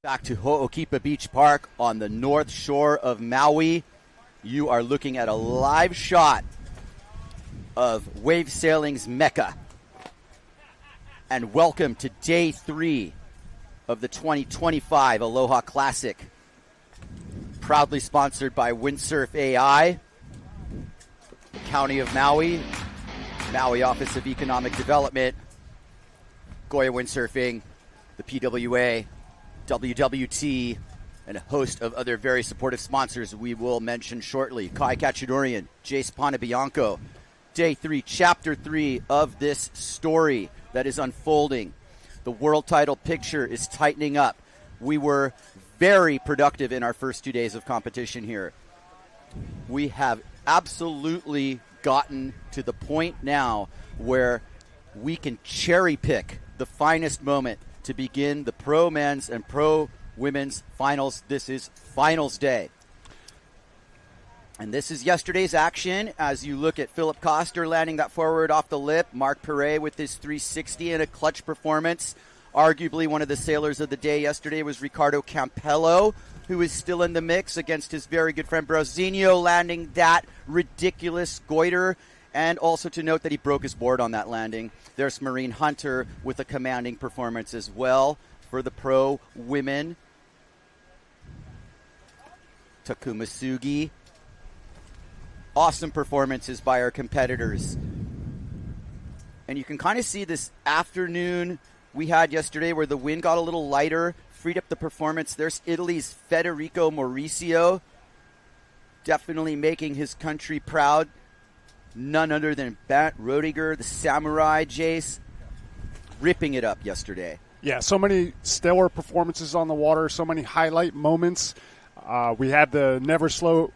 Back to Ho'okipa Beach Park on the north shore of Maui. You are looking at a live shot of wave sailing's Mecca. And welcome to day 3 of the 2025 Aloha Classic. Proudly sponsored by Windsurf AI, the County of Maui, Maui Office of Economic Development, Goya Windsurfing, the PWA, WWT, and a host of other very supportive sponsors we will mention shortly. Kai Kachidorian, Jace Ponabianco. Day 3, Chapter 3 of this story that is unfolding. The world title picture is tightening up. We were very productive in our first 2 days of competition here. We have absolutely gotten to the point now where we can cherry pick the finest moment to begin the pro men's and pro women's finals. This is finals day. And this is yesterday's action as you look at Philip Koster landing that forward off the lip. Mark Perret with his 360 and a clutch performance. Arguably one of the sailors of the day yesterday was Ricardo Campello, who is still in the mix against his very good friend Brozinho, landing that ridiculous goiter. And also to note that he broke his board on that landing. There's Maureen Hunter with a commanding performance as well for the pro women. Takuma Sugi. Awesome performances by our competitors. And you can kind of see this afternoon we had yesterday where the wind got a little lighter, freed up the performance. There's Italy's Federico Mauricio, definitely making his country proud. None other than Bat Rodiger, the samurai, Jace, ripping it up yesterday. Yeah, so many stellar performances on the water, so many highlight moments. We had the Never Slow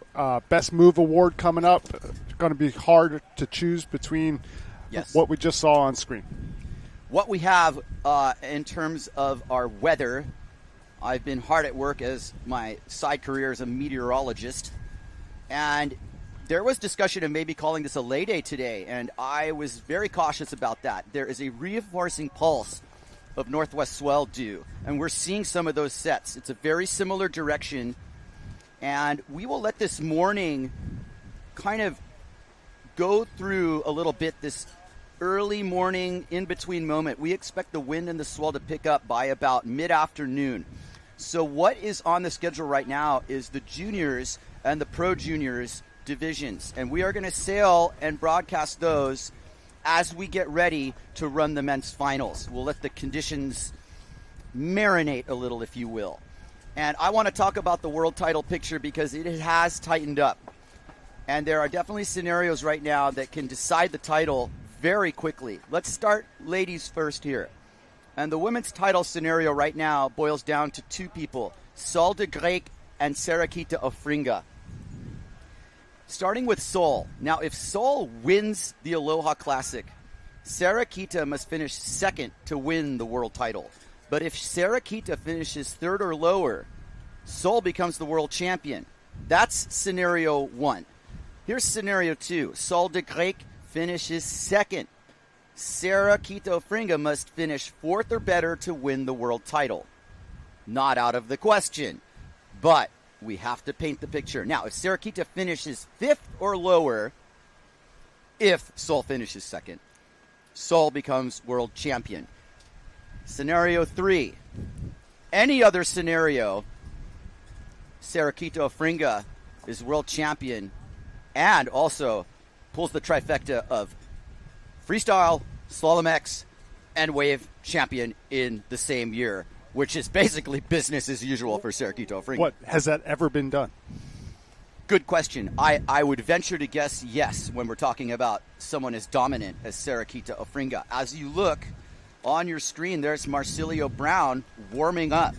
Best Move Award coming up. It's going to be hard to choose between what we just saw on screen. What we have in terms of our weather, I've been hard at work as my side career as a meteorologist, and there was discussion of maybe calling this a lay day today, and I was very cautious about that. There is a reinforcing pulse of northwest swell due, and we're seeing some of those sets. It's a very similar direction, and we will let this morning kind of go through a little bit this early morning in-between moment. We expect the wind and the swell to pick up by about mid-afternoon. So what is on the schedule right now is the juniors and the pro juniors divisions, and we are going to sail and broadcast those as we get ready to run the men's finals. We'll let the conditions marinate a little, if you will. And I want to talk about the world title picture because it has tightened up, and there are definitely scenarios right now that can decide the title very quickly. Let's start ladies first here. And the women's title scenario right now boils down to 2 people, Sol de Grec and Sarakita Ofringa. Starting with Sol. Now, if Sol wins the Aloha Classic, Sarakita must finish second to win the world title. But if Sarakita finishes third or lower, Sol becomes the world champion. That's scenario 1. Here's scenario 2. Sol de Grec finishes second. Sarakita Ofringa must finish 4th or better to win the world title. Not out of the question, but we have to paint the picture. Now, if Sarakita finishes 5th or lower, if Sol finishes second, Sol becomes world champion. Scenario 3. Any other scenario, Sarakita Ofringa is world champion and also pulls the trifecta of freestyle, slalom X, and wave champion in the same year, which is basically business as usual for Sarakita Ofringa. What, has that ever been done? Good question. I would venture to guess yes when we're talking about someone as dominant as Sarakita Ofringa. As you look on your screen, there's Marcilio Brown warming up.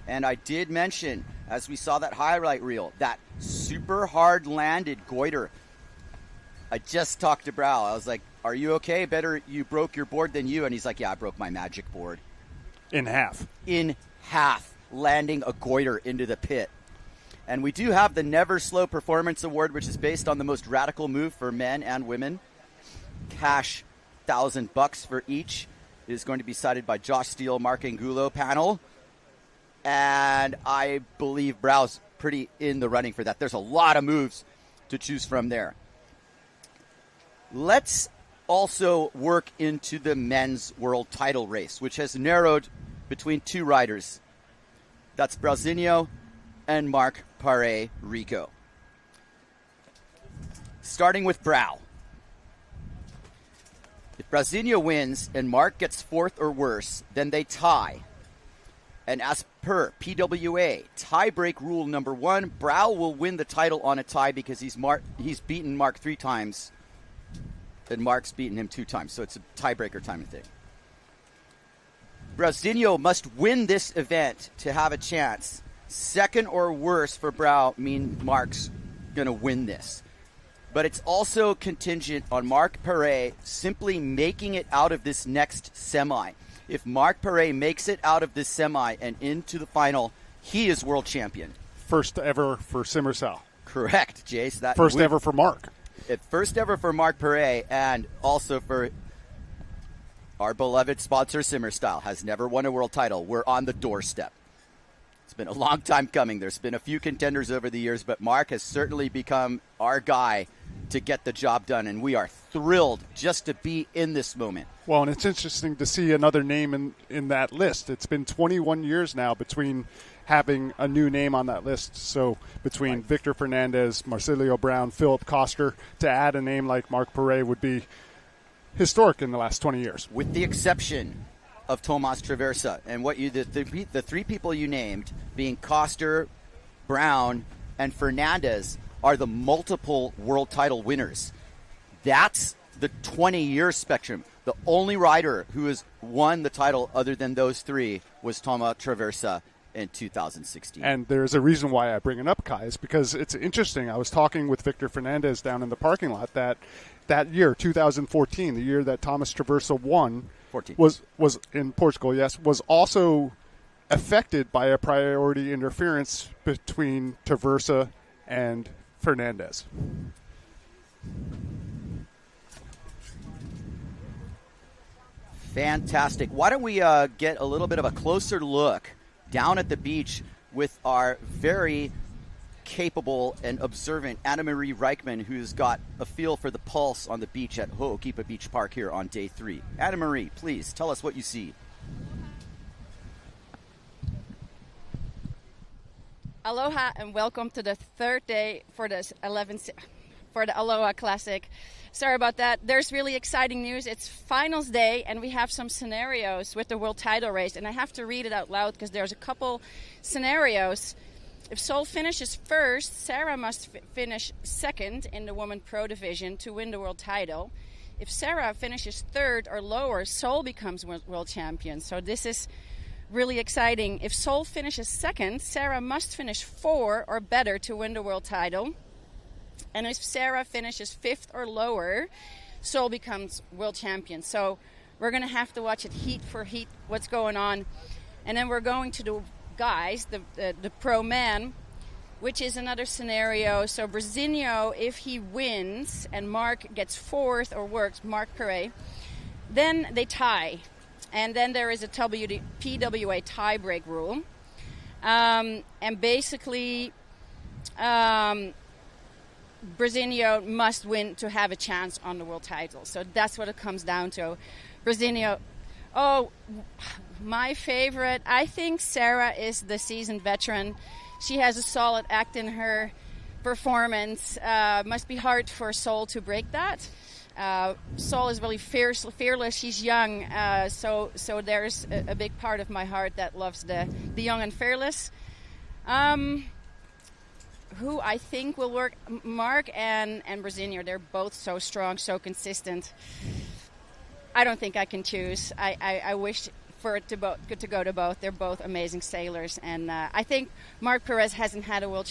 And I did mention, as we saw that highlight reel, that super hard landed goiter. I just talked to Brow. I was like, are you okay? Better you broke your board than you. And he's like, yeah, I broke my magic board. In half. In half, landing a goiter into the pit. And we do have the Never Slow Performance Award, which is based on the most radical move for men and women. Cash $1,000 for each. It is going to be cited by Josh Steele, Mark Angulo panel. and I believe Brau's pretty in the running for that. There's a lot of moves to choose from there. Let's also work into the men's world title race, which has narrowed between two riders. That's Brauzinho and Marc Paré-Rico. Starting with Brau. If Brauzinho wins and Marc gets fourth or worse, then they tie. And as per PWA, tiebreak rule number 1, Brau will win the title on a tie because he's beaten Marc 3 times, and Marc's beaten him 2 times. So it's a tiebreaker time thing. Brauzinho must win this event to have a chance. Second or worse for Brau mean Marc's going to win this. But it's also contingent on Marc Paré simply making it out of this next semi. If Marc Paré makes it out of this semi and into the final, he is world champion. First ever for Simmersal. Correct, Jace. First ever for Marc. First ever for Marc Paré, and also for our beloved sponsor, Simmerstyle. Has never won a world title. We're on the doorstep. It's been a long time coming. There's been a few contenders over the years, but Marc has certainly become our guy to get the job done, and we are thrilled just to be in this moment. Well, and it's interesting to see another name in that list. It's been 21 years now between having a new name on that list. So between right. Victor Fernandez, Marcilio Brown, Philip Koster, to add a name like Marc Paré would be historic in the last 20 years. With the exception of Tomas Traversa, and what the 3 people you named, being Koster, Brown, and Fernandez, are the multiple world title winners. That's the 20-year spectrum. The only rider who has won the title other than those 3 was Tomas Traversa in 2016. And there's a reason why I bring it up, Kai, is because it's interesting. I was talking with Victor Fernandez down in the parking lot that year, 2014, the year that Tomas Traversa won, 14. was in Portugal, yes, was also affected by a priority interference between Traversa and Fernandez. Fantastic. Why don't we get a little bit of a closer look down at the beach with our very capable and observant Anna Marie Reichman, who's got a feel for the pulse on the beach at Ho'okipa Beach Park here on day 3. Anna Marie, please tell us what you see. Aloha and welcome to the 3rd day for the Aloha Classic. Sorry about that. There's really exciting news. It's finals day and we have some scenarios with the world title race, and I have to read it out loud because there's a couple scenarios. If Sol finishes first, Sarah must finish second in the Women Pro Division to win the world title. If Sarah finishes third or lower, Sol becomes world champion. So this is really exciting. If Sol finishes second, Sarah must finish 4 or better to win the world title. And if Sarah finishes 5th or lower, Sol becomes world champion. So we're going to have to watch it heat for heat, what's going on. And then we're going to the guys, the pro man, which is another scenario. So Brauzinho, if he wins and Marc gets 4th or worse, Marc Paré, then they tie. And then there is a PWA tiebreak rule. And basically, Brauzinho must win to have a chance on the world title. So that's what it comes down to. Brauzinho, my favorite, I think Sarah is the seasoned veteran. She has a solid act in her performance. Must be hard for Sol to break that. Sol is really fearless. She's young, so there's a big part of my heart that loves the young and fearless. Who I think will work, Marc and Brauzinho, they're both so strong, so consistent. I don't think I can choose. I wish for it to go to both. They're both amazing sailors, and I think Marc Paré hasn't had a world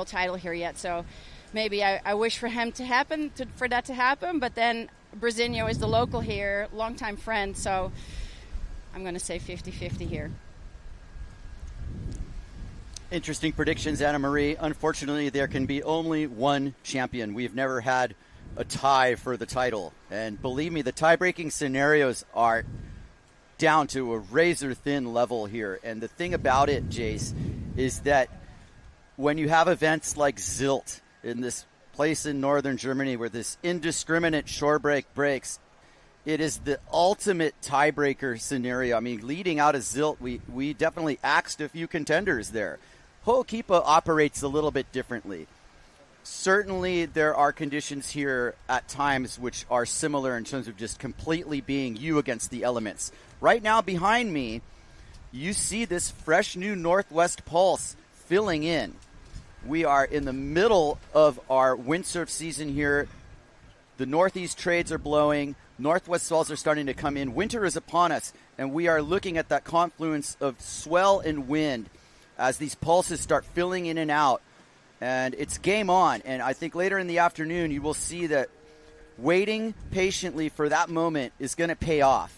title here yet, so maybe I wish for him to happen, for that to happen. But then Brauzinho is the local here, longtime friend, so I'm going to say 50-50 here. Interesting predictions, Anna Marie. Unfortunately, there can be only one champion. We've never had a tie for the title. And believe me, the tie-breaking scenarios are down to a razor-thin level here. And the thing about it, Jace, is that when you have events like Zilt in this place in northern Germany where this indiscriminate shore break breaks, it is the ultimate tiebreaker scenario. I mean, leading out of Zilt, we definitely axed a few contenders there. Ho'okipa operates a little bit differently. Certainly, there are conditions here at times which are similar in terms of just completely being you against the elements. Right now, behind me, you see this fresh new northwest pulse filling in. We are in the middle of our windsurf season here. The northeast trades are blowing. Northwest swells are starting to come in. Winter is upon us, and we are looking at that confluence of swell and wind as these pulses start filling in and out. And it's game on. And I think later in the afternoon, you will see that waiting patiently for that moment is going to pay off.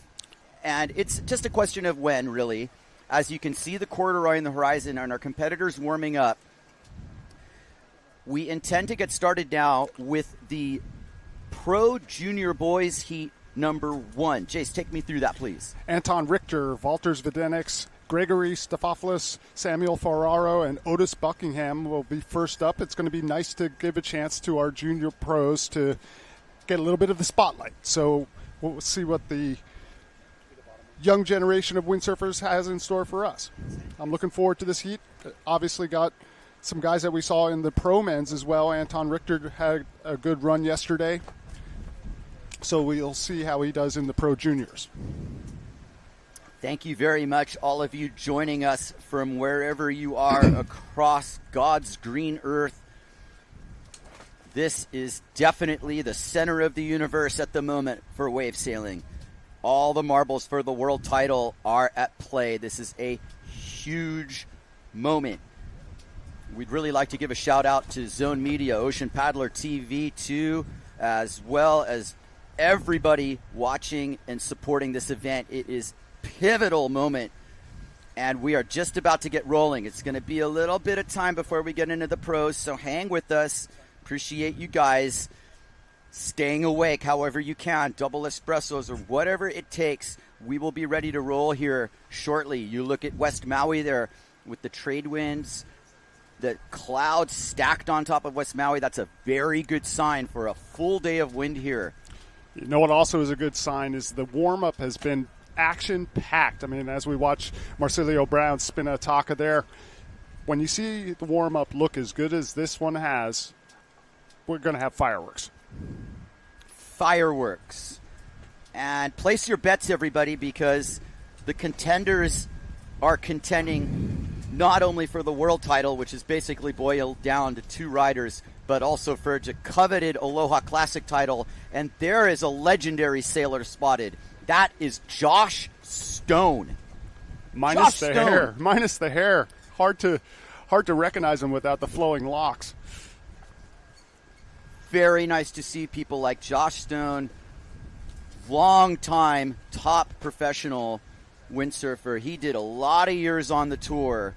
And it's just a question of when, really. As you can see the corduroy in the horizon and our competitors warming up, we intend to get started now with the Pro Junior Boys Heat number 1. Jace, take me through that, please. Anton Richter, Valters Videnix, Gregory Stefopoulos, Samuel Ferraro, and Otis Buckingham will be first up. It's going to be nice to give a chance to our junior pros to get a little bit of the spotlight. So we'll see what the young generation of windsurfers has in store for us. I'm looking forward to this heat. Obviously got some guys that we saw in the pro men's as well. Anton Richter had a good run yesterday. So we'll see how he does in the pro juniors. Thank you very much, all of you joining us from wherever you are across God's green earth. This is definitely the center of the universe at the moment for wave sailing. All the marbles for the world title are at play. This is a huge moment. We'd really like to give a shout out to Zone Media, Ocean Paddler TV too, as well as everybody watching and supporting this event. It is pivotal moment, and we are just about to get rolling. It's going to be a little bit of time before we get into the pros, so hang with us. Appreciate you guys staying awake however you can, double espressos or whatever it takes. We will be ready to roll here shortly. You look at West Maui there with the trade winds, the clouds stacked on top of West Maui. That's a very good sign for a full day of wind here. You know what also is a good sign is the warm-up has been action-packed. I mean, as we watch Marcilio Brown spin a taka there, when you see the warm-up look as good as this one has, we're going to have fireworks. Fireworks. And place your bets, everybody, because the contenders are contending not only for the world title, which is basically boiled down to 2 riders, but also for the coveted Aloha Classic title. And there is a legendary sailor spotted. That is Josh Stone. Minus the hair. Minus the hair. Hard to recognize him without the flowing locks. Very nice to see people like Josh Stone, long-time top professional windsurfer. He did a lot of years on the tour.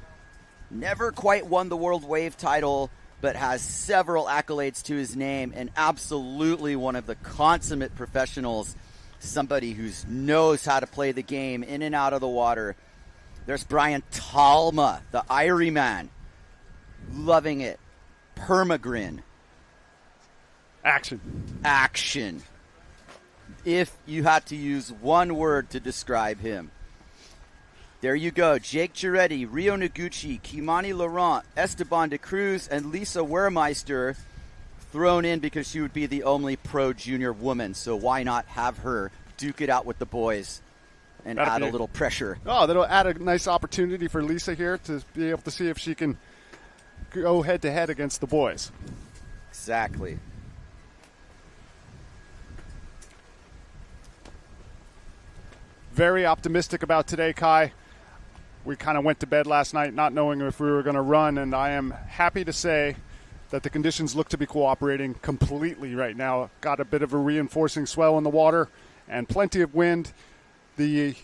Never quite won the World Wave title, but has several accolades to his name, and absolutely one of the consummate professionals. Somebody who knows how to play the game in and out of the water. There's Brian Talma, the Irie man. Loving it. Permagrin. Action. If you had to use one word to describe him. There you go. Jake Giretti, Rio Noguchi, Kimani Laurent, Esteban de Cruz, and Lisa Wehrmeister thrown in because she would be the only pro junior woman. So why not have her duke it out with the boys and add a little pressure? Oh, that'll add a nice opportunity for Lisa here to be able to see if she can go head-to-head against the boys. Exactly. Very optimistic about today, Kai. We kind of went to bed last night not knowing if we were going to run, and I am happy to say that the conditions look to be cooperating completely right now. Got a bit of a reinforcing swell in the water and plenty of wind. The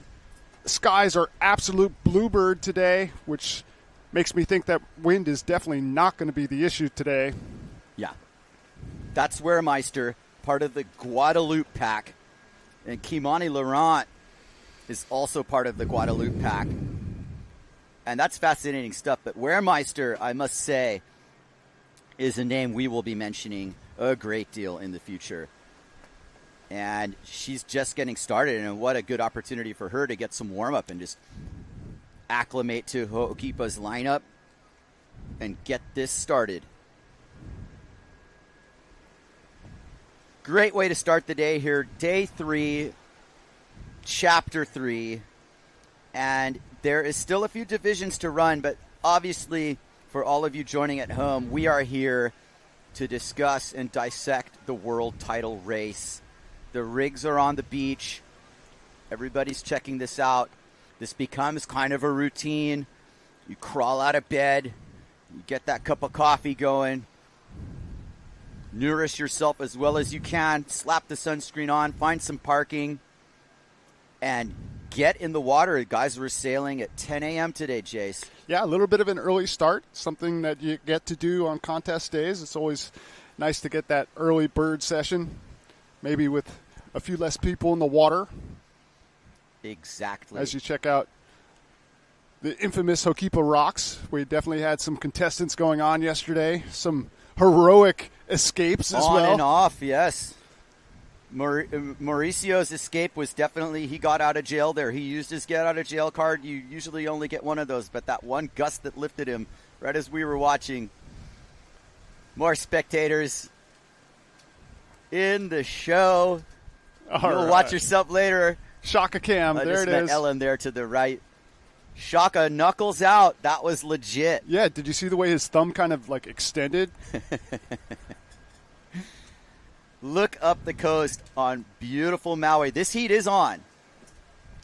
skies are absolute bluebird today, which makes me think that wind is definitely not going to be the issue today. Yeah. That's Wehrmeister, part of the Guadalupe pack. And Kimani Laurent is also part of the Guadalupe pack. And that's fascinating stuff. But Wehrmeister, I must say, is a name we will be mentioning a great deal in the future. And she's just getting started, and what a good opportunity for her to get some warm-up and just acclimate to Ho'okipa's lineup and get this started. Great way to start the day here. Day 3, Chapter 3. And there is still a few divisions to run, but obviously for all of you joining at home, we are here to discuss and dissect the world title race. The rigs are on the beach. Everybody's checking this out. This becomes kind of a routine. You crawl out of bed, you get that cup of coffee going, nourish yourself as well as you can, slap the sunscreen on, find some parking, and get in the water. Guys were sailing at 10 a.m. today, Jace. Yeah, a little bit of an early start, something that you get to do on contest days. It's always nice to get that early bird session, maybe with a few less people in the water. Exactly. As you check out the infamous Ho'okipa Rocks, we definitely had some contestants going on yesterday, some heroic escapes as well. On and off, yes. Mauricio's escape was definitely, he got out of jail there. He used his get out of jail card. You usually only get one of those, but that one gust that lifted him right as we were watching. More spectators in the show. You'll watch yourself later. Shaka Cam, there it is. Ellen there to the right. Shaka knuckles out. That was legit. Yeah, did you see the way his thumb kind of like extended? Look up the coast on beautiful Maui. This heat is on.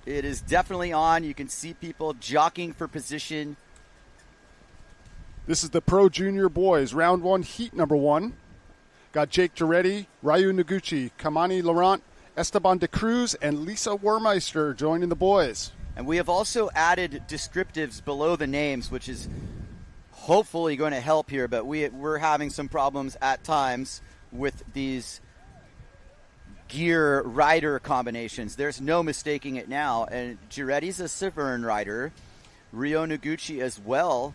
It is definitely on. You can see people jockeying for position. This is the Pro Junior Boys, round 1, heat number 1. Got Jake Giretti, Ryu Noguchi, Kamani Laurent, Esteban de Cruz, and Lisa Wermeister joining the boys. And we have also added descriptives below the names, which is hopefully going to help here, but we're having some problems at times with these gear rider combinations. There's no mistaking it now. And Giretti's a Severn rider. Ryo Noguchi as well,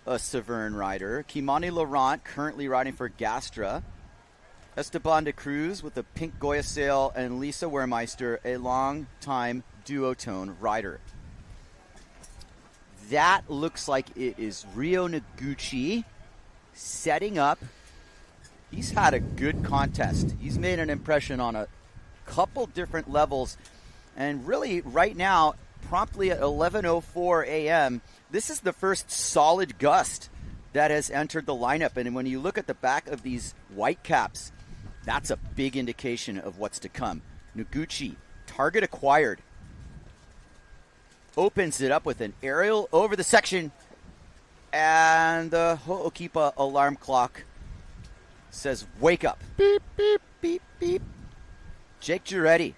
a Severn rider. Kimani Laurent currently riding for Gastra. Esteban de Cruz with a pink Goya sail, and Lisa Wermeister, a long-time duotone rider. That looks like it is Ryo Noguchi setting up. He's had a good contest. He's made an impression on a couple different levels. And really, right now, promptly at 11:04 a.m., this is the first solid gust that has entered the lineup. And when you look at the back of these white caps, that's a big indication of what's to come. Noguchi, target acquired. Opens it up with an aerial over the section. And the Ho'okipa alarm clock says, wake up. Beep, beep. Beep, beep. Jake Giretti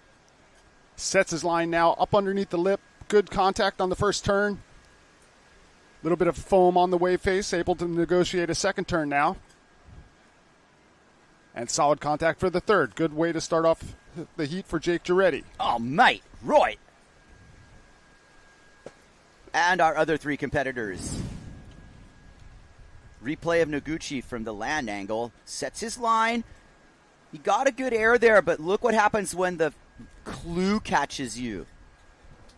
sets his line now up underneath the lip. Good contact on the first turn. A little bit of foam on the wave face, able to negotiate a second turn now. And solid contact for the third. Good way to start off the heat for Jake Giretti. Oh, mate, right. And our other three competitors. Replay of Noguchi from the land angle. Sets his line. He got a good air there, but look what happens when the clue catches you.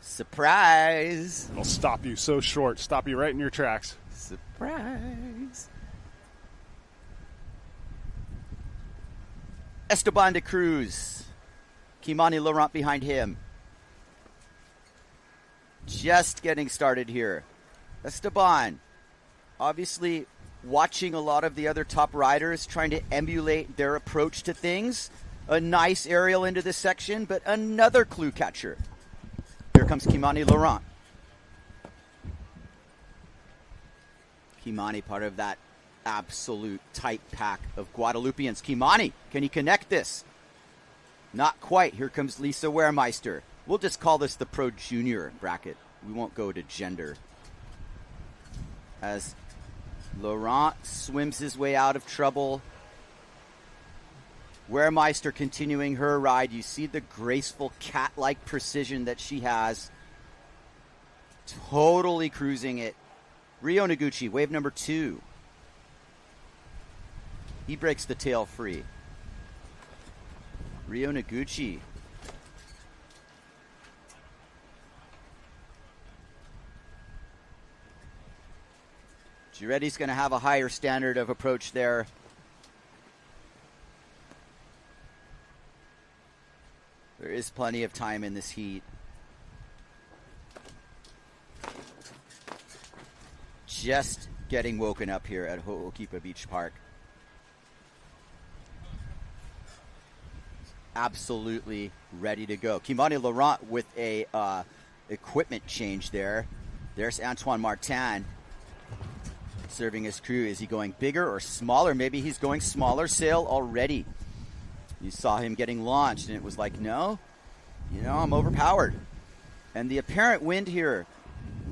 Surprise. It'll stop you so short. Stop you right in your tracks. Surprise. Esteban de Cruz. Kimani Laurent behind him. Just getting started here. Esteban, obviously watching a lot of the other top riders, trying to emulate their approach to things. A nice aerial into this section, but another clue catcher. Here comes Kimani Laurent. Kimani, part of that absolute tight pack of Guadalupians. Kimani, can he connect this? Not quite. Here comes Lisa Wermeister. We'll just call this the Pro Junior bracket. We won't go to gender. As Laurent swims his way out of trouble. Wehrmeister continuing her ride. You see the graceful cat-like precision that she has. Totally cruising it. Ryo Noguchi, wave number 2. He breaks the tail free. Ryo Noguchi. Giretti's going to have a higher standard of approach there. There is plenty of time in this heat. Just getting woken up here at Ho'okipa Beach Park. Absolutely ready to go. Kimani Laurent with a equipment change there. There's Antoine Martin serving his crew. Is he going bigger or smaller? Maybe he's going smaller sail already. You saw him getting launched, and it was like, no, I'm overpowered. And the apparent wind here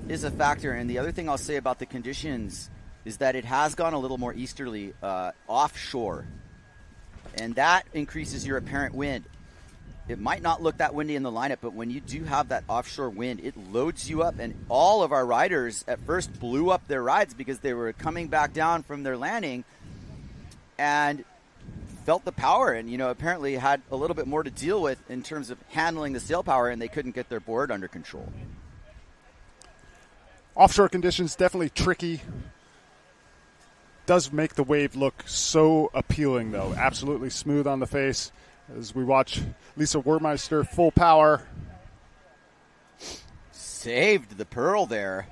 is a factor. And the other thing I'll say about the conditions is that it has gone a little more easterly offshore. And that increases your apparent wind. It might not look that windy in the lineup, but when you do have that offshore wind, it loads you up. And all of our riders at first blew up their rides because they were coming back down from their landing and felt the power, and apparently had a little bit more to deal with in terms of handling the sail power, and they couldn't get their board under control. Offshore conditions definitely tricky. Does make the wave look so appealing, though. Absolutely smooth on the face as we watch Lisa Wermeister full power. Saved the pearl there.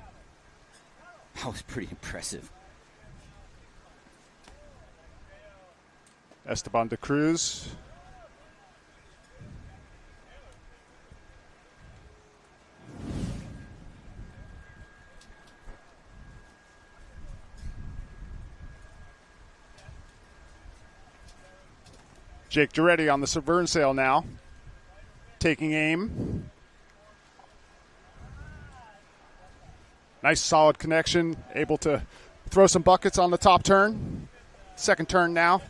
That was pretty impressive. Esteban de Cruz. Jake Giretti on the Severn sail now, taking aim. Nice solid connection, able to throw some buckets on the top turn. Second turn now.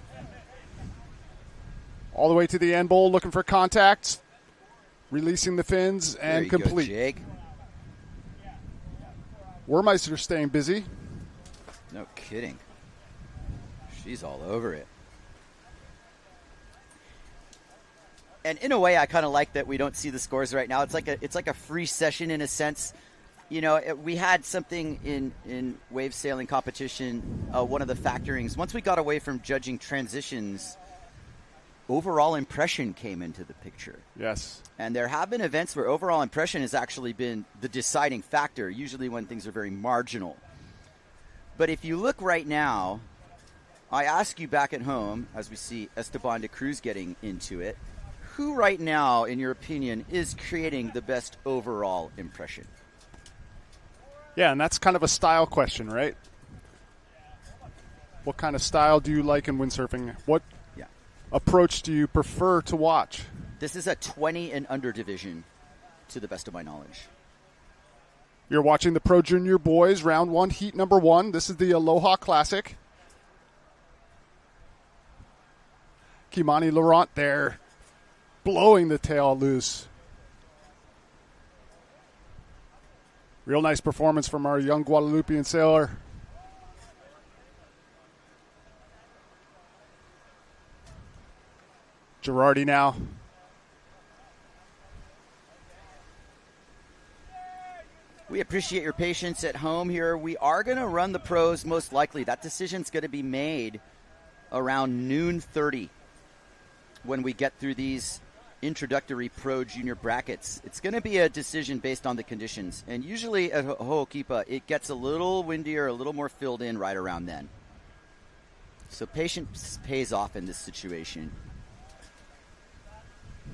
All the way to the end bowl, looking for contact. Releasing the fins and complete. Go, Jake. Wermeister staying busy. No kidding. She's all over it. And in a way, I kind of like that we don't see the scores right now. It's like a free session in a sense. We had something in wave sailing competition, one of the factorings. Once we got away from judging transitions, overall impression came into the picture. Yes. And there have been events where overall impression has actually been the deciding factor, usually when things are very marginal. But if you look right now, I ask you back at home, as we see Esteban de Cruz getting into it, who right now, in your opinion, is creating the best overall impression? Yeah, and that's kind of a style question, right? What kind of style do you like in windsurfing? What approach do you prefer to watch? This is a 20 and under division, to the best of my knowledge. You're watching the Pro Junior Boys, round 1, heat number 1. This is the Aloha Classic. Kimani Laurent there, blowing the tail loose. Real nice performance from our young Guadalupean sailor. Girardi now. We appreciate your patience at home here. We are going to run the pros most likely. That decision's going to be made around noon 30 when we get through these introductory pro junior brackets. It's going to be a decision based on the conditions. And usually at Ho'okipa, it gets a little windier, a little more filled in right around then. So patience pays off in this situation.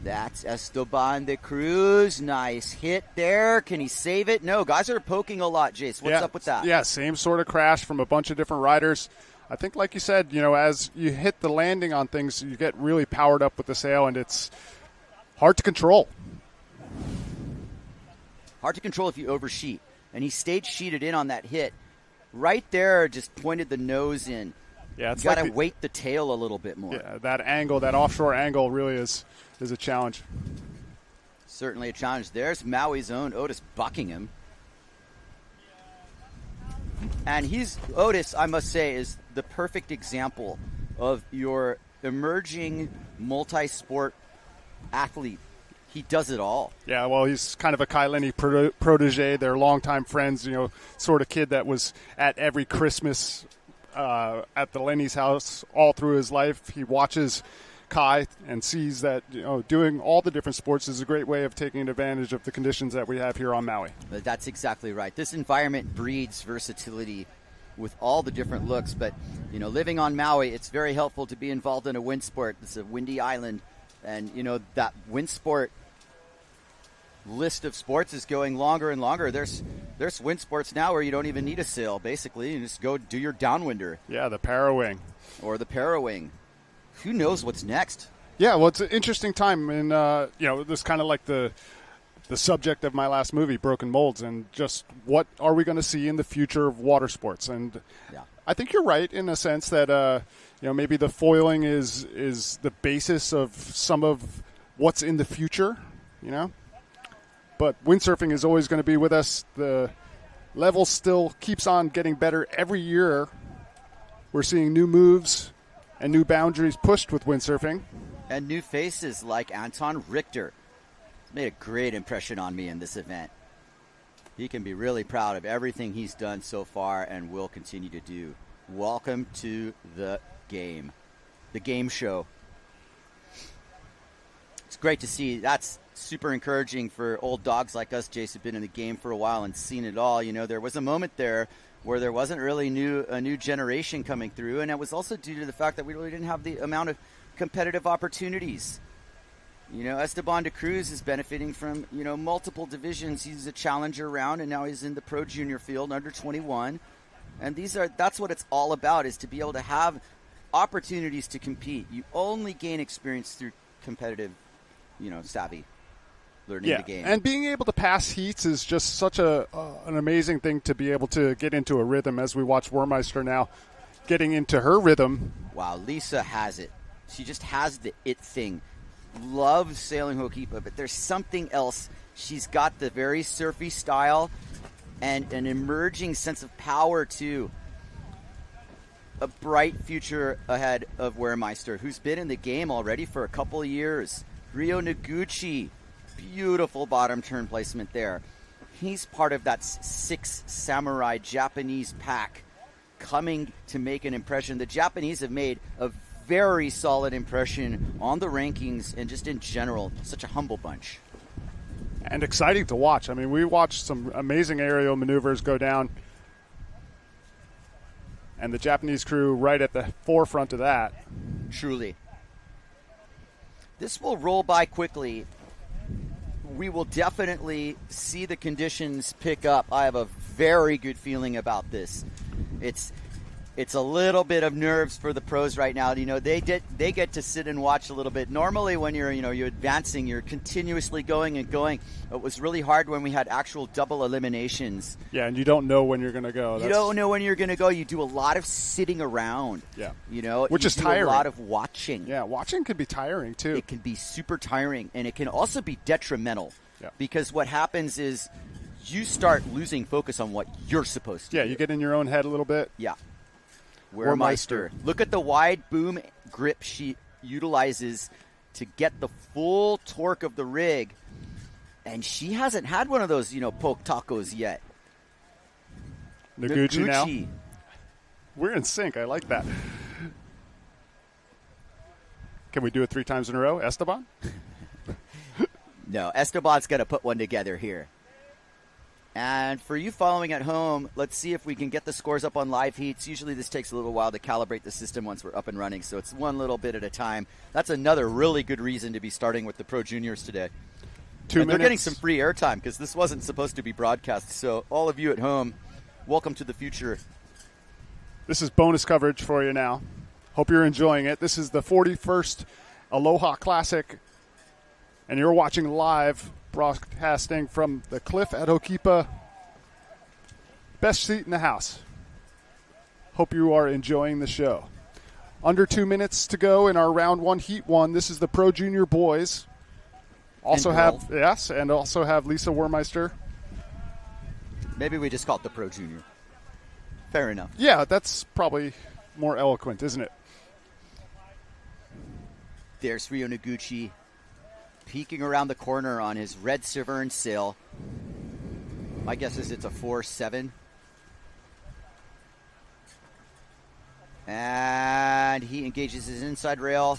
That's Esteban de Cruz. Nice hit there. Can he save it? No, guys are poking a lot, Jace. What's up with that? Yeah, same sort of crash from a bunch of different riders. I think, like you said, as you hit the landing on things, you get really powered up with the sail, and it's hard to control. Hard to control if you oversheet. And he stayed sheeted in on that hit. Right there, just pointed the nose in. Yeah, you got to weight the tail a little bit more. Yeah, that angle, that offshore angle, really is a challenge. Certainly a challenge. There's Maui's own Otis Buckingham. And Otis, I must say, is the perfect example of your emerging multi-sport athlete. He does it all. Yeah, well, he's kind of a Kai Lenny protege. They're longtime friends, sort of kid that was at every Christmas at the Lenny's house all through his life. He watches Kai and sees that doing all the different sports is a great way of taking advantage of the conditions that we have here on Maui. That's exactly right. This environment breeds versatility with all the different looks. But, living on Maui, it's very helpful to be involved in a wind sport. It's a windy island. And, that wind sport list of sports is going longer and longer. There's wind sports now where you don't even need a sail, basically. You just go do your downwinder. Yeah, the Parawing. Or the Parawing. Who knows what's next? Yeah, well, it's an interesting time. And, this kind of like the subject of my last movie, Broken Molds, and just what are we going to see in the future of water sports. And I think you're right in a sense that, maybe the foiling is the basis of some of what's in the future, But windsurfing is always going to be with us. The level still keeps on getting better every year. We're seeing new moves and new boundaries pushed with windsurfing. And new faces like Anton Richter. He's made a great impression on me in this event. He can be really proud of everything he's done so far and will continue to do. Welcome to the game show. It's great to see. That's super encouraging for old dogs like us, Jace, who've been in the game for a while and seen it all. There was a moment there where there wasn't really a new generation coming through, and it was also due to the fact that we really didn't have the amount of competitive opportunities. Esteban de Cruz is benefiting from, multiple divisions. He's a challenger round, and now he's in the pro junior field, under 21. And that's what it's all about, is to be able to have opportunities to compete. You only gain experience through competitive, savvy. Learning the game. And being able to pass heats is just such an amazing thing to be able to get into a rhythm, as we watch Warmeister now getting into her rhythm. Wow, Lisa has it. She just has the it thing. Loves sailing Hokipa, but there's something else. She's got the very surfy style and an emerging sense of power, too. A bright future ahead of Warmeister, who's been in the game already for a couple of years. Ryo Noguchi. Beautiful bottom turn placement there. He's part of that Six Samurai Japanese pack coming to make an impression. The Japanese have made a very solid impression on the rankings and just in general. Such a humble bunch. And exciting to watch. I mean, we watched some amazing aerial maneuvers go down. And the Japanese crew right at the forefront of that. Truly. This will roll by quickly. We will definitely see the conditions pick up. I have a very good feeling about this. It's a little bit of nerves for the pros right now. They get to sit and watch a little bit. Normally when you're advancing, you're continuously going and going. It was really hard when we had actual double eliminations. Yeah, and you don't know when you're going to go. You don't know when you're going to go. You do a lot of sitting around. Yeah. Which is tiring. A lot of watching. Yeah, watching can be tiring too. It can be super tiring, and it can also be detrimental. Yeah. Because what happens is you start losing focus on what you're supposed to do. Yeah, you get in your own head a little bit. Yeah. Warmeister. Look at the wide boom grip she utilizes to get the full torque of the rig. And she hasn't had one of those, poke tacos yet. Noguchi now. We're in sync. I like that. Can we do it 3 times in a row, Esteban? No, Esteban's going to put one together here. And for you following at home, let's see if we can get the scores up on live heats. Usually this takes a little while to calibrate the system once we're up and running, so it's one little bit at a time. That's another really good reason to be starting with the Pro Juniors today. 2 minutes. They're getting some free airtime because this wasn't supposed to be broadcast. So all of you at home, welcome to the future. This is bonus coverage for you now. Hope you're enjoying it. This is the 41st Aloha Classic, and you're watching live broadcasting from the cliff at Hokipa. Best seat in the house. Hope you are enjoying the show. Under 2 minutes to go in our round 1, heat 1. This is the Pro Junior boys. Also have Lisa Wermeister. Maybe we just call it the Pro Junior. Fair enough. Yeah, that's probably more eloquent, isn't it? There's Ryo Noguchi peeking around the corner on his red Severn sail. My guess is it's a 4-7. And he engages his inside rail,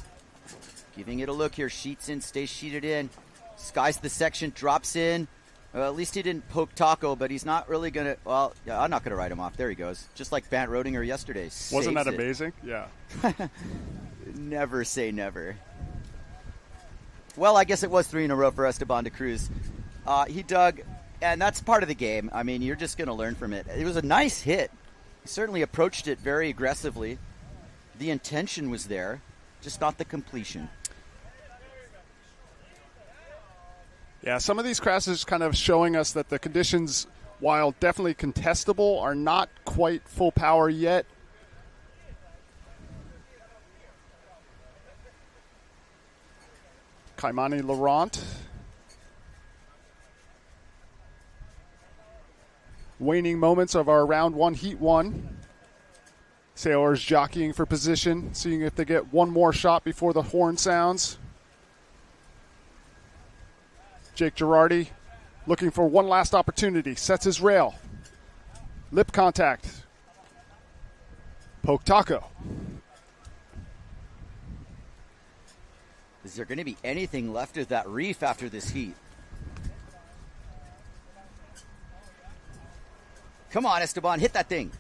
giving it a look here. Sheets in, stays sheeted in. Skies the section, drops in. Well, at least he didn't poke Taco, but he's not really going to... Well, yeah, I'm not going to write him off. There he goes. Just like Bant Rodinger yesterday. Wasn't that amazing? Yeah. Never say never. Well, I guess it was 3 in a row for Esteban de Cruz. He dug, and that's part of the game. I mean, you're just going to learn from it. It was a nice hit. He certainly approached it very aggressively. The intention was there, just not the completion. Yeah, some of these crashes kind of showing us that the conditions, while definitely contestable, are not quite full power yet. Kaimani Laurent. Waning moments of our round 1, heat 1. Sailors jockeying for position, seeing if they get one more shot before the horn sounds. Jake Girardi looking for one last opportunity, sets his rail. Lip contact. Poke Taco. Is there going to be anything left of that reef after this heat? Come on, Esteban, hit that thing.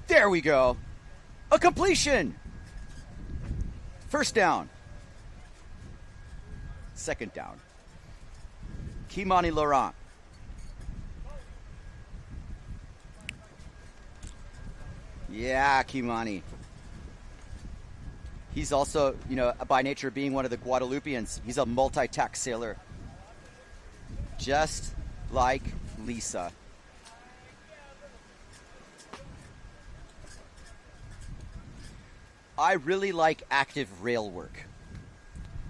There we go. A completion. First down. Second down. Kimani Laurent. Yeah, Kimani. He's also, by nature being one of the Guadalupeans, he's a multi-tack sailor. Just like Lisa. I really like active rail work.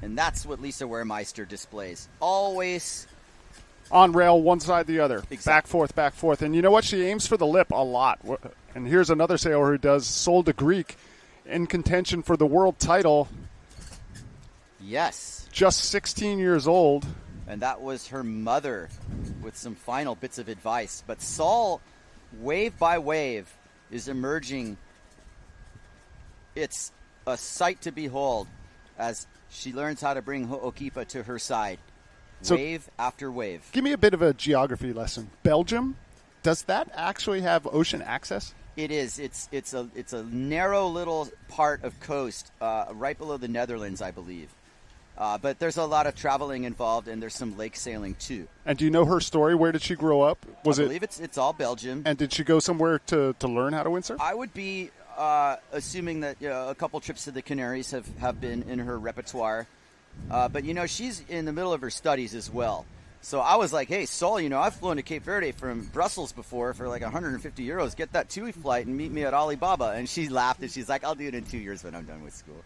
And that's what Lisa Wermeister displays. Always on rail, one side, the other. Exactly. Back, forth, back, forth. And you know what? She aims for the lip a lot. And here's another sailor who does Sol de Greek in contention for the world title. Yes. Just 16 years old. And that was her mother with some final bits of advice. But Sol, wave by wave, is emerging. It's a sight to behold as she learns how to bring Ho'okipa to her side. So, wave after wave. Give me a bit of a geography lesson. Belgium, does that actually have ocean access? It is. It's a narrow little part of coast right below the Netherlands, I believe. But there's a lot of traveling involved, and there's some lake sailing too. And do you know her story? Where did she grow up? I believe it's all Belgium. And did she go somewhere to learn how to windsurf? I would be assuming that a couple trips to the Canaries have been in her repertoire. But, she's in the middle of her studies as well. So I was like, hey, Sol, I've flown to Cape Verde from Brussels before for like 150 euros. Get that TUI flight and meet me at Alibaba. And she laughed and she's like, I'll do it in 2 years when I'm done with school.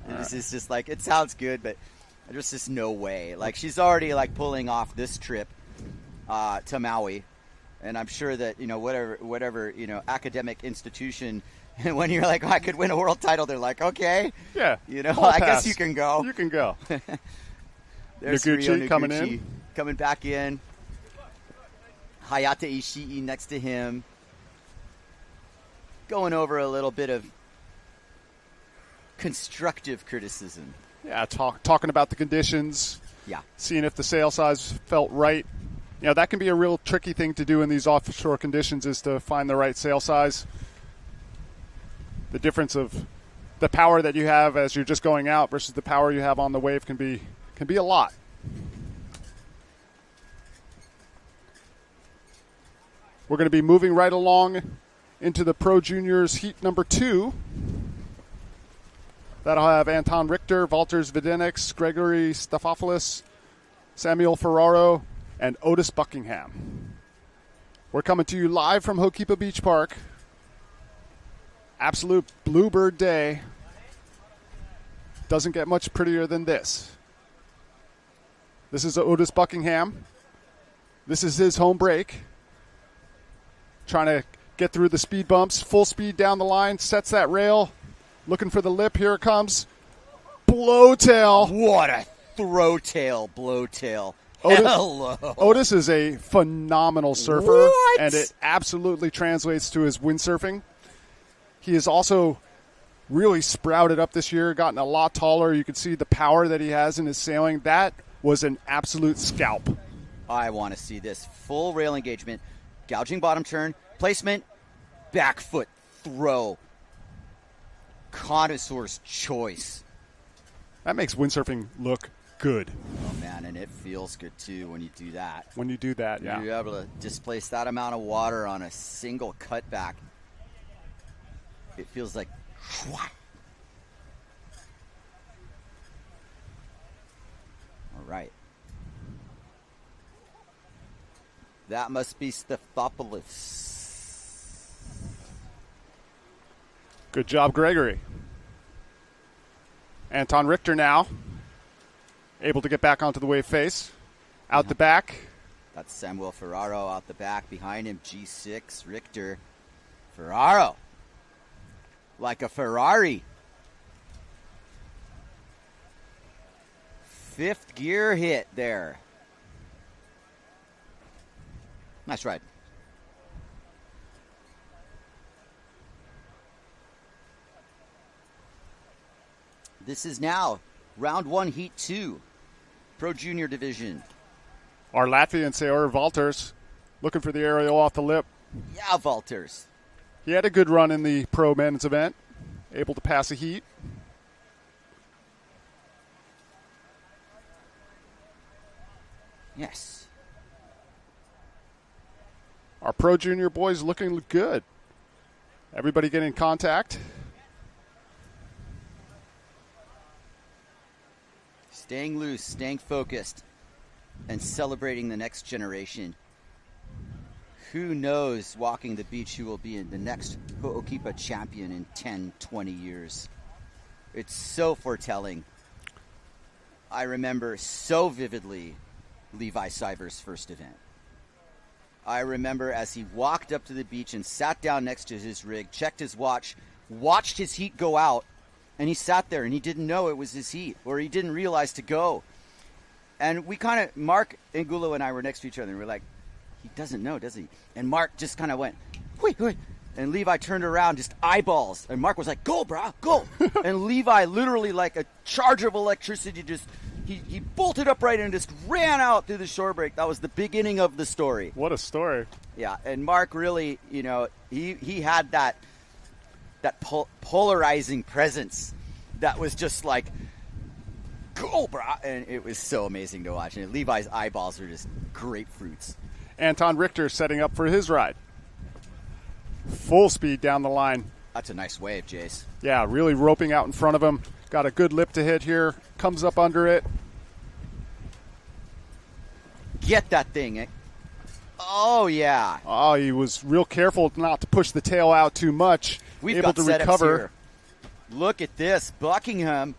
And this is just like, it sounds good, but there's just no way. Like, she's already like pulling off this trip to Maui. And I'm sure that, whatever, academic institution, when you're like, I could win a world title, they're like, okay. Yeah. I guess you can go. You can go. There's Noguchi coming in. Coming back in. Hayate Ishii next to him. Going over a little bit of constructive criticism. Yeah, talking about the conditions. Yeah. Seeing if the sail size felt right. That can be a real tricky thing to do in these offshore conditions, is to find the right sail size. The difference of the power that you have as you're just going out versus the power you have on the wave can be a lot. We're going to be moving right along into the Pro Juniors heat number 2. That'll have Anton Richter, Valters Videnix, Gregory Stafopoulos, Samuel Ferraro, and Otis Buckingham. We're coming to you live from Ho'okipa Beach Park. Absolute bluebird day doesn't get much prettier than this. This is Otis Buckingham. This is his home break. Trying to get through the speed bumps. Full speed down the line. Sets that rail. Looking for the lip. Here it comes. Blowtail. What a throwtail, blowtail. Hello. Otis is a phenomenal surfer. What? And it absolutely translates to his windsurfing. He is also really sprouted up this year, gotten a lot taller. You can see the power that he has in his sailing. That was an absolute scalp. I want to see this. Full rail engagement, gouging bottom turn, placement, back foot throw. Connoisseur's choice. That makes windsurfing look good. Oh, man, and it feels good, too, when you do that. When you do that, yeah. You're able to displace that amount of water on a single cutback. It feels like... All right. That must be Stephopoulos. Good job, Gregory. Anton Richter now able to get back onto the wave face. Out the back. That's Samuel Ferraro out the back. Behind him, G6, Richter. Ferraro. Like a Ferrari. Fifth gear hit there. Nice ride. This is now round 1, heat 2, Pro Junior Division. Our Latvian sailor, Valters, looking for the aerial off the lip. Yeah, Valters. He had a good run in the Pro Men's event, able to pass a heat. Yes. Our Pro Junior boys looking good. Everybody getting contact. Staying loose, staying focused, and celebrating the next generation. Who knows, walking the beach, who will be the next Ho'okipa champion in 10, 20 years. It's so foretelling. I remember so vividly Levi Cyber's first event. I remember as he walked up to the beach and sat down next to his rig, checked his watch, watched his heat go out, and he sat there and he didn't know it was his heat, or he didn't realize to go. And we kind of, Mark Angulo and I were next to each other, and we were like, he doesn't know, does he? And Mark just kind of went, hui, hui. And Levi turned around, just eyeballs. And Mark was like, go, brah, go. And Levi, literally like a charge of electricity, just, he bolted upright and just ran out through the shore break. That was the beginning of the story. What a story. Yeah, and Mark really, you know, he had that polarizing presence that was just like, go, brah. And it was so amazing to watch. And Levi's eyeballs were just grapefruits. Anton Richter setting up for his ride. Full speed down the line. That's a nice wave, Jace. Yeah, really roping out in front of him. Got a good lip to hit here. Comes up under it. Get that thing. Oh, yeah. Oh, he was real careful not to push the tail out too much. We've able got to setups recover. here. Look at this. Buckingham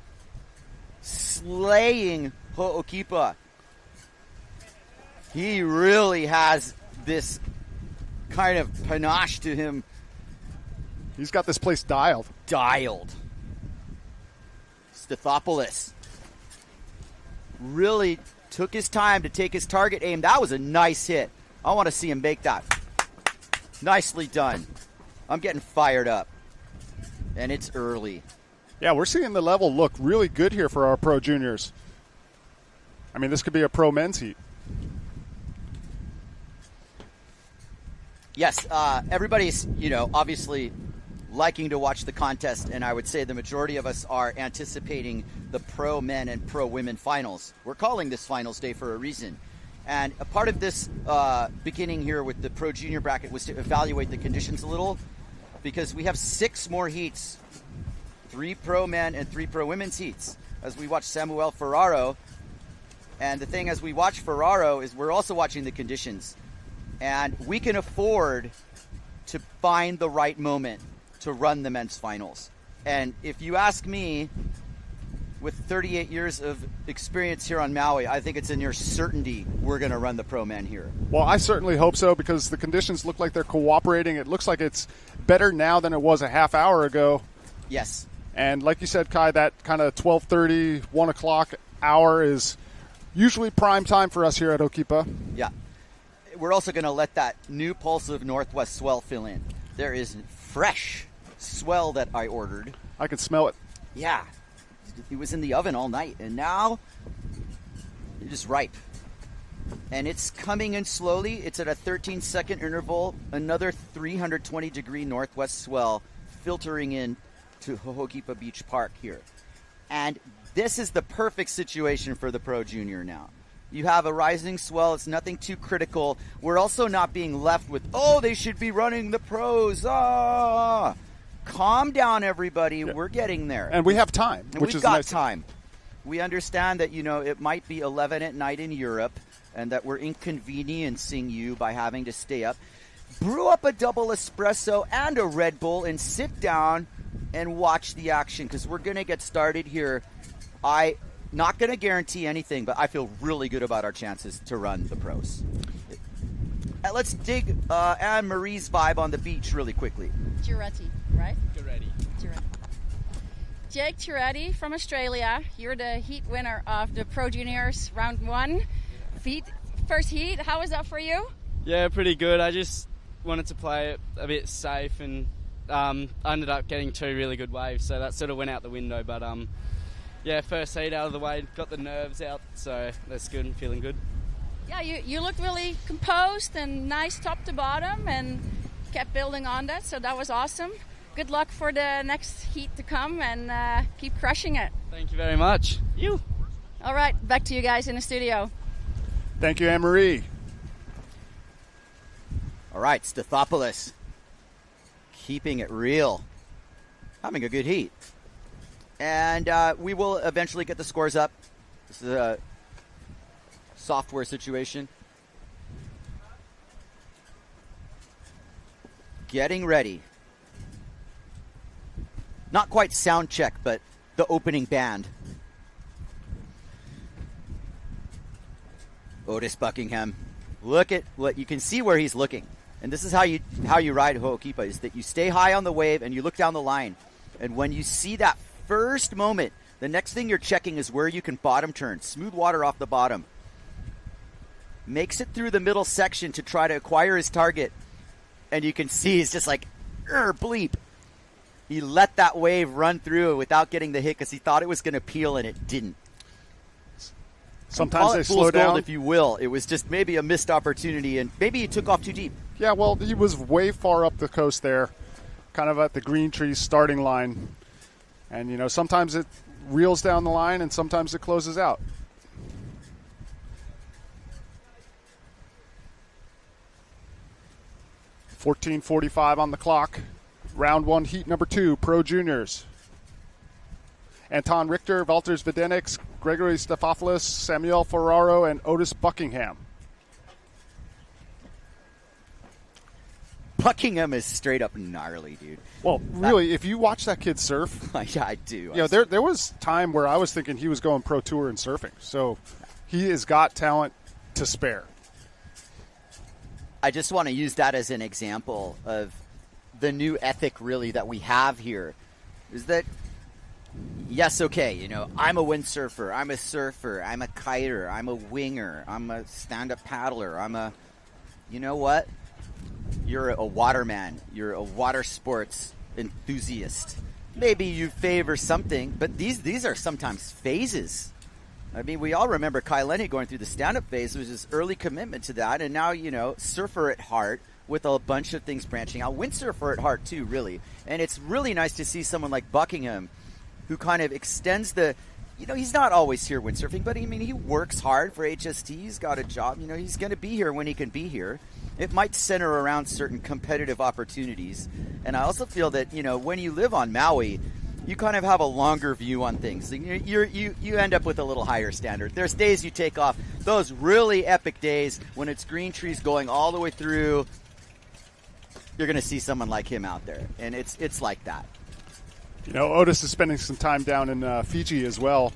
slaying Ho'okipa. He really has this kind of panache to him. He's got this place dialed. Stephopoulos really took his time to take his target aim. That was a nice hit. I want to see him make that. Nicely done. I'm getting fired up. And it's early. Yeah, we're seeing the level look really good here for our Pro Juniors. I mean, this could be a Pro Men's heat. Yes, everybody's, obviously liking to watch the contest, and I would say the majority of us are anticipating the Pro Men and Pro Women finals. We're calling this Finals Day for a reason. And a part of this beginning here with the Pro Junior bracket was to evaluate the conditions a little, because we have 6 more heats, 3 Pro Men and 3 Pro Women's heats, as we watch Samuel Ferraro. And the thing as we watch Ferraro is we're also watching the conditions. And we can afford to find the right moment to run the men's finals. And if you ask me, with 38 years of experience here on Maui, I think it's a near certainty we're going to run the Pro-Man here. Well, I certainly hope so because the conditions look like they're cooperating. It looks like it's better now than it was a half hour ago. Yes. And like you said, Kai, that kind of 12:30, 1 o'clock hour is usually prime time for us here at Okipa. Yeah. We're also going to let that new pulse of northwest swell fill in. There is fresh swell that I ordered. I can smell it. Yeah. It was in the oven all night, and now it is ripe. And it's coming in slowly. It's at a 13-second interval. Another 320-degree northwest swell filtering in to Ho'okipa Beach Park here. And this is the perfect situation for the Pro Junior now. You have a rising swell. It's nothing too critical. We're also not being left with, oh, they should be running the pros. Ah! Calm down, everybody. Yeah. We're getting there. And we have time. And we've got time. We understand that, it might be 11 at night in Europe and that we're inconveniencing you by having to stay up. Brew up a double espresso and a Red Bull and sit down and watch the action because we're going to get started here. I not going to guarantee anything, but I feel really good about our chances to run the pros. Let's dig Anne-Marie's vibe on the beach really quickly. Giretti, right? Giretti. Jake Giretti from Australia. You're the heat winner of the Pro Juniors round 1. First heat, how was that for you? Yeah, pretty good. I just wanted to play it a bit safe and I ended up getting 2 really good waves, so that sort of went out the window. But yeah, first heat out of the way, got the nerves out, so that's good and feeling good. Yeah, you looked really composed and nice top to bottom and kept building on that, so that was awesome. Good luck for the next heat to come and keep crushing it. Thank you very much. All right, back to you guys in the studio. Thank you, Anne-Marie. All right, Stathopoulos. Keeping it real. Having a good heat. And we will eventually get the scores up. This is a software situation. Getting ready. Not quite sound check, but the opening band. Otis Buckingham. Look at what you can see where he's looking. And this is how you ride Ho'okipa, is that you stay high on the wave and you look down the line. And when you see that first moment, the next thing you're checking is where you can bottom turn. Smooth water off the bottom. Makes it through the middle section to try to acquire his target. And you can see he's just like, bleep. He let that wave run through without getting the hit because he thought it was going to peel and it didn't. Sometimes they slow down. If you will. It was just maybe a missed opportunity and maybe he took off too deep. Yeah, well, he was way far up the coast there, kind of at the green trees starting line. And, sometimes it reels down the line and sometimes it closes out. .14:45 on the clock. Round 1, heat number 2, Pro Juniors. Anton Richter, Valters Videnix, Gregory Stathopoulos, Samuel Ferraro, and Otis Buckingham. Buckingham is straight up gnarly, dude. Well, really, if you watch that kid surf. Yeah, I do. There was time where I was thinking he was going pro tour in surfing. So he has got talent to spare. I just want to use that as an example of the new ethic, really, that we have here. Is that, yes, okay, I'm a windsurfer, I'm a surfer, I'm a kiter, I'm a winger, I'm a stand-up paddler, I'm a, you know what? You're a waterman. You're a water sports enthusiast. Maybe you favor something, but these are sometimes phases. I mean, we all remember Kai Lenny going through the stand-up phase. It was his early commitment to that, and now, surfer at heart with a bunch of things branching out. Windsurfer at heart, too, really. And it's really nice to see someone like Buckingham who kind of extends the... he's not always here windsurfing, but, he works hard for HST. He's got a job. He's going to be here when he can be here. It might center around certain competitive opportunities. And I also feel that, when you live on Maui, you kind of have a longer view on things. You end up with a little higher standard. There's days you take off. Those really epic days when it's green trees going all the way through, you're going to see someone like him out there. And it's like that. You know, Otis is spending some time down in Fiji as well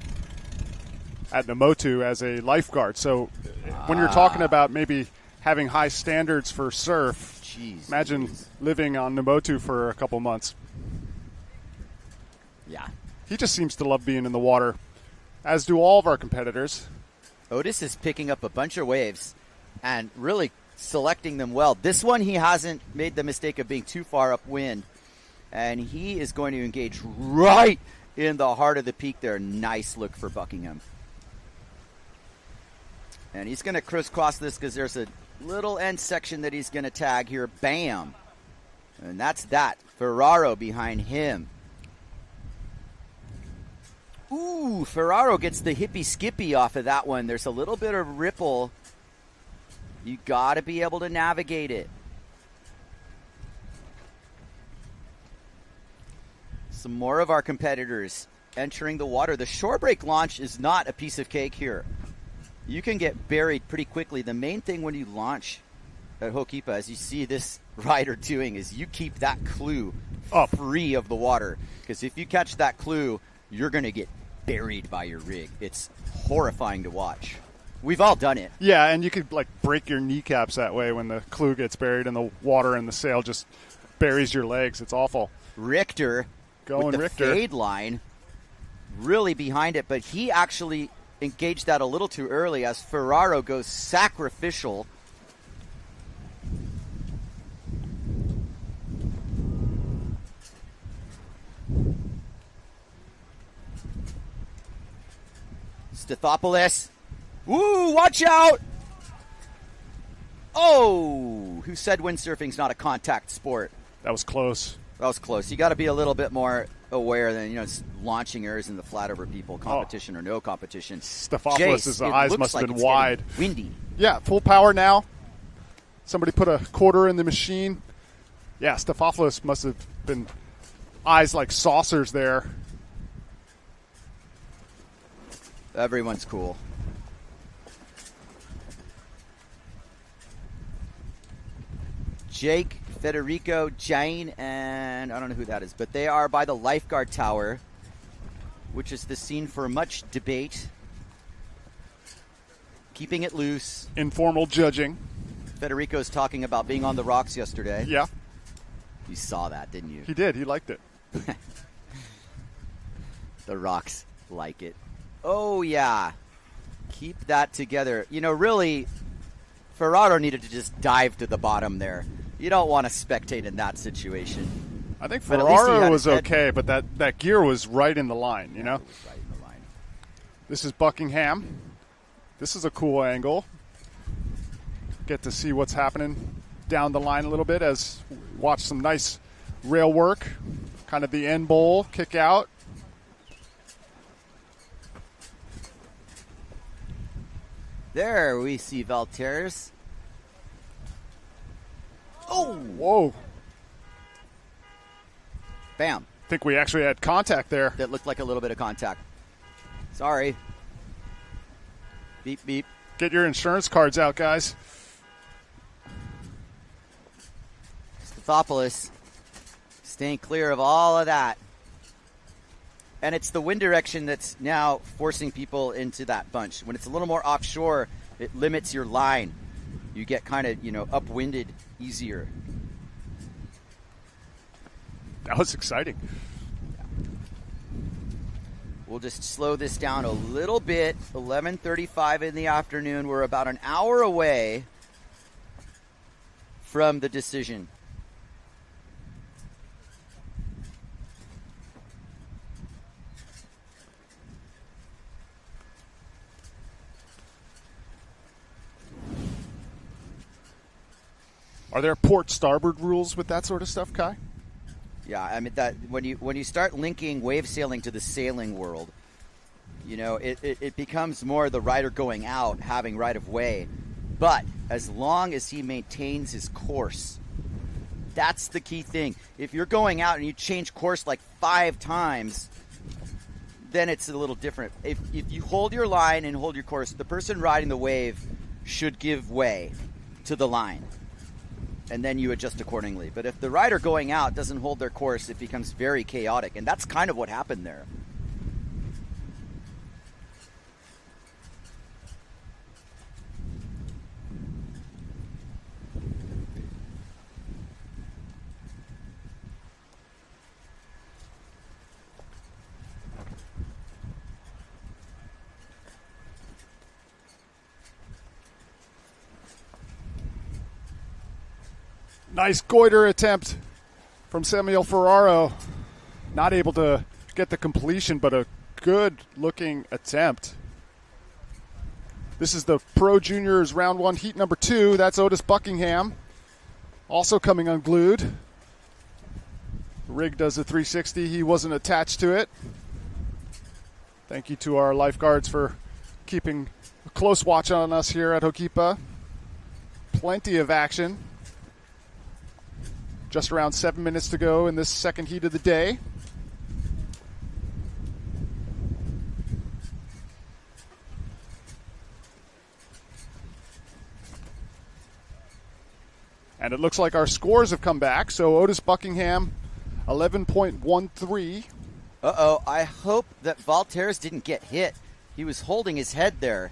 at Namotu as a lifeguard. So when you're talking about maybe having high standards for surf, imagine living on Namotu for a couple months. Yeah. He just seems to love being in the water, as do all of our competitors. Otis is picking up a bunch of waves and really selecting them well. This one, he hasn't made the mistake of being too far upwind, and he is going to engage right in the heart of the peak there. Nice look for Buckingham. And he's going to crisscross this because there's a little end section that he's going to tag here. Bam. And that's that. Ferraro behind him. Ooh, Ferraro gets the hippy-skippy off of that one. There's a little bit of ripple. You got to be able to navigate it. Some more of our competitors entering the water. The shore break launch is not a piece of cake here. You can get buried pretty quickly. The main thing when you launch at Hokipa, as you see this rider doing, is you keep that clue free of the water. Because if you catch that clue, you're going to get buried by your rig. It's horrifying to watch. We've all done it. Yeah, and you could like break your kneecaps that way when the clue gets buried in the water and the sail just buries your legs. It's awful. Richter going with the Richter. fade line really behind it, but he actually engaged that a little too early as Ferraro goes sacrificial. Stathopoulos. Woo, watch out! Oh, who said windsurfing's not a contact sport? That was close. That was close. You got to be a little bit more aware than, launching errors in the flat over people, competition or no competition. Stathopoulos' eyes must have been wide. Windy. Yeah, full power now. Somebody put a quarter in the machine. Yeah, Stathopoulos must have been eyes like saucers there. Everyone's cool. Jake, Federico, Jane, and I don't know who that is, but they are by the lifeguard tower, which is the scene for much debate. Keeping it loose. Informal judging. Federico's talking about being on the rocks yesterday. Yeah. You saw that, didn't you? He did. He liked it. The rocks like it. Oh, yeah. Keep that together. Really, Ferraro needed to just dive to the bottom there. You don't want to spectate in that situation. I think Ferraro was okay, but that gear was right in the line, you know? It was right in the line. This is Buckingham. This is a cool angle. Get to see what's happening down the line a little bit as we watch some nice rail work. Kind of the end bowl, kick out. There we see Valters. Oh! Whoa. Bam. I think we actually had contact there. That looked like a little bit of contact. Sorry. Beep, beep. Get your insurance cards out, guys. Stathopoulos staying clear of all of that. And it's the wind direction that's now forcing people into that bunch. When it's a little more offshore, it limits your line. You get kind of, upwinded easier. That was exciting. We'll just slow this down a little bit. 11:35 in the afternoon. We're about an hour away from the decision. Are there port starboard rules with that sort of stuff, Kai? Yeah, I mean that when you start linking wave sailing to the sailing world, it becomes more the rider going out, having right of way. But as long as he maintains his course, that's the key thing. If you're going out and you change course like 5 times, then it's a little different. If you hold your line and hold your course, the person riding the wave should give way to the line. and then you adjust accordingly. But if the rider going out doesn't hold their course, it becomes very chaotic, and that's kind of what happened there. Nice goiter attempt from Samuel Ferraro. Not able to get the completion, but a good-looking attempt. This is the Pro Juniors Round 1, Heat number 2. That's Otis Buckingham, also coming unglued. Rig does a 360. He wasn't attached to it. Thank you to our lifeguards for keeping a close watch on us here at Hokipa. Plenty of action. Just around 7 minutes to go in this second heat of the day. And it looks like our scores have come back. So Otis Buckingham, 11.13. Uh-oh, I hope that Valters didn't get hit. He was holding his head there.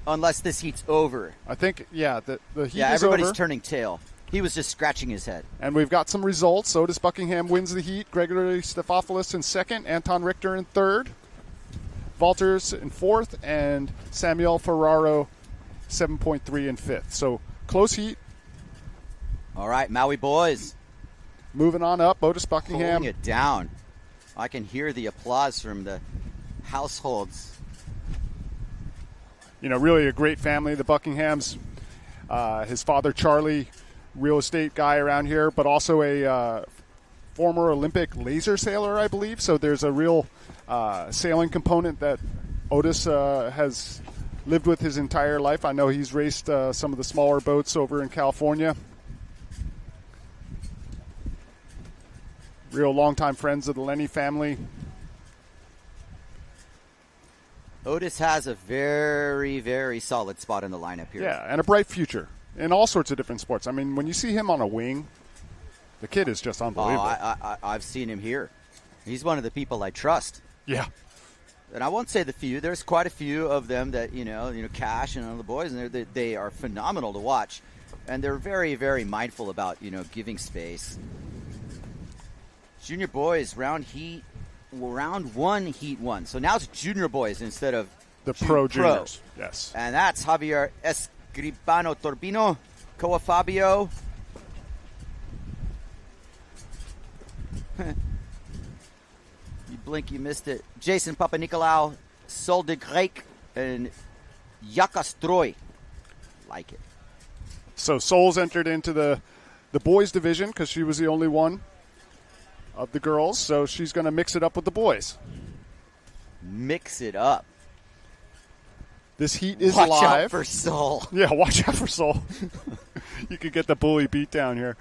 Unless this heat's over. I think, yeah, the heat is over. Yeah, everybody's turning tail. He was just scratching his head. And we've got some results. Otis Buckingham wins the heat. Gregory Stefopoulos in second. Anton Richter in third. Valters in fourth. And Samuel Ferraro, 7.3 in fifth. So close heat. All right, Maui boys. Moving on up. Otis Buckingham. Holding it down. I can hear the applause from the households. You know, really a great family, the Buckinghams. His father, Charlie, real estate guy around here, but also a former Olympic laser sailor, I believe. So there's a real sailing component that Otis has lived with his entire life. I know he's raced some of the smaller boats over in California. Real longtime friends of the Lenny family. Otis has a very, very solid spot in the lineup here. Yeah, and a bright future in all sorts of different sports. I mean, when you see him on a wing, the kid is just unbelievable. I've seen him here. He's one of the people I trust. Yeah. And I won't say the few. There's quite a few of them that, you know, Cash and all the boys, and they are phenomenal to watch. And they're very, very mindful about, giving space. Junior boys, round 1, heat 1. So now it's junior boys instead of the pro juniors. Yes. And that's Javier Escribano Torbino, Koa Fabio. You blink, you missed it. Jason Papanikolaou, Sol de Grec, and Yakastroy. Like it. So Sol's entered into the boys division because she was the only one of the girls, so she's going to mix it up with the boys. Mix it up. This heat is watch live. Watch out for Sol. Yeah, watch out for Sol. You could get the bully beat down here.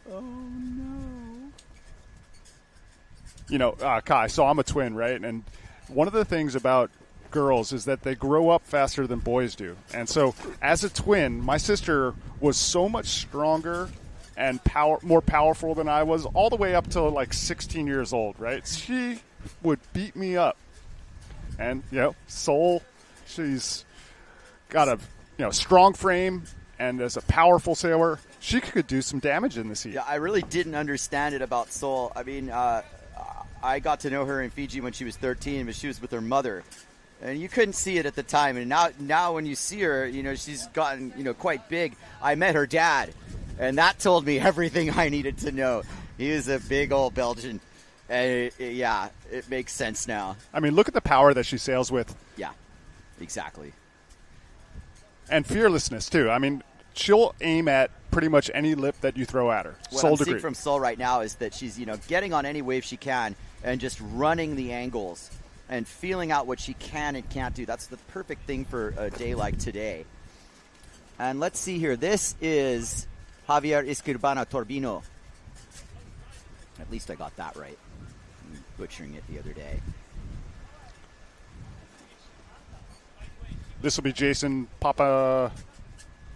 Oh, no. Kai, so I'm a twin, right? And one of the things about girls is that they grow up faster than boys do. And so as a twin, my sister was so much stronger and more powerful than I was, all the way up to like 16 years old, right? She would beat me up. And, Sol, she's got a strong frame, and as a powerful sailor, she could do some damage in this heat. Yeah, I really didn't understand it about Sol. I mean, I got to know her in Fiji when she was 13, but she was with her mother. And you couldn't see it at the time. And now when you see her, she's gotten, quite big. I met her dad. And that told me everything I needed to know. He was a big old Belgian. And it makes sense now. I mean, look at the power that she sails with. Yeah, exactly. And fearlessness, too. I mean, she'll aim at pretty much any lip that you throw at her. What I'm seeing from Sol right now is that she's, getting on any wave she can and just running the angles and feeling out what she can and can't do. That's the perfect thing for a day like today. And let's see here. This is Javier Escribano Torbino. At least I got that right. I'm butchering it the other day. This will be Jason Papa.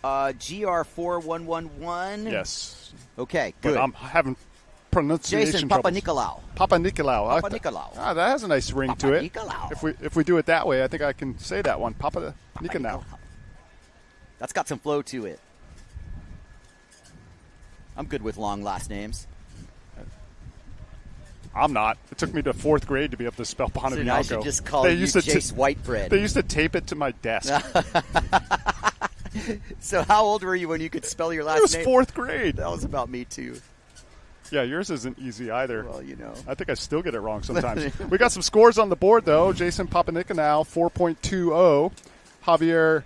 GR4111. Yes. Okay, good. But I'm having pronunciation Jason troubles. Papanikolaou. Papa Nicolau. Papa Nicolau. That has a nice ring to it. Nicolau. If we do it that way, I think I can say that one. Papa Nicolau. That's got some flow to it. I'm good with long last names. I'm not. It took me to 4th grade to be able to spell So Bonavinago. now I should just call you Chase Whitebread. They used to tape it to my desk. So how old were you when you could spell your last name? It was 4th grade. That was about me, too. Yeah, yours isn't easy either. Well, you know. I think I still get it wrong sometimes. We got some scores on the board, though. Jason Papanikolaou, 4.20. Javier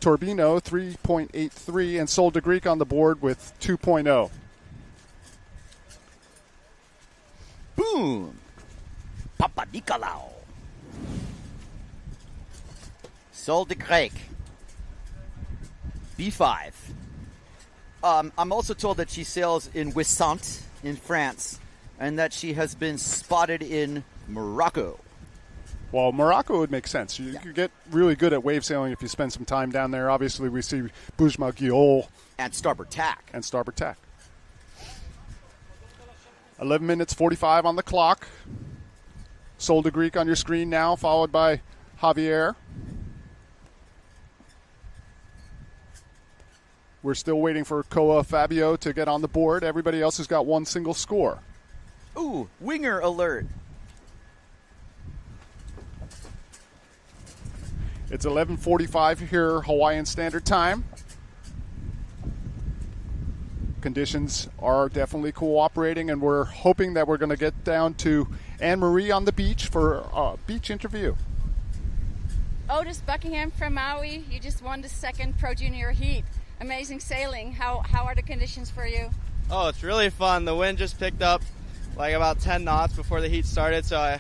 Torbino, 3.83. And Sol de Greek on the board with 2.0. Boom. Papa Nicolau. Sol de Grec. B5. I'm also told that she sails in Wissant in France and that she has been spotted in Morocco. Well, Morocco would make sense. You could get really good at wave sailing if you spend some time down there. Obviously, we see Boujma Guiol. And starboard tack. 11 minutes 45 on the clock. Sol de Greek on your screen now, followed by Javier. We're still waiting for Koa Fabio to get on the board. Everybody else has got one single score. Ooh, winger alert. It's 11:45 here, Hawaiian Standard Time. Conditions are definitely cooperating, and we're hoping that we're going to get down to Anne-Marie on the beach for a beach interview. Otis Buckingham from Maui, you just won the 2nd Pro Junior Heat. Amazing sailing. How are the conditions for you? Oh, it's really fun. The wind just picked up like about 10 knots before the heat started, so I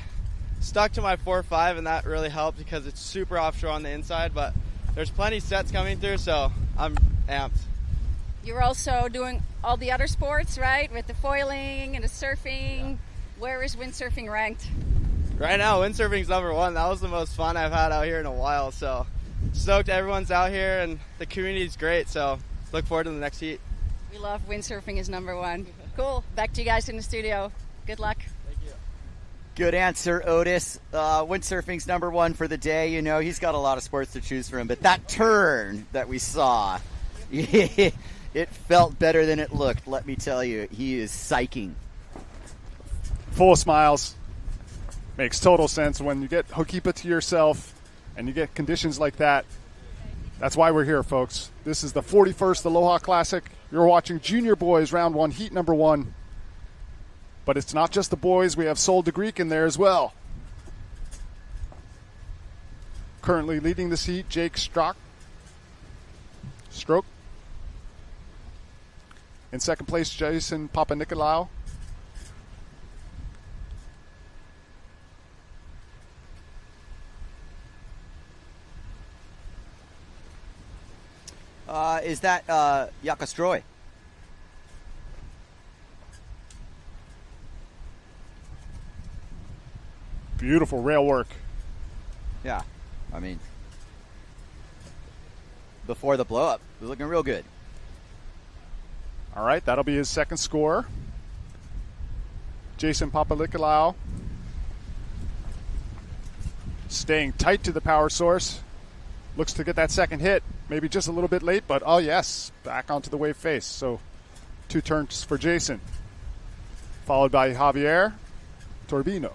stuck to my 4-5, and that really helped because it's super offshore on the inside, but there's plenty sets coming through, so I'm amped. You're also doing all the other sports, right? With the foiling and the surfing. Yeah. Where is windsurfing ranked? Right now, windsurfing's number 1. That was the most fun I've had out here in a while, so stoked everyone's out here, and the community's great, so look forward to the next heat. We love windsurfing is number 1. Cool. Back to you guys in the studio. Good luck. Thank you. Good answer, Otis. Windsurfing's number 1 for the day. You know, he's got a lot of sports to choose from, but that turn that we saw, it felt better than it looked, let me tell you. He is psyching. Full of smiles. Makes total sense when you get Hokipa to yourself and you get conditions like that. That's why we're here, folks. This is the 41st Aloha Classic. You're watching Junior Boys Round 1, Heat number 1. But it's not just the boys. We have Sol de Greek in there as well. Currently leading this heat, Jake Stroke. In second place, Jason Papanikolaou. Is that Yakastroy? Beautiful rail work. Yeah. I mean, before the blow-up, it was looking real good. All right, that'll be his second score. Jason Papanikolaou staying tight to the power source. Looks to get that second hit. Maybe just a little bit late, but oh yes, back onto the wave face. So 2 turns for Jason. Followed by Javier Torbino.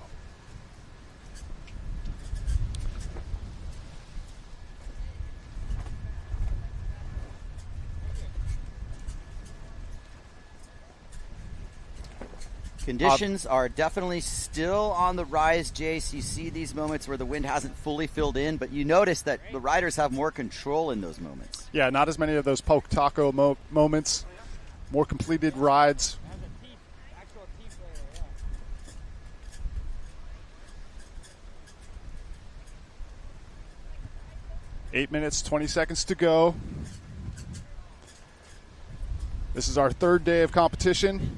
Conditions are definitely still on the rise, Jace. You see these moments where the wind hasn't fully filled in, but you notice that the riders have more control in those moments. Yeah, not as many of those poke taco moments. More completed rides. Eight minutes, 20 seconds to go. This is our 3rd day of competition.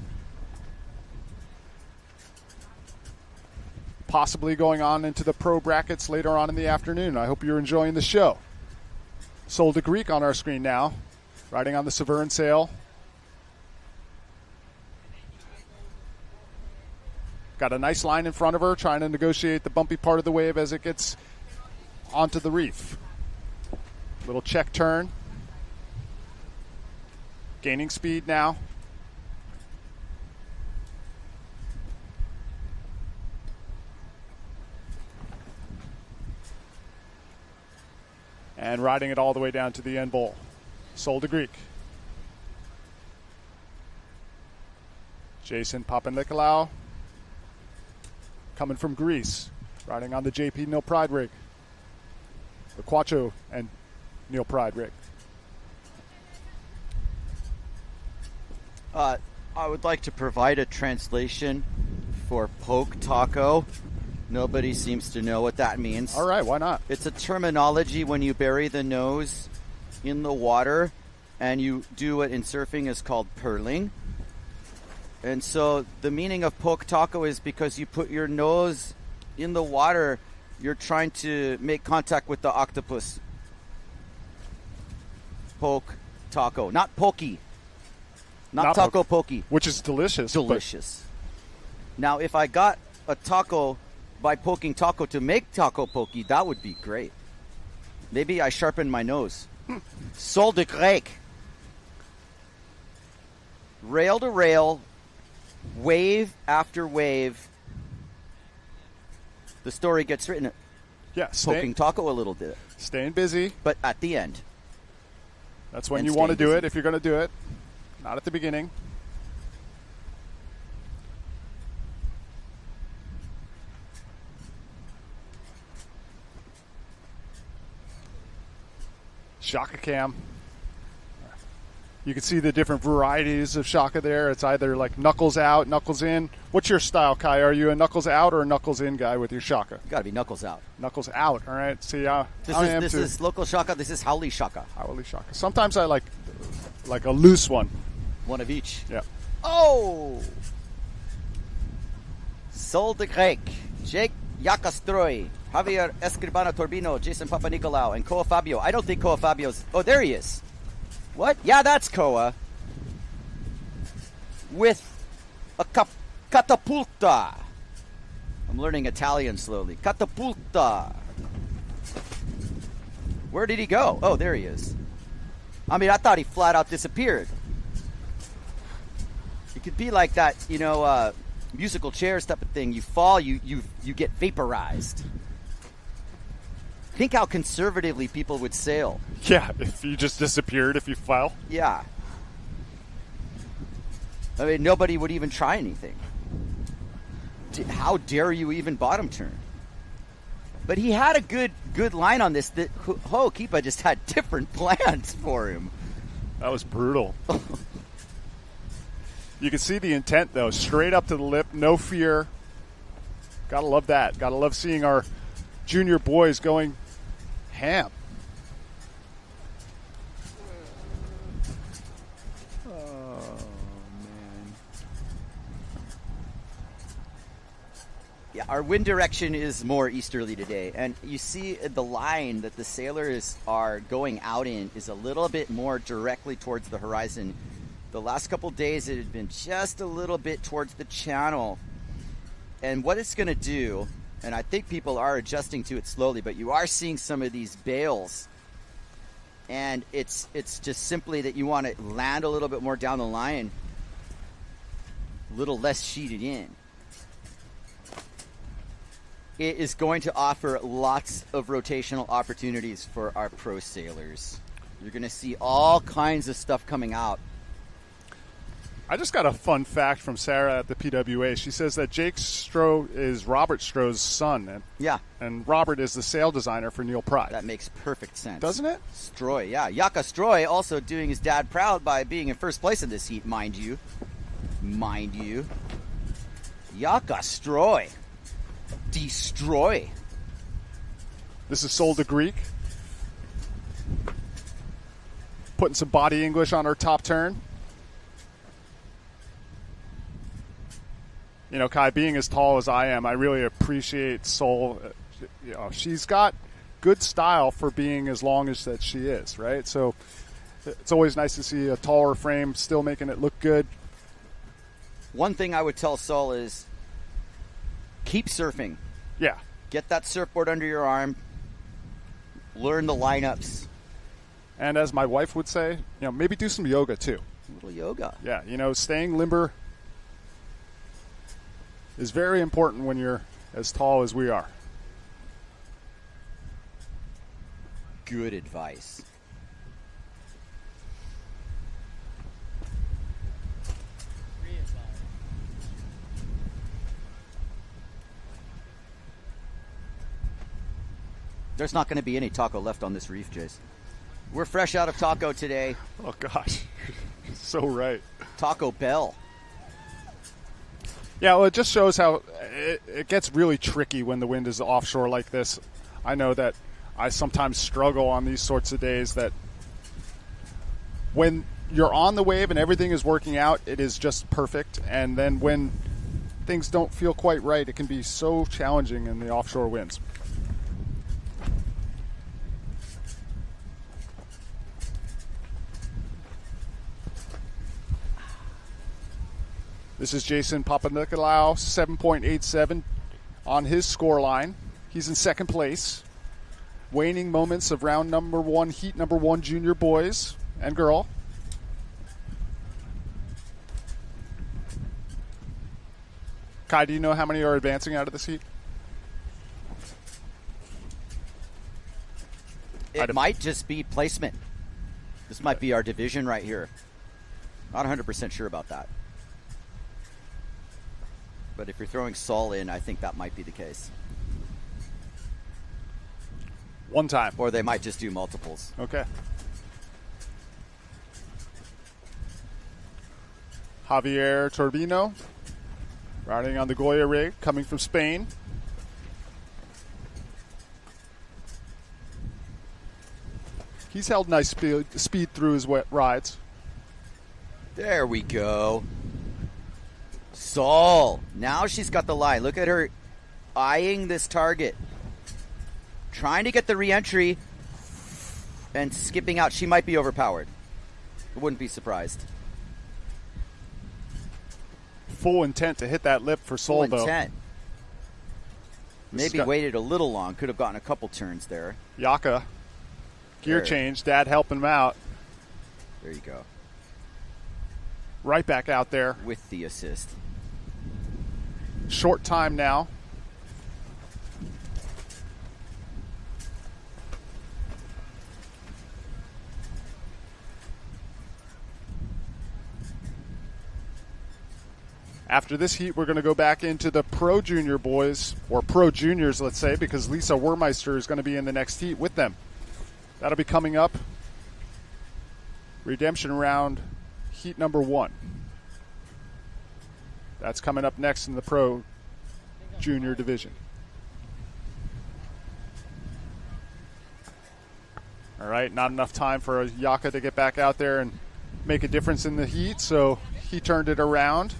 Possibly going on into the pro brackets later on in the afternoon. I hope you're enjoying the show. Sol de Greek on our screen now, riding on the Severn sail. Got a nice line in front of her, trying to negotiate the bumpy part of the wave as it gets onto the reef. Little check turn. Gaining speed now. And riding it all the way down to the end bowl. Sol de Greek. Jason Papanikolaou coming from Greece, riding on the JP Neil Pride rig. The Quattro and Neil Pride rig. I would like to provide a translation for poke taco. Nobody seems to know what that means. All right, why not? It's a terminology when you bury the nose in the water, and you do what in surfing is called purling. And so the meaning of poke taco is because you put your nose in the water, you're trying to make contact with the octopus. Poke taco, not pokey. Not taco pokey. Which is delicious. Delicious. Now, if I got a taco by poking taco to make taco pokey, that would be great. Maybe I sharpen my nose. Sol de Greek. Rail to rail, wave after wave. The story gets written. Yeah, Poking taco a little bit. Staying busy. But at the end. That's when you want to do it, if you're going to do it. Not at the beginning. Shaka cam. You can see the different varieties of shaka there. It's either like knuckles out, knuckles in. What's your style, Kai? Are you a knuckles out or a knuckles in guy with your shaka? Got to be knuckles out. Knuckles out. All right. See, this is local shaka. This is haole shaka. Haole shaka. Sometimes I like a loose one. One of each. Yeah. Oh! Sol de Greek, Jake Yakastroy, Javier Escribano Torbino, Jason Papanikolaou, and Koa Fabio. I don't think Koa Fabio's... Oh, there he is. What? Yeah, that's Koa. With a catapulta. I'm learning Italian slowly. Catapulta. Where did he go? Oh, there he is. I mean, I thought he flat out disappeared. It could be like that, musical chairs type of thing. You fall, you get vaporized. Think how conservatively people would sail. Yeah, if you just disappeared, if you fell. Yeah. I mean, nobody would even try anything. How dare you even bottom turn? But he had a good line on this that Ho'okipa just had different plans for him. That was brutal. You can see the intent, though. Straight up to the lip, no fear. Gotta love that. Gotta love seeing our junior boys going ham. Oh, man. Yeah, our wind direction is more easterly today. And you see the line that the sailors are going out in is a little bit more directly towards the horizon. The last couple days, it had been just a little bit towards the channel. And what it's going to do, and I think people are adjusting to it slowly, but you are seeing some of these bales. And it's just simply that you want to land a little bit more down the line, a little less sheeted in. It is going to offer lots of rotational opportunities for our pro sailors. You're going to see all kinds of stuff coming out. I just got a fun fact from Sarah at the PWA. She says that Jake Stroh is Robert Stroh's son. And Robert is the sail designer for Neil Pride. That makes perfect sense. Doesn't it? Stroy, yeah. Yaka Stroy also doing his dad proud by being in first place in this heat, mind you. Mind you. Yaka Stroy. Destroy. This is Sol de Greek. Putting some body English on her top turn. You know, Kai, being as tall as I am, I really appreciate Sol. She's got good style for being as long as that she is, right? So it's always nice to see a taller frame still making it look good. One thing I would tell Saul is keep surfing. Yeah. Get that surfboard under your arm. Learn the lineups. And as my wife would say, maybe do some yoga too. A little yoga. Yeah, staying limber is very important when you're as tall as we are. Good advice. There's not going to be any taco left on this reef, Jace. We're fresh out of taco today. Oh, gosh. So right. Taco Bell. Yeah, well, it just shows how it gets really tricky when the wind is offshore like this. I know that I sometimes struggle on these sorts of days that when you're on the wave and everything is working out, it is just perfect. And then when things don't feel quite right, it can be so challenging in the offshore winds. This is Jason Papanikolaou, 7.87 on his score line. He's in second place. Waning moments of round number one, heat number one, junior boys and girl. Kai, do you know how many are advancing out of this heat? It might just be placement. This might be our division right here. Not 100% sure about that. But if you're throwing Saul in, I think that might be the case. One time. Or they might just do multiples. Okay. Javier Turbino, riding on the Goya rig, coming from Spain. He's held nice speed through his rides. There we go. Saul. Now she's got the line. Look at her eyeing this target. Trying to get the re-entry and skipping out. She might be overpowered. I wouldn't be surprised. Full intent to hit that lip for Saul, though. Full intent. Maybe waited a little long. Could have gotten a couple turns there. Yaka. Gear change. Dad helping him out. There you go. Right back out there. With the assist. Short time now. After this heat, we're going to go back into the Pro Junior boys, or Pro Juniors, let's say, because Lisa Wermeister is going to be in the next heat with them. That'll be coming up. Redemption round, heat number one. That's coming up next in the Pro Junior division. All right, not enough time for Yaka to get back out there and make a difference in the heat, so he turned it around.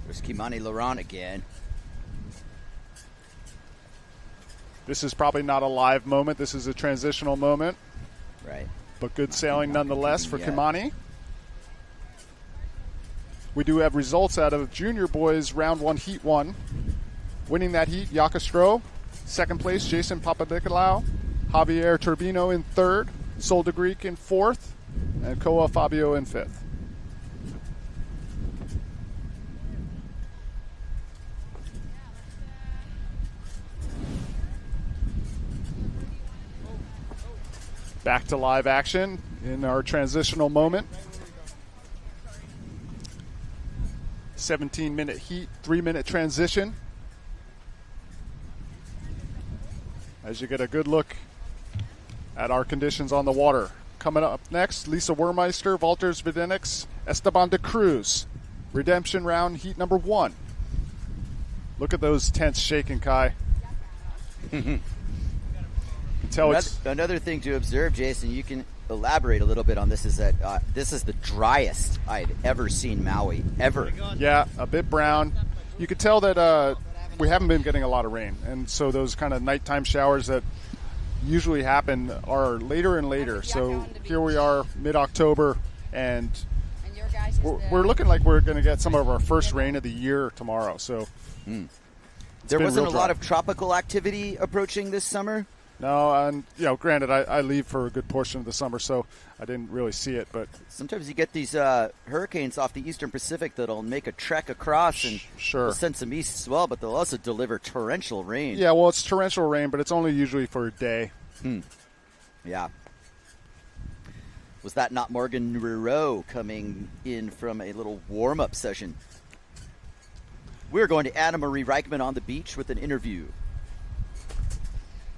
There's Kimani Laurent again. This is probably not a live moment. This is a transitional moment. Right. But good sailing nonetheless for Kimani. We do have results out of junior boys round one, heat one. Winning that heat, Yaka Stroh. Second place, Jason Papanikolaou. Javier Turbino in third. Sol de Greek in fourth. And Koa Fabio in fifth. Back to live action in our transitional moment. 17-minute heat, 3-minute transition. As you get a good look at our conditions on the water. Coming up next, Lisa Wermeister, Valters Videnix, Esteban de Cruz. Redemption round, heat number one. Look at those tents shaking, Kai. Can tell it's another thing to observe, Jason. You can elaborate a little bit on this. Is that this is the driest I'd ever seen Maui ever. Yeah, a bit brown. You could tell that we haven't been getting a lot of rain, and so those kind of nighttime showers that usually happen are later and later. So here we are, mid-October, and we're looking like we're going to get some of our first rain of the year tomorrow. So there wasn't a lot of tropical activity approaching this summer. No, and granted, I leave for a good portion of the summer, so I didn't really see it. But sometimes you get these hurricanes off the eastern Pacific that'll make a trek across and sure. send some east swell, but they'll also deliver torrential rain. Yeah, well, it's torrential rain, but it's only usually for a day. Yeah. Was that not Morgan Roureau coming in from a little warm-up session? We're going to Anna Marie Reichman on the beach with an interview.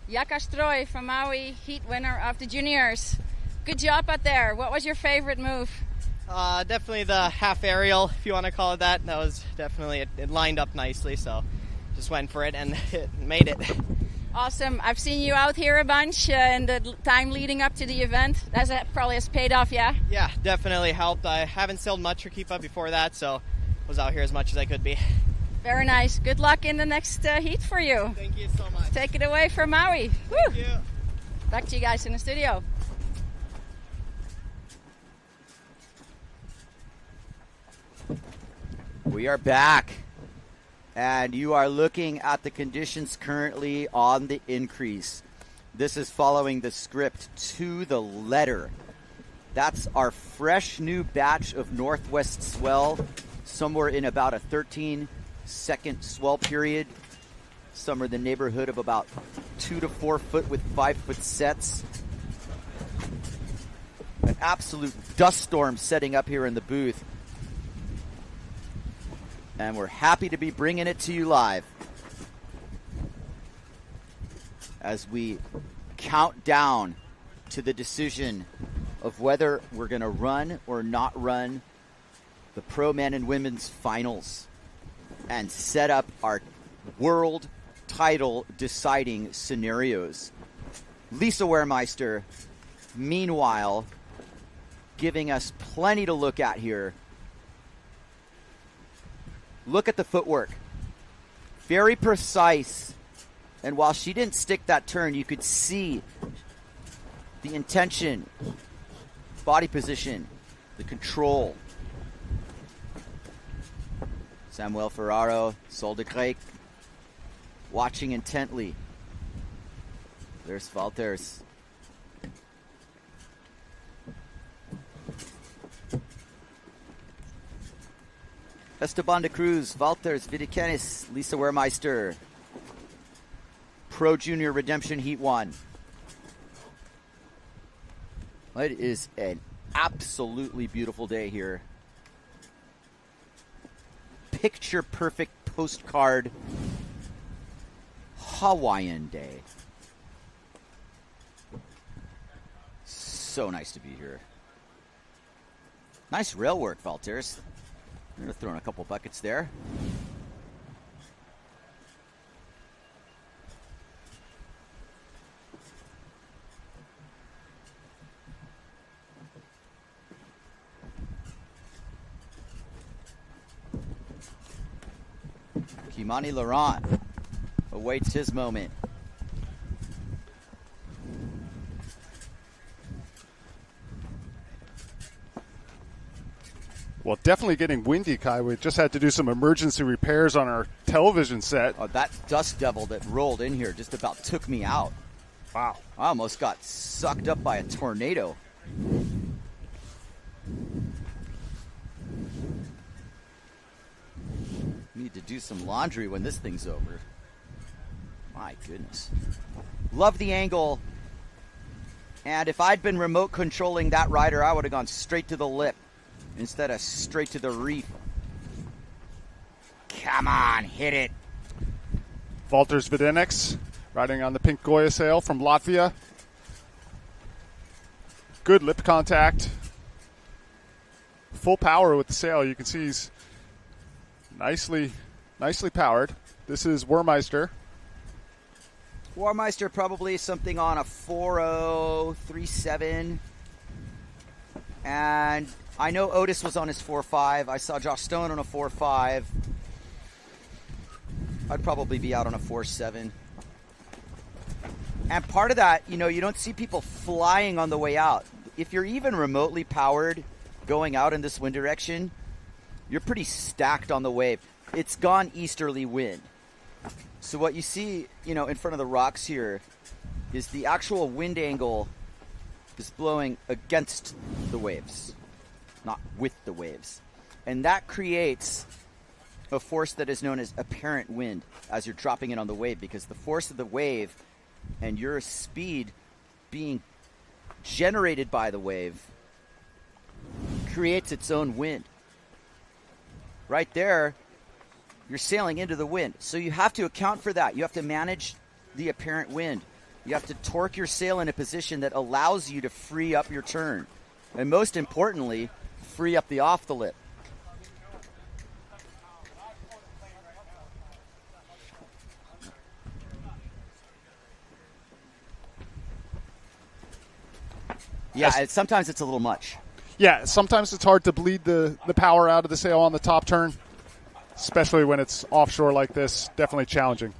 Jaka Stroy from Maui, heat winner of the juniors. Good job out there. What was your favorite move? Definitely the half aerial, if you want to call it that. That was definitely, it lined up nicely, so just went for it and it made it. Awesome. I've seen you out here a bunch in the time leading up to the event. That probably has paid off, yeah? Yeah, definitely helped. I haven't sailed much or keep up before that, so was out here as much as I could be. Very nice. Good luck in the next heat for you. Thank you so much. Take it away from Maui. Thank you. Back to you guys in the studio. We are back, and you are looking at the conditions currently on the increase. This is following the script to the letter. That's our fresh new batch of northwest swell, somewhere in about a 13-second swell period, somewhere in the neighborhood of about 2 to 4 foot with 5 foot sets. An absolute dust storm setting up here in the booth. And we're happy to be bringing it to you live as we count down to the decision of whether we're going to run or not run the pro men and women's finals and set up our world title deciding scenarios. Lisa Wehrmeister, meanwhile, giving us plenty to look at here. Look at the footwork. Very precise. And while she didn't stick that turn, you could see the intention, body position, the control. Samuel Ferraro, Sol de Grec, watching intently. There's Valters. Esteban de Cruz, Valters, Vidikenis, Lisa Wehrmeister. Pro Junior Redemption Heat 1. It is an absolutely beautiful day here. Picture perfect postcard Hawaiian day. So nice to be here. Nice rail work, Valters. I'm going to throw in a couple buckets there. Kimani Laurent awaits his moment. Well, definitely getting windy, Kai. We just had to do some emergency repairs on our television set. Oh, that dust devil that rolled in here just about took me out. Wow. I almost got sucked up by a tornado. Need to do some laundry when this thing's over. My goodness. Love the angle. And if I'd been remote controlling that rider, I would have gone straight to the lip instead of straight to the reef. Come on, hit it. Valters Videnix riding on the pink Goya sail from Latvia. Good lip contact. Full power with the sail. You can see he's nicely powered. This is Wehrmeister. Warmeister probably something on a 4.0, 3.7. And I know Otis was on his 4.5. I saw Josh Stone on a 4.5. I'd probably be out on a 4.7. And part of that, you don't see people flying on the way out. If you're even remotely powered going out in this wind direction, you're pretty stacked on the wave. It's gone easterly wind. So what you see, in front of the rocks here is the actual wind angle is blowing against the waves, not with the waves. And that creates a force that is known as apparent wind as you're dropping it on the wave, because the force of the wave and your speed being generated by the wave creates its own wind. Right there, you're sailing into the wind. So you have to account for that. You have to manage the apparent wind. You have to torque your sail in a position that allows you to free up your turn. And most importantly, free up the off the lip. Yeah, sometimes it's a little much. Yeah, sometimes it's hard to bleed the power out of the sail on the top turn, especially when it's offshore like this. Definitely challenging.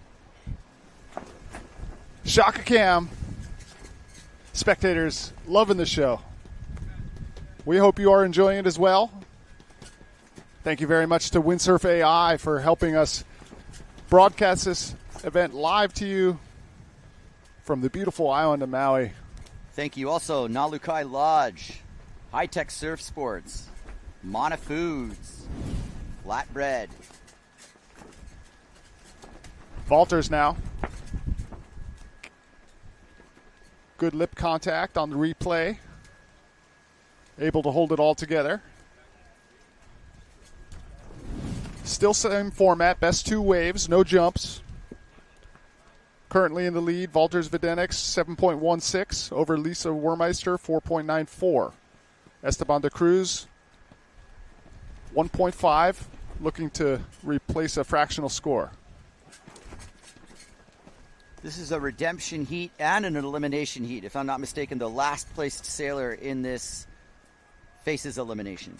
Shaka Cam, spectators loving the show. We hope you are enjoying it as well. Thank you very much to Windsurf AI for helping us broadcast this event live to you from the beautiful island of Maui. Thank you also, Nalukai Lodge, High Tech Surf Sports, Mana Foods, Flatbread. Valters now. Good lip contact on the replay. Able to hold it all together. Still same format, best two waves, no jumps. Currently in the lead, Valters Videnix 7.16 over Lisa Warmeister 4.94. Esteban de Cruz 1.5, looking to replace a fractional score. This is a redemption heat and an elimination heat. If I'm not mistaken, the last placed sailor in this faces elimination.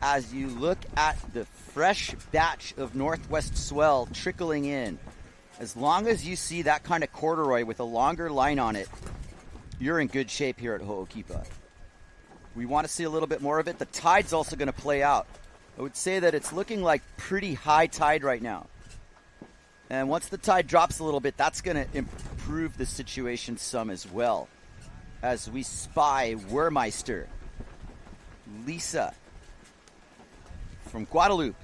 As you look at the fresh batch of northwest swell trickling in, as long as you see that kind of corduroy with a longer line on it, you're in good shape here at Ho'okipa. We want to see a little bit more of it. The tide's also going to play out. I would say that it's looking like pretty high tide right now. And once the tide drops a little bit, that's going to improve the situation some as well. As we spy Wermeister, Lisa from Guadalupe.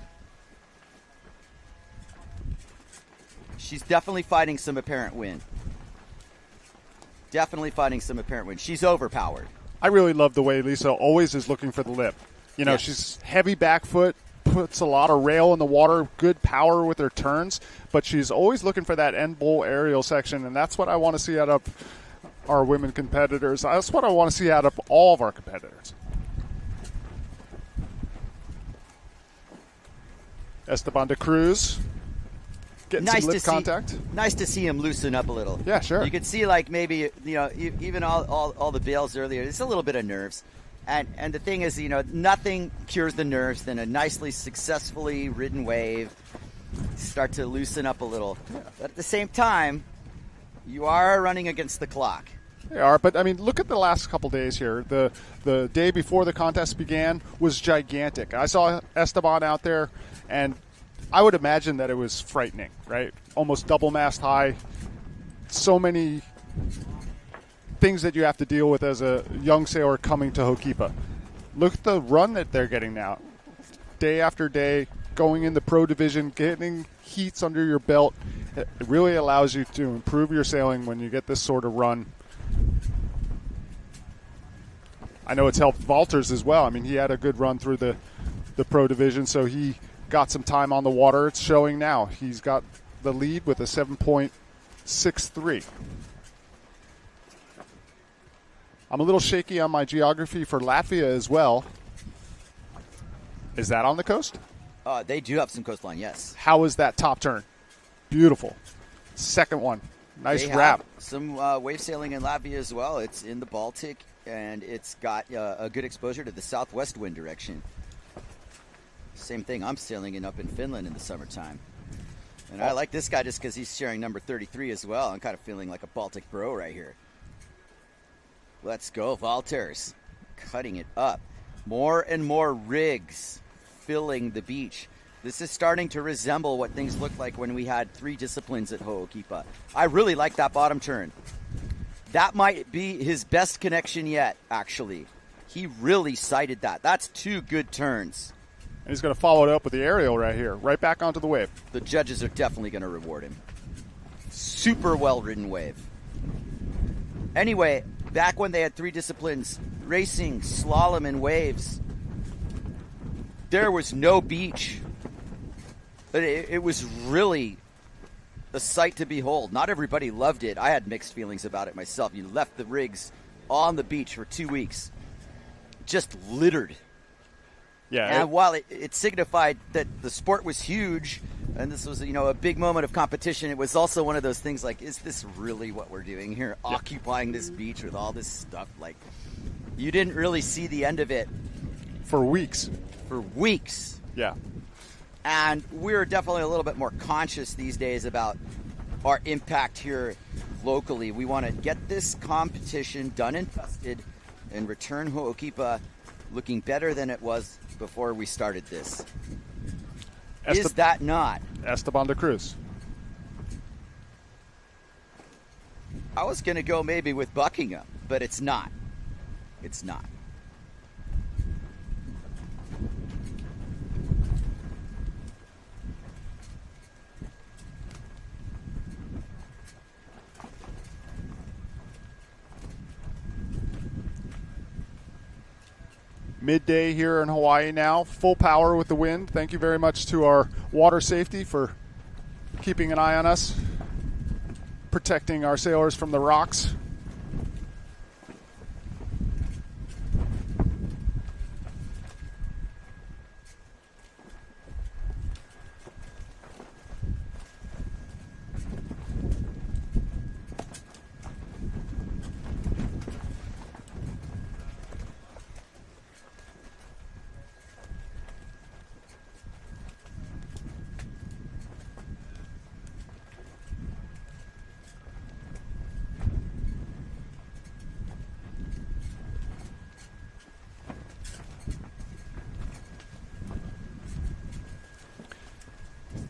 She's definitely fighting some apparent wind. She's overpowered. I really love the way Lisa always is looking for the lip. Yes. She's heavy back foot, puts a lot of rail in the water, good power with her turns, but she's always looking for that end bowl aerial section, and that's what I want to see out of our women competitors. That's what I want to see out of all of our competitors. Esteban de Cruz getting some lip contact. Nice to see him loosen up a little. Yeah, sure. You could see, like, maybe, even all the bails earlier, it's a little bit of nerves. And the thing is, nothing cures the nerves than a nicely, successfully ridden wave start to loosen up a little. Yeah. But at the same time, you are running against the clock. They are, but I mean, look at the last couple days here. The day before the contest began was gigantic. I saw Esteban out there, and I would imagine that it was frightening, right? Almost double mast high. So many things that you have to deal with as a young sailor coming to Ho'okipa. Look at the run that they're getting now. Day after day, going in the pro division, getting heats under your belt. It really allows you to improve your sailing when you get this sort of run. I know it's helped Valters as well. I mean, he had a good run through the pro division, so he got some time on the water. It's showing now. He's got the lead with a 7.63. I'm a little shaky on my geography for Latvia as well. Is that on the coast? They do have some coastline, yes. How is that top turn? Beautiful. Second one. Nice They wrap. have some wave sailing in Latvia as well. It's in the Baltic, and it's got a good exposure to the southwest wind direction. Same thing I'm sailing in up in Finland in the summertime. And I like this guy just because he's sharing number 33 as well. I'm kind of feeling like a Baltic bro right here. Let's go, Valters. Cutting it up. More and more rigs filling the beach. This is starting to resemble what things looked like when we had 3 disciplines at Ho'okipa. I really like that bottom turn. That might be his best connection yet, actually. He really sighted that. That's 2 good turns. And he's going to follow it up with the aerial right here, right back onto the wave. The judges are definitely going to reward him. Super well-ridden wave. Anyway, back when they had 3 disciplines, racing, slalom, and waves, there was no beach. It was really a sight to behold. Not everybody loved it. I had mixed feelings about it myself. You left the rigs on the beach for 2 weeks, just littered. Yeah. And while it signified that the sport was huge, and this was, a big moment of competition, it was also one of those things like, is this really what we're doing here? Yeah. Occupying this beach with all this stuff. Like, you didn't really see the end of it. For weeks. Yeah. And we're definitely a little bit more conscious these days about our impact here locally. We want to get this competition done and dusted and return Ho'okipa looking better than it was before we started this. Is that not? Esteban de Cruz. I was going to go maybe with Buckingham, but it's not. It's not. Midday here in Hawaii now, full power with the wind. Thank you very much to our water safety for keeping an eye on us, protecting our sailors from the rocks.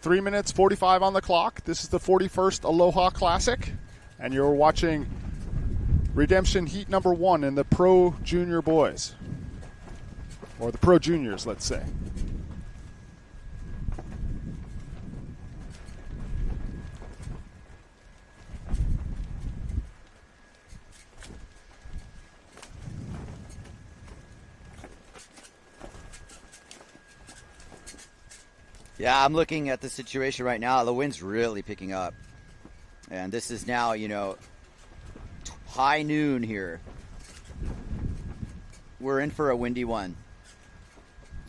Three minutes 45 on the clock. This is the 41st Aloha Classic, and you're watching Redemption Heat number 1 in the Pro Junior Boys, or the Pro Juniors, let's say. Yeah, I'm looking at the situation right now. The wind's really picking up. And this is now, high noon here. We're in for a windy one.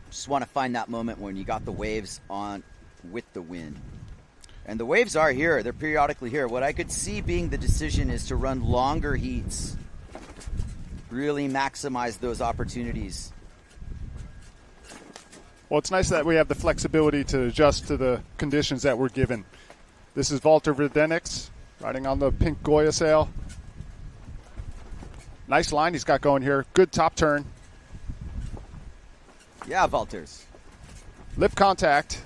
Just want to find that moment when you got the waves on with the wind. And the waves are here. They're periodically here. What I could see being the decision is to run longer heats. Really maximize those opportunities. Well, it's nice that we have the flexibility to adjust to the conditions that we're given. This is Walter Verdenix riding on the pink Goya sail. Nice line he's got going here. Good top turn. Yeah, Valters. Lip contact.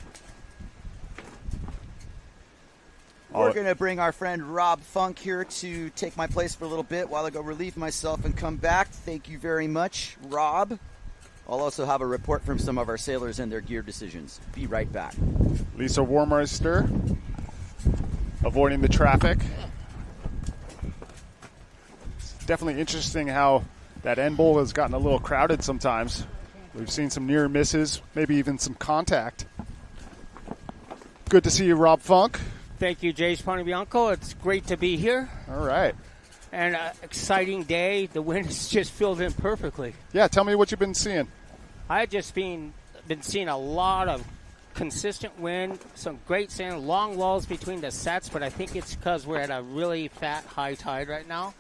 We're going to bring our friend Rob Funk here to take my place for a little bit while I go relieve myself and come back. Thank you very much, Rob. I'll also have a report from some of our sailors and their gear decisions. Be right back. Lisa Warmeister avoiding the traffic. It's definitely interesting how that end bowl has gotten a little crowded sometimes. We've seen some near misses, maybe even some contact. Good to see you, Rob Funk. Thank you, Jace Pontebianco. It's great to be here. All right. And an exciting day. The wind has just filled in perfectly. Yeah, tell me what you've been seeing. I've just been seeing a lot of consistent wind, some great sand, long lulls between the sets, but I think it's because we're at a really fat high tide right now.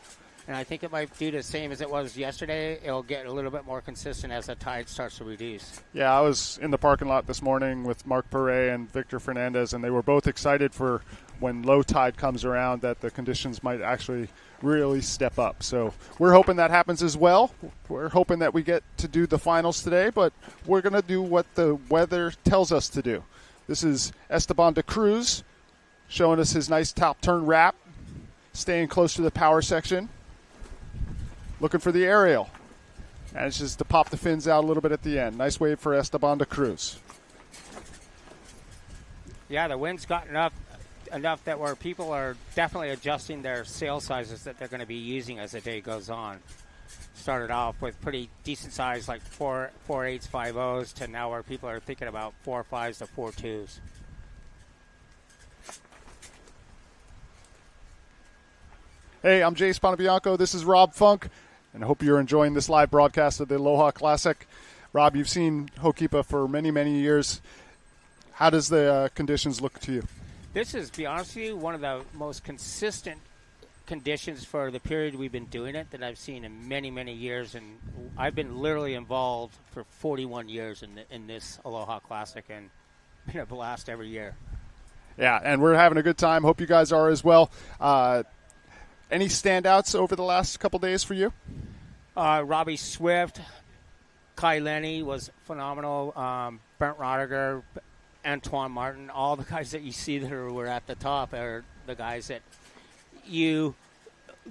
And I think it might do the same as it was yesterday. It'll get a little bit more consistent as the tide starts to reduce. Yeah, I was in the parking lot this morning with Mark Perret and Victor Fernandez, and they were both excited for when low tide comes around that the conditions might actually really step up. So we're hoping that happens as well. We're hoping that we get to do the finals today, but we're going to do what the weather tells us to do. This is Esteban de Cruz showing us his nice top turn wrap, staying close to the power section. Looking for the aerial. And it's just to pop the fins out a little bit at the end. Nice wave for Esteban de Cruz. Yeah, the wind's got enough that where people are definitely adjusting their sail sizes that they're going to be using as the day goes on. Started off with pretty decent size, like 4.8s, 5.0s, to now where people are thinking about 4.5s to 4.2s. Hey, I'm Jay Spanabianco. This is Rob Funk, and I hope you're enjoying this live broadcast of the Aloha Classic. Rob, you've seen Ho'okipa for many, many years. How does the conditions look to you? This is, to be honest with you, one of the most consistent conditions for the period we've been doing it that I've seen in many, many years. And I've been literally involved for 41 years in this Aloha Classic, and been a blast every year. Yeah, and we're having a good time. Hope you guys are as well. Any standouts over the last couple days for you? Robbie Swift, Kai Lenny was phenomenal. Brent Rodiger, Antoine Martin, all the guys that you see that were at the top are the guys that you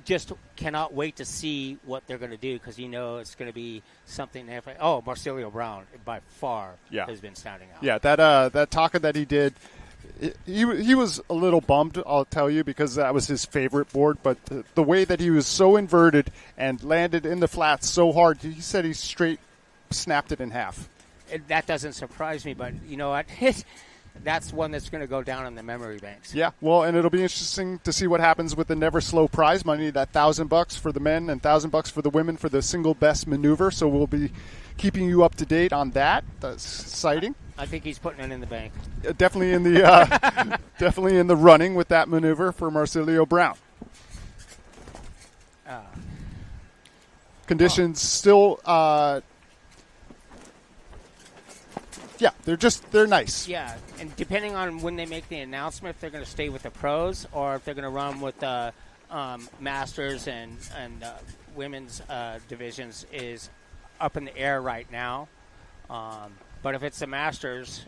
just cannot wait to see what they're going to do, because you know it's going to be something different. Oh, Marcilio Brown by far has been standing out. Yeah, that taka that he did. He was a little bummed, I'll tell you, because that was his favorite board. But the way that he was so inverted and landed in the flats so hard, he said he straight snapped it in half. That doesn't surprise me, but you know what? That's one that's going to go down in the memory banks. Yeah, well, and it'll be interesting to see what happens with the Never Slow prize money, that $1,000 for the men and $1,000 for the women for the single best maneuver. So we'll be keeping you up to date on that. That's exciting. I think he's putting it in the bank. Definitely in the definitely in the running with that maneuver for Marcilio Brown. Conditions still, they're nice. Yeah, and depending on when they make the announcement, if they're going to stay with the pros or if they're going to run with the masters and women's divisions is up in the air right now. But if it's the Masters,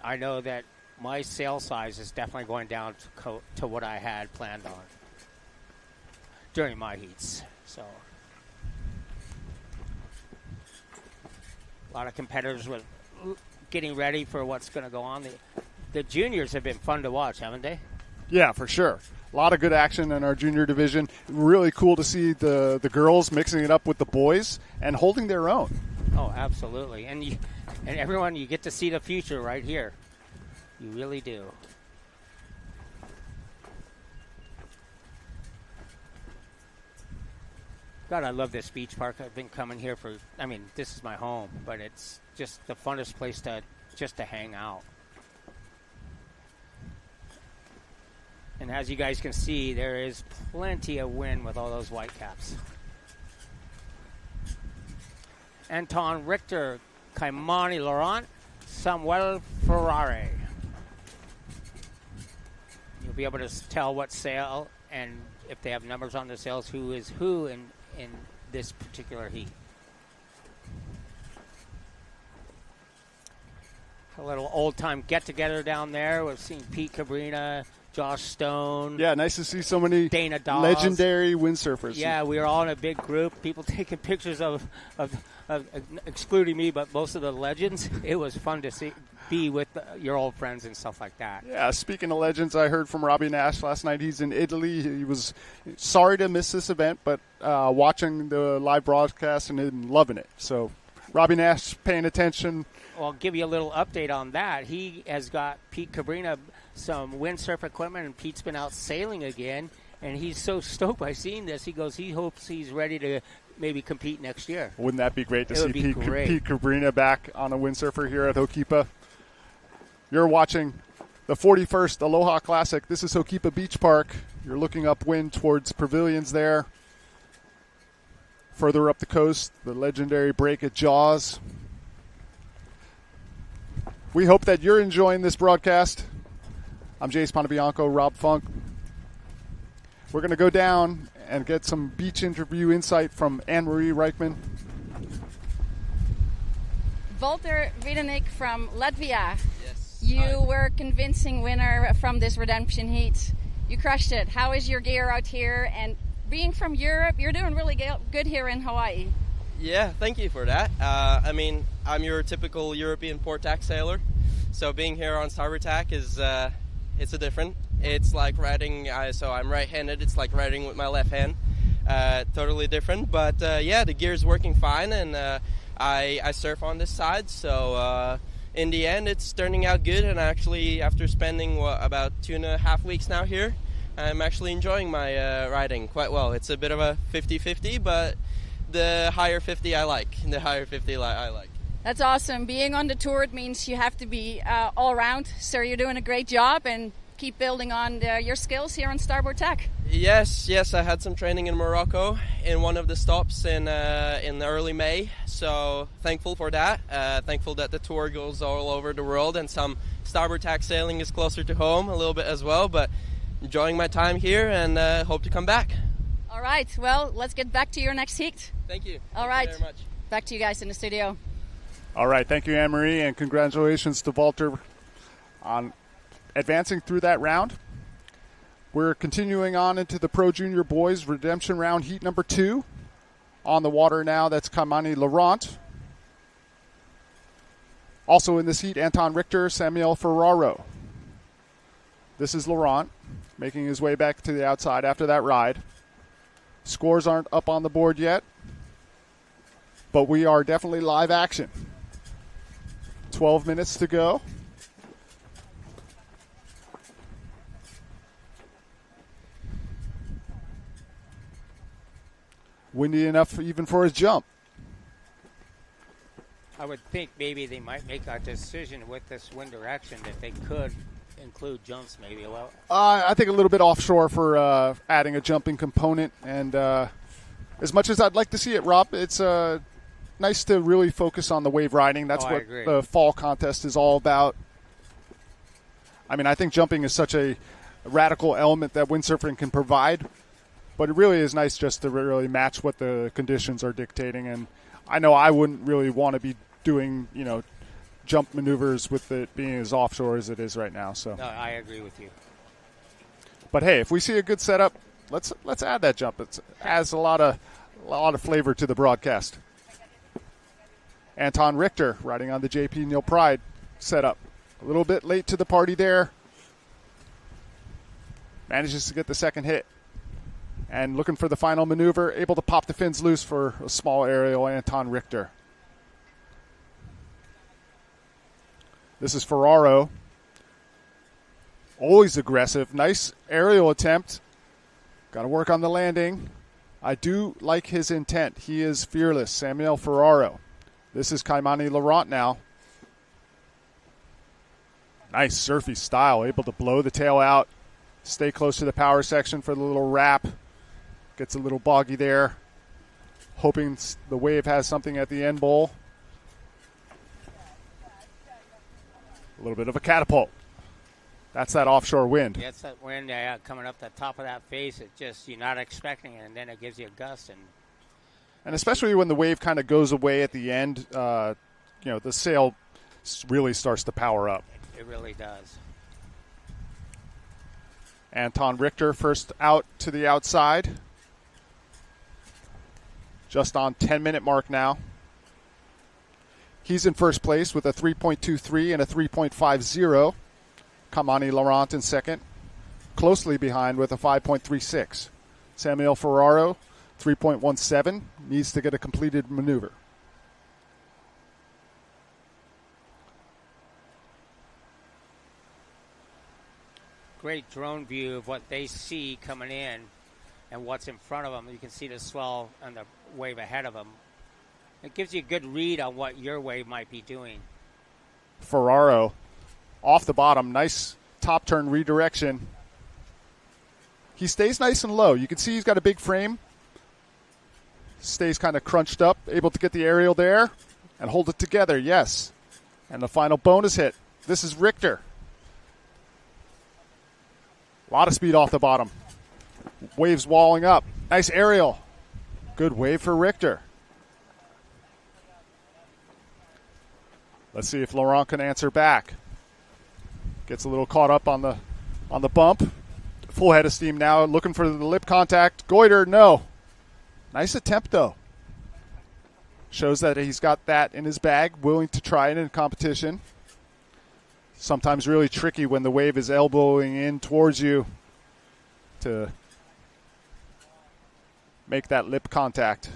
I know that my sail size is definitely going down to what I had planned on during my heats. So a lot of competitors were getting ready for what's going to go on. The juniors have been fun to watch, haven't they? Yeah, for sure. A lot of good action in our junior division. Really cool to see the girls mixing it up with the boys and holding their own. Oh, absolutely. And everyone, you get to see the future right here. You really do. God, I love this beach park. I've been coming here this is my home, but it's just the funnest place to hang out. And as you guys can see, there is plenty of wind with all those white caps. Anton Richter, Kaimani Laurent, Samuel Ferrari. You'll be able to tell what sail, and if they have numbers on the sails, who is who in this particular heat. A little old-time get-together down there. We've seen Pete Cabrina, Josh Stone. Yeah, nice to see so many Dana Dawes. Legendary windsurfers. Yeah, we were all in a big group. People taking pictures of excluding me, but most of the legends. It was fun to be with your old friends and stuff like that. Yeah, speaking of legends, I heard from Robbie Nash last night. He's in Italy. He was sorry to miss this event, but watching the live broadcast and loving it. So Robbie Nash paying attention. Well, I'll give you a little update on that. He has got Pete Cabrina some windsurf equipment, and Pete's been out sailing again, and he's so stoked by seeing this. He goes, he hopes he's ready to maybe compete next year. Wouldn't that be great to see Pete Cabrina back on a windsurfer here at Ho'okipa? You're watching the 41st Aloha Classic. This is Hokipa Beach Park. You're looking upwind towards pavilions there. Further up the coast, the legendary break at Jaws. We hope that you're enjoying this broadcast. I'm Jace Pontebianco, Rob Funk. We're going to go down and get some beach interview insight from Anne-Marie Reichman. Walter Wiedenik from Latvia. Yes. You were convincing winner from this redemption heat. You crushed it. How is your gear out here? And being from Europe, you're doing really good here in Hawaii. Yeah, thank you for that. I mean, I'm your typical European port tack sailor, so being here on starboard tack is it's a different. It's like riding. So I'm right-handed. It's like riding with my left hand. Totally different, but yeah, the gear's working fine, and I surf on this side. So in the end, it's turning out good. And actually, after spending about 2.5 weeks now here, I'm actually enjoying my riding quite well. It's a bit of a 50-50, but the higher 50 I like. The higher 50 I like. That's awesome. Being on the tour, it means you have to be all around. So you're doing a great job, and keep building on your skills here on starboard tack. Yes. I had some training in Morocco in one of the stops in early May. So thankful for that. Thankful that the tour goes all over the world, and some starboard tack sailing is closer to home a little bit as well. But enjoying my time here, and hope to come back. All right. Well, let's get back to your next heat. Thank you. All right. Thank you very much. Back to you guys in the studio. All right, thank you, Anne-Marie, and congratulations to Walter on advancing through that round. We're continuing on into the Pro Junior Boys Redemption Round Heat number 2. On the water now, that's Kaimani Laurent. Also in this heat, Anton Richter, Samuel Ferraro. This is Laurent making his way back to the outside after that ride. Scores aren't up on the board yet, but we are definitely live action. 12 minutes to go. Windy enough even for his jump. I would think maybe they might make a decision with this wind direction that they could include jumps maybe. Well, I think a little bit offshore for adding a jumping component. And as much as I'd like to see it, Rob, it's nice to really focus on the wave riding. That's what the fall contest is all about. I mean, I think jumping is such a radical element that windsurfing can provide. But it really is nice just to really match what the conditions are dictating. And I know I wouldn't really want to be doing, jump maneuvers with it being as offshore as it is right now. So no, I agree with you. But hey, if we see a good setup, let's add that jump. It adds a lot of flavor to the broadcast. Anton Richter riding on the JP Neal Pride setup. A little bit late to the party there. Manages to get the second hit. And looking for the final maneuver, able to pop the fins loose for a small aerial, Anton Richter. This is Ferraro. Always aggressive. Nice aerial attempt. Got to work on the landing. I do like his intent. He is fearless. Samuel Ferraro. This is Kaimani Laurent now. Nice surfy style. Able to blow the tail out. Stay close to the power section for the little wrap. Gets a little boggy there. Hoping the wave has something at the end bowl. A little bit of a catapult. That's that offshore wind. Yeah, it's that wind coming up the top of that face. It just, you're not expecting it, and then it gives you a gust. And especially when the wave kind of goes away at the end, the sail really starts to power up. It really does. Anton Richter first out to the outside. Just on 10-minute mark now. He's in first place with a 3.23 and a 3.50. Kaimani Laurent in second. Closely behind with a 5.36. Samuel Ferraro, 3.17. Needs to get a completed maneuver. Great drone view of what they see coming in and what's in front of them. You can see the swell and the wave ahead of them. It gives you a good read on what your wave might be doing. Ferraro off the bottom. Nice top turn redirection. He stays nice and low. You can see he's got a big frame. Stays kind of crunched up, able to get the aerial there and hold it together, yes. And the final bonus hit. This is Richter. A lot of speed off the bottom. Waves walling up. Nice aerial. Good wave for Richter. Let's see if Laurent can answer back. Gets a little caught up on the bump. Full head of steam now, looking for the lip contact. Goiter, no. Nice attempt, though. Shows that he's got that in his bag, willing to try it in competition. Sometimes really tricky when the wave is elbowing in towards you to make that lip contact.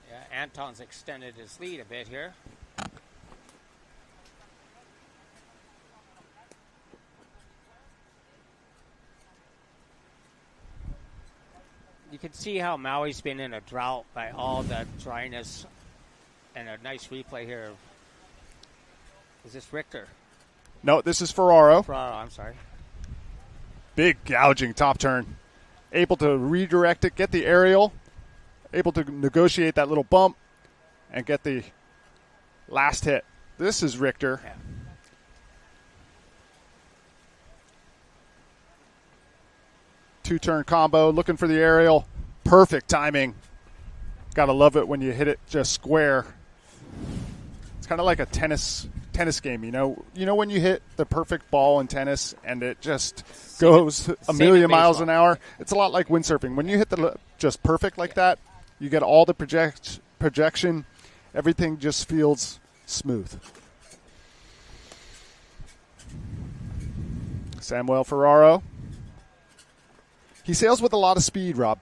Yeah, Anton's extended his lead a bit here. You can see how Maui's been in a drought by all the dryness, and a nice replay here. Is this Richter? No, this is Ferraro. Ferraro, I'm sorry. Big gouging top turn. Able to redirect it, get the aerial, able to negotiate that little bump, and get the last hit. This is Richter. Yeah. Two-turn combo, looking for the aerial. Perfect timing. Gotta love it when you hit it just square. It's kind of like a tennis game, you know. You know when you hit the perfect ball in tennis and it just goes a million miles an hour? It's a lot like windsurfing. When you hit the just perfect like that, you get all the projection. Everything just feels smooth. Samuel Ferraro. He sails with a lot of speed, Rob.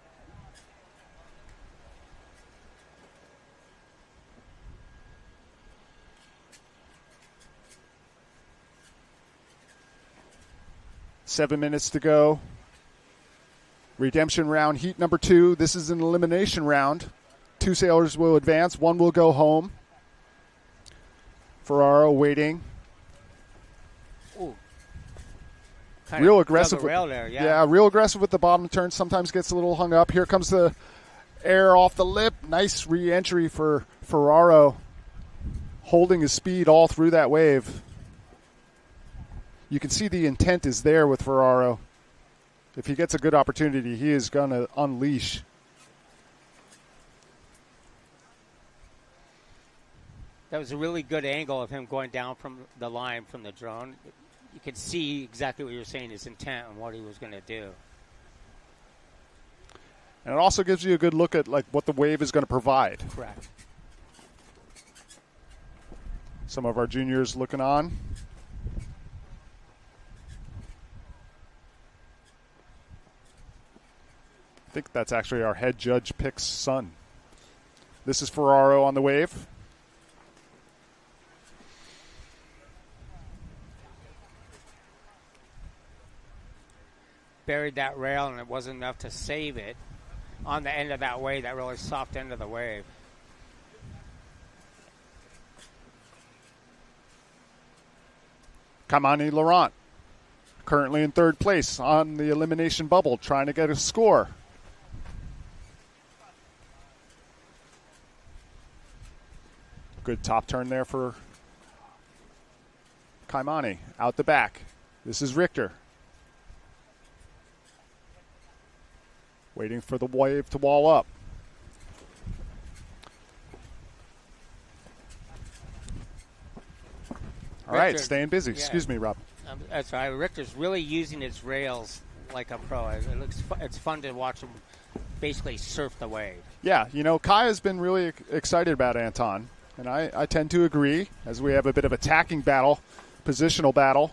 Seven minutes to go. Redemption round, heat number 2. This is an elimination round. 2 sailors will advance. 1 will go home. Ferraro waiting. Ooh. Real aggressive. Rail there, yeah. Real aggressive with the bottom turn. Sometimes gets a little hung up. Here comes the air off the lip. Nice re-entry for Ferraro. Holding his speed all through that wave. You can see the intent is there with Ferraro. If he gets a good opportunity, he is going to unleash. That was a really good angle of him going down from the line from the drone. You could see exactly what you were saying, his intent and what he was going to do. And it also gives you a good look at like what the wave is going to provide. Correct. Some of our juniors looking on. I think that's actually our head judge pick's son. This is Ferraro on the wave. Buried that rail, and it wasn't enough to save it on the end of that wave, that really soft end of the wave. Kamani Laurent, currently in third place on the elimination bubble, trying to get a score. Good top turn there for Kaimani. Out the back. This is Richter. Waiting for the wave to wall up. All right, staying busy. Yeah. Excuse me, Rob. That's right. Richter's really using his rails like a pro. It's fun to watch him basically surf the wave. Yeah, you know, Kai has been really excited about Anton, and I tend to agree, as we have a bit of attacking battle, positional battle.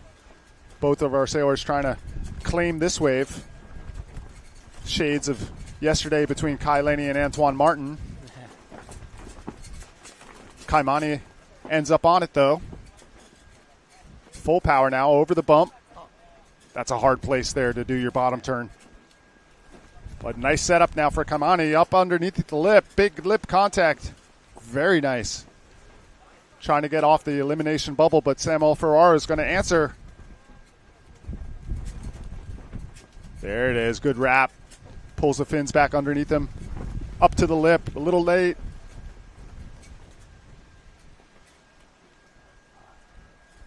Both of our sailors trying to claim this wave. Shades of yesterday between Kai Laney and Antoine Martin. Kaimani ends up on it, though. Full power now over the bump. That's a hard place there to do your bottom turn. But nice setup now for Kamani. Up underneath the lip. Big lip contact. Very nice. Trying to get off the elimination bubble, but Samuel Ferraro is going to answer. There it is. Good wrap. Pulls the fins back underneath him. Up to the lip. A little late.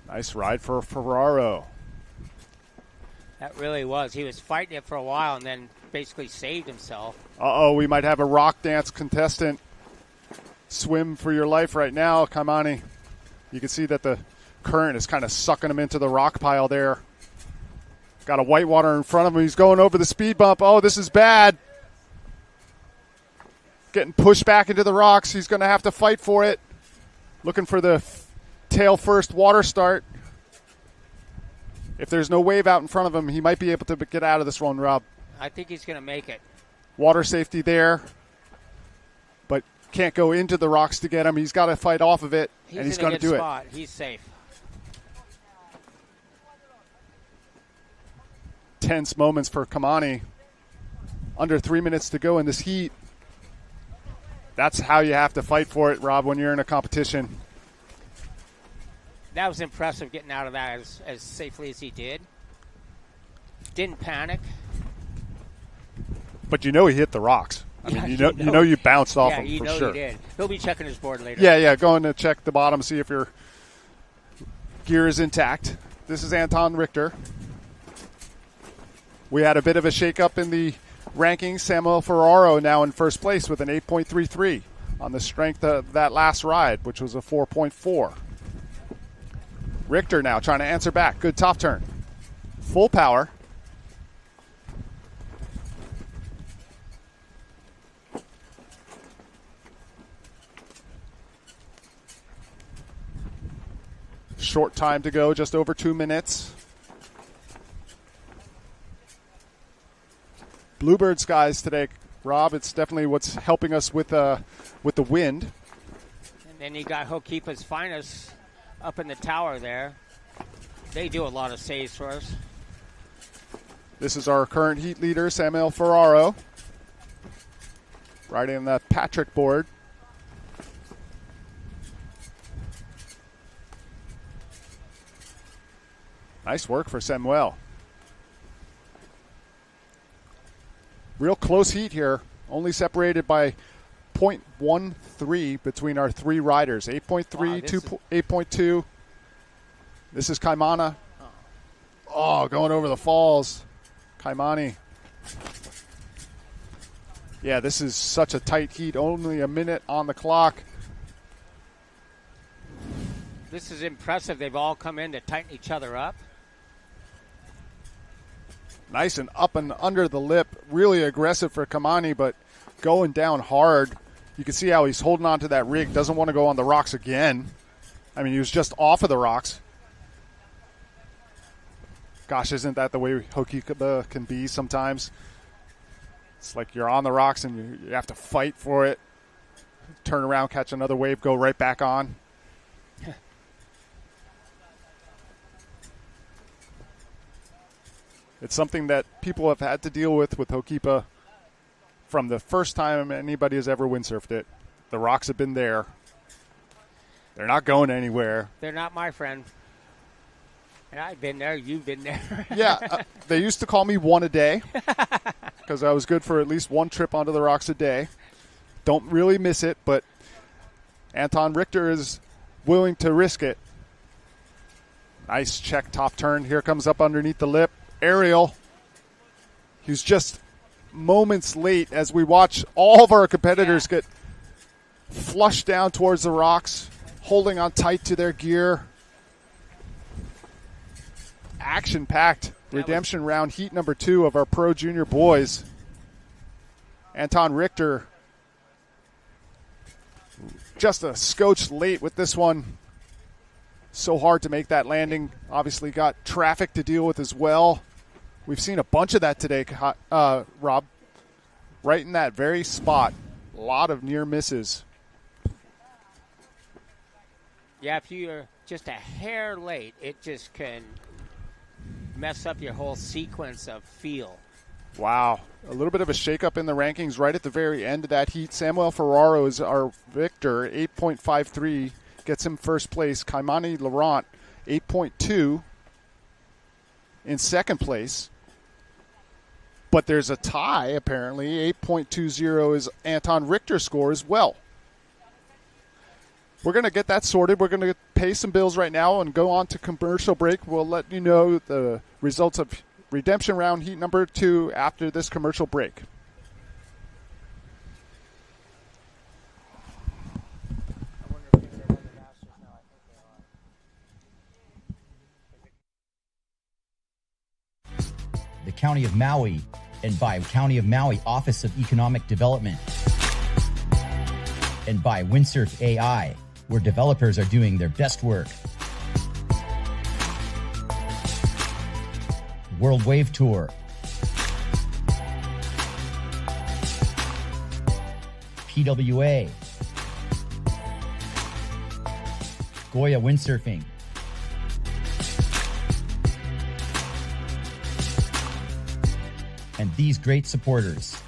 Nice ride for Ferraro. That really was. He was fighting it for a while and then basically saved himself. Uh-oh, we might have a rock dance contestant swim for your life right now, Kamani. You can see that the current is kind of sucking him into the rock pile there. Got a whitewater in front of him. He's going over the speed bump. Oh, this is bad. Getting pushed back into the rocks. He's going to have to fight for it. Looking for the tail first water start. If there's no wave out in front of him, he might be able to get out of this one, Rob. I think he's going to make it. Water safety there, but can't go into the rocks to get him. He's got to fight off of it, and he's going to do spot. it. He's safe. Tense moments for Kamani. Under 3 minutes to go in this heat. That's how you have to fight for it, Rob, when you're in a competition. That was impressive getting out of that as safely as he did. Didn't panic. But you know he hit the rocks. I mean, you know you bounced off him for sure. He did. He'll be checking his board later. Yeah, going to check the bottom, see if your gear is intact. This is Anton Richter. We had a bit of a shakeup in the rankings. Samuel Ferraro now in first place with an 8.33 on the strength of that last ride, which was a 4.4. Richter now trying to answer back. Good top turn. Full power. Short time to go, just over 2 minutes. Bluebird skies today, Rob. It's definitely what's helping us with the wind. And then you got Hokipa's Finest up in the tower there. They do a lot of saves for us. This is our current heat leader, Samuel Ferraro. Riding the Patrick board. Nice work for Samuel. Real close heat here. Only separated by 0.13 between our three riders. 8.3, 8.2. This is Kaimana. Oh, going over the falls. Kaimani. Yeah, this is such a tight heat. Only a minute on the clock. This is impressive. They've all come in to tighten each other up. Nice and up and under the lip. Really aggressive for Kamani, but going down hard. You can see how he's holding on to that rig. Doesn't want to go on the rocks again. I mean, he was just off of the rocks. Gosh, isn't that the way Hokipa can be sometimes? It's like you're on the rocks and you have to fight for it. Turn around, catch another wave, go right back on. It's something that people have had to deal with Hokipa from the first time anybody has ever windsurfed it. The rocks have been there. They're not going anywhere. They're not my friend. And I've been there. You've been there. Yeah. They used to call me one a day because I was good for at least one trip onto the rocks a day. Don't really miss it, but Anton Richter is willing to risk it. Nice check top turn. Here comes up underneath the lip. Ariel. He's just moments late as we watch all of our competitors get flushed down towards the rocks, holding on tight to their gear. Action-packed redemption round, heat number 2 of our Pro Junior boys. Anton Richter just a scotch late with this one. So hard to make that landing. Obviously got traffic to deal with as well. We've seen a bunch of that today, Rob. Right in that very spot. A lot of near misses. Yeah, if you're just a hair late, it just can mess up your whole sequence of feel. Wow. A little bit of a shakeup in the rankings right at the very end of that heat. Samuel Ferraro is our victor, 8.53, gets him first place. Kaimani Laurent, 8.2 in second place. But there's a tie, apparently. 8.20 is Anton Richter's score as well. We're going to get that sorted. We're going to pay some bills right now and go on to commercial break. We'll let you know the results of Redemption Round Heat number 2 after this commercial break. The County of Maui, and by County of Maui Office of Economic Development, and by Windsurf AI, where developers are doing their best work. World Wave Tour, PWA, Goya Windsurfing, and these great supporters.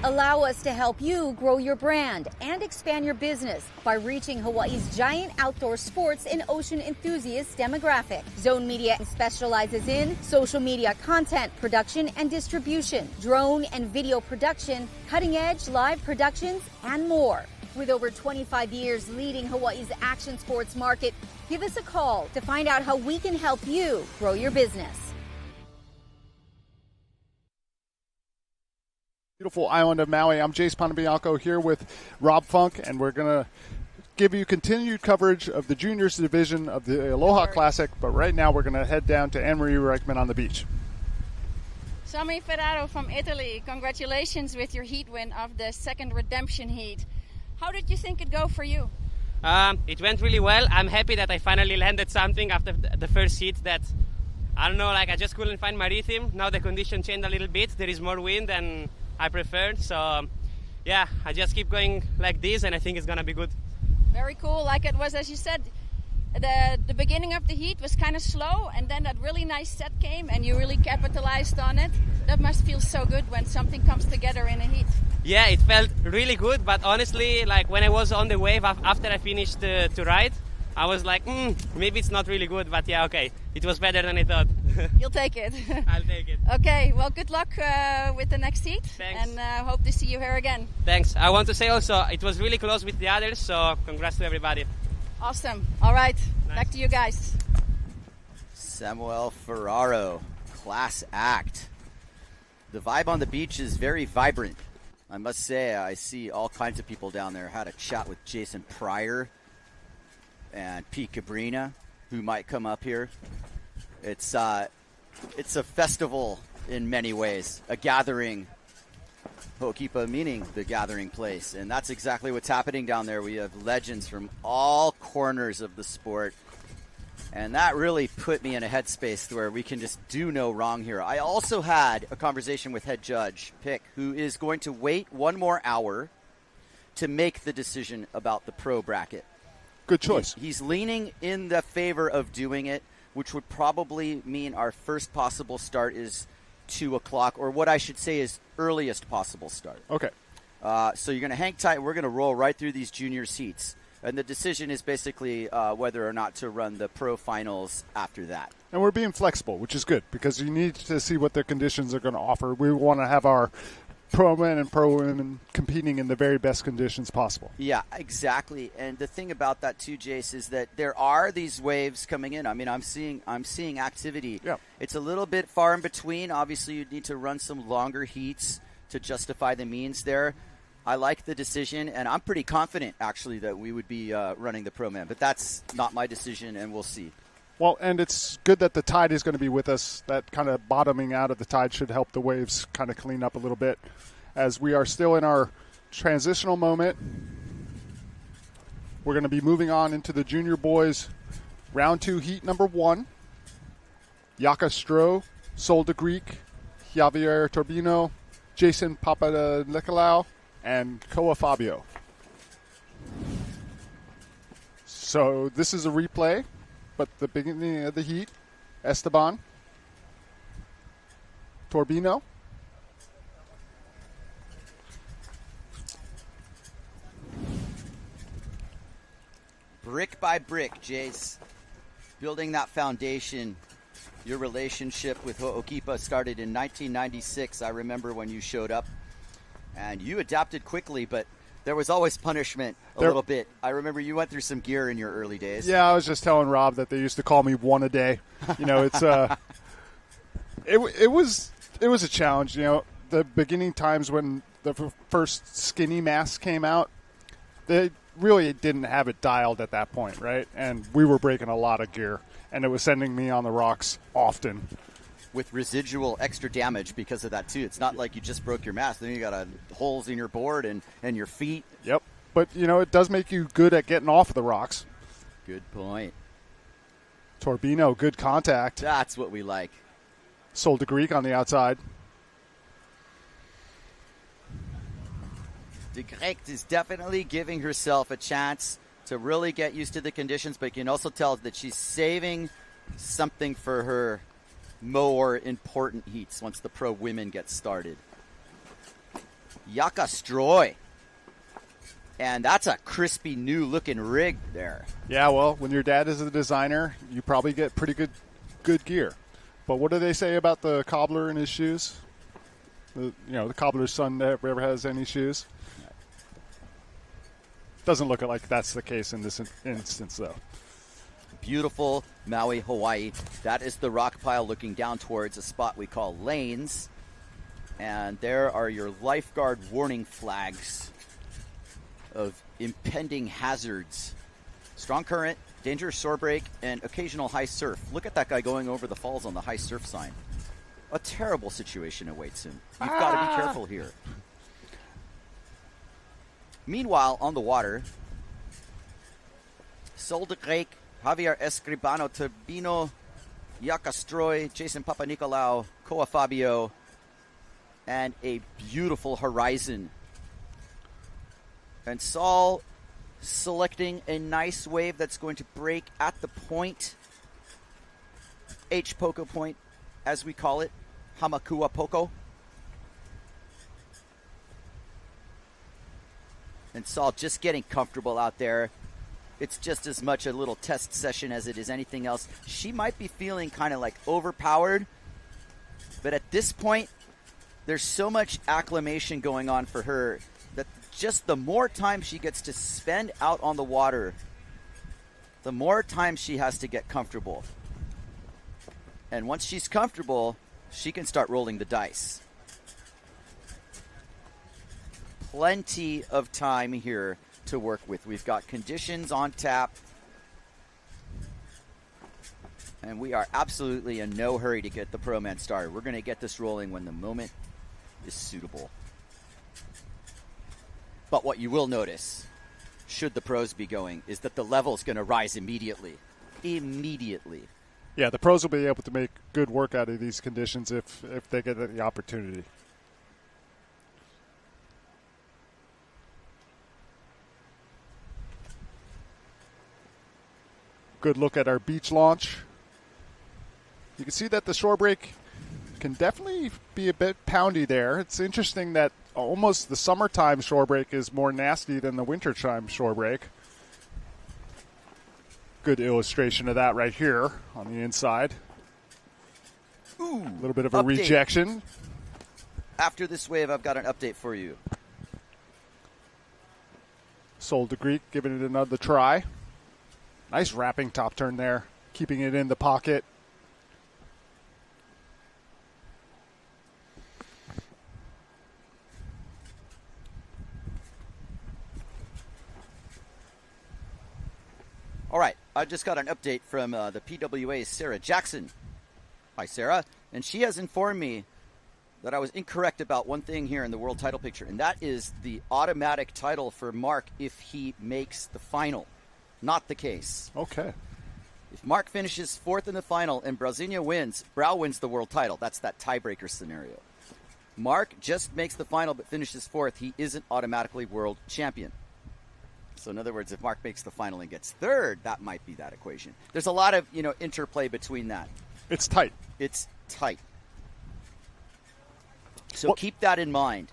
Allow us to help you grow your brand and expand your business by reaching Hawaii's giant outdoor sports and ocean enthusiast demographic. Zone Media specializes in social media content production and distribution, drone and video production, cutting-edge live productions, and more. With over 25 years leading Hawaii's action sports market, give us a call to find out how we can help you grow your business. Beautiful island of Maui. I'm Jace Ponabianco here with Rob Funk, and we're going to give you continued coverage of the juniors division of the Aloha Classic, but right now we're going to head down to Anne-Marie Reichman on the beach. Sami Ferraro from Italy, congratulations with your heat win of the second redemption heat. How did you think it go for you? It went really well. I'm happy that I finally landed something after the first heat that, I don't know, like I just couldn't find my rhythm. Now the condition changed a little bit. There is more wind and I preferred, so yeah, I just keep going like this and I think it's gonna be good. Very cool. Like it was, as you said, the beginning of the heat was kind of slow, and then that really nice set came and you really capitalized on it. That must feel so good when something comes together in a heat. Yeah, it felt really good, but honestly, like when I was on the wave after I finished to ride, I was like, maybe it's not really good, but yeah, okay. It was better than I thought. You'll take it. I'll take it. Okay, well, good luck with the next heat. Thanks. And hope to see you here again. Thanks. I want to say also, it was really close with the others, so congrats to everybody. Awesome. All right, Nice. Back to you guys. Samuel Ferraro, class act. The vibe on the beach is very vibrant. I must say, I see all kinds of people down there. Had a chat with Jason Pryor and Pete Cabrina, who might come up here. It's a festival in many ways, a gathering. Ho'okipa meaning the gathering place, and that's exactly what's happening down there. We have legends from all corners of the sport And that really put me in a headspace where we can just do no wrong here. I also had a conversation with head judge Pick, who is going to wait one more hour to make the decision about the pro bracket. Good choice. He's leaning in the favor of doing it, which would probably mean our first possible start is 2 o'clock, or what I should say is earliest possible start. Okay. So you're going to hang tight. We're going to roll right through these junior heats. And the decision is basically whether or not to run the pro finals after that. And we're being flexible, which is good, because you need to see what the conditions are going to offer. We want to have our pro men and pro women competing in the very best conditions possible. Yeah, exactly. And the thing about that too, Jace, is that there are these waves coming in. I mean, I'm seeing activity. Yeah. It's a little bit far in between. Obviously, you'd need to run some longer heats to justify the means there. I like the decision, and I'm pretty confident, actually, that we would be running the Pro Man. But that's not my decision, and we'll see. Well, and it's good that the tide is going to be with us. That kind of bottoming out of the tide should help the waves kind of clean up a little bit, as we are still in our transitional moment. We're going to be moving on into the junior boys round 2 heat number 1. Yaka Stroh, Sol de Greek, Javier Turbino, Jason Papanicolaou, and Koa Fabio. So this is a replay, but the beginning of the heat, Esteban, Turbino, brick by brick, Jace, building that foundation. Your relationship with Ho'okipa started in 1996. I remember when you showed up. And you adapted quickly, but there was always punishment a little bit. I remember you went through some gear in your early days. Yeah, I was just telling Rob that they used to call me one a day. You know, it's it was a challenge. You know, the beginning times when the first skinny masks came out, they really didn't have it dialed at that point, right? And we were breaking a lot of gear, and it was sending me on the rocks often. With residual extra damage because of that, too. It's not like you just broke your mask. Then you got holes in your board and your feet. Yep. But, you know, it does make you good at getting off of the rocks. Good point. Turbino, good contact. That's what we like. Sol de Greek on the outside. De Greek is definitely giving herself a chance to really get used to the conditions, but you can also tell that she's saving something for her more important heats once the pro women get started. Yaka Stroy. And that's a crispy new looking rig there. Yeah, well, when your dad is a designer, you probably get pretty good gear. But what do they say about the cobbler and his shoes? The cobbler's son never has any shoes. Doesn't look like that's the case in this instance, though. Beautiful Maui, Hawaii. That is the rock pile looking down towards a spot we call lanes. And there are your lifeguard warning flags of impending hazards. Strong current, dangerous shore break, and occasional high surf. Look at that guy going over the falls on the high surf sign. A terrible situation awaits him. You've got to be careful here. Meanwhile, on the water, Sol de Greek, Javier Escribano, Turbino, Yaka Stroy, Jason Papanicolaou, Koa Fabio, and a beautiful horizon. And Sol selecting a nice wave that's going to break at the point, H Poco point, as we call it, Hamakua Poco. And Sol just getting comfortable out there. It's just as much a little test session as it is anything else. She might be feeling kind of like overpowered, but at this point, there's so much acclimation going on for her that just the more time she gets to spend out on the water, the more time she has to get comfortable. And once she's comfortable, she can start rolling the dice. Plenty of time here to work with. We've got conditions on tap. And we are absolutely in no hurry to get the Pro Man started. We're going to get this rolling when the moment is suitable. But what you will notice, should the pros be going, is that the level is going to rise immediately. immediately. Yeah, the pros will be able to make good work out of these conditions if they get the opportunity. Good look at our beach launch. You can see that the shore break can definitely be a bit poundy there. It's interesting that almost the summertime shore break is more nasty than the wintertime shore break. Good illustration of that right here on the inside. Ooh, a little bit of a update. rejection. After this wave, I've got an update for you. Soul to Greek giving it another try. Nice wrapping top turn there, keeping it in the pocket. All right, I just got an update from the PWA's Sarah Jackson. Hi, Sarah. And she has informed me that I was incorrect about one thing here in the world title picture, and that is the automatic title for Mark if he makes the final. Not the case. Okay. If Mark finishes fourth in the final and Brauzinho wins, Brau wins the world title. That's that tiebreaker scenario. Mark just makes the final but finishes fourth. He isn't automatically world champion. So in other words, if Mark makes the final and gets third, that might be that equation. There's a lot of, interplay between that. It's tight. It's tight. So keep that in mind,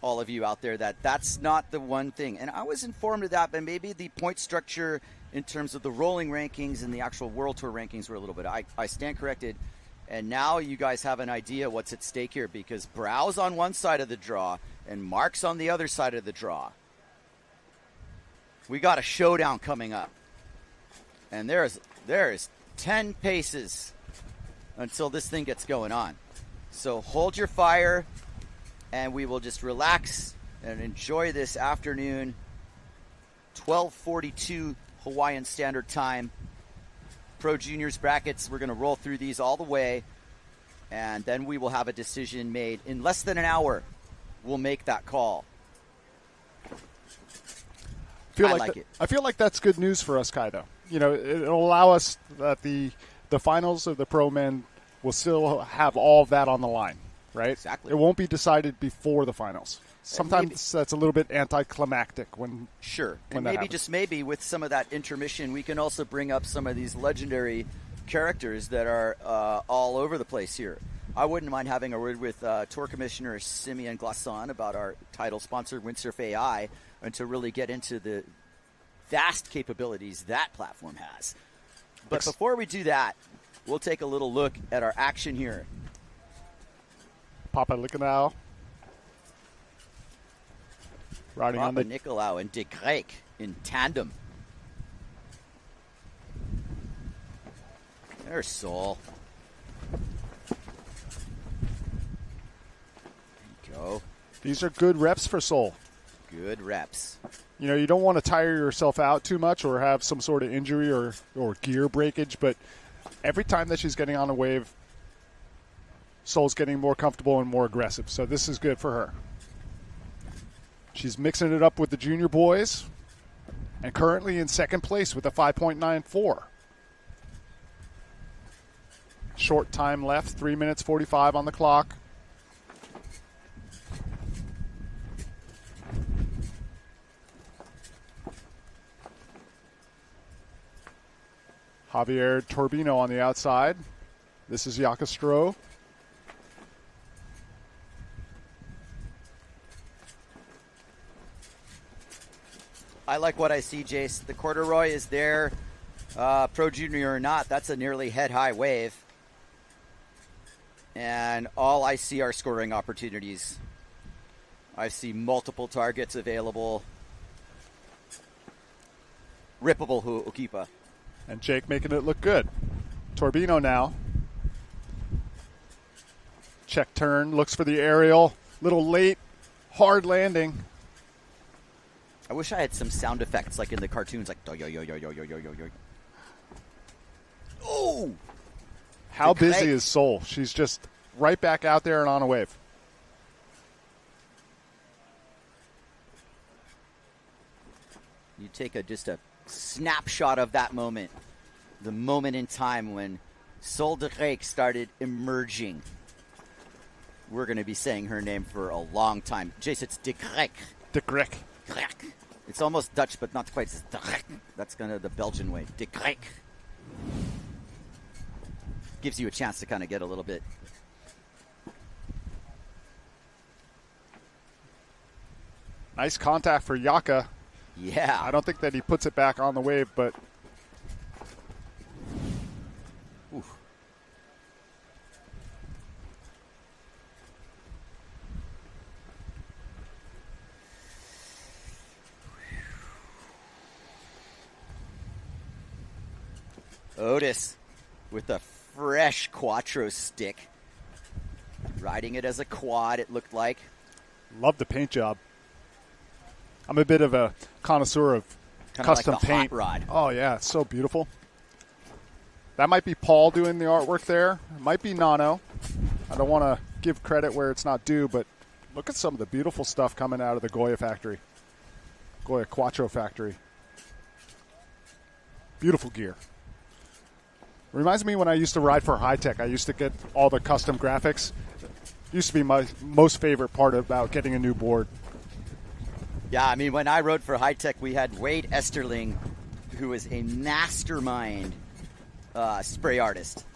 all of you out there, that's not the one thing. And I was informed of that, but maybe the point structure in terms of the rolling rankings and the actual World Tour rankings were a little bit. I stand corrected. And now you guys have an idea what's at stake here, because Brau's on one side of the draw and Mark's on the other side of the draw. We got a showdown coming up. And there is 10 paces until this thing gets going on. So hold your fire, and we will just relax and enjoy this afternoon. 12:42 Hawaiian Standard Time. Pro Juniors brackets, we're going to roll through these all the way, and then we will have a decision made. In less than an hour, we'll make that call. I feel like that's good news for us, Kai, though. It'll allow us that the finals of the pro men will still have all of that on the line, right? Exactly. It won't be decided before the finals. Sometimes that's a little bit anticlimactic when. Sure. When and maybe, just maybe, with some of that intermission, we can also bring up some of these legendary characters that are all over the place here. I wouldn't mind having a word with Tour Commissioner Simeon Glasson about our title sponsor, Windsurf AI, and to really get into the vast capabilities that platform has. But before we do that, we'll take a little look at our action here. Papa Nicolau. Riding Papa on the Nicolau and De Greyck in tandem. There's Sol. There you go. These are good reps for Sol. Good reps. You don't want to tire yourself out too much or have some sort of injury or gear breakage, but every time that she's getting on a wave, Sol's getting more comfortable and more aggressive. So this is good for her. She's mixing it up with the junior boys and currently in second place with a 5.94. Short time left, 3 minutes 45 on the clock. Javier Torbino on the outside. This is Yakastro. I like what I see, Jace. The corduroy is there. Pro Junior or not, that's a nearly head-high wave. And all I see are scoring opportunities. I see multiple targets available. Rippable Huokipa. And Jake making it look good. Torbino now. Check turn, looks for the aerial. Little late, hard landing. I wish I had some sound effects like in the cartoons, like yo yo yo yo yo yo yo yo. Oh! How busy is Sol? She's just right back out there and on a wave. You take just a snapshot of that moment. the moment in time when Sol de Rijk started emerging. We're going to be saying her name for a long time. Jace, it's de Rijk. De Rijk. It's almost Dutch, but not quite. It's de Rijk. That's kind of the Belgian way. De Rijk. Gives you a chance to kind of get a little bit. Nice contact for Yaka. Yeah. I don't think that he puts it back on the wave, but oof. Otis with a fresh Quattro stick. Riding it as a quad, it looked like. love the paint job. I'm a bit of a connoisseur of Kinda custom like the paint. hot rod. Oh, yeah, it's so beautiful. That might be Paul doing the artwork there. It might be Nano. I don't want to give credit where it's not due, but look at some of the beautiful stuff coming out of the Goya factory. Goya Quattro factory. Beautiful gear. Reminds me when I used to ride for High Tech. I used to get all the custom graphics. Used to be my most favorite part about getting a new board. Yeah, I mean, when I rode for High Tech, we had Wade Esterling, who is a mastermind spray artist.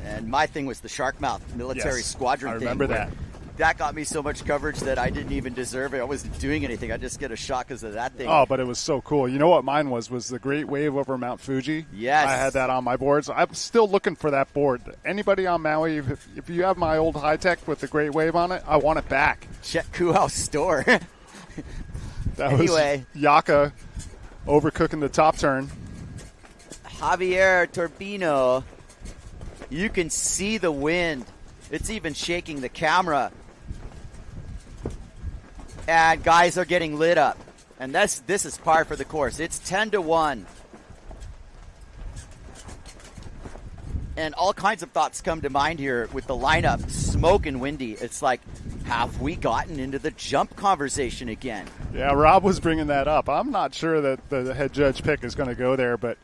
And my thing was the Shark Mouth military squadron I thing. remember where that. That got me so much coverage that I didn't even deserve it. I wasn't doing anything. I just get a shot because of that thing. Oh, but it was so cool. You know what mine was the Great Wave over Mount Fuji. Yes. I had that on my boards. I'm still looking for that board. Anybody on Maui, if you have my old High Tech with the Great Wave on it, I want it back. Check Kuhau's store. That Anyway. was Yaka overcooking the top turn. Javier Turbino, you can see the wind. It's even shaking the camera. And guys are getting lit up. And this is par for the course. It's 10-1. And all kinds of thoughts come to mind here with the lineup. Smoke and windy. It's like, have we gotten into the jump conversation again? Yeah, Rob was bringing that up. I'm not sure that the head judge pick is going to go there, but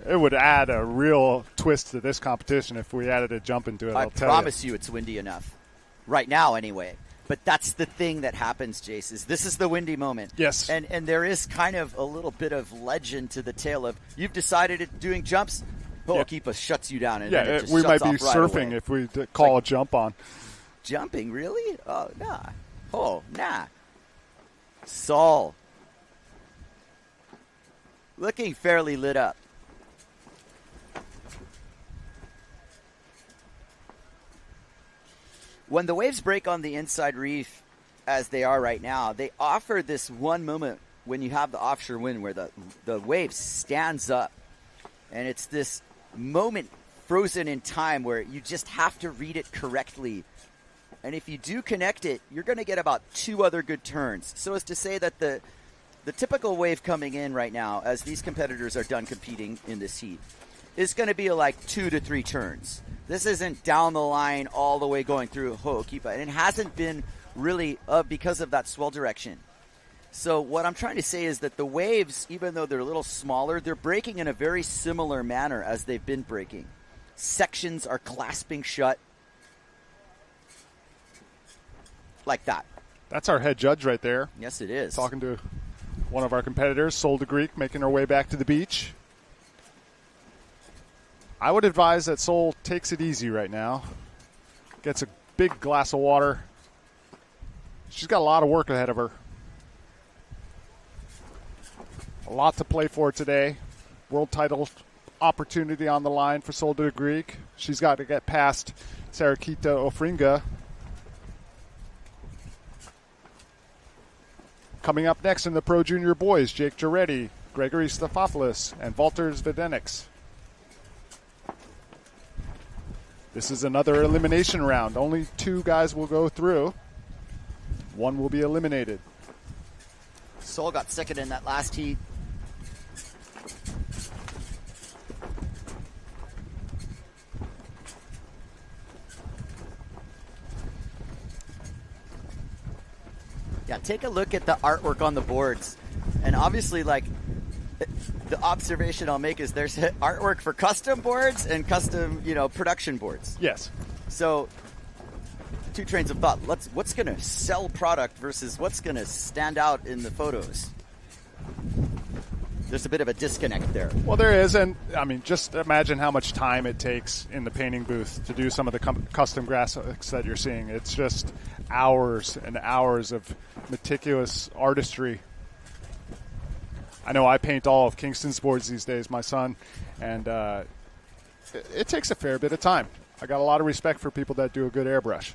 it would add a real twist to this competition if we added a jump into it. I promise you it's windy enough. Right now, anyway. But that's the thing that happens, Jace, is this is the windy moment. Yes. And there is kind of a little bit of legend to the tale of you've decided it's doing jumps, Ho'okipa shuts you down. And then it just we might shuts be off right surfing away. if we call a jump on. Jumping, really? Oh, nah. Oh, nah. Sol. Looking fairly lit up. When the waves break on the inside reef, as they are right now, they offer this one moment when you have the offshore wind where the wave stands up. And it's this moment frozen in time where you just have to read it correctly. And if you do connect it, you're going to get about 2 other good turns. So as to say that the typical wave coming in right now, as these competitors are done competing in this heat, is going to be like 2 to 3 turns. This isn't down the line all the way going through Ho'okipa. And it hasn't been really because of that swell direction. So what I'm trying to say is that the waves, even though they're a little smaller, they're breaking in a very similar manner as they've been breaking. Sections are clasping shut. Like that. That's our head judge right there. Yes, it is. Talking to one of our competitors, Sol de Greek, making her way back to the beach. I would advise that Sol takes it easy right now. Gets a big glass of water. She's got a lot of work ahead of her. A lot to play for today. World title opportunity on the line for Sol de Greek. She's got to get past Sarakita Ofringa. Coming up next in the Pro Junior Boys, Jake Giretti, Gregory Stefopoulos, and Valters Vedenix. This is another elimination round. Only 2 guys will go through. 1 will be eliminated. Sol got second in that last heat. Yeah, take a look at the artwork on the boards. And obviously, like, the observation I'll make is there's artwork for custom boards and custom, production boards. Yes. So, two trains of thought. What's going to sell product versus what's going to stand out in the photos? There's a bit of a disconnect there. Well, there is, and I mean, just imagine how much time it takes in the painting booth to do some of the custom graphics that you're seeing. It's just hours and hours of meticulous artistry. I know I paint all of Kingston's boards these days, my son, and it takes a fair bit of time. I got a lot of respect for people that do a good airbrush.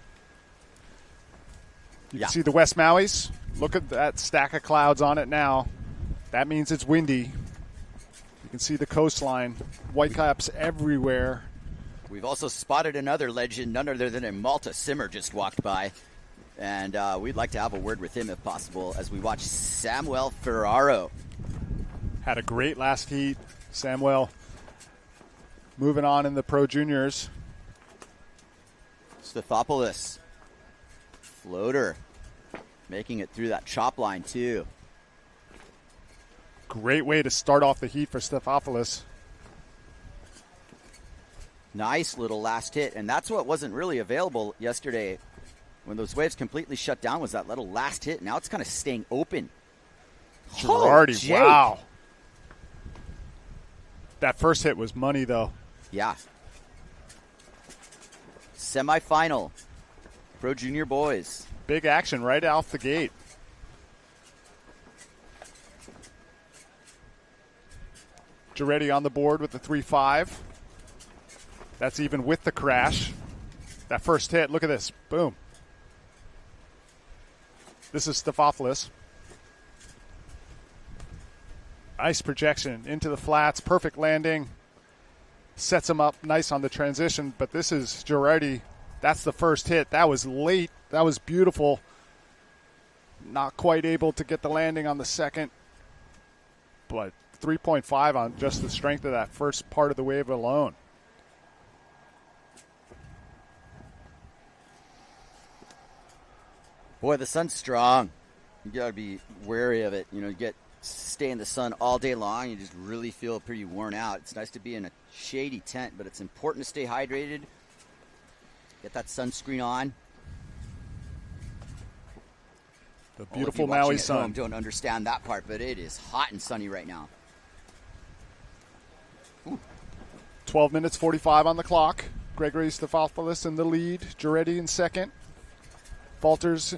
You can see the West Maui's. Look at that stack of clouds on it now. That means it's windy. You can see the coastline. Whitecaps everywhere. We've also spotted another legend, none other than a Malta Simmer just walked by. And we'd like to have a word with him if possible as we watch Samuel Ferraro. Had a great last heat. Samuel moving on in the Pro Juniors. Stathopoulos. Floater. Making it through that chop line, too. Great way to start off the heat for Stathopoulos. Nice little last hit, and that's what wasn't really available yesterday when those waves completely shut down, was that little last hit. Now it's kind of staying open. Girardi, wow. That first hit was money, though. Yeah. Semifinal. Pro Junior boys. Big action right off the gate. Girardi on the board with the 3-5. That's even with the crash. That first hit, look at this. Boom. This is Stathopoulos. Nice projection into the flats. Perfect landing. Sets him up nice on the transition. But this is Girardi. That's the first hit. That was late. That was beautiful. Not quite able to get the landing on the second. But 3.5 on just the strength of that first part of the wave alone. Boy, the sun's strong. You got to be wary of it. You stay in the sun all day long. You just really feel pretty worn out. It's nice to be in a shady tent, but it's important to stay hydrated. Get that sunscreen on. The beautiful Maui sun. Don't understand that part, but it is hot and sunny right now. 12 minutes 45 on the clock. Gregory Stathopoulos in the lead. Girardi in second. Falters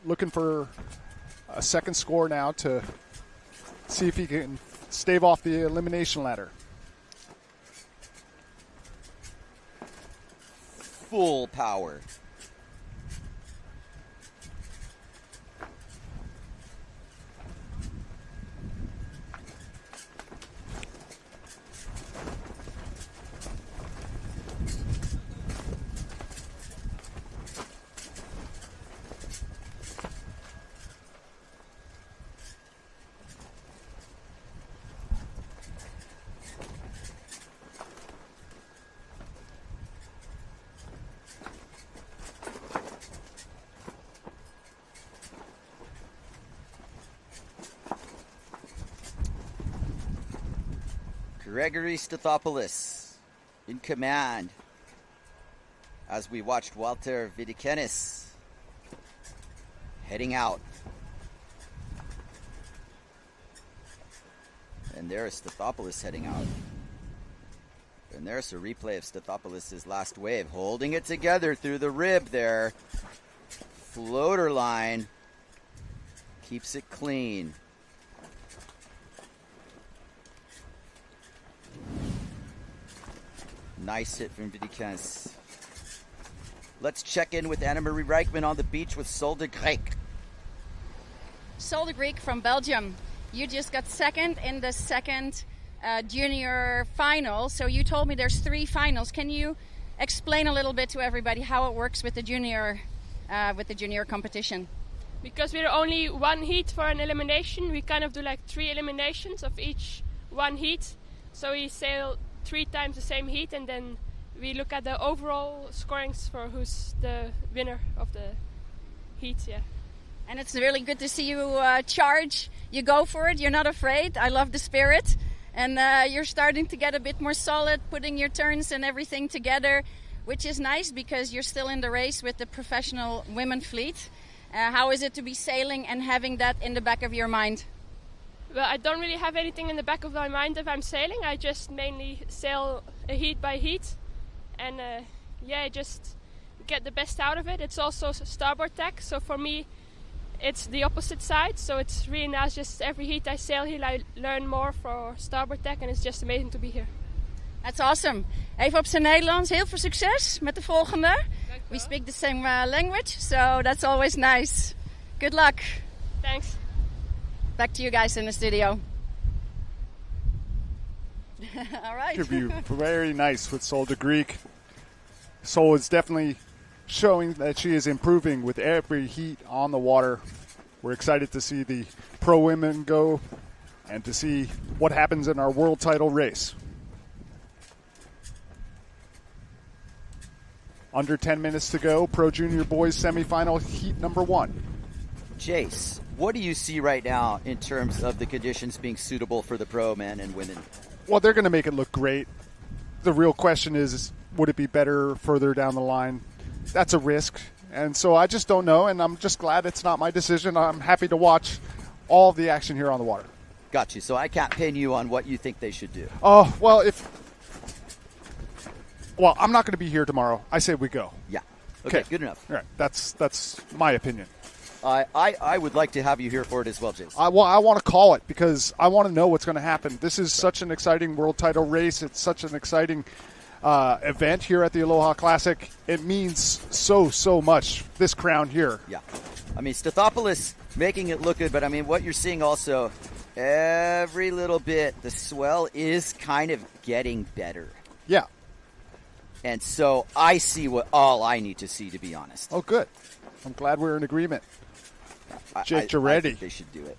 looking for a second score now to see if he can stave off the elimination ladder. Full power. Gregory Stathopoulos in command as we watched Walter Vidikenis heading out. And there's Stathopoulos heading out. And there's a replay of Stathopoulos' last wave, holding it together through the rib there. Floater line. Keeps it clean. Nice hit from Vidikenis. Let's check in with Anna-Marie Reichman on the beach with Sol de Grec. Sol de Grec from Belgium. You just got second in the second junior final. So you told me there's 3 finals. Can you explain a little bit to everybody how it works with the junior competition? Because we're only one heat for an elimination, we kind of do like 3 eliminations of each one heat. So we sail 3 times the same heat, and then we look at the overall scorings for who's the winner of the heat. Yeah. And it's really good to see you charge. You go for it. You're not afraid. I love the spirit. And you're starting to get a bit more solid, putting your turns and everything together, which is nice because you're still in the race with the professional women fleet. How is it to be sailing and having that in the back of your mind? Well, I don't really have anything in the back of my mind if I'm sailing. I just mainly sail heat by heat. And just get the best out of it. It's also starboard tack, so for me it's the opposite side. So it's really nice, just every heat I sail here I learn more for starboard tack and it's just amazing to be here. That's awesome. Even op zijn Nederlands, heel veel succes met de volgende. We speak the same language, so that's always nice. Good luck. Thanks. Back to you guys in the studio. All right. Interview very nice with Sol de Greek. Sol is definitely showing that she is improving with every heat on the water. We're excited to see the pro women go and to see what happens in our world title race. Under 10 minutes to go, Pro Junior Boys semifinal heat number 1. Jace, what do you see right now in terms of the conditions being suitable for the pro men and women? Well, they're going to make it look great. The real question is, would it be better further down the line? That's a risk. And so I just don't know, and I'm just glad it's not my decision. I'm happy to watch all of the action here on the water. Got you. So I can't pin you on what you think they should do. Oh, well, I'm not going to be here tomorrow. I say we go. Yeah. Okay, good enough. All right. That's my opinion. I would like to have you here for it as well, Jace. I want to call it because I want to know what's going to happen. This is such an exciting world title race. It's such an exciting event here at the Aloha Classic. It means so much, this crown here. Yeah. I mean, Stathopoulos making it look good, but I mean, what you're seeing also, every little bit, the swell is kind of getting better. Yeah. And so I see all I need to see, to be honest. Oh, good. I'm glad we're in agreement. Jake I Giretti. think they should do it.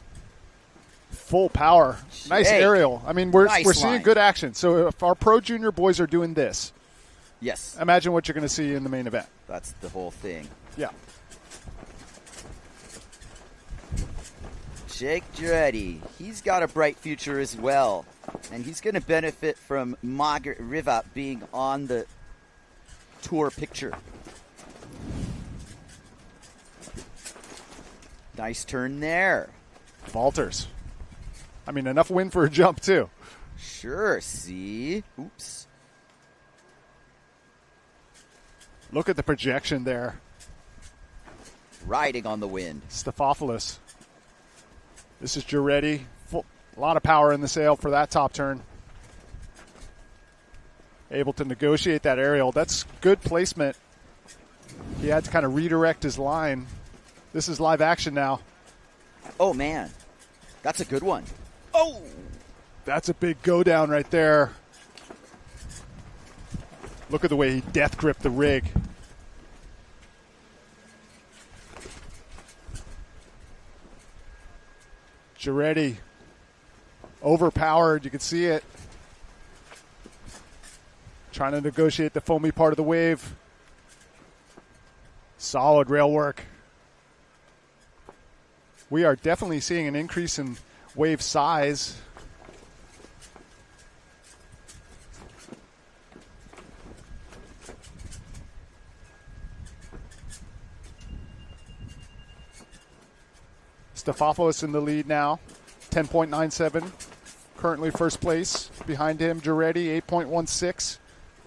Full power. Nice aerial. I mean, we're seeing line. good action. So if our Pro Junior boys are doing this, yes, imagine what you're going to see in the main event. That's the whole thing. Yeah. Jake Giretti, he's got a bright future as well. And he's going to benefit from Margaret Riva being on the tour picture. Nice turn there. Falters. I mean, enough wind for a jump, too. Sure, see? Oops. Look at the projection there. Riding on the wind. Stathopoulos. This is Giretti. A lot of power in the sail for that top turn. Able to negotiate that aerial. That's good placement. He had to kind of redirect his line. This is live action now. Oh, man. That's a good one. Oh! That's a big go down right there. Look at the way he death gripped the rig. Giretti. Overpowered. You can see it. Trying to negotiate the foamy part of the wave. Solid rail work. We are definitely seeing an increase in wave size. Stathopoulos in the lead now, 10.97. Currently first place. Behind him, Giretti, 8.16.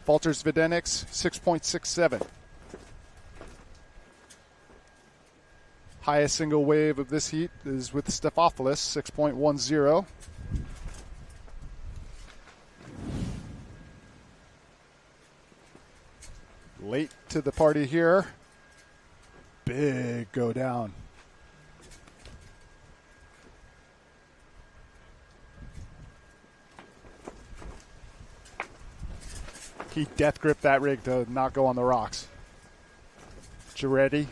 Valters Videnix, 6.67. Highest single wave of this heat is with Stathopoulos, 6.10. Late to the party here. Big go down. He death gripped that rig to not go on the rocks. Giretti.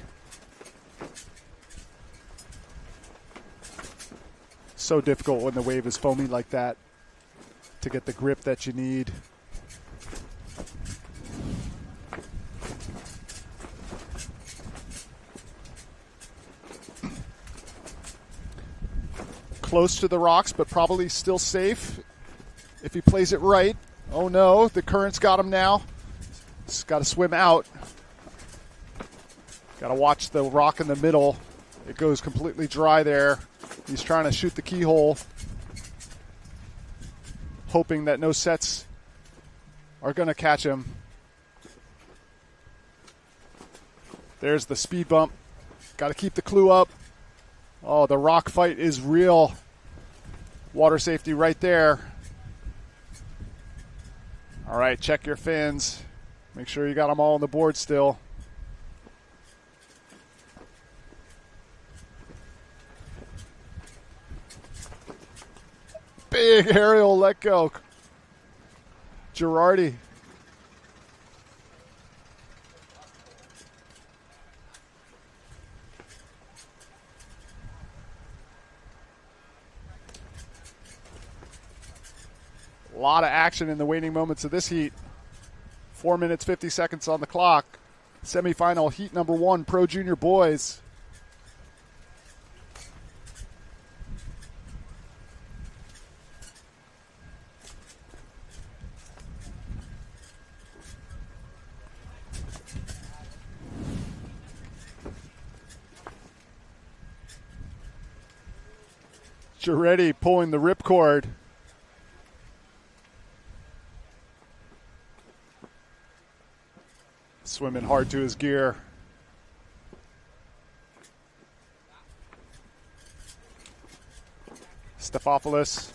So difficult when the wave is foamy like that to get the grip that you need. close to the rocks, but probably still safe if he plays it right. Oh no, the current's got him now. He's got to swim out. Got to watch the rock in the middle. It goes completely dry there. He's trying to shoot the keyhole, hoping that no sets are going to catch him. There's the speed bump. Got to keep the clue up. Oh, the rock fight is real. Water safety right there. All right, check your fins. Make sure you got them all on the board still. Big aerial let go. Girardi. A lot of action in the waning moments of this heat. 4 minutes, 50 seconds on the clock. Semifinal heat number 1, Pro Junior Boys. Giretti pulling the ripcord. Swimming hard to his gear. Stefopoulos.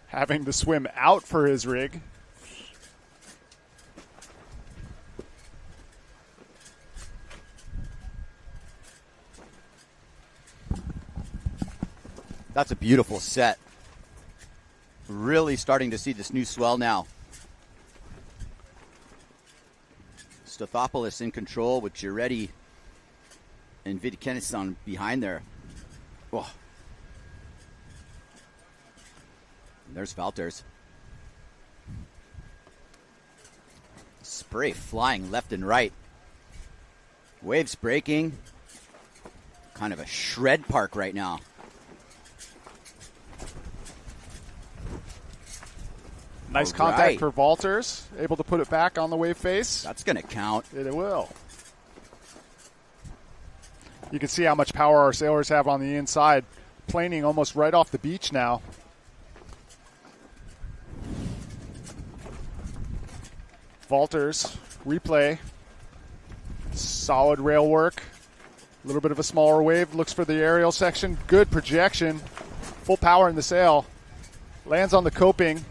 Having to swim out for his rig. That's a beautiful set. Really starting to see this new swell now. Stathopoulos in control with Giretti and Vidikenisson behind there. Oh. There's Valters. Spray flying left and right. Waves breaking. Kind of a shred park right now. Nice contact for Valters. Able to put it back on the wave face. That's going to count. It will. You can see how much power our sailors have on the inside. Planing almost right off the beach now. Valters, replay. Solid rail work. A little bit of a smaller wave. Looks for the aerial section. Good projection. Full power in the sail. Lands on the coping.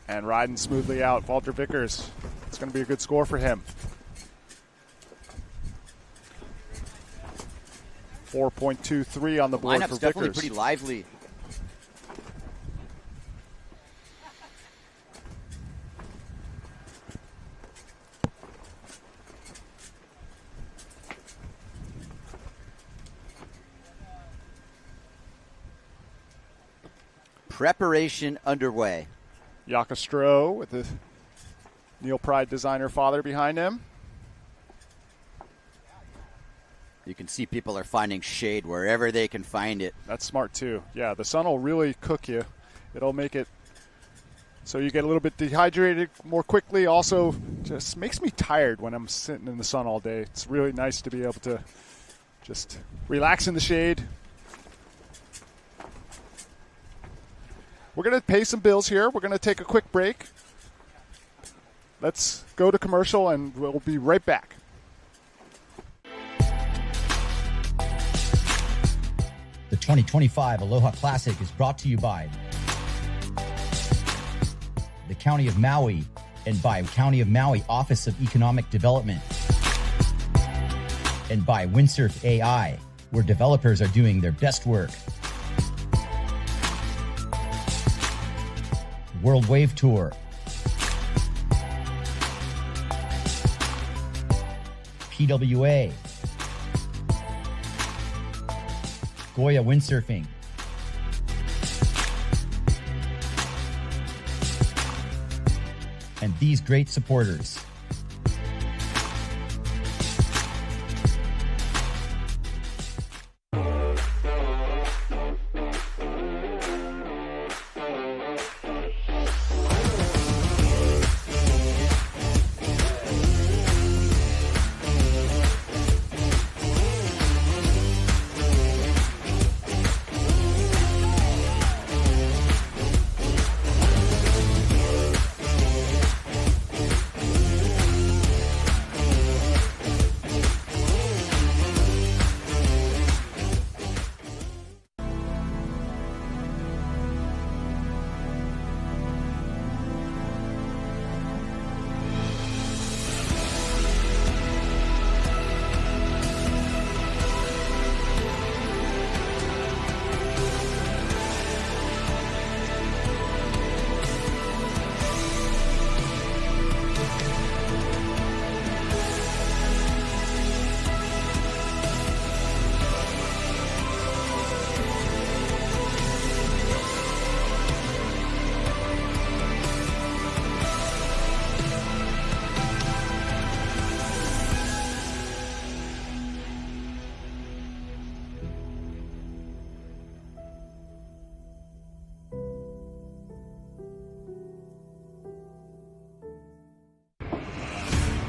And riding smoothly out, Valter Vickers. It's going to be a good score for him. 4.23 on the board for Vickers. Lineup's definitely pretty lively. Preparation underway. Yakastro with the Neil Pride designer father behind him. You can see people are finding shade wherever they can find it. That's smart too. Yeah, the sun will really cook you. It'll make it so you get a little bit dehydrated more quickly. Also, just makes me tired when I'm sitting in the sun all day. It's really nice to be able to just relax in the shade. We're going to pay some bills here. We're going to take a quick break. Let's go to commercial, and we'll be right back. The 2025 Aloha Classic is brought to you by the County of Maui and by County of Maui Office of Economic Development and by Windsurf AI, where developers are doing their best work. World Wave Tour, PWA, Goya Windsurfing, and these great supporters.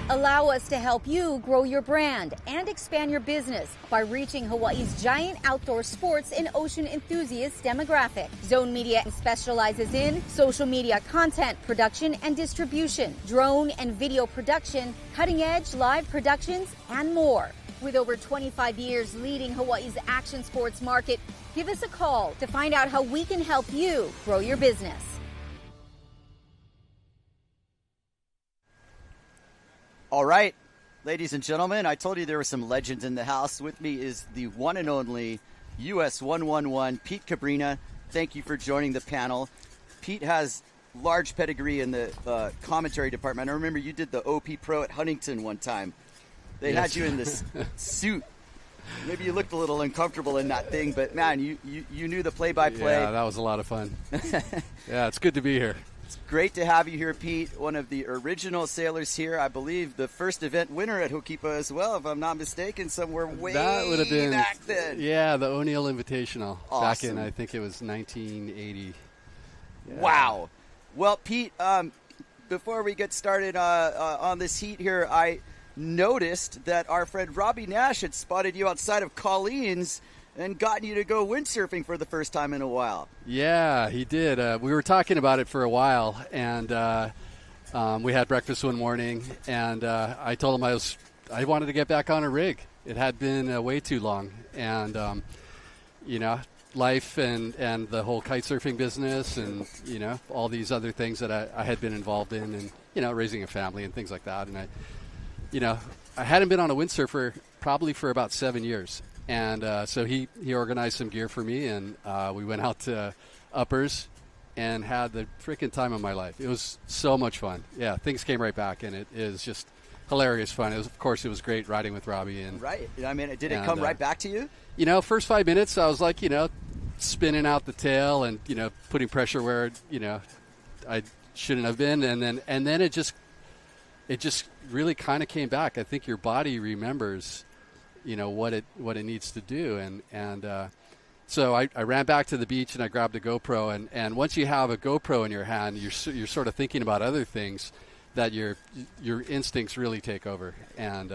Allow us to help you grow your brand and expand your business by reaching Hawaii's giant outdoor sports and ocean enthusiast demographic. Zone Media specializes in social media content production and distribution, drone and video production, cutting-edge live productions, and more. With over 25 years leading Hawaii's action sports market, give us a call to find out how we can help you grow your business. All right, ladies and gentlemen, I told you there were some legends in the house. With me is the one and only US 111, Pete Cabrina. Thank you for joining the panel. Pete has large pedigree in the commentary department. I remember you did the OP Pro at Huntington one time. They had you in this suit. Maybe you looked a little uncomfortable in that thing, but man, you knew the play-by-play. Yeah, that was a lot of fun. Yeah, it's good to be here. It's great to have you here, Pete. One of the original sailors here. I believe the first event winner at Hokipa as well, if I'm not mistaken, somewhere way that would have been, back then. Yeah, the O'Neill Invitational. Awesome. Back in, I think it was 1980. Yeah. Wow. Well, Pete, before we get started on this heat here, I noticed that our friend Robbie Nash had spotted you outside of Colleen's and gotten you to go windsurfing for the first time in a while. Yeah, he did. We were talking about it for a while, and we had breakfast one morning, and I told him I wanted to get back on a rig. It had been way too long, and life and the whole kite surfing business, and all these other things that I had been involved in, and raising a family and things like that, and I hadn't been on a windsurfer probably for about 7 years. And so he organized some gear for me, and we went out to Uppers and had the freaking time of my life. It was so much fun. Yeah, things came right back, and it is just hilarious fun. Of course, it was great riding with Robbie. Right. I mean, did it come right back to you? First 5 minutes, I was like, spinning out the tail and, putting pressure where, I shouldn't have been. And then it just really kind of came back. I think your body remembers what it needs to do, and so I ran back to the beach and I grabbed a GoPro, and once you have a GoPro in your hand, you're sort of thinking about other things that your instincts really take over, and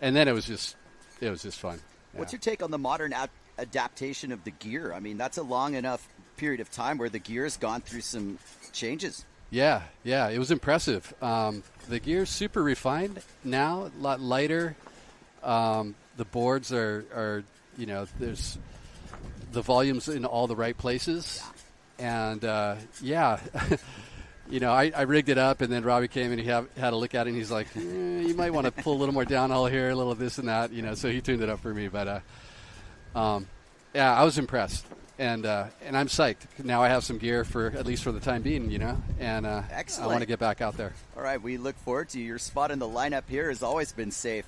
then it was just fun. Yeah. What's your take on the modern adaptation of the gear? I mean, that's a long enough period of time where the gear has gone through some changes. Yeah, it was impressive. The gear's super refined now, a lot lighter. The boards are there's the volumes in all the right places, and I rigged it up, and then Robbie came and he had a look at it, and he's like, you might want to pull a little more downhaul here, a little this and that, so he tuned it up for me, but I was impressed, and I'm psyched. Now I have some gear for at least for the time being, and excellent. I want to get back out there. All right, we look forward to your spot in the lineup here. Has always been safe.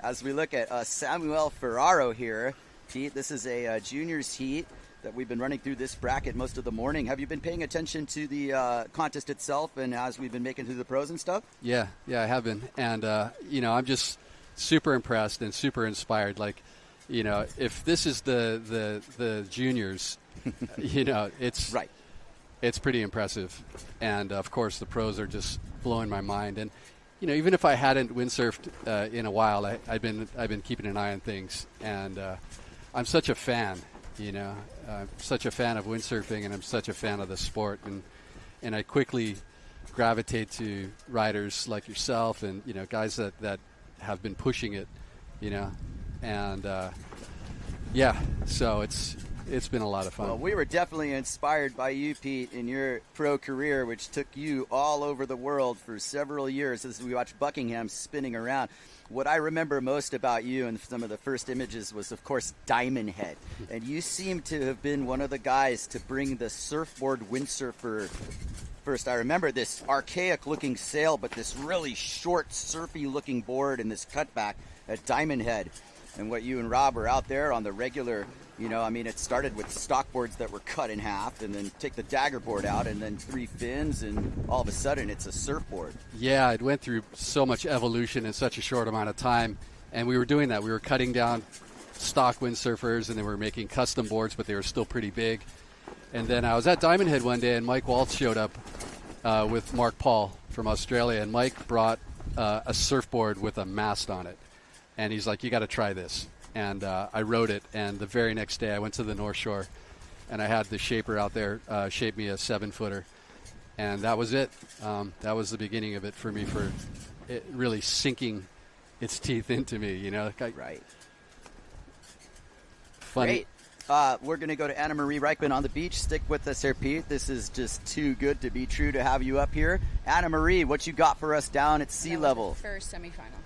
As we look at Samuel Ferraro here, Pete, this is a juniors heat. that we've been running through this bracket most of the morning. Have you been paying attention to the contest itself and as we've been making through the pros and stuff? Yeah, I have been. And, I'm just super impressed and super inspired. Like, if this is the juniors, it's right. It's pretty impressive. And, of course, the pros are just blowing my mind. And, even if I hadn't windsurfed in a while, I've been keeping an eye on things. And I'm such a fan, I'm such a fan of windsurfing, and I'm such a fan of the sport. And I quickly gravitate to riders like yourself and, guys that have been pushing it, And, so it's been a lot of fun. Well, we were definitely inspired by you, Pete, in your pro career, which took you all over the world for several years as we watched Buckingham spinning around. What I remember most about you and some of the first images was, of course, Diamond Head. And you seem to have been one of the guys to bring the surfboard windsurfer first. I remember this archaic-looking sail, but this really short, surfy-looking board and this cutback at Diamond Head. And what you and Rob were out there on the regular, it started with stock boards that were cut in half, and then take the dagger board out, and then 3 fins, and all of a sudden it's a surfboard. Yeah, it went through so much evolution in such a short amount of time, and we were doing that. We were cutting down stock windsurfers, and then we were making custom boards, but they were still pretty big. And then I was at Diamond Head one day, and Mike Waltz showed up with Mark Paul from Australia, and Mike brought a surfboard with a mast on it. And he's like, you got to try this. And I rode it, and the very next day I went to the North Shore, and I had the shaper out there shape me a 7-footer. And that was it. That was the beginning of it for me, for it really sinking its teeth into me, Right. Funny. Great. We're going to go to Anna Marie Reichman on the beach. Stick with us here, Pete. This is just too good to be true to have you up here. Anna Marie, what you got for us down at sea level? First semifinal.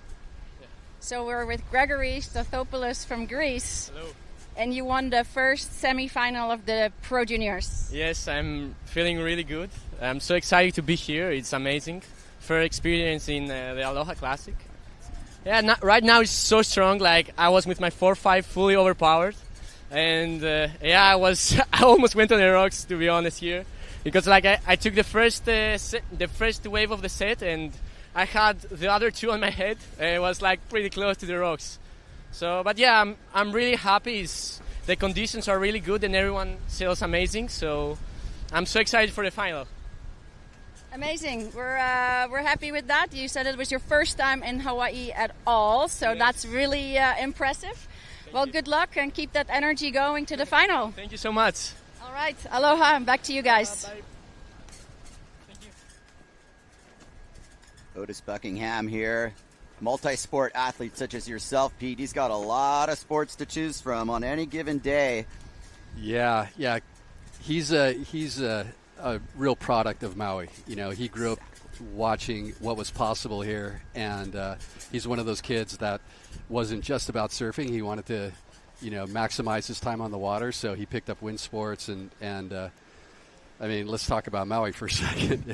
So we're with Gregory Stathopoulos from Greece. Hello. And you won the first semifinal of the Pro Juniors. Yes, I'm feeling really good. I'm so excited to be here. It's amazing. First experience in the Aloha Classic. Yeah, right now it's so strong. Like, I was with my 4.5 fully overpowered. And I almost went on the rocks, to be honest, here. Because I took the first wave of the set, and I had the other 2 on my head, and it was pretty close to the rocks. So, but yeah, I'm really happy. The conditions are really good, and everyone sails amazing. So, I'm so excited for the final. Amazing. We're happy with that. You said it was your first time in Hawaii at all, so yes. That's really impressive. Well, good luck and keep that energy going to the final. Thank you so much. All right, aloha, and back to you guys. Bye. Otis Buckingham here, multi-sport athlete such as yourself, Pete. He's got a lot of sports to choose from on any given day. Yeah. He's a real product of Maui. He grew up watching what was possible here, and he's one of those kids that wasn't just about surfing. He wanted to, maximize his time on the water, so he picked up wind sports and let's talk about Maui for a second.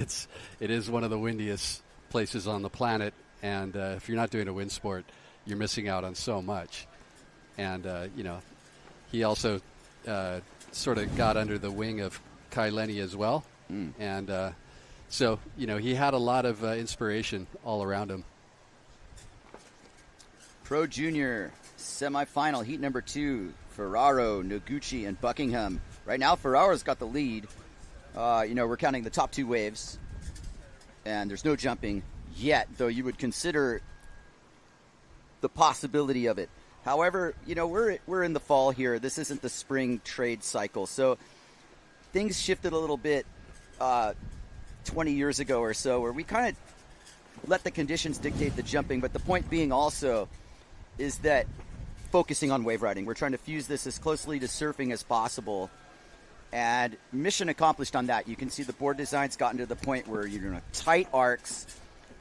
It is one of the windiest places on the planet, and if you're not doing a wind sport, you're missing out on so much. And he also sort of got under the wing of Kai Lenny as well, and so he had a lot of inspiration all around him. Pro Junior semifinal, heat number 2, Ferraro, Noguchi, and Buckingham. Right now, Ferraro's got the lead. We're counting the top 2 waves, and there's no jumping yet, though you would consider the possibility of it. However, we're in the fall here. This isn't the spring trade cycle, so things shifted a little bit 20 years ago or so, where we kind of let the conditions dictate the jumping. But the point being also is that focusing on wave riding, we're trying to fuse this as closely to surfing as possible. And mission accomplished on that. You can see the board design's gotten to the point where you're doing tight arcs.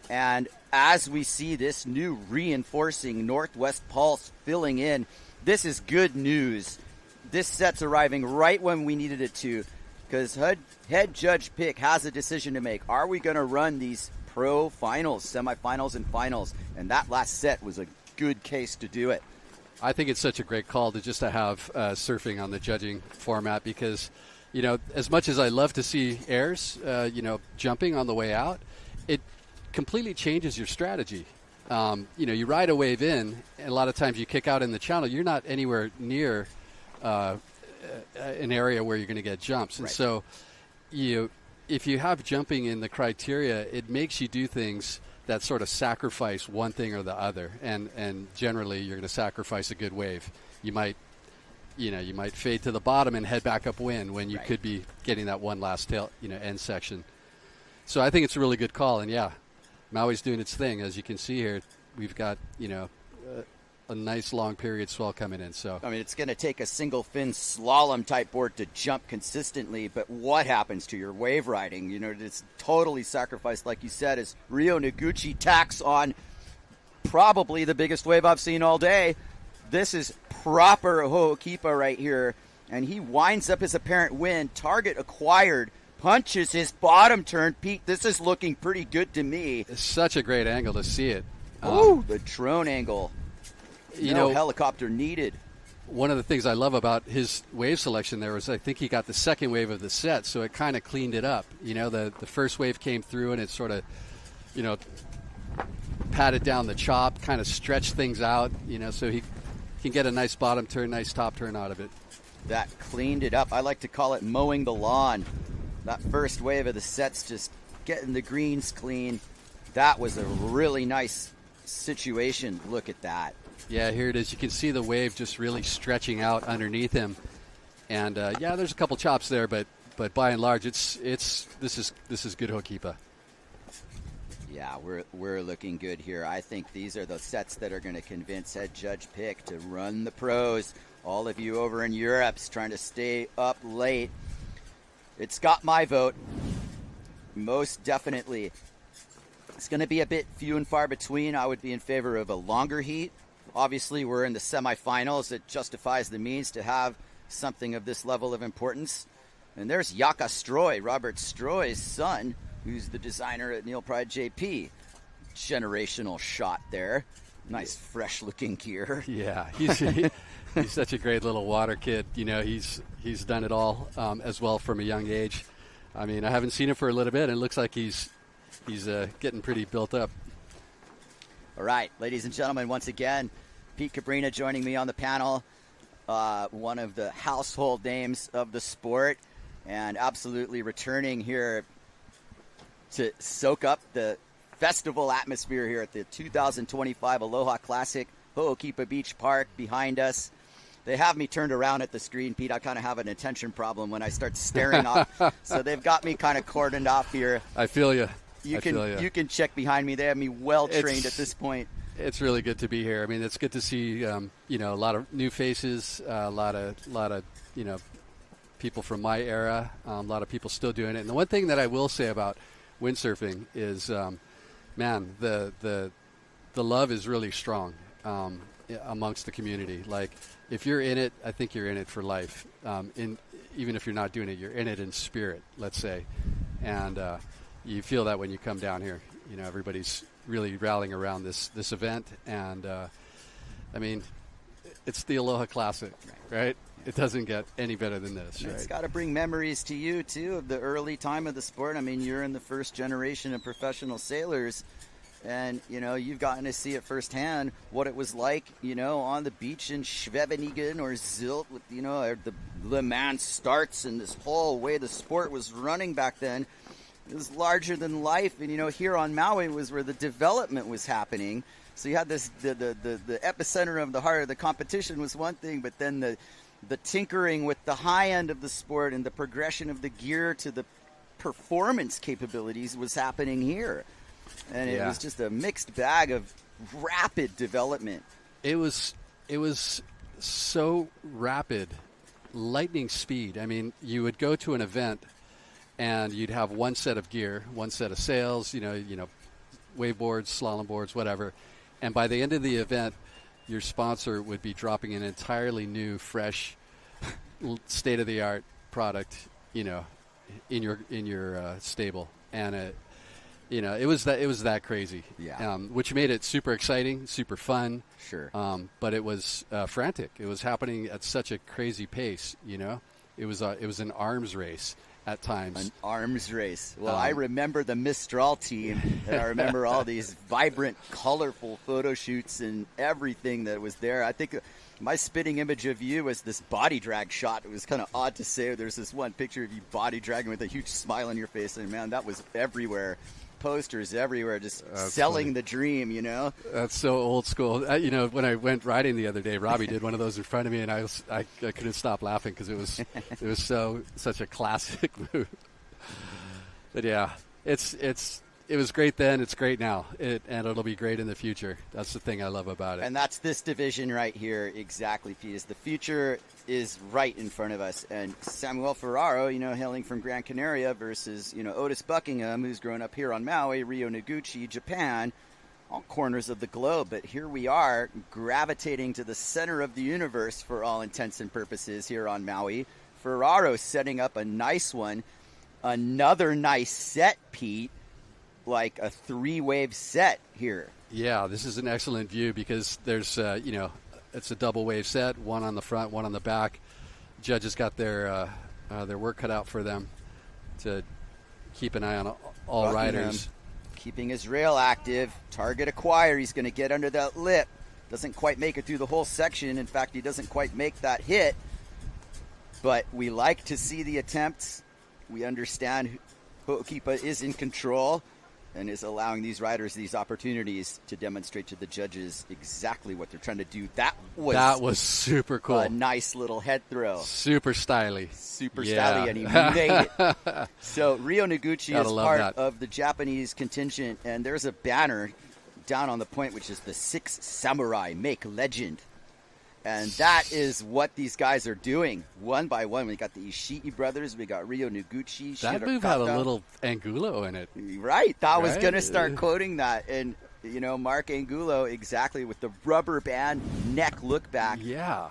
And as we see this new reinforcing northwest pulse filling in, this is good news. This set's arriving right when we needed it to, because head judge Pick has a decision to make. Are we going to run these pro finals, semifinals, and finals? And that last set was a good case to do it. I think it's such a great call to have surfing on the judging format because, as much as I love to see airs, jumping on the way out, it completely changes your strategy. You ride a wave in, and a lot of times you kick out in the channel. You're not anywhere near an area where you're going to get jumps. And Right. so if you have jumping in the criteria, it makes you do things that sort of sacrifice one thing or the other. And generally, you're going to sacrifice a good wave. You might fade to the bottom and head back upwind when you Right. could be getting that one last tail, end section. So I think it's a really good call. And yeah, Maui's doing its thing. As you can see here, we've got, a nice long period swell coming in. So I mean, it's going to take a single fin slalom type board to jump consistently, but what happens to your wave riding? It's totally sacrificed, like you said, as Ryo Noguchi tacks on probably the biggest wave I've seen all day. This is proper Ho'okipa right here, and he winds up his apparent win. Target acquired, punches his bottom turn. Pete, this is looking pretty good to me. it's such a great angle to see it. Ooh, the drone angle. No helicopter needed. One of the things I love about his wave selection there was I think he got the second wave of the set, so it kind of cleaned it up. The first wave came through and it sort of, patted down the chop, kind of stretched things out, so he can get a nice bottom turn, nice top turn out of it. That cleaned it up. I like to call it mowing the lawn. That first wave of the set's just getting the greens clean. That was a really nice situation. Look at that. Yeah, here it is. You can see the wave just really stretching out underneath him, and there's a couple chops there, but by and large, this is good Ho'okipa. Yeah, we're looking good here. I think these are the sets that are going to convince head judge Pick to run the pros. All of you over in Europe's trying to stay up late. It's got my vote, most definitely. It's going to be a bit few and far between. I would be in favor of a longer heat. Obviously, we're in the semifinals. It justifies the means to have something of this level of importance. And there's Jaka Stroy, Robert Stroy's son, who's the designer at Neil Pride JP. Generational shot there. Nice, fresh-looking gear. Yeah, he's such a great little water kid. He's done it all as well from a young age. I mean, I haven't seen him for a little bit, and it looks like he's getting pretty built up. All right, ladies and gentlemen, once again, Pete Cabrina joining me on the panel, one of the household names of the sport, and absolutely returning here to soak up the festival atmosphere here at the 2025 Aloha Classic, Ho'okipa Beach Park behind us. They have me turned around at the screen, Pete. I kind of have an attention problem when I start staring off, so they've got me kind of cordoned off here. I feel you. You can check behind me. They have me well trained at this point. It's really good to be here. I mean, it's good to see a lot of new faces, a lot of people from my era, a lot of people still doing it. And the one thing that I will say about windsurfing is, the love is really strong amongst the community. Like, if you're in it, I think you're in it for life. Even if you're not doing it, you're in it in spirit, let's say. And you feel that when you come down here. Everybody's really rallying around this event, and I mean, it's the Aloha Classic, right? It doesn't get any better than this, right? It's got to bring memories to you too of the early time of the sport. I mean, you're in the first generation of professional sailors, and you've gotten to see it firsthand what it was like, on the beach in Scheveningen or Zilt with the Le Mans starts, and this whole way the sport was running back then. It was larger than life, and here on Maui was where the development was happening. So you had this the epicenter of the heart of the competition was one thing, but then the tinkering with the high end of the sport and the progression of the gear to the performance capabilities was happening here, and it was just a mixed bag of rapid development. It was so rapid, lightning speed. I mean, you would go to an event and you'd have one set of gear, one set of sails, wave boards, slalom boards, whatever. And by the end of the event, your sponsor would be dropping an entirely new, fresh, state-of-the-art product, in your stable. And it was that crazy. Yeah. Which made it super exciting, super fun. Sure. But it was frantic. It was happening at such a crazy pace. It was an arms race at times. An arms race. Well, I remember the Mistral team, and I remember all these vibrant, colorful photo shoots and everything that was there. I think my spitting image of you was this body drag shot. It was kind of odd to say. There's this one picture of you body dragging with a huge smile on your face, and man, that was everywhere. Posters everywhere, just selling the dream, That's so old school. When I went riding the other day, Robbie did one of those in front of me, and I couldn't stop laughing because it was such a classic move. But yeah, it was great then. It's great now, and it'll be great in the future. That's the thing I love about it. And that's this division right here, exactly, Pete. Is the future is right in front of us. And Samuel Ferraro, hailing from Gran Canaria versus, Otis Buckingham, who's grown up here on Maui, Rio Noguchi, Japan, all corners of the globe. But here we are, gravitating to the center of the universe for all intents and purposes here on Maui. Ferraro setting up a nice one. Another nice set, Pete. Like a 3-wave set here. Yeah, this is an excellent view because there's, it's a double wave set, one on the front, one on the back. Judges got their work cut out for them to keep an eye on all riders. Keeping his rail active. Target acquire. He's going to get under that lip. Doesn't quite make it through the whole section. In fact, he doesn't quite make that hit. But we like to see the attempts. We understand Ho'okipa is in control and is allowing these riders these opportunities to demonstrate to the judges exactly what they're trying to do. That was super cool. A nice little head throw. Super styly. Styly, and he made it. So Rio Noguchi is part of the Japanese contingent, and there's a banner down on the point, which is the 6 Samurai Make Legend. And that is what these guys are doing, one by one. We got the Ishii brothers. We got Rio Noguchi. That move had a little Angulo in it. Right. I was going to start quoting that. And, Mark Angulo, exactly, with the rubber band neck look back. Yeah.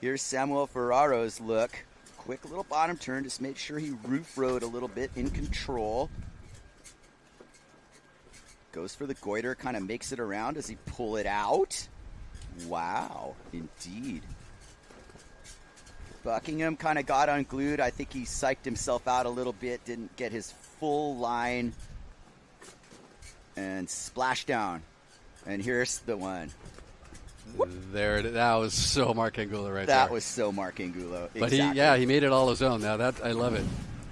Here's Samuel Ferraro's look. Quick little bottom turn. Just made sure he roof rode a little bit in control. Goes for the goiter. Kind of makes it around. Does he pull it out? Wow, indeed. Buckingham kind of got unglued. I think he psyched himself out a little bit, didn't get his full line, and splash down. And here's the one. That was so Mark Angulo right there. That was so Mark Angulo. But exactly. he made it all his own. Now I love it.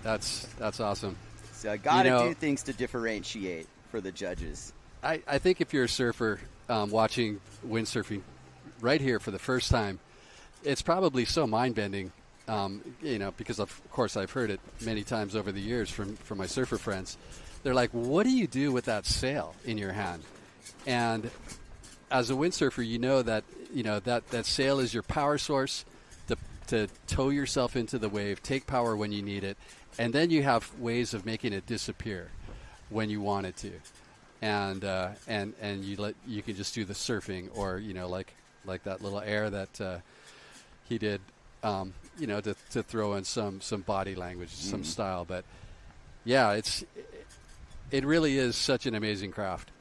That's awesome. So I got to do things to differentiate for the judges. I think if you're a surfer watching windsurfing right here for the first time, it's probably so mind-bending, because of course I've heard it many times over the years from my surfer friends. They're like, what do you do with that sail in your hand? And as a windsurfer, that sail is your power source to tow yourself into the wave, take power when you need it, and then you have ways of making it disappear when you want it to. And you can just do the surfing, or like that little air that he did, to throw in some body language, some style. But yeah, it really is such an amazing craft.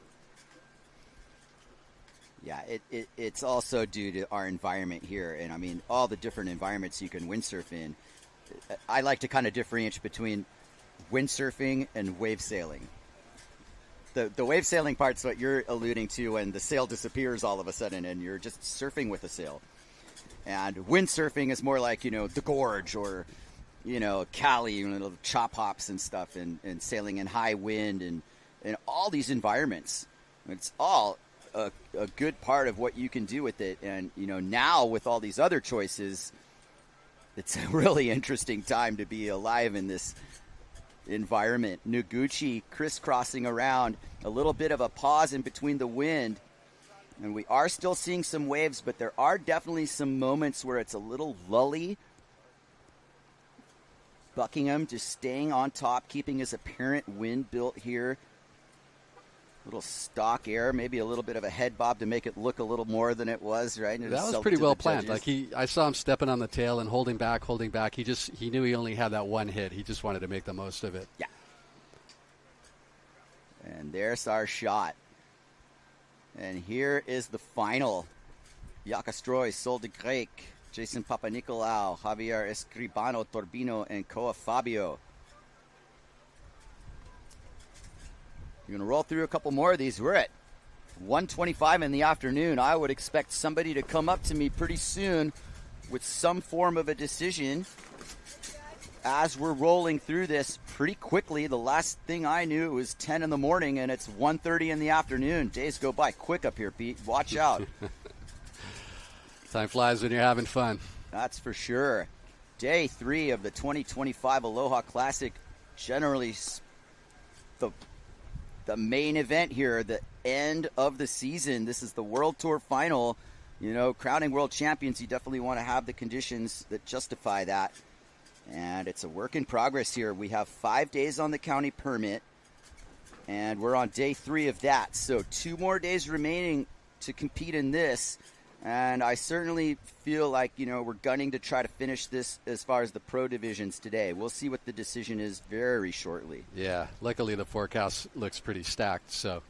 Yeah, it's also due to our environment here, and I mean all the different environments you can windsurf in. I like to kind of differentiate between windsurfing and wave sailing. The wave sailing part's what you're alluding to, when the sail disappears all of a sudden and you're just surfing with a sail. And windsurfing is more like, the gorge or, Cali, chop hops and stuff, and sailing in high wind and all these environments. It's all a good part of what you can do with it. And, now with all these other choices, it's a really interesting time to be alive in this environment. Noguchi crisscrossing around, a little bit of a pause in between the wind, and we are still seeing some waves, but there are definitely some moments where it's a little lully. Buckingham just staying on top, keeping his apparent wind built here. Little stock air, maybe a little bit of a head bob to make it look a little more than it was, right? That was pretty well planned. I saw him stepping on the tail and holding back. He knew he only had that one hit. He just wanted to make the most of it. Yeah. And And there's our shot. And here is the final. Yakastroy, Sol de Grec, Jason Papanikolaou, Javier Escribano, Torbino, and Koa Fabio. You're going to roll through a couple more of these. We're at 1:25 in the afternoon. I would expect somebody to come up to me pretty soon with some form of a decision as we're rolling through this pretty quickly. The last thing I knew, it was 10 in the morning, and it's 1:30 in the afternoon. Days go by quick up here, Pete. Watch out. Time flies when you're having fun. That's for sure. Day 3 of the 2025 Aloha Classic. Generally the main event here, the end of the season. This is the World Tour final. You know, crowning world champions, you definitely want to have the conditions that justify that. And it's a work in progress here. We have 5 days on the county permit, and we're on day 3 of that. So 2 more days remaining to compete in this. And I certainly feel like, you know, we're gunning to try to finish this as far as the pro divisions today. We'll see what the decision is very shortly. Yeah, luckily the forecast looks pretty stacked, so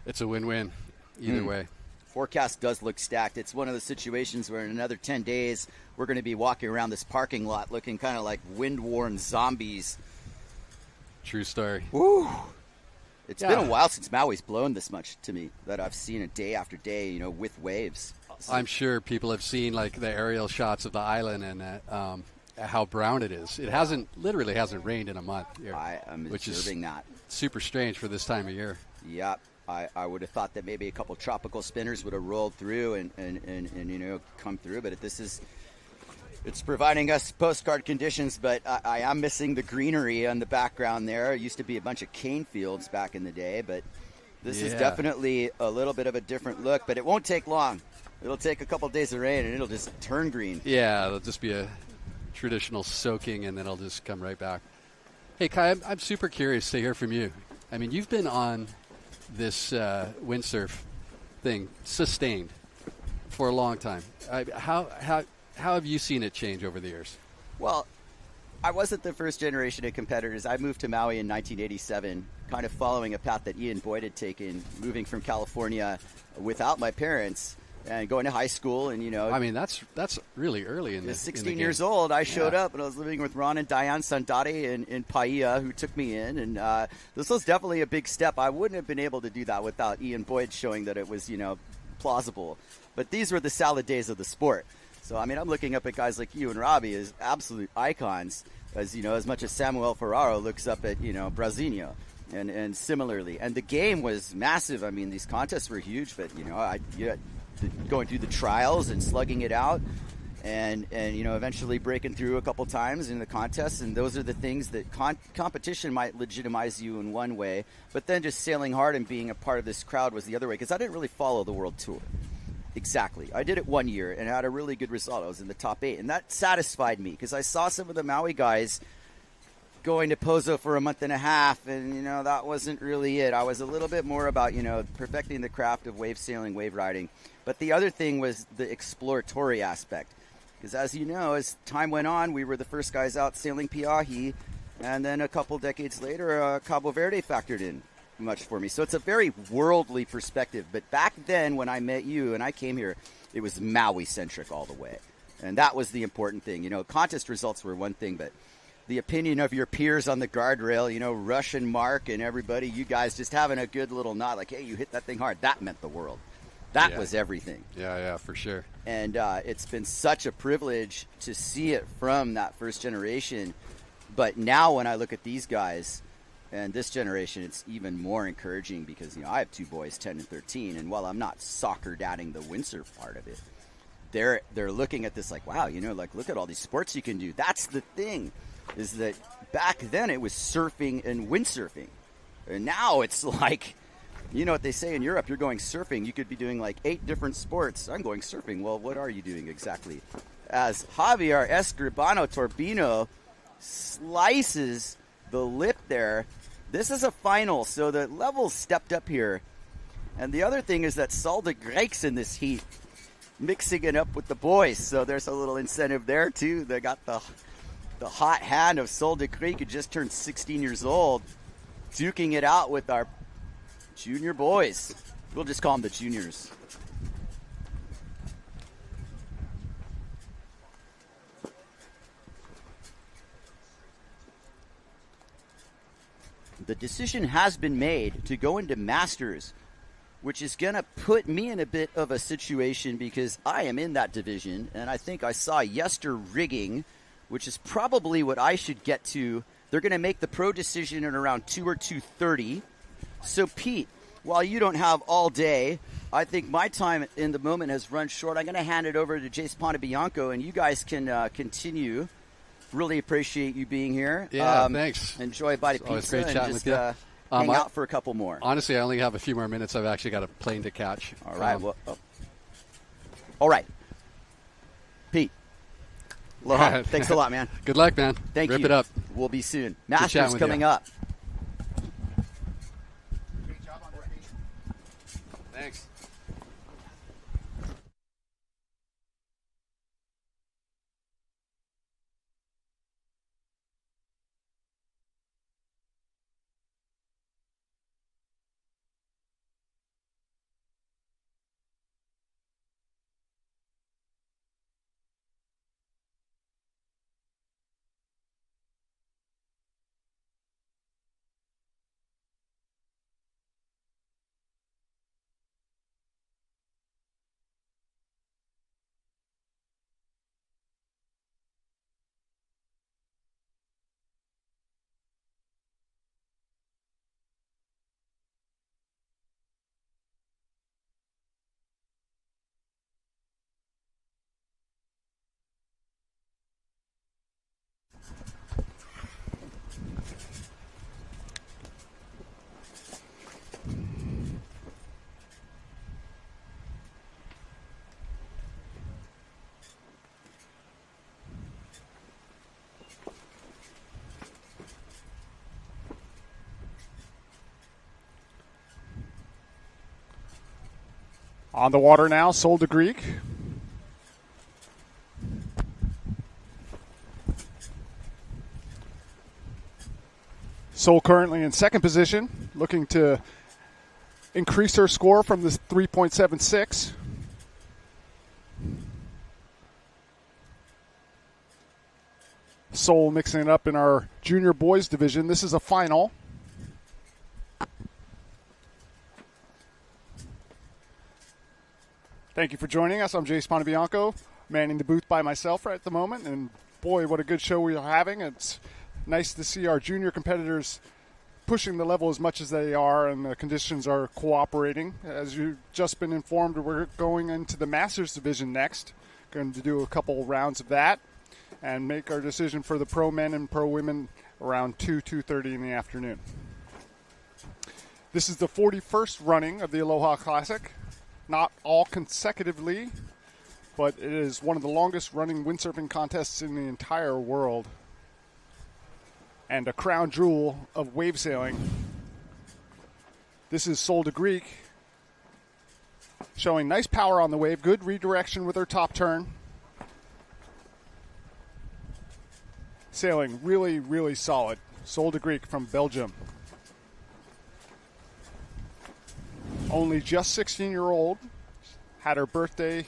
it's a win-win either way. Forecast does look stacked. It's one of the situations where in another 10 days, we're going to be walking around this parking lot looking kind of like wind-worn zombies. True story. Woo! It's been a while since Maui's blown this much to me that I've seen it day after day, you know, with waves. I'm sure people have seen like the aerial shots of the island and how brown it is. It literally hasn't rained in a month here, I'm which observing is that. Super strange for this time of year. Yep. I would have thought that maybe a couple tropical spinners would have rolled through and you know, come through, but it's providing us postcard conditions, but I am missing the greenery on the background there. It used to be a bunch of cane fields back in the day, but this is definitely a little bit of a different look, but it won't take long. It'll take a couple days of rain, and it'll just turn green. Yeah, it'll just be a traditional soaking, and then it'll just come right back. Hey, Kai, I'm super curious to hear from you. I mean, you've been on this windsurf thing sustained for a long time. How have you seen it change over the years? Well, I wasn't the first generation of competitors. I moved to Maui in 1987, kind of following a path that Ian Boyd had taken, moving from California without my parents and going to high school. And, you know, I mean, that's really early in the 16 years old, I showed up, and I was living with Ron and Diane Sandari in Paia, who took me in. And this was definitely a big step. I wouldn't have been able to do that without Ian Boyd showing that it was, you know, plausible. But these were the salad days of the sport. So, I mean, I'm looking up at guys like you and Robbie as absolute icons, as, you know, as much as Samuel Ferraro looks up at, you know, Brasinho, and similarly. And the game was massive. I mean, these contests were huge, but, you know, going through the trials and slugging it out and you know, eventually breaking through a couple times in the contests. And those are the things that competition might legitimize you in one way, but then just sailing hard and being a part of this crowd was the other way, because I didn't really follow the World Tour. Exactly. I did it 1 year and had a really good result. I was in the top 8, and that satisfied me because I saw some of the Maui guys going to Pozo for a month and a half, and, you know, that wasn't really it. I was a little bit more about, you know, perfecting the craft of wave sailing, wave riding. But the other thing was the exploratory aspect, because as you know, as time went on, we were the first guys out sailing Piahi, and then a couple decades later, Cabo Verde factored in much for me. So it's a very worldly perspective. But back then when I met you and I came here, it was Maui-centric all the way. And that was the important thing. You know, contest results were one thing, but the opinion of your peers on the guardrail, you know, Rush and Mark and everybody, you guys just having a good little nod, like, hey, you hit that thing hard. That meant the world. That was everything. Yeah, for sure. And it's been such a privilege to see it from that first generation. But now when I look at these guys and this generation, it's even more encouraging because, you know, I have 2 boys, 10 and 13. And while I'm not soccer dadding the windsurf part of it, they're looking at this like, wow, you know, like, look at all these sports you can do. That's the thing, is that back then it was surfing and windsurfing. And now it's like, you know what they say in Europe, you're going surfing, you could be doing like 8 different sports. I'm going surfing. Well, what are you doing exactly? As Javier Escribano Torbino slices the lip there, this is a final, so the levels stepped up here. And the other thing is that Sol de Grec's in this heat, mixing it up with the boys. So there's a little incentive there too. They got the hot hand of Sol de Grec, who just turned 16 years old, duking it out with our Junior boys. We'll just call them the juniors. The decision has been made to go into Masters, which is going to put me in a bit of a situation because I am in that division, and I think I saw Yester rigging, which is probably what I should get to. They're going to make the pro decision in around 2 or 2:30. So, Pete, while you don't have all day, I think my time in the moment has run short. I'm going to hand it over to Jace Pontebianco, and you guys can continue. Really appreciate you being here. Yeah, thanks. Enjoy a bite of pizza and just hang out for a couple more. Honestly, I only have a few more minutes. I've actually got a plane to catch. All right. All right. Pete. Aloha. Thanks a lot, man. Good luck, man. Thank you. Rip it up. We'll be soon. Masters coming up. Thanks. On the water now, Sol de Greek. Sol currently in second position, looking to increase her score from this 3.76. Sol mixing it up in our junior boys division. This is a final. Thank you for joining us. I'm Jace Pontebianco, manning the booth by myself right at the moment. And boy, what a good show we are having. It's nice to see our junior competitors pushing the level as much as they are, and the conditions are cooperating. As you've just been informed, we're going into the Masters division next. Going to do a couple rounds of that and make our decision for the pro men and pro women around 2:30 in the afternoon. This is the 41st running of the Aloha Classic. Not all consecutively, but it is one of the longest running windsurfing contests in the entire world. And a crown jewel of wave sailing. This is Sol de Greek, showing nice power on the wave, good redirection with her top turn. Sailing really, really solid. Sol de Greek from Belgium. Only just 16-year-old, had her birthday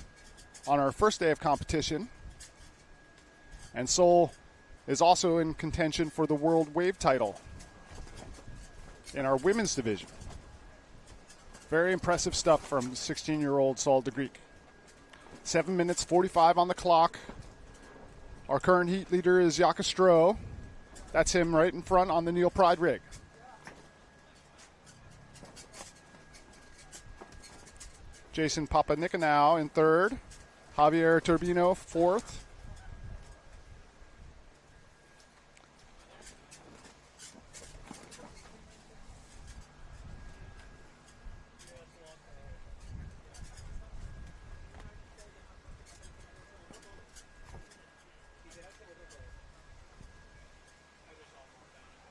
on our first day of competition. And Sol is also in contention for the World Wave title in our women's division. Very impressive stuff from 16-year-old Sol de Greek. 7 minutes 45 on the clock. Our current heat leader is Jaka Stroh. That's him right in front on the Neil Pride rig. Jason Papanikolaou in third. Javier Turbino fourth.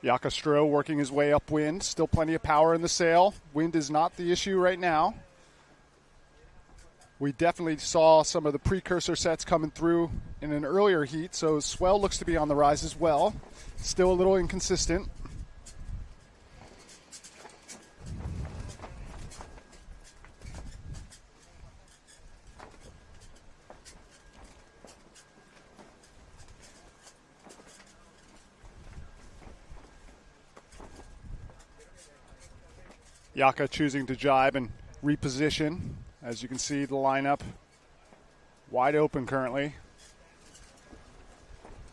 Jaka Stroh working his way upwind. Still plenty of power in the sail. Wind is not the issue right now. We definitely saw some of the precursor sets coming through in an earlier heat, so swell looks to be on the rise as well. Still a little inconsistent. Yaka choosing to jibe and reposition. As you can see, the lineup wide open currently.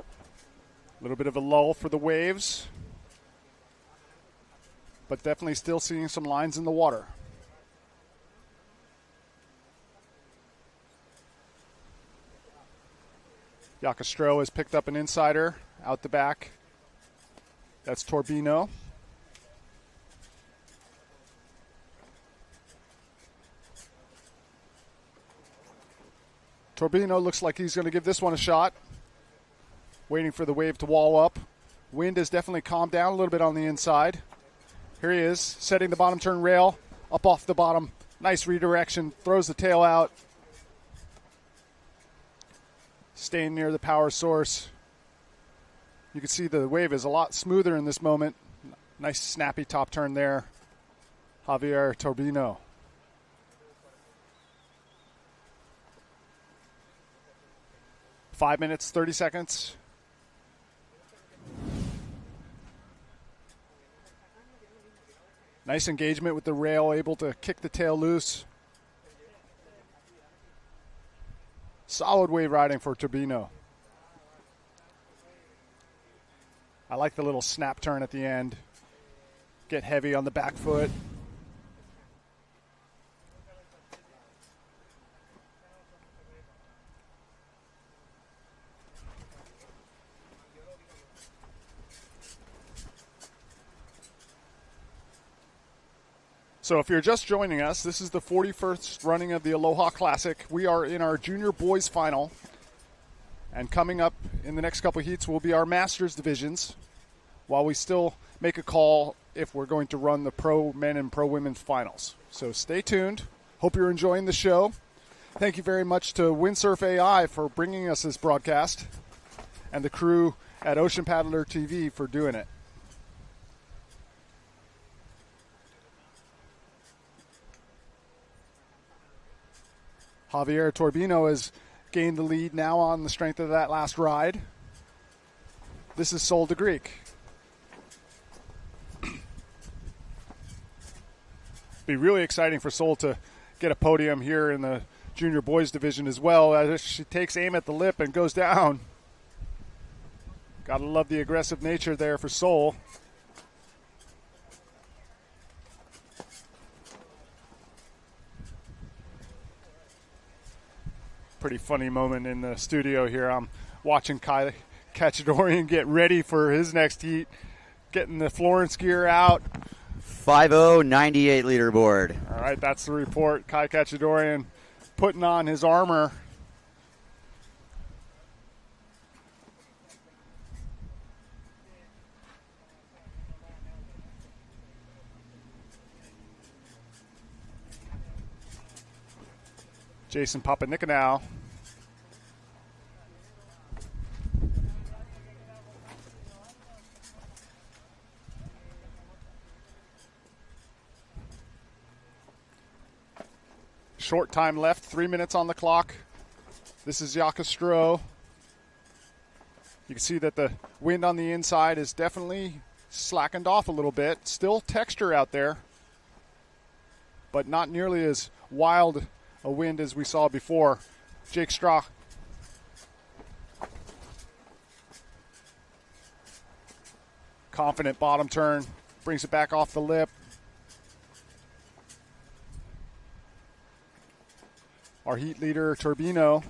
A little bit of a lull for the waves, but definitely still seeing some lines in the water. Yakastro has picked up an insider out the back. That's Torbino. Torbino looks like he's going to give this one a shot. Waiting for the wave to wall up. Wind has definitely calmed down a little bit on the inside. Here he is, setting the bottom turn rail, up off the bottom. Nice redirection, throws the tail out. Staying near the power source. You can see the wave is a lot smoother in this moment. Nice snappy top turn there. Javier Torbino. Five minutes, 30 seconds. Nice engagement with the rail, able to kick the tail loose. Solid wave riding for Torbino. I like the little snap turn at the end. Get heavy on the back foot. So if you're just joining us, this is the 41st running of the Aloha Classic. We are in our junior boys final. And coming up in the next couple of heats will be our Masters divisions, while we still make a call if we're going to run the pro men and pro women finals. So stay tuned. Hope you're enjoying the show. Thank you very much to Windsurf AI for bringing us this broadcast, and the crew at Ocean Paddler TV for doing it. Javier Torbino has gained the lead now on the strength of that last ride. This is Sol de Greek. Be really exciting for Sol to get a podium here in the junior boys division as well, as she takes aim at the lip and goes down. Gotta love the aggressive nature there for Sol. Pretty funny moment in the studio here. I'm watching Kai Cachadorian get ready for his next heat, getting the Florence gear out. 5098 leaderboard. All right, that's the report. Kai Cachadorian putting on his armor. Jason Papanikolaou. Short time left, 3 minutes on the clock. This is Yakastro. You can see that the wind on the inside is definitely slackened off a little bit. Still texture out there, but not nearly as wild a wind as we saw before. Jake Straw. Confident bottom turn, brings it back off the lip. Our heat leader, Torbino.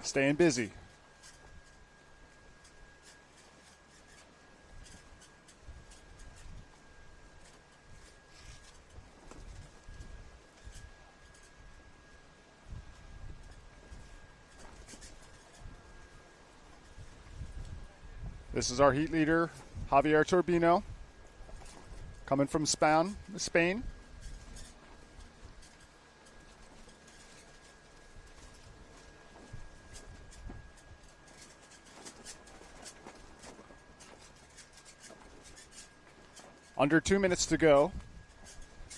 Staying busy. This is our heat leader, Javier Torbino, coming from Spain. Under 2 minutes to go.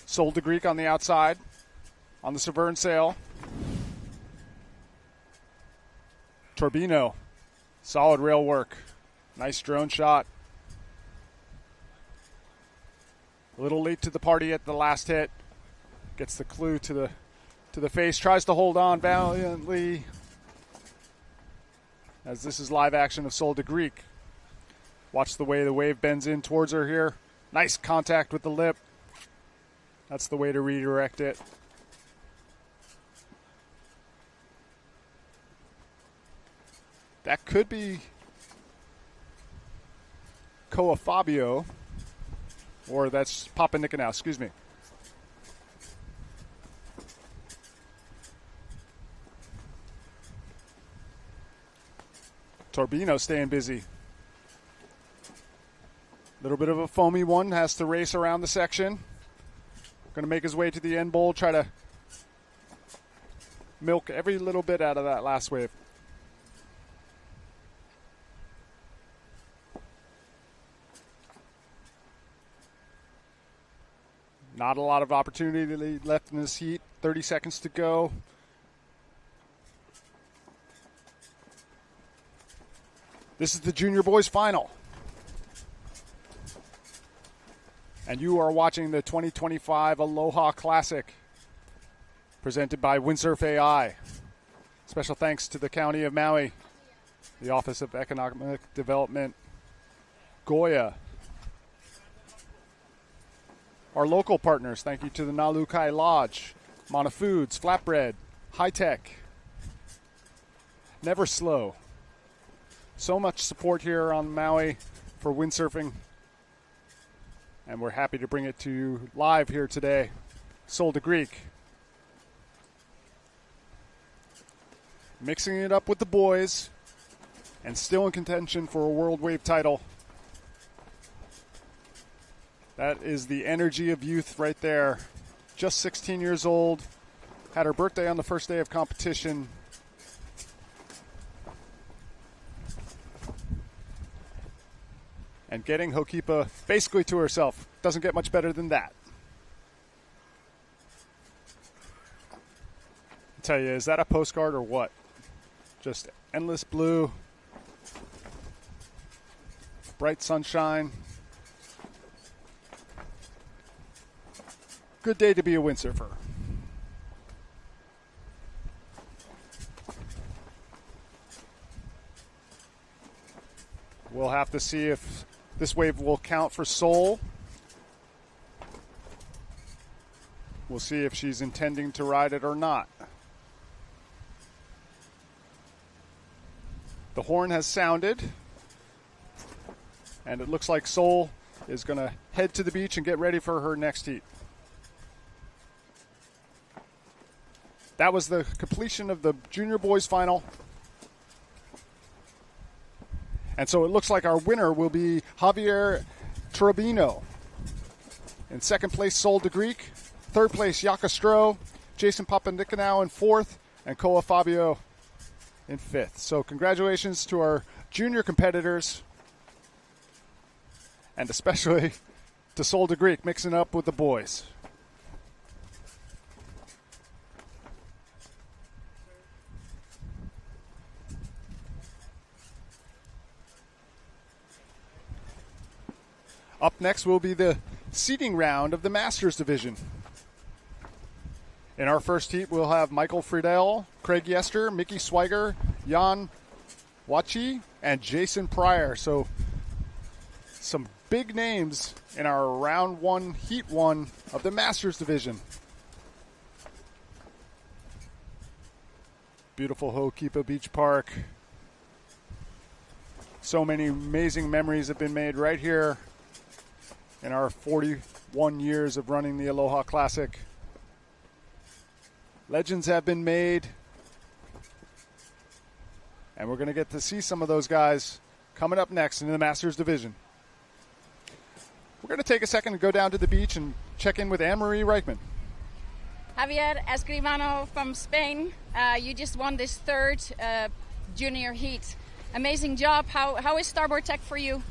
Sol de Greek on the outside, on the Severn sail. Torbino, solid rail work. Nice drone shot. A little late to the party at the last hit. Gets the clue to the face. Tries to hold on valiantly. As this is live action of Sol de Greek. Watch the way the wave bends in towards her here. Nice contact with the lip. That's the way to redirect it. That could be Koa Fabio, or that's Papa Nicanau, excuse me. Torbino staying busy. Little bit of a foamy one, has to race around the section. Going to make his way to the end bowl, try to milk every little bit out of that last wave. Not a lot of opportunity left in this heat. 30 seconds to go. This is the junior boys final. And you are watching the 2025 Aloha Classic presented by Windsurf AI. Special thanks to the County of Maui, the Office of Economic Development, Goya, our local partners. Thank you to the Nalukai Lodge, Mana Foods, Flatbread, High Tech, Never Slow. So much support here on Maui for windsurfing, and we're happy to bring it to you live here today. Sol de Greek. Mixing it up with the boys, and still in contention for a World Wave title. That is the energy of youth right there. Just 16 years old. Had her birthday on the first day of competition. And getting Hokipa basically to herself. Doesn't get much better than that. I tell you, is that a postcard or what? Just endless blue. Bright sunshine. Good day to be a windsurfer. We'll have to see if this wave will count for Sol. We'll see if she's intending to ride it or not. The horn has sounded, and it looks like Sol is going to head to the beach and get ready for her next heat. That was the completion of the junior boys final. And so it looks like our winner will be Javier Turbino. In second place, Sol de Greek. Third place, Yakastro. Jason Papanicolaou in fourth. And Koa Fabio in fifth. So congratulations to our junior competitors. And especially to Sol de Greek mixing up with the boys. Up next will be the seeding round of the Masters Division. In our first heat, we'll have Michael Friedel, Craig Yester, Mickey Swiger, Jan Wachi, and Jason Pryor. So some big names in our round one, heat one of the Masters Division. Beautiful Ho'okipa Beach Park. So many amazing memories have been made right here in our 41 years of running the Aloha Classic. Legends have been made, and we're going to get to see some of those guys coming up next in the Masters Division. We're going to take a second to go down to the beach and check in with Anne-Marie Reichman. Javier Escribano from Spain, you just won this third junior heat. Amazing job. How is starboard tech for you?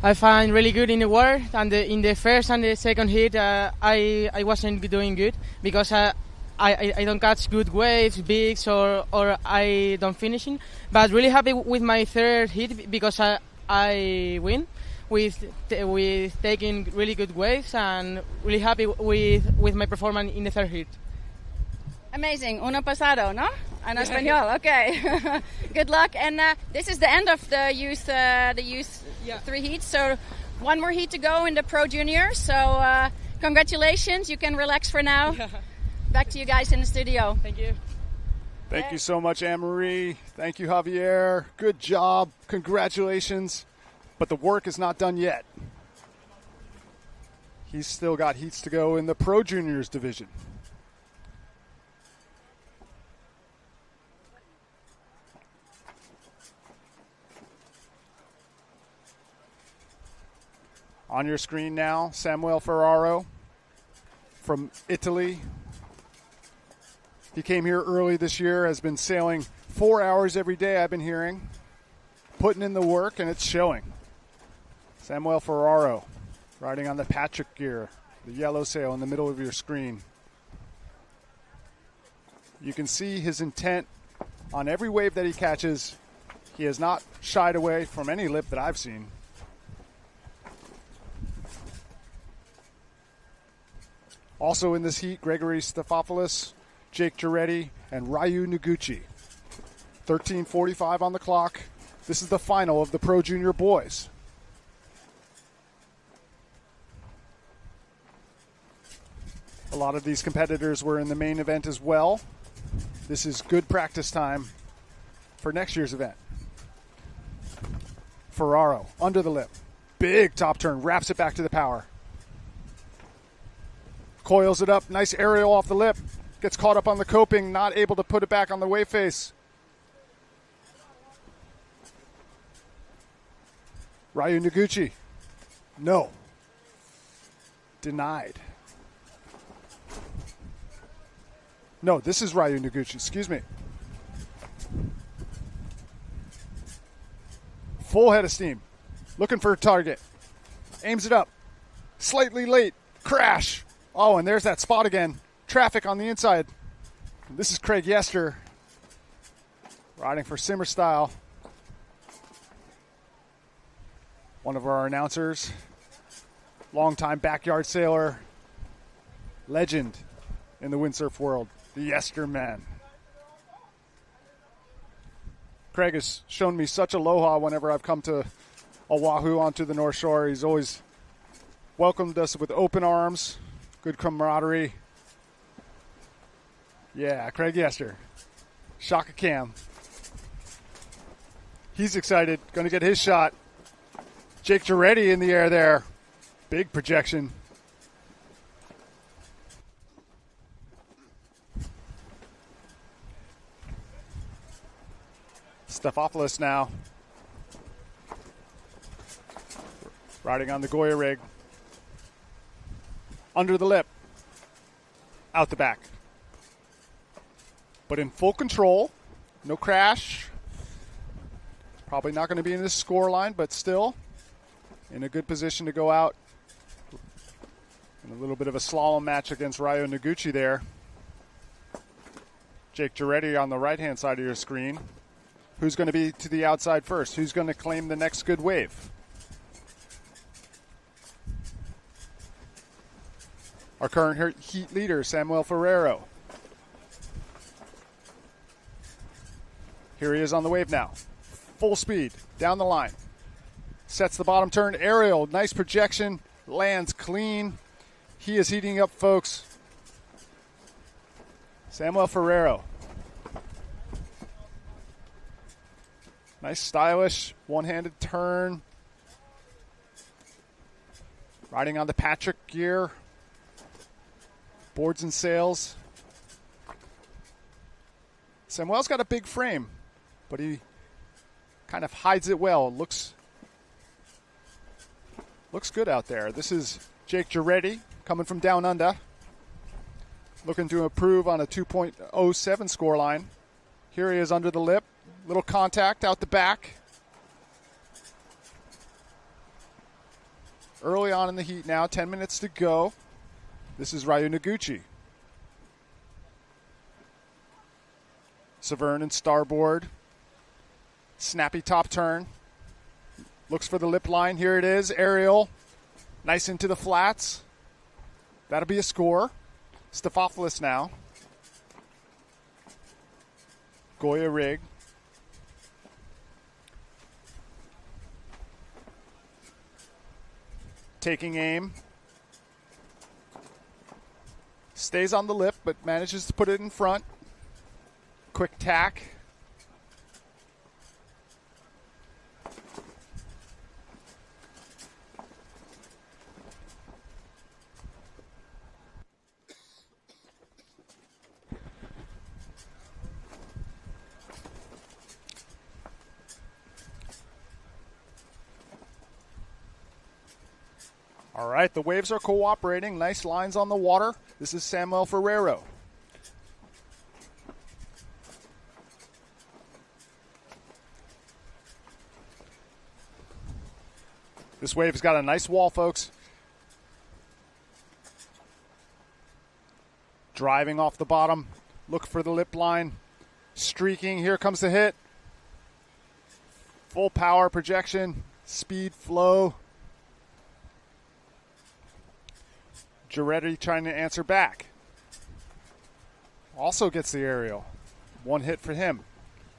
I find really good in the water, and in the first and the second heat, I wasn't doing good because I don't catch good waves, bigs, or I don't finishing. But really happy with my third heat because I win with taking really good waves, and really happy with my performance in the third heat. Amazing. Uno pasado, ¿no? En español. Okay. Good luck. And this is the end of the youth 3 heats. So one more heat to go in the Pro Junior. So congratulations. You can relax for now. Back to you guys in the studio. Thank you. Thank you so much, Anne-Marie. Thank you, Javier. Good job. Congratulations. But the work is not done yet. He's still got heats to go in the Pro Juniors division. On your screen now, Samuel Ferraro from Italy. He came here early this year, has been sailing 4 hours every day, I've been hearing, putting in the work, and it's showing. Samuel Ferraro riding on the Patrick gear, the yellow sail in the middle of your screen. You can see his intent on every wave that he catches. He has not shied away from any lip that I've seen. Also in this heat, Gregory Stefopoulos, Jake Giretti, and Ryu Noguchi. 13:45 on the clock. This is the final of the Pro Junior boys. A lot of these competitors were in the main event as well. This is good practice time for next year's event. Ferraro, under the lip. Big top turn, wraps it back to the power. Coils it up, nice aerial off the lip. Gets caught up on the coping, not able to put it back on the wave face. Ryu Noguchi, no. Denied. No, this is Ryu Noguchi, excuse me. Full head of steam. Looking for a target. Aims it up. Slightly late. Crash. Oh, and there's that spot again. Traffic on the inside. This is Craig Yester riding for Simmer Style. One of our announcers. Longtime backyard sailor. Legend in the windsurf world. The Yester man. Craig has shown me such aloha whenever I've come to Oahu onto the North Shore. He's always welcomed us with open arms. Good camaraderie. Yeah, Craig Yester. Shaka Cam. He's excited. Going to get his shot. Jake Giretti in the air there. Big projection. Stefopoulos now. Riding on the Goya rig. Under the lip. Out the back. But in full control. No crash. Probably not going to be in this score line, but still in a good position to go out. And a little bit of a slalom match against Ryo Noguchi there. Jake Giretti on the right-hand side of your screen. Who's going to be to the outside first? Who's going to claim the next good wave? Our current heat leader, Samuel Ferrero. Here he is on the wave now. Full speed, down the line. Sets the bottom turn, aerial, nice projection, lands clean. He is heating up, folks. Samuel Ferrero. Nice, stylish, one-handed turn. Riding on the Patrick gear. Boards and sails. Samuel's got a big frame, but he kind of hides it well. Looks good out there. This is Jake Giretti coming from down under. Looking to improve on a 2.07 scoreline. Here he is under the lip. Little contact out the back. Early on in the heat now, 10 minutes to go. This is Ryu Noguchi. Severn and starboard. Snappy top turn. Looks for the lip line. Here it is. Aerial. Nice into the flats. That'll be a score. Stefopoulos now. Goya rig. Taking aim. Stays on the lip, but manages to put it in front. Quick tack. All right, the waves are cooperating. Nice lines on the water. This is Samuel Ferrero. This wave's got a nice wall, folks. Driving off the bottom. Look for the lip line. Streaking. Here comes the hit. Full power projection. Speed, flow. Giretti trying to answer back. Also gets the aerial. One hit for him.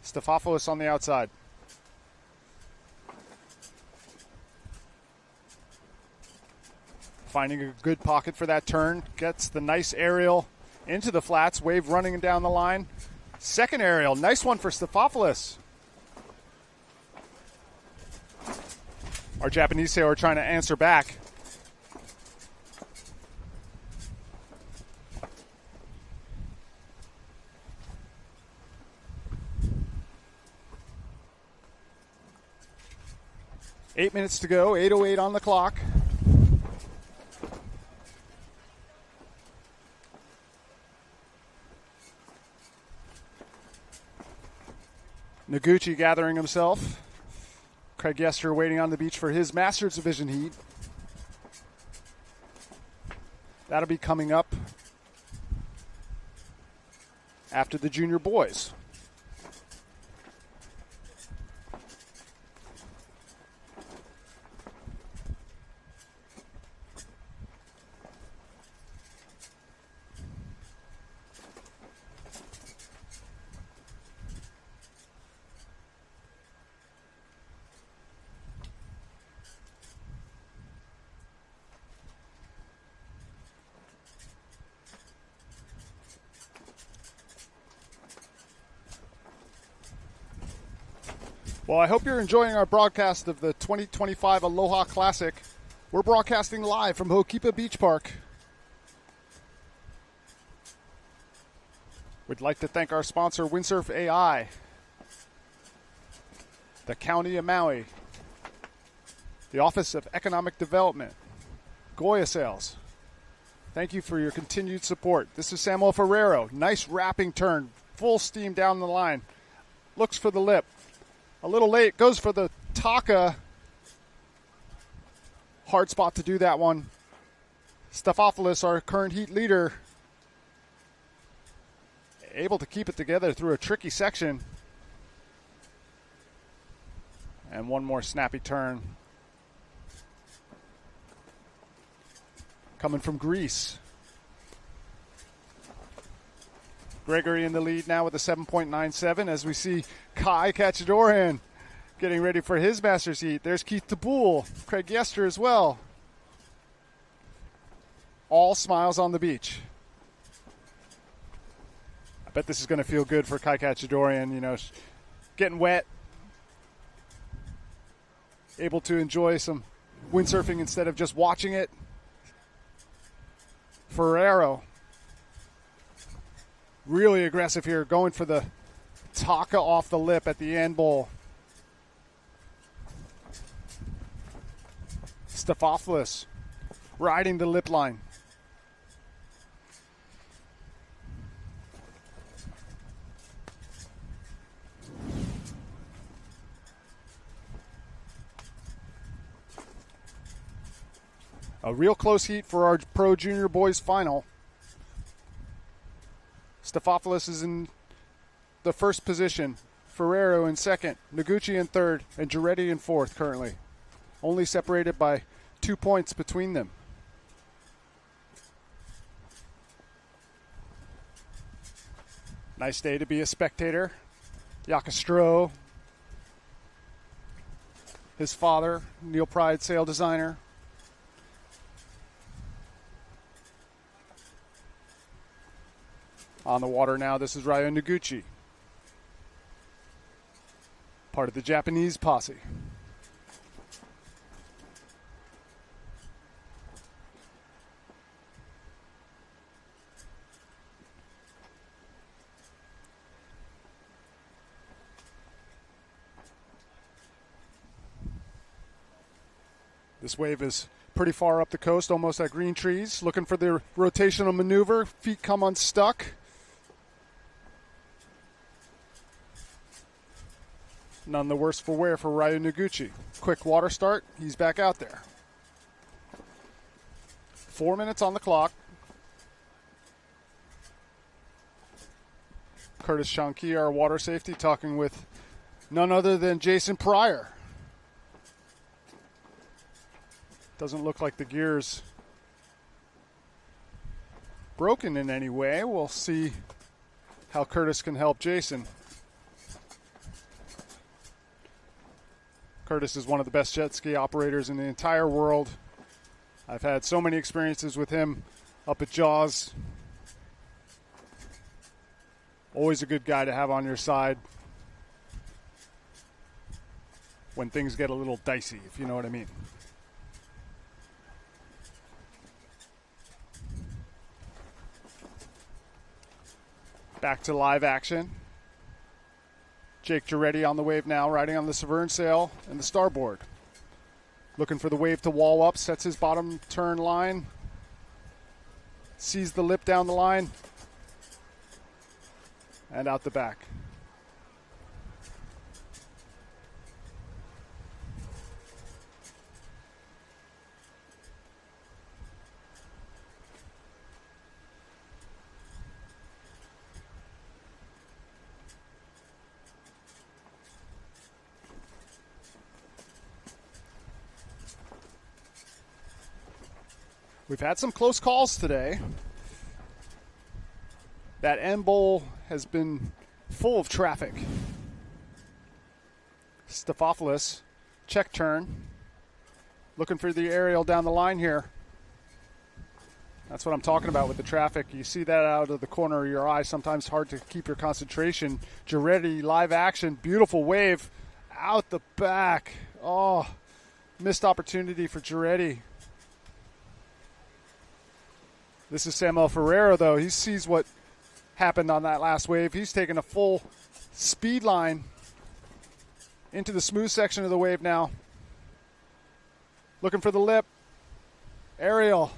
Stefopoulos on the outside. Finding a good pocket for that turn. Gets the nice aerial into the flats. Wave running down the line. Second aerial. Nice one for Stefopoulos. Our Japanese sailor trying to answer back. Eight minutes to go, 8:08 on the clock. Noguchi gathering himself. Craig Yester waiting on the beach for his Masters Division heat. That'll be coming up after the junior boys. Well, I hope you're enjoying our broadcast of the 2025 Aloha Classic. We're broadcasting live from Ho'okipa Beach Park. We'd like to thank our sponsor, Windsurf AI, the County of Maui, the Office of Economic Development, Goya Sales. Thank you for your continued support. This is Samuel Ferrero. Nice wrapping turn, full steam down the line. Looks for the lip. A little late, goes for the Taka. Hard spot to do that one. Stefopoulos, our current heat leader, able to keep it together through a tricky section. And one more snappy turn. Coming from Greece. Gregory in the lead now with a 7.97 as we see Kai Kachadorian getting ready for his Masters heat. There's Keith Taboul, Craig Yester as well. All smiles on the beach. I bet this is going to feel good for Kai Kachadorian, you know, getting wet. Able to enjoy some windsurfing instead of just watching it. Ferrero. Really aggressive here, going for the Taka off the lip at the end bowl. Stefopoulos riding the lip line. A real close heat for our Pro Junior Boys final. Stefopoulos is in the first position. Ferrero in second. Noguchi in third. And Giretti in fourth currently. only separated by 2 points between them. Nice day to be a spectator. Yakastro, his father, Neil Pride, sail designer. On the water now, this is Ryo Noguchi, part of the Japanese posse. This wave is pretty far up the coast, almost at green trees. Looking for the rotational maneuver. Feet come unstuck. None the worse for wear for Ryo Noguchi. Quick water start. He's back out there. 4 minutes on the clock. Curtis Shanki, our water safety, talking with none other than Jason Pryor. Doesn't look like the gear's broken in any way. We'll see how Curtis can help Jason. Curtis is one of the best jet ski operators in the entire world. I've had so many experiences with him up at Jaws. Always a good guy to have on your side when things get a little dicey, if you know what I mean. Back to live action. Jake Giretti on the wave now, riding on the Severn sail and the starboard. Looking for the wave to wall up, sets his bottom turn line. Sees the lip down the line. And out the back. We've had some close calls today. That end bowl has been full of traffic. Stefopoulos, check turn. Looking for the aerial down the line here. That's what I'm talking about with the traffic. You see that out of the corner of your eye. Sometimes hard to keep your concentration. Giretti, live action, beautiful wave. Out the back. Oh, missed opportunity for Giretti. This is Samuel Ferreira, though. He sees what happened on that last wave. He's taking a full speed line into the smooth section of the wave now. Looking for the lip. Aerial.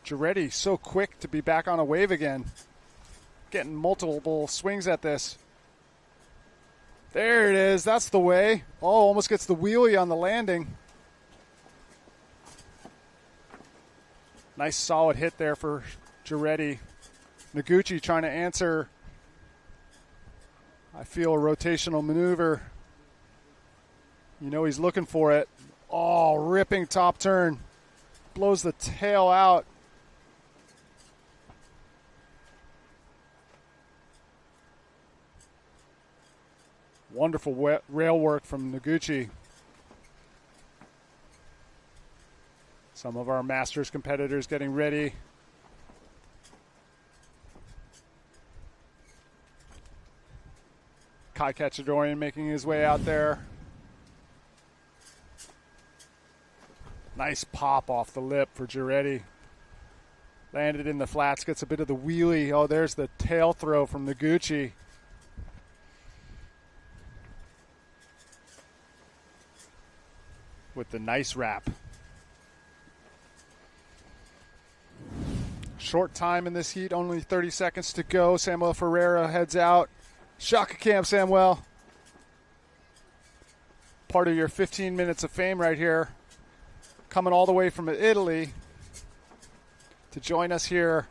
Giretti, so quick to be back on a wave again. Getting multiple swings at this. There it is. That's the way. Oh, almost gets the wheelie on the landing. Nice solid hit there for Giretti. Noguchi trying to answer. I feel a rotational maneuver. You know he's looking for it. Oh, ripping top turn. Blows the tail out. Wonderful rail work from Noguchi. Some of our Masters competitors getting ready. Kai Kachadorian making his way out there. Nice pop off the lip for Giretti. Landed in the flats, gets a bit of the wheelie. Oh, there's the tail throw from Noguchi. With the nice wrap. Short time in this heat, only 30 seconds to go. Samuel Ferreira heads out. Shaka Cam, Samuel. Part of your 15 minutes of fame right here. Coming all the way from Italy to join us here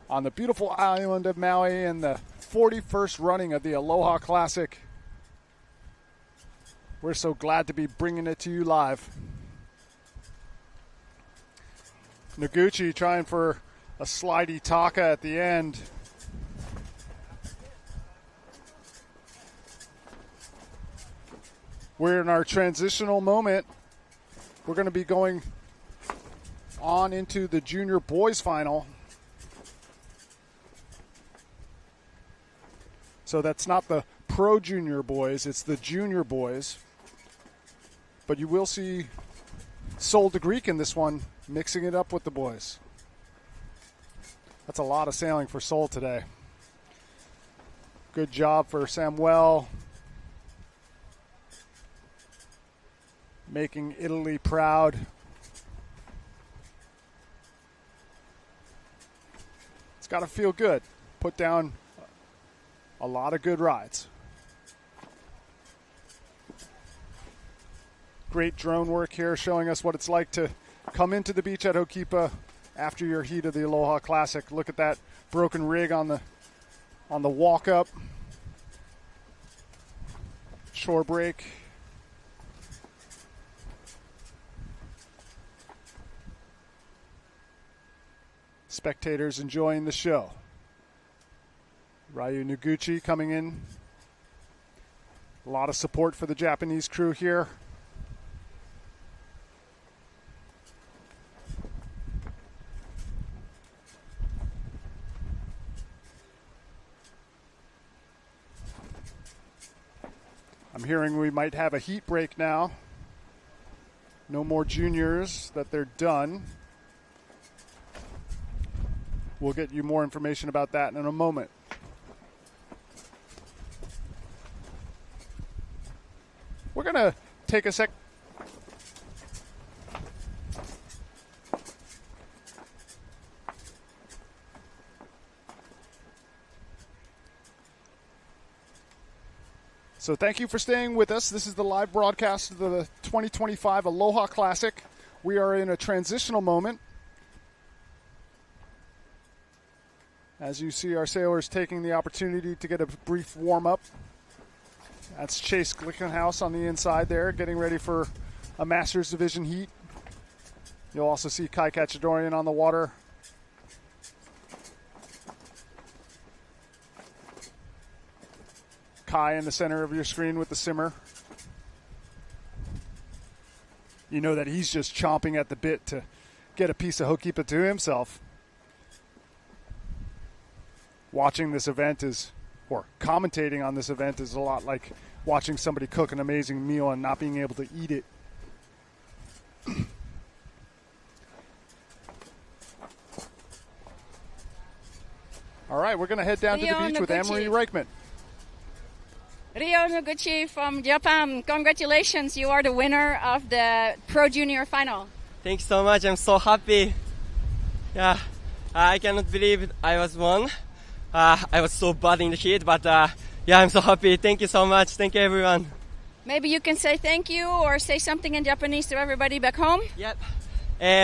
on the beautiful island of Maui in the 41st running of the Aloha Classic. We're so glad to be bringing it to you live. Noguchi trying for a slidey taka at the end. We're in our transitional moment. We're going to be going on into the junior boys final. So that's not the pro junior boys, it's the junior boys. But you will see Sol de Greek in this one, mixing it up with the boys. That's a lot of sailing for Sol today. Good job for Samuel. Making Italy proud. It's got to feel good. Put down a lot of good rides. Great drone work here showing us what it's like to come into the beach at Ho'okipa after your heat of the Aloha Classic. Look at that broken rig on the walk up. Shore break. Spectators enjoying the show. Ryu Noguchi coming in. A lot of support for the Japanese crew here. I'm hearing we might have a heat break now. No more juniors, that they're done. We'll get you more information about that in a moment. We're going to take a sec. So thank you for staying with us. This is the live broadcast of the 2025 Aloha Classic. We are in a transitional moment. As you see our sailors taking the opportunity to get a brief warm-up. That's Chase Glickenhaus on the inside there, getting ready for a Masters Division heat. You'll also see Kai Kachadorian on the water. Kai in the center of your screen with the simmer. You know that he's just chomping at the bit to get a piece of Ho'okipa to himself. Watching this event or commentating on this event is a lot like watching somebody cook an amazing meal and not being able to eat it. All right, we're going to head down to the beach with Anne-Marie Reichman. Ryo Noguchi from Japan, congratulations. You are the winner of the Pro Junior final. Thanks so much. I'm so happy. Yeah, I cannot believe I was won. I was so bad in the heat, but yeah, I'm so happy. Thank you so much. Thank you, everyone. Maybe you can say thank you or say something in Japanese to everybody back home. Yep.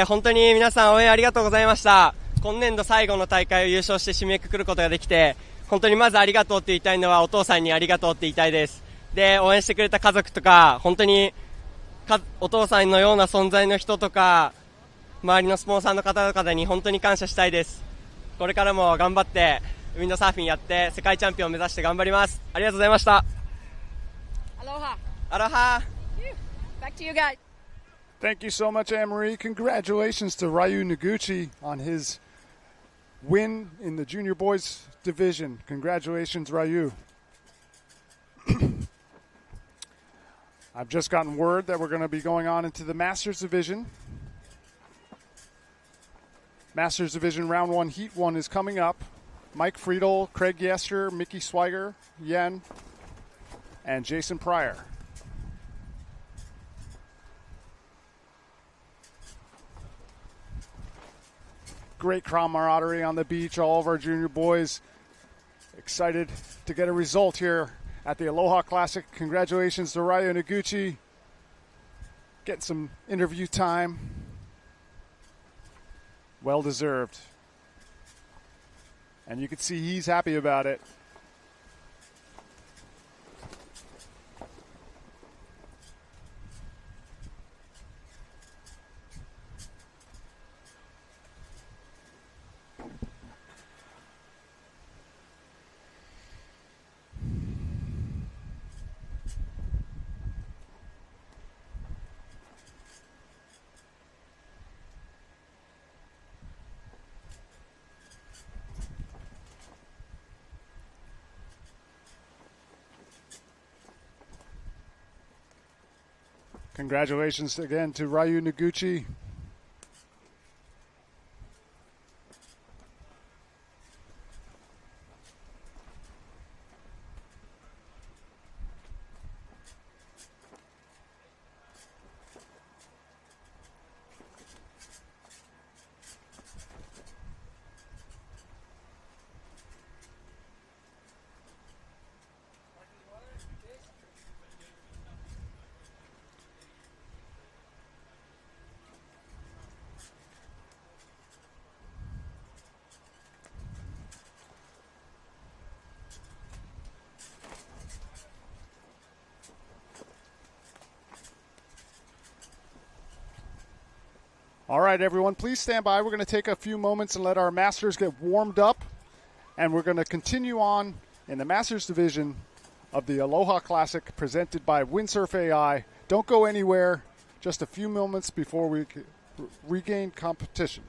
本当に皆さん応援ありがとうございました。今年度最後の大会を優勝して締めくくることができて、本当にまずありがとうって言いたいのはお父さんにありがとうって言いたいです。で、応援してくれた家族とか、本当にお父さんのような存在の人とか、周りのスポンサーの方々に本当に感謝したいです。これからも頑張ってウィンドサーフィンやって世界チャンピオンを目指して頑張ります。ありがとうございました。Aloha. Aloha. Back to you guys. Thank you so much, Anne-Marie. Congratulations to Ryu Noguchi on his win in the junior boys division. Congratulations, Ryu. I've just gotten word that we're going to be going on into the Masters division. Masters division round 1, heat 1 is coming up. Mike Friedel, Craig Yester, Mickey Swiger, Yen, and Jason Pryor. Great camaraderie on the beach. All of our junior boys excited to get a result here at the Aloha Classic. Congratulations to Ryu Noguchi. Get some interview time. Well deserved. And you can see he's happy about it. Congratulations again to Ryu Noguchi. All right, everyone, please stand by. We're going to take a few moments and let our Masters get warmed up, and we're going to continue on in the Masters division of the Aloha Classic presented by Windsurf AI. Don't go anywhere. Just a few moments before we regain competition.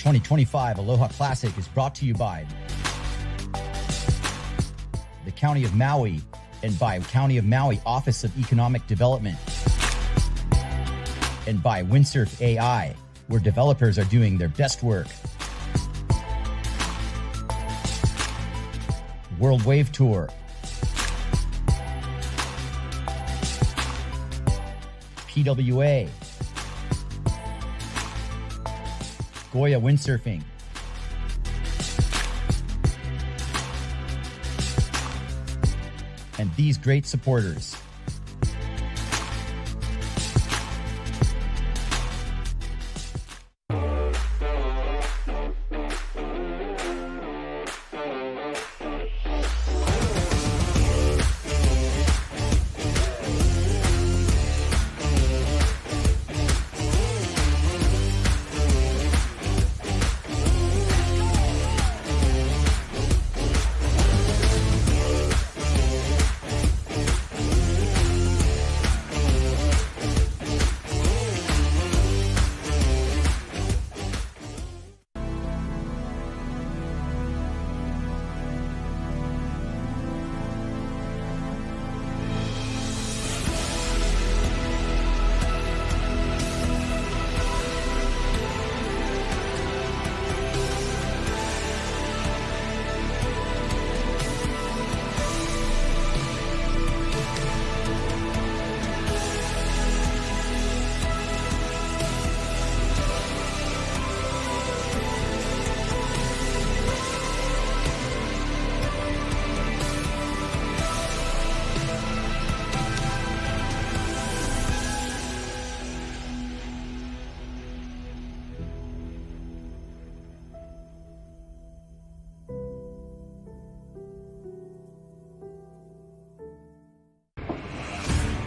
2025 Aloha Classic is brought to you by the County of Maui and by County of Maui Office of Economic Development and by Windsurf AI, where developers are doing their best work. World Wave Tour, PWA, Goya Windsurfing, and these great supporters.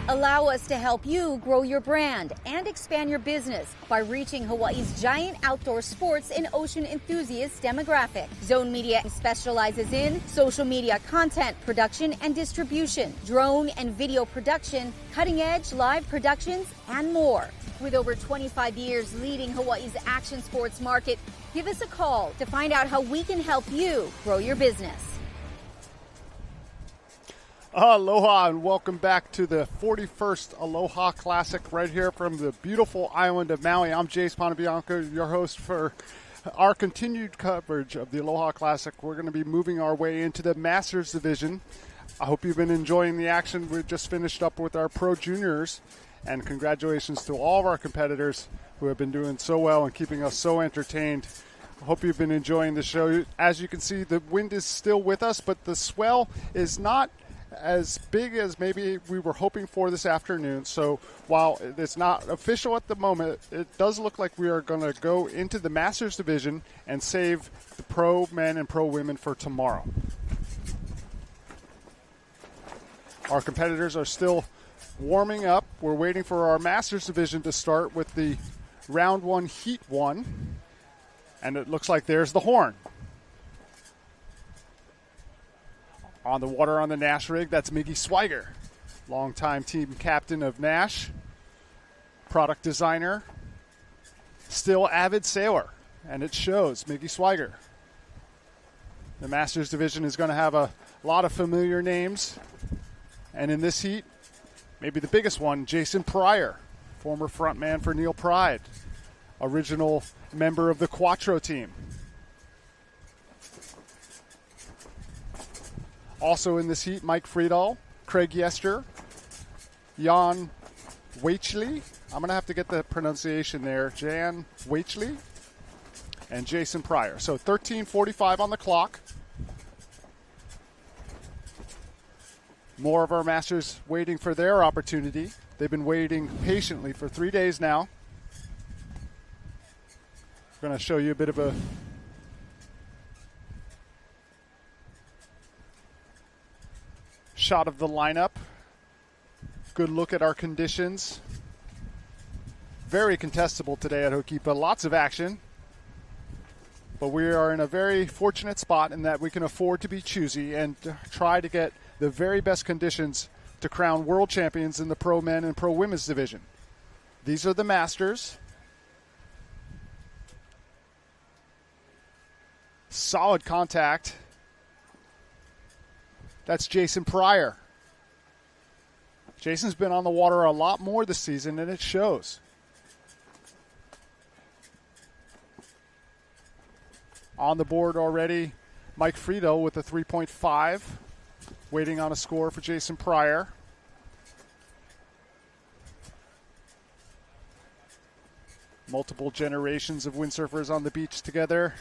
Allow us to help you grow your brand and expand your business by reaching Hawaii's giant outdoor sports and ocean enthusiast demographic. Zone Media specializes in social media content production and distribution, drone and video production, cutting-edge live productions, and more. With over 25 years leading Hawaii's action sports market, give us a call to find out how we can help you grow your business. Aloha and welcome back to the 41st Aloha Classic right here from the beautiful island of Maui. I'm Jace Ponabianco, your host for our continued coverage of the Aloha Classic. We're going to be moving our way into the Masters Division. I hope you've been enjoying the action. We just finished up with our Pro Juniors, and congratulations to all of our competitors who have been doing so well and keeping us so entertained. I hope you've been enjoying the show. As you can see, the wind is still with us, but the swell is not as big as maybe we were hoping for this afternoon. So while it's not official at the moment, it does look like we are going to go into the Masters Division and save the pro men and pro women for tomorrow. Our competitors are still warming up. We're waiting for our Masters Division to start with the round one, heat one. And it looks like there's the horn. On the water on the Nash rig, that's Miggy Swiger, longtime team captain of Nash, product designer, still avid sailor, and it shows. Miggy Swiger. The Masters Division is going to have a lot of familiar names, and in this heat, maybe the biggest one, Jason Pryor, former frontman for Neil Pride, original member of the Quattro team. Also in this heat, Mike Friedel, Craig Yester, Jan Waichley. I'm going to have to get the pronunciation there. Jan Waichley and Jason Pryor. So 13:45 on the clock. More of our masters waiting for their opportunity. They've been waiting patiently for 3 days now. I'm going to show you a bit of a shot of the lineup. Good look at our conditions. Very contestable today at Ho'okipa. Lots of action. But we are in a very fortunate spot in that we can afford to be choosy and try to get the very best conditions to crown world champions in the pro men and pro women's division. These are the Masters. Solid contact. That's Jason Pryor. Jason's been on the water a lot more this season, and it shows. On the board already, Mike Friedel with a 3.5, waiting on a score for Jason Pryor. Multiple generations of windsurfers on the beach together.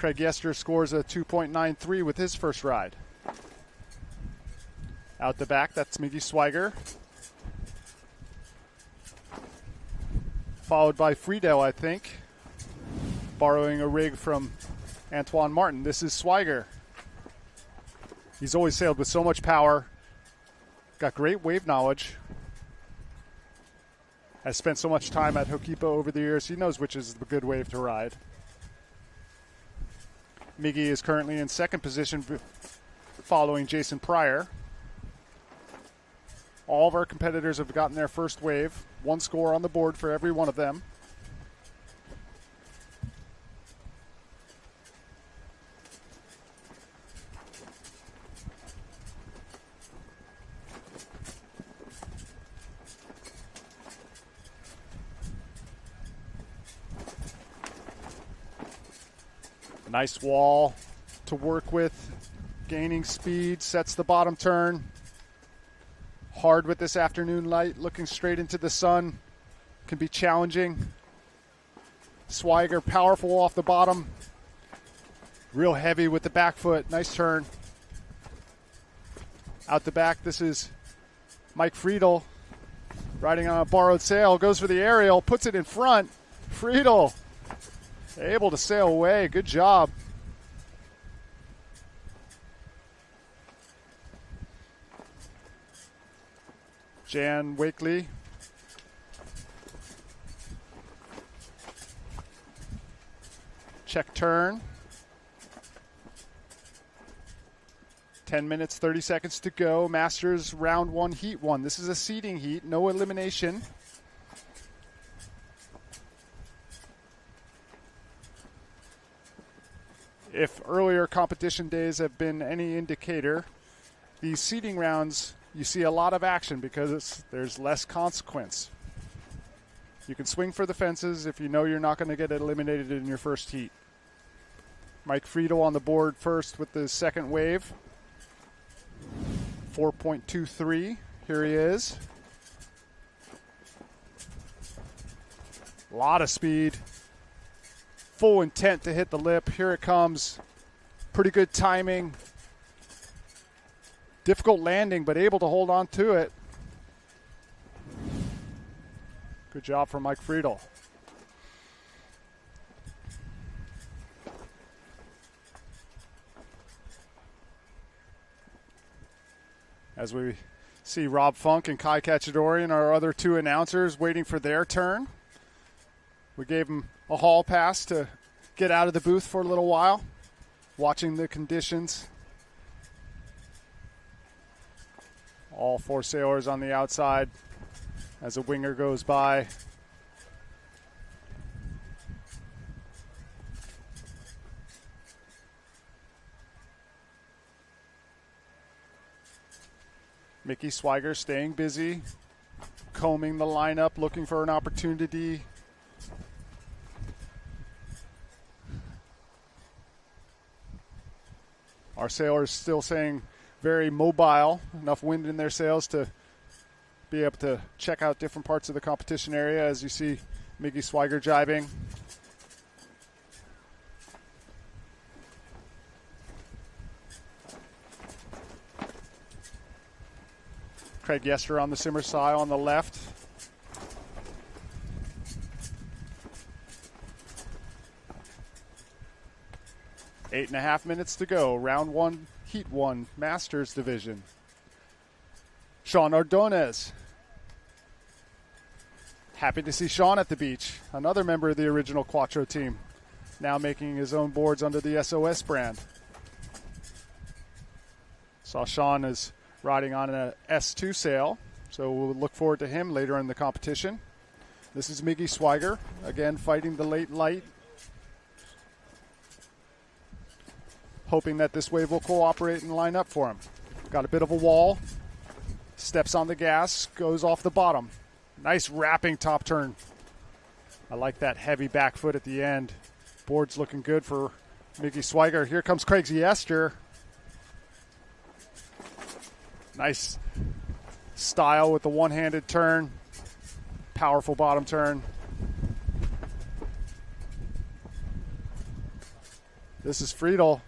Craig Yester scores a 2.93 with his first ride. Out the back, that's Miggy Swiger. Followed by Friedel, I think. Borrowing a rig from Antoine Martin. This is Swiger. He's always sailed with so much power. Got great wave knowledge. Has spent so much time at Hokipa over the years. He knows which is the good wave to ride. Miggy is currently in second position following Jason Pryor. All of our competitors have gotten their first wave. One score on the board for every one of them. Nice wall to work with. Gaining speed, sets the bottom turn. Hard with this afternoon light, looking straight into the sun. Can be challenging. Swiger powerful off the bottom. Real heavy with the back foot. Nice turn. Out the back, this is Mike Friedel riding on a borrowed sail. Goes for the aerial, puts it in front. Friedel able to sail away. Good job. Jan Wakely. Check turn. 10 minutes, 30 seconds to go. Masters round 1, heat 1. This is a seeding heat, no elimination. If earlier competition days have been any indicator, these seeding rounds, you see a lot of action because there's less consequence. You can swing for the fences if you know you're not going to get eliminated in your first heat. Mike Friedel on the board first with the second wave. 4.23. Here he is. A lot of speed. Full intent to hit the lip. Here it comes. Pretty good timing. Difficult landing, but able to hold on to it. Good job from Mike Friedel. As we see Rob Funk and Kai Cacciadorian, our other two announcers, waiting for their turn. We gave them a hall pass to get out of the booth for a little while, watching the conditions. All four sailors on the outside as a winger goes by. Mickey Swiger staying busy, combing the lineup, looking for an opportunity. Our sailors still staying very mobile, enough wind in their sails to be able to check out different parts of the competition area as you see Mickey Swiger jibing. Craig Yester on the simmer side on the left. Eight and a half minutes to go. Round 1, heat 1, Masters division. Sean Ordonez. Happy to see Sean at the beach. Another member of the original Quattro team. Now making his own boards under the SOS brand. Saw Sean is riding on an S2 sail, so we'll look forward to him later in the competition. This is Miggy Swiger, again fighting the late light. hoping that this wave will cooperate and line up for him. Got a bit of a wall. Steps on the gas, goes off the bottom. Nice wrapping top turn. I like that heavy back foot at the end. Board's looking good for Mickey Swiger. Here comes Craig Yester. Nice style with the one-handed turn. Powerful bottom turn. This is Friedel.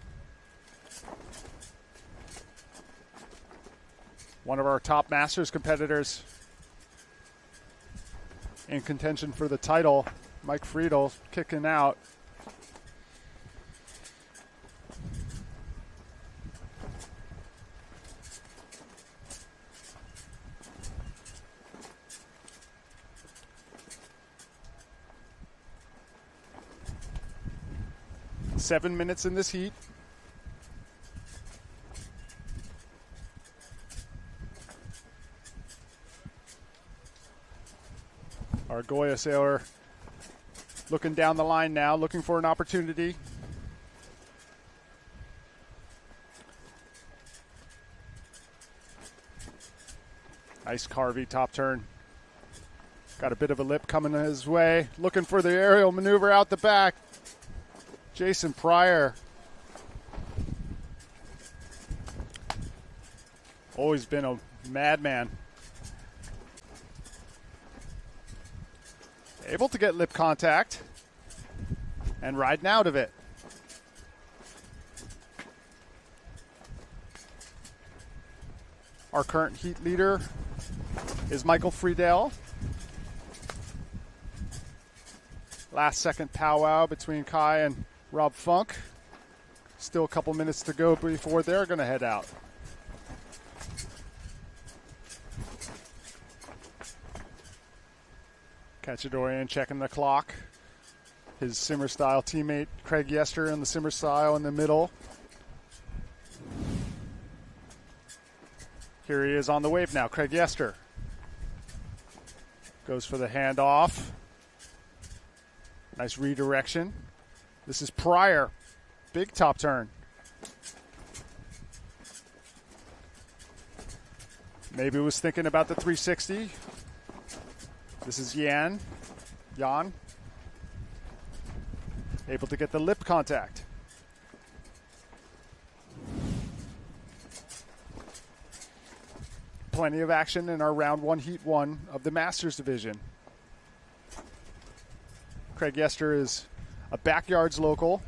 One of our top Masters competitors in contention for the title. Mike Friedel kicking out. Seven minutes in this heat. Our Goya sailor looking down the line now, looking for an opportunity. Nice carvy top turn. Got a bit of a lip coming his way. Looking for the aerial maneuver out the back. Jason Pryor. Always been a madman. Able to get lip contact and riding out of it. Our current heat leader is Michael Friedel. Last second powwow between Kai and Rob Funk. Still a couple minutes to go before they're going to head out. Cacciadorian checking the clock. His Simmer Style teammate Craig Yester in the Simmer Style in the middle. Here he is on the wave now, Craig Yester. Goes for the handoff. Nice redirection. This is Pryor. Big top turn. Maybe was thinking about the 360. This is Jan. Able to get the lip contact. Plenty of action in our round one, heat one of the Masters division. Craig Yester is a backyards local.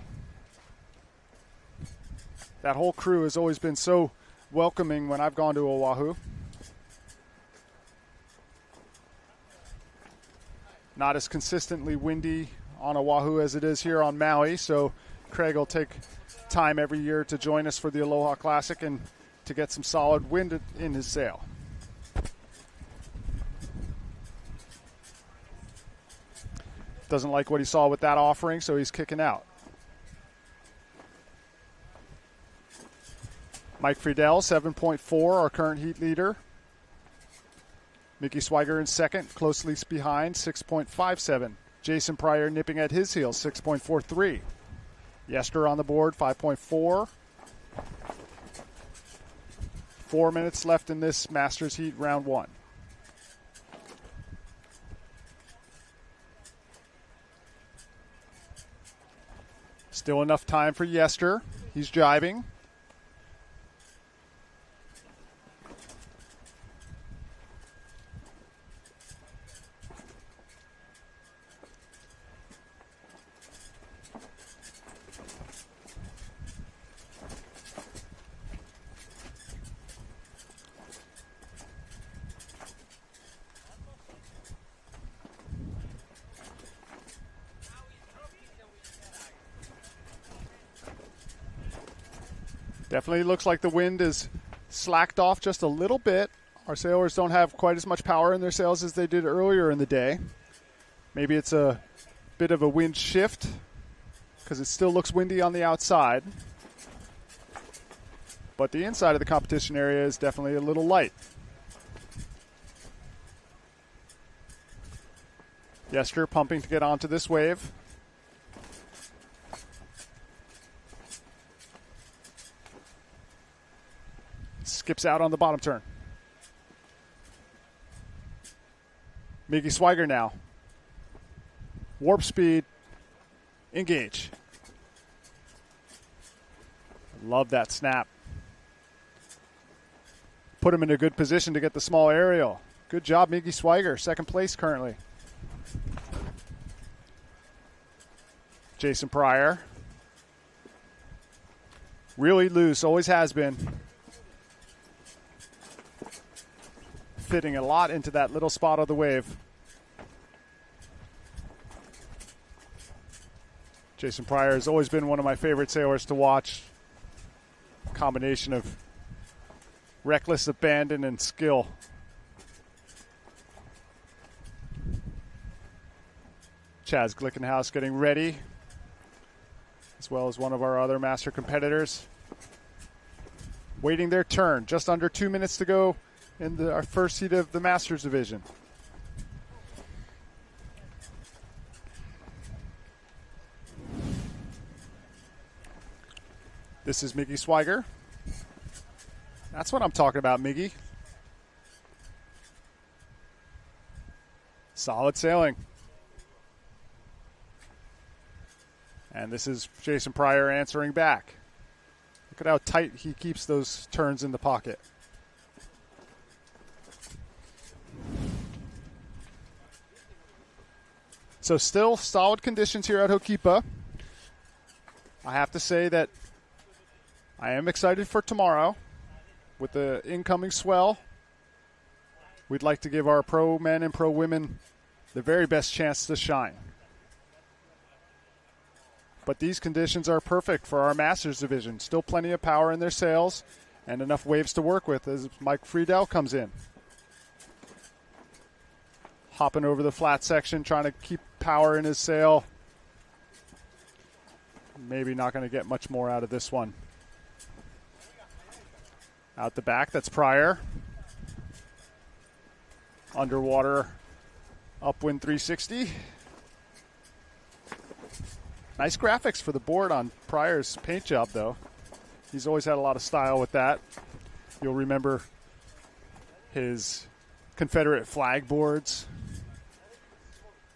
That whole crew has always been so welcoming when I've gone to Oahu. Not as consistently windy on Oahu as it is here on Maui, so Craig will take time every year to join us for the Aloha Classic and to get some solid wind in his sail. Doesn't like what he saw with that offering, so he's kicking out. Mike Friedel, 7.4, our current heat leader. Mickey Swiger in second, closely behind, 6.57. Jason Pryor nipping at his heels, 6.43. Yester on the board, 5.4. 4 minutes left in this Masters Heat round one. Still enough time for Yester. He's jibing. Definitely looks like the wind is slacked off just a little bit. Our sailors don't have quite as much power in their sails as they did earlier in the day. Maybe it's a bit of a wind shift because it still looks windy on the outside. But the inside of the competition area is definitely a little light. Yester pumping to get onto this wave. Skips out on the bottom turn. Miggy Swiger now. Warp speed. Engage. Love that snap. Put him in a good position to get the small aerial. Good job, Miggy Swiger. Second place currently. Jason Pryor. Really loose, always has been. Fitting a lot into that little spot of the wave. Jason Pryor has always been one of my favorite sailors to watch. Combination of reckless abandon and skill. Chaz Glickenhaus getting ready, as well as one of our other master competitors. Waiting their turn. Just under 2 minutes to go in our first heat of the Masters Division. This is Miggy Swiger. That's what I'm talking about, Miggy. Solid sailing. And this is Jason Pryor answering back. Look at how tight he keeps those turns in the pocket. So still solid conditions here at Hokipa. I have to say that I am excited for tomorrow with the incoming swell. We'd like to give our pro men and pro women the very best chance to shine. But these conditions are perfect for our Masters Division. Still plenty of power in their sails and enough waves to work with as Mike Friedel comes in. Hopping over the flat section, trying to keep power in his sail. Maybe not going to get much more out of this one. Out the back, that's Pryor. Underwater, upwind 360. Nice graphics for the board on Pryor's paint job, though. He's always had a lot of style with that. You'll remember his Confederate flag boards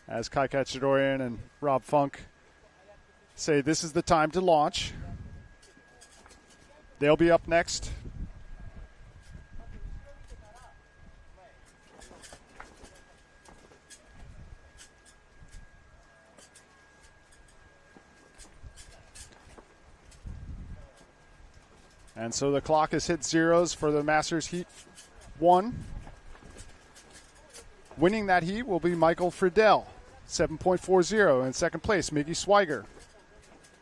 as Kai Kachadorian and Rob Funk say this is the time to launch. They'll be up next. And so the clock has hit zeros for the Masters Heat 1. Winning that heat will be Michael Friedel, 7.40. In second place, Miggy Swiger.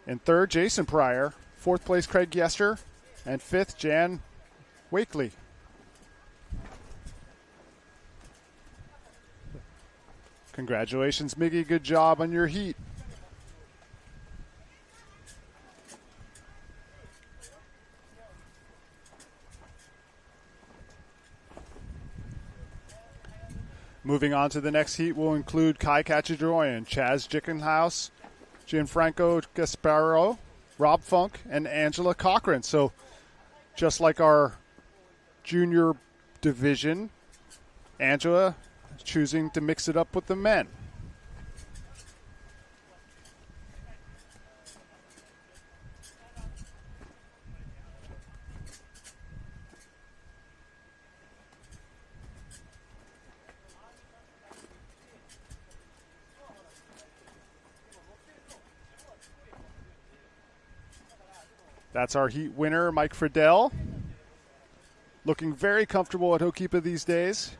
In third, Jason Pryor. Fourth place, Craig Yester. And fifth, Jan Wakely. Congratulations, Miggy. Good job on your heat. Moving on to the next heat will include Kai Kachadorian, Chaz Glickenhaus, Gianfranco Gasparo, Rob Funk, and Angela Cochran. So just like our junior division, Angela choosing to mix it up with the men. That's our heat winner, Mike Friedel. Looking very comfortable at Hokipa these days.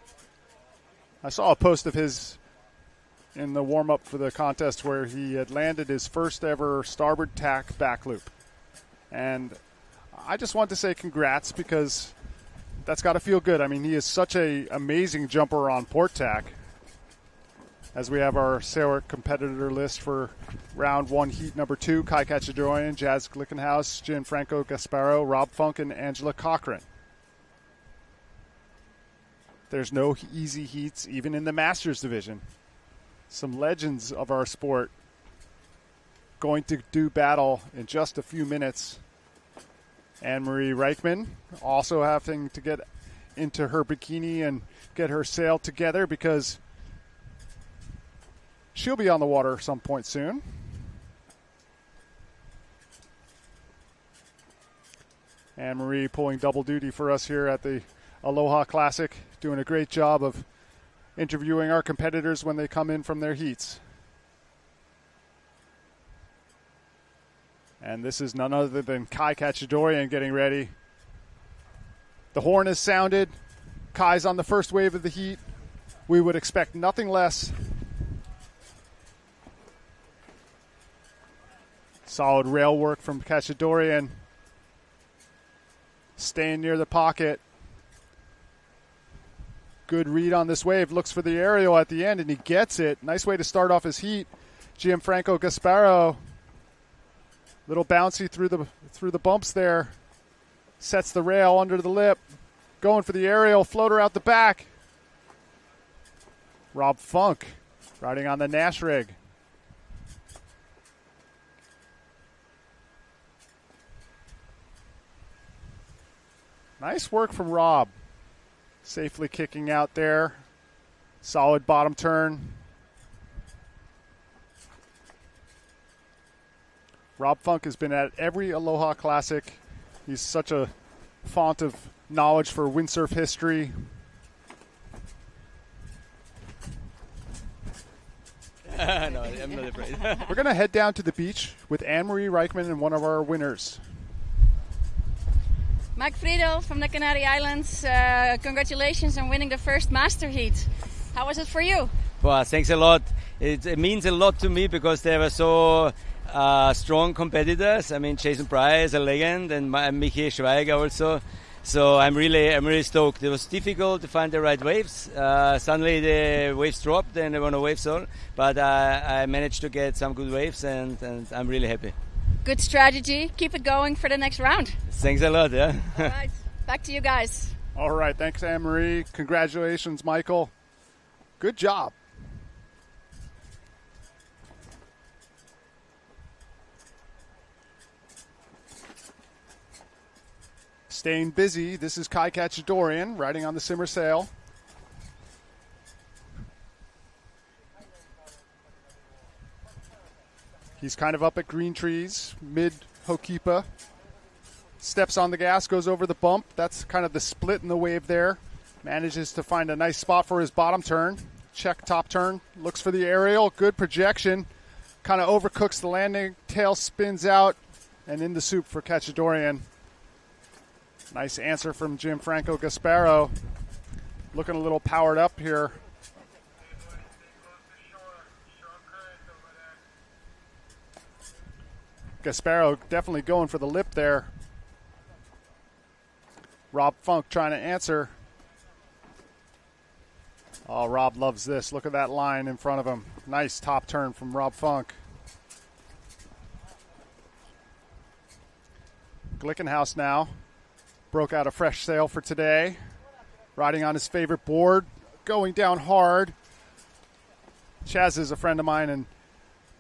I saw a post of his in the warm-up for the contest where he had landed his first ever starboard tack back loop. And I just want to say congrats because that's got to feel good. I mean, he is such an amazing jumper on port tack. As we have our sailor competitor list for round one, heat number 2, Kai Kachadorian, Chaz Glickenhaus, Gianfranco Gasparo, Rob Funk, and Angela Cochran. There's no easy heats, even in the Masters Division. Some legends of our sport going to do battle in just a few minutes Anne-Marie Reichman also having to get into her bikini and get her sail together because she'll be on the water at some point soon. Anne-Marie pulling double duty for us here at the Aloha Classic, doing a great job of interviewing our competitors when they come in from their heats. And this is none other than Kai Kachidorian getting ready. The horn is sounded. Kai's on the first wave of the heat. We would expect nothing less. Solid rail work from Kachidorian. Staying near the pocket. Good read on this wave. Looks for the aerial at the end, and he gets it. Nice way to start off his heat. Gianfranco Gasparo. Little bouncy through the bumps there. Sets the rail under the lip. Going for the aerial. Floater out the back. Rob Funk riding on the Nash rig. Nice work from Rob. Safely kicking out there. Solid bottom turn. Rob Funk has been at every Aloha Classic. He's such a font of knowledge for windsurf history. No, I'm not afraid. We're going to head down to the beach with Anne-Marie Reichman and one of our winners. Mike Friedel from the Canary Islands. Congratulations on winning the first master heat. How was it for you? Well, thanks a lot. It means a lot to me because they were so strong competitors. I mean, Jason Price, a legend, and Michi Schweiger also. So I'm really stoked. It was difficult to find the right waves. Suddenly the waves dropped and there were no waves on. But I managed to get some good waves and I'm really happy. Good strategy. Keep it going for the next round. Thanks a lot, yeah. All right. Back to you guys. All right. Thanks, Anne-Marie. Congratulations, Michael. Good job. Staying busy. This is Kai Kachidorian riding on the Simmer sail. He's kind of up at Green Trees, mid Hokipa. Steps on the gas, goes over the bump. That's kind of the split in the wave there. Manages to find a nice spot for his bottom turn. Check top turn. Looks for the aerial. Good projection. Kind of overcooks the landing. Tail spins out. And in the soup for Kachidorian. Nice answer from Gianfranco Gasparo. Looking a little powered up here. Gasparo definitely going for the lip there. Rob Funk trying to answer. Oh, Rob loves this. Look at that line in front of him. Nice top turn from Rob Funk. Glickenhaus now. Broke out a fresh sail for today. Riding on his favorite board. Going down hard. Chaz is a friend of mine and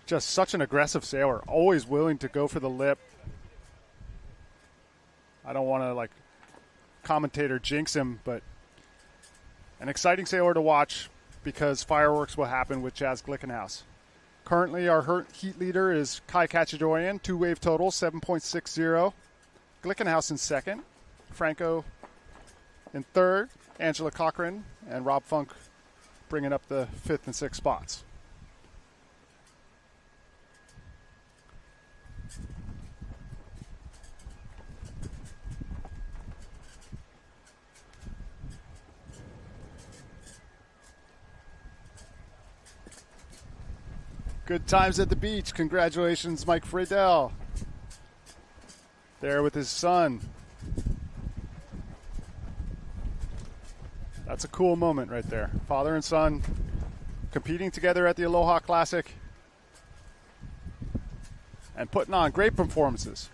just such an aggressive sailor. Always willing to go for the lip. I don't want to commentator jinx him, but an exciting sailor to watch because fireworks will happen with Chaz Glickenhaus. Currently our heat leader is Kai Kachidorian, 2-wave total, 7.60. Glickenhaus in second. Franco in third. Angela Cochran and Rob Funk bringing up the 5th and 6th spots. Good times at the beach. Congratulations, Mike Friedel. There with his son. That's a cool moment right there. Father and son competing together at the Aloha Classic and putting on great performances.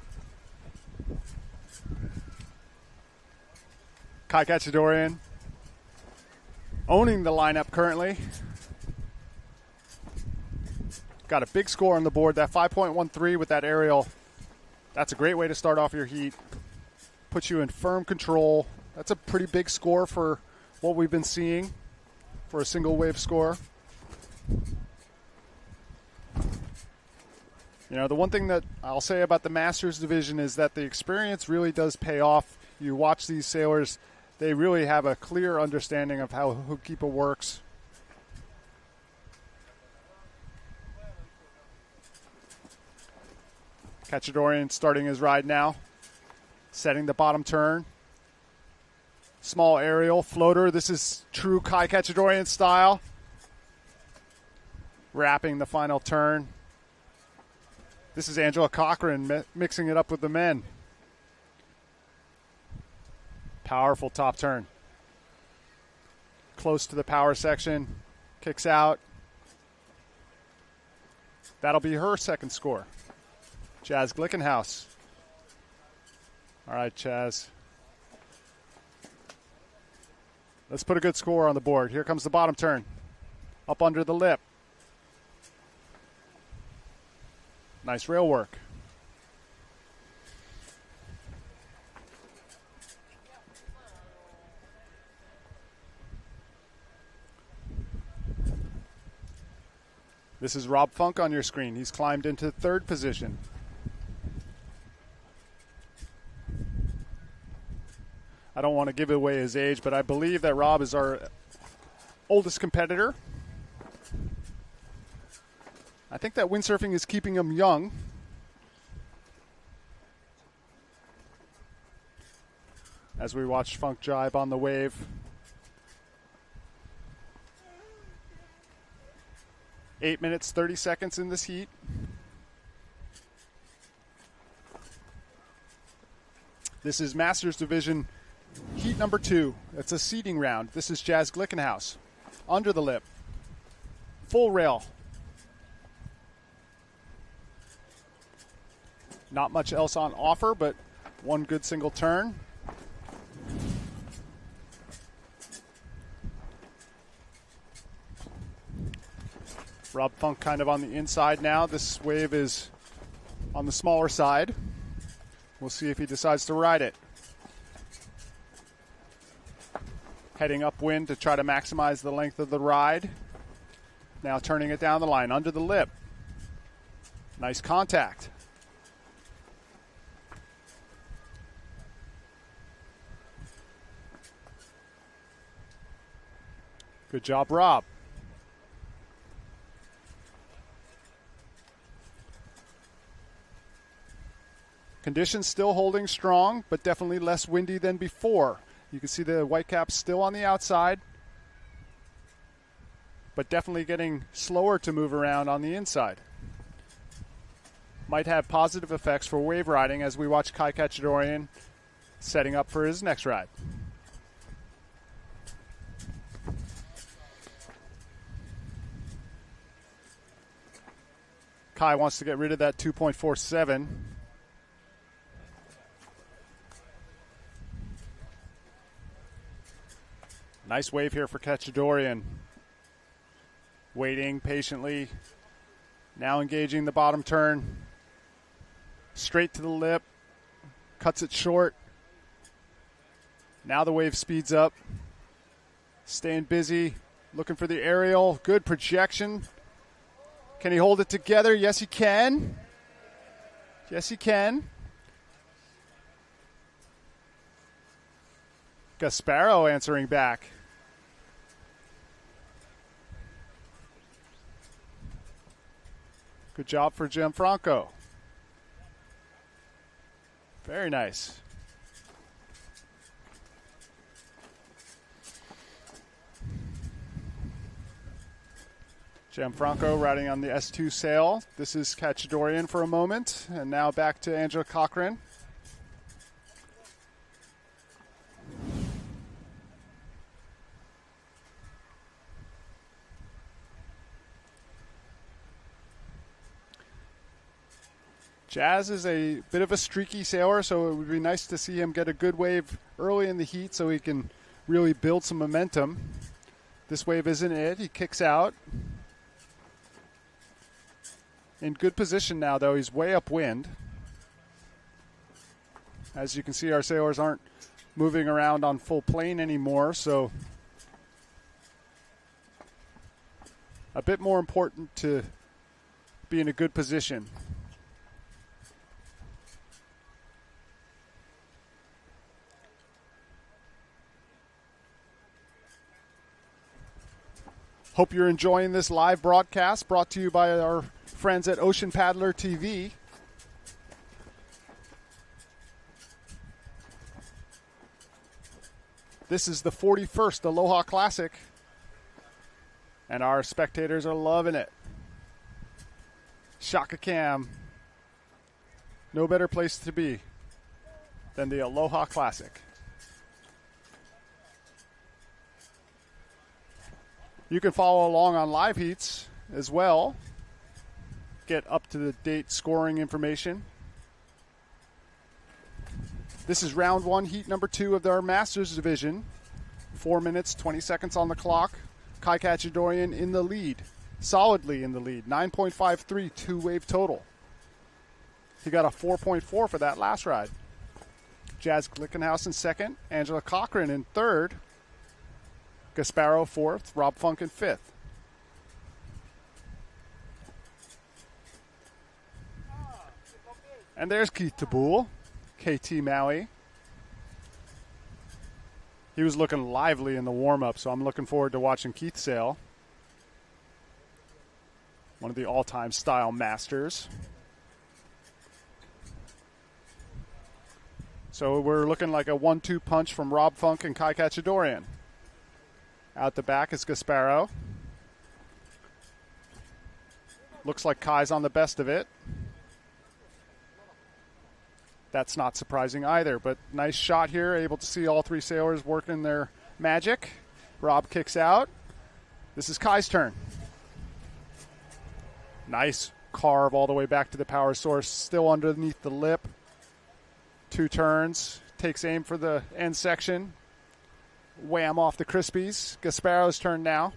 Kai Kachidorian owning the lineup currently. Got a big score on the board, that 5.13 with that aerial. That's a great way to start off your heat. puts you in firm control. That's a pretty big score for what we've been seeing for a single wave score. You know, the one thing that I'll say about the Masters division is that the experience really does pay off. You watch these sailors, they really have a clear understanding of how Hookipa works. Cacciadorian starting his ride now, setting the bottom turn. Small aerial floater. This is true Kai Cacciadorian style. Wrapping the final turn. This is Angela Cochran mixing it up with the men. Powerful top turn. Close to the power section. Kicks out. That'll be her second score. Chaz Glickenhaus. All right, Chaz. Let's put a good score on the board. Here comes the bottom turn. Up under the lip. Nice rail work. This is Rob Funk on your screen. He's climbed into third position. I don't want to give away his age, but I believe that Rob is our oldest competitor. I think that windsurfing is keeping him young. As we watch Funk jibe on the wave. Eight minutes, 30 seconds in this heat. This is Masters Division heat number 2. It's a seeding round. This is Chaz Glickenhaus. Under the lip. Full rail. Not much else on offer, but one good single turn. Rob Funk kind of on the inside now. This wave is on the smaller side. We'll see if he decides to ride it. Heading upwind to try to maximize the length of the ride. Now turning it down the line, under the lip. Nice contact. Good job, Rob. Conditions still holding strong, but definitely less windy than before. You can see the whitecaps still on the outside, but definitely getting slower to move around on the inside. Might have positive effects for wave riding as we watch Kai Cacciadorian setting up for his next ride. Kai wants to get rid of that 2.47. Nice wave here for Cacciadorian. Waiting patiently. Now engaging the bottom turn. Straight to the lip. Cuts it short. Now the wave speeds up. Staying busy. Looking for the aerial. Good projection. Can he hold it together? Yes, he can. Yes, he can. Gasparo answering back. Good job for Gianfranco. Very nice. Gianfranco riding on the S2 sail. This is Cacciadorian for a moment. And now back to Angela Cochran. Chaz is a bit of a streaky sailor, so it would be nice to see him get a good wave early in the heat so he can really build some momentum. This wave isn't it. He kicks out. In good position now, though. He's way upwind. As you can see, our sailors aren't moving around on full plane anymore, so a bit more important to be in a good position. Hope you're enjoying this live broadcast brought to you by our friends at Ocean Paddler TV. This is the 41st Aloha Classic, and our spectators are loving it. Shaka Cam. No better place to be than the Aloha Classic. You can follow along on live heats as well. Get up-to-the-date scoring information. This is round one, heat number 2 of our Masters division. 4 minutes, 20 seconds on the clock. Kai Kachadorian in the lead, solidly in the lead. 9.53 two-wave total. He got a 4.4 for that last ride. Jazz Glickenhaus in second. Angela Cochran in third. Gasparo fourth, Rob Funk in fifth. And there's Keith Tabul, KT Maui. He was looking lively in the warm-up, so I'm looking forward to watching Keith sail. One of the all-time style masters. So we're looking like a 1-2 punch from Rob Funk and Kai Kachadorian. Out the back is Gasparo. Looks like Kai's on the best of it. That's not surprising either, but nice shot here. Able to see all three sailors working their magic. Rob kicks out. This is Kai's turn. Nice carve all the way back to the power source. Still underneath the lip. 2 turns. Takes aim for the end section. Wham off the Crispies. Gasparo's turn now.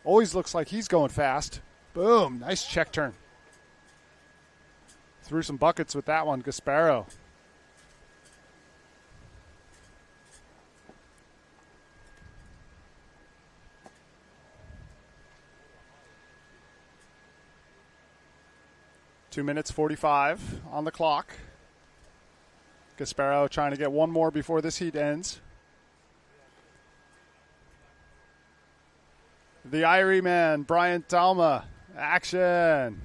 Always looks like he's going fast. Boom. Nice check turn. Threw some buckets with that one, Gasparo. Two minutes 45 on the clock. Gasparo trying to get one more before this heat ends. The Irie man, Brian Talma. Action.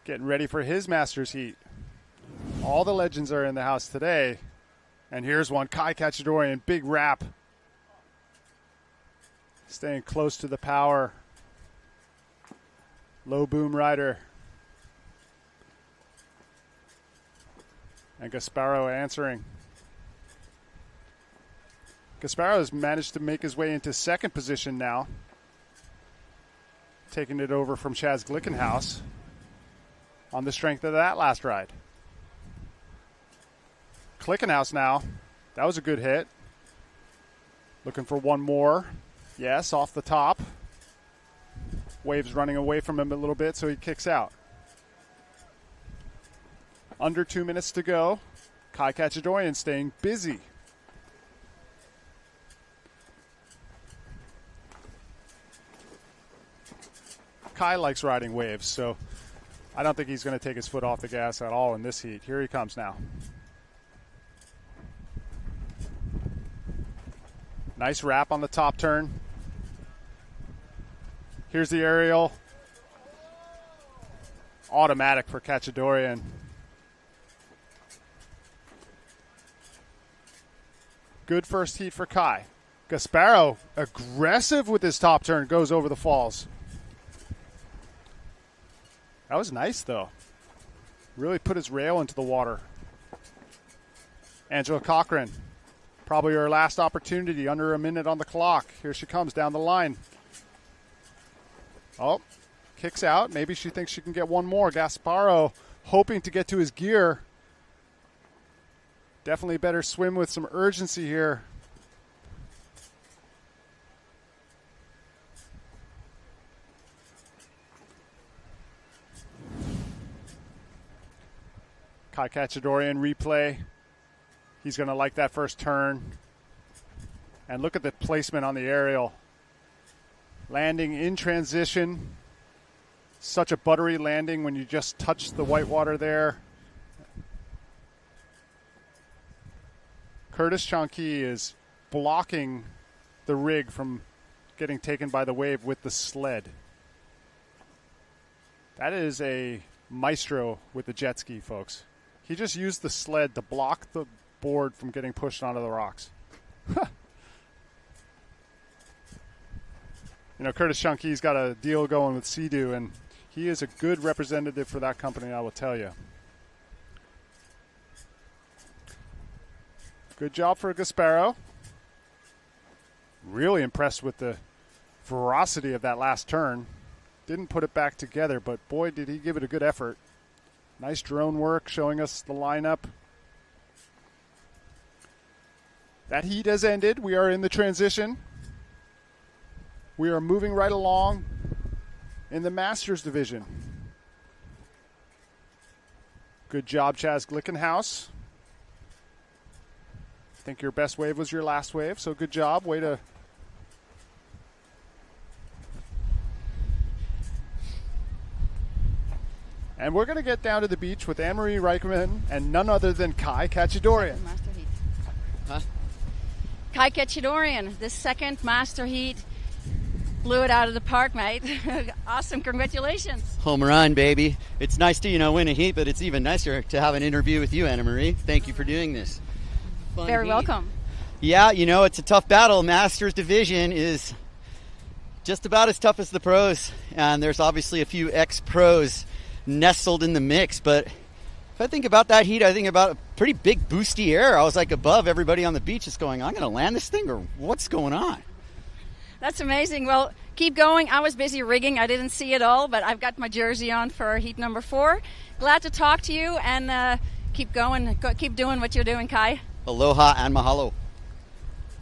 Getting ready for his Masters heat. All the legends are in the house today. And here's one. Kai Kachadorian, big wrap. Staying close to the power. Low boom rider. And Gasparo answering. Gasparo has managed to make his way into second position now. Taking it over from Chaz Glickenhaus on the strength of that last ride. Glickenhaus now. That was a good hit. Looking for one more. Yes, off the top. Waves running away from him a little bit, so he kicks out. Under 2 minutes to go. Kai Kachadorian staying busy. Kai likes riding waves, so I don't think he's going to take his foot off the gas at all in this heat. Here he comes now. Nice wrap on the top turn. Here's the aerial. Automatic for Kachadorian. Good first heat for Kai. Gasparo, aggressive with his top turn, goes over the falls. That was nice, though. Really put his rail into the water. Angela Cochran, probably her last opportunity, under a minute on the clock. Here she comes down the line. Oh, kicks out. Maybe she thinks she can get one more. Gasparo hoping to get to his gear. Definitely better swim with some urgency here. Kai Cachadorian replay. He's going to like that first turn. And look at the placement on the aerial. Landing in transition. Such a buttery landing when you just touch the whitewater there. Curtis Chonky is blocking the rig from getting taken by the wave with the sled. That is a maestro with the jet ski, folks. He just used the sled to block the board from getting pushed onto the rocks. You know, Curtis Chonky's got a deal going with Sea-Doo, and he is a good representative for that company, I will tell you. Good job for Gasparo. Really impressed with the ferocity of that last turn. Didn't put it back together, but boy, did he give it a good effort. Nice drone work showing us the lineup. That heat has ended. We are in the transition. We are moving right along in the Masters division. Good job, Chaz Glickenhaus. I think your best wave was your last wave, so good job. Way to... And we're going to get down to the beach with Anne-Marie Reichman and none other than Kai Cachadorian. Master heat. Huh? Kai Cachadorian, the second master heat. Blew it out of the park, mate. Awesome. Congratulations. Home run, baby. It's nice to, win a heat, but it's even nicer to have an interview with you, Anna-Marie. Thank you for doing this. Fun Very heat. welcome. Yeah, it's a tough battle. Masters division is just about as tough as the pros, and there's obviously a few ex-pros nestled in the mix, but if I think about that heat, I think about a pretty big boosty air. I was like above everybody on the beach just going, I'm going to land this thing, or what's going on? That's amazing. Well, keep going. I was busy rigging. I didn't see it all, but I've got my jersey on for heat number 4. Glad to talk to you, and keep going. Keep doing what you're doing, Kai. Aloha and mahalo.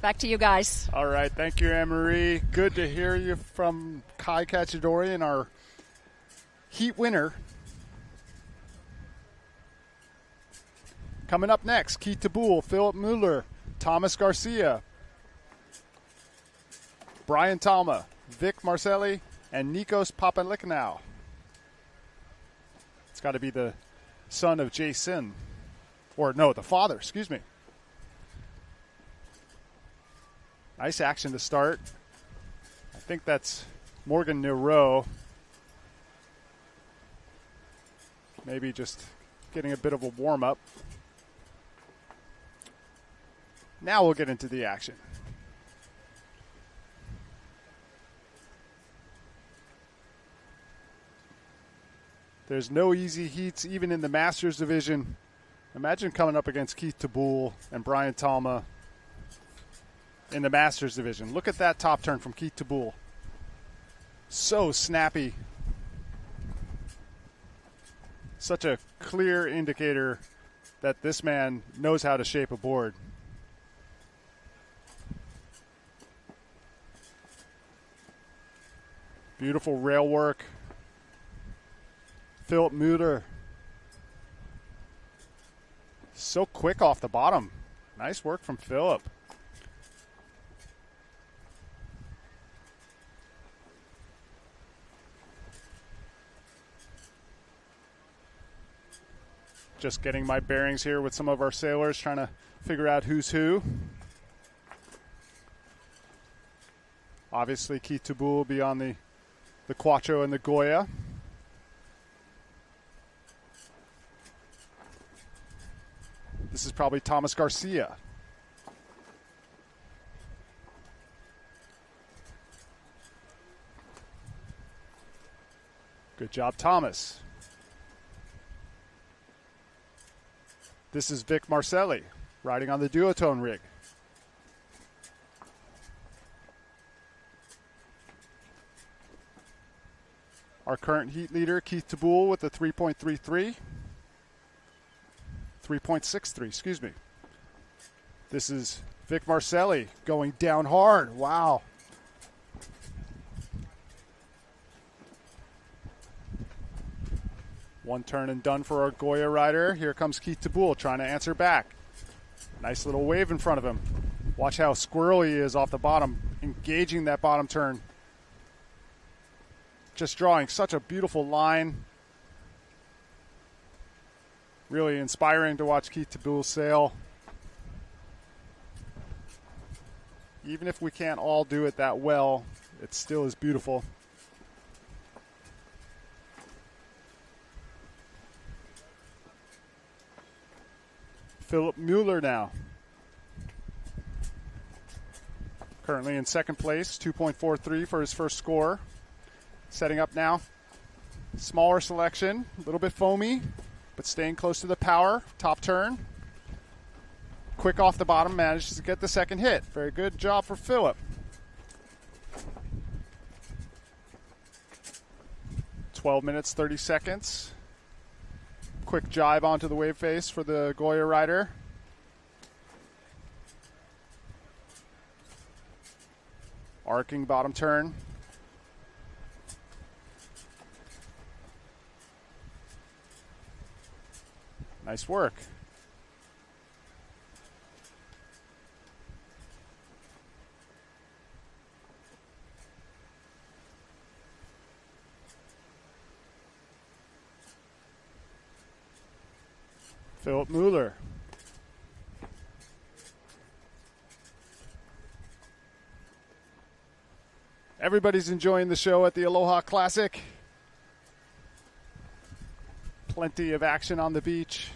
Back to you guys. All right. Thank you, Anne-Marie. Good to hear you from Kai Cachadorian, our heat winner. Coming up next, Keith Tabul, Philip Mueller, Thomas Garcia, Brian Talma, Vic Marcelli, and Nikos Papalikanow. It's got to be the son of Jason. Or, no, the father, excuse me. Nice action to start. I think that's Morgan Nero. Maybe just getting a bit of a warm-up. Now we'll get into the action. There's no easy heats, even in the Masters division. Imagine coming up against Keith Tabul and Brian Talma in the Masters division. Look at that top turn from Keith Tabul. So snappy. Such a clear indicator that this man knows how to shape a board. Beautiful rail work. Philip Mueller. So quick off the bottom. Nice work from Philip. Just getting my bearings here with some of our sailors, trying to figure out who's who. Obviously, Keith Tabul will be on the Quattro and the Goya. This is probably Thomas Garcia. Good job, Thomas. This is Vic Marcelli riding on the duotone rig. Our current heat leader, Keith Tabul, with a 3.33. 3.63, excuse me. This is Vic Marcelli going down hard. Wow. One turn and done for our Goya rider. Here comes Keith Tabul trying to answer back. Nice little wave in front of him. Watch how squirrely he is off the bottom, engaging that bottom turn. Just drawing such a beautiful line. Really inspiring to watch Keith Tabul sail. Even if we can't all do it that well, it still is beautiful. Philip Mueller now. Currently in second place, 2.43 for his first score. Setting up now. Smaller selection, a little bit foamy, but staying close to the power. Top turn. Quick off the bottom, manages to get the second hit. Very good job for Philip. 12 minutes, 30 seconds. Quick jibe onto the wave face for the Goya rider. Arcing bottom turn. Nice work. Philip Mueller. Everybody's enjoying the show at the Aloha Classic. Plenty of action on the beach.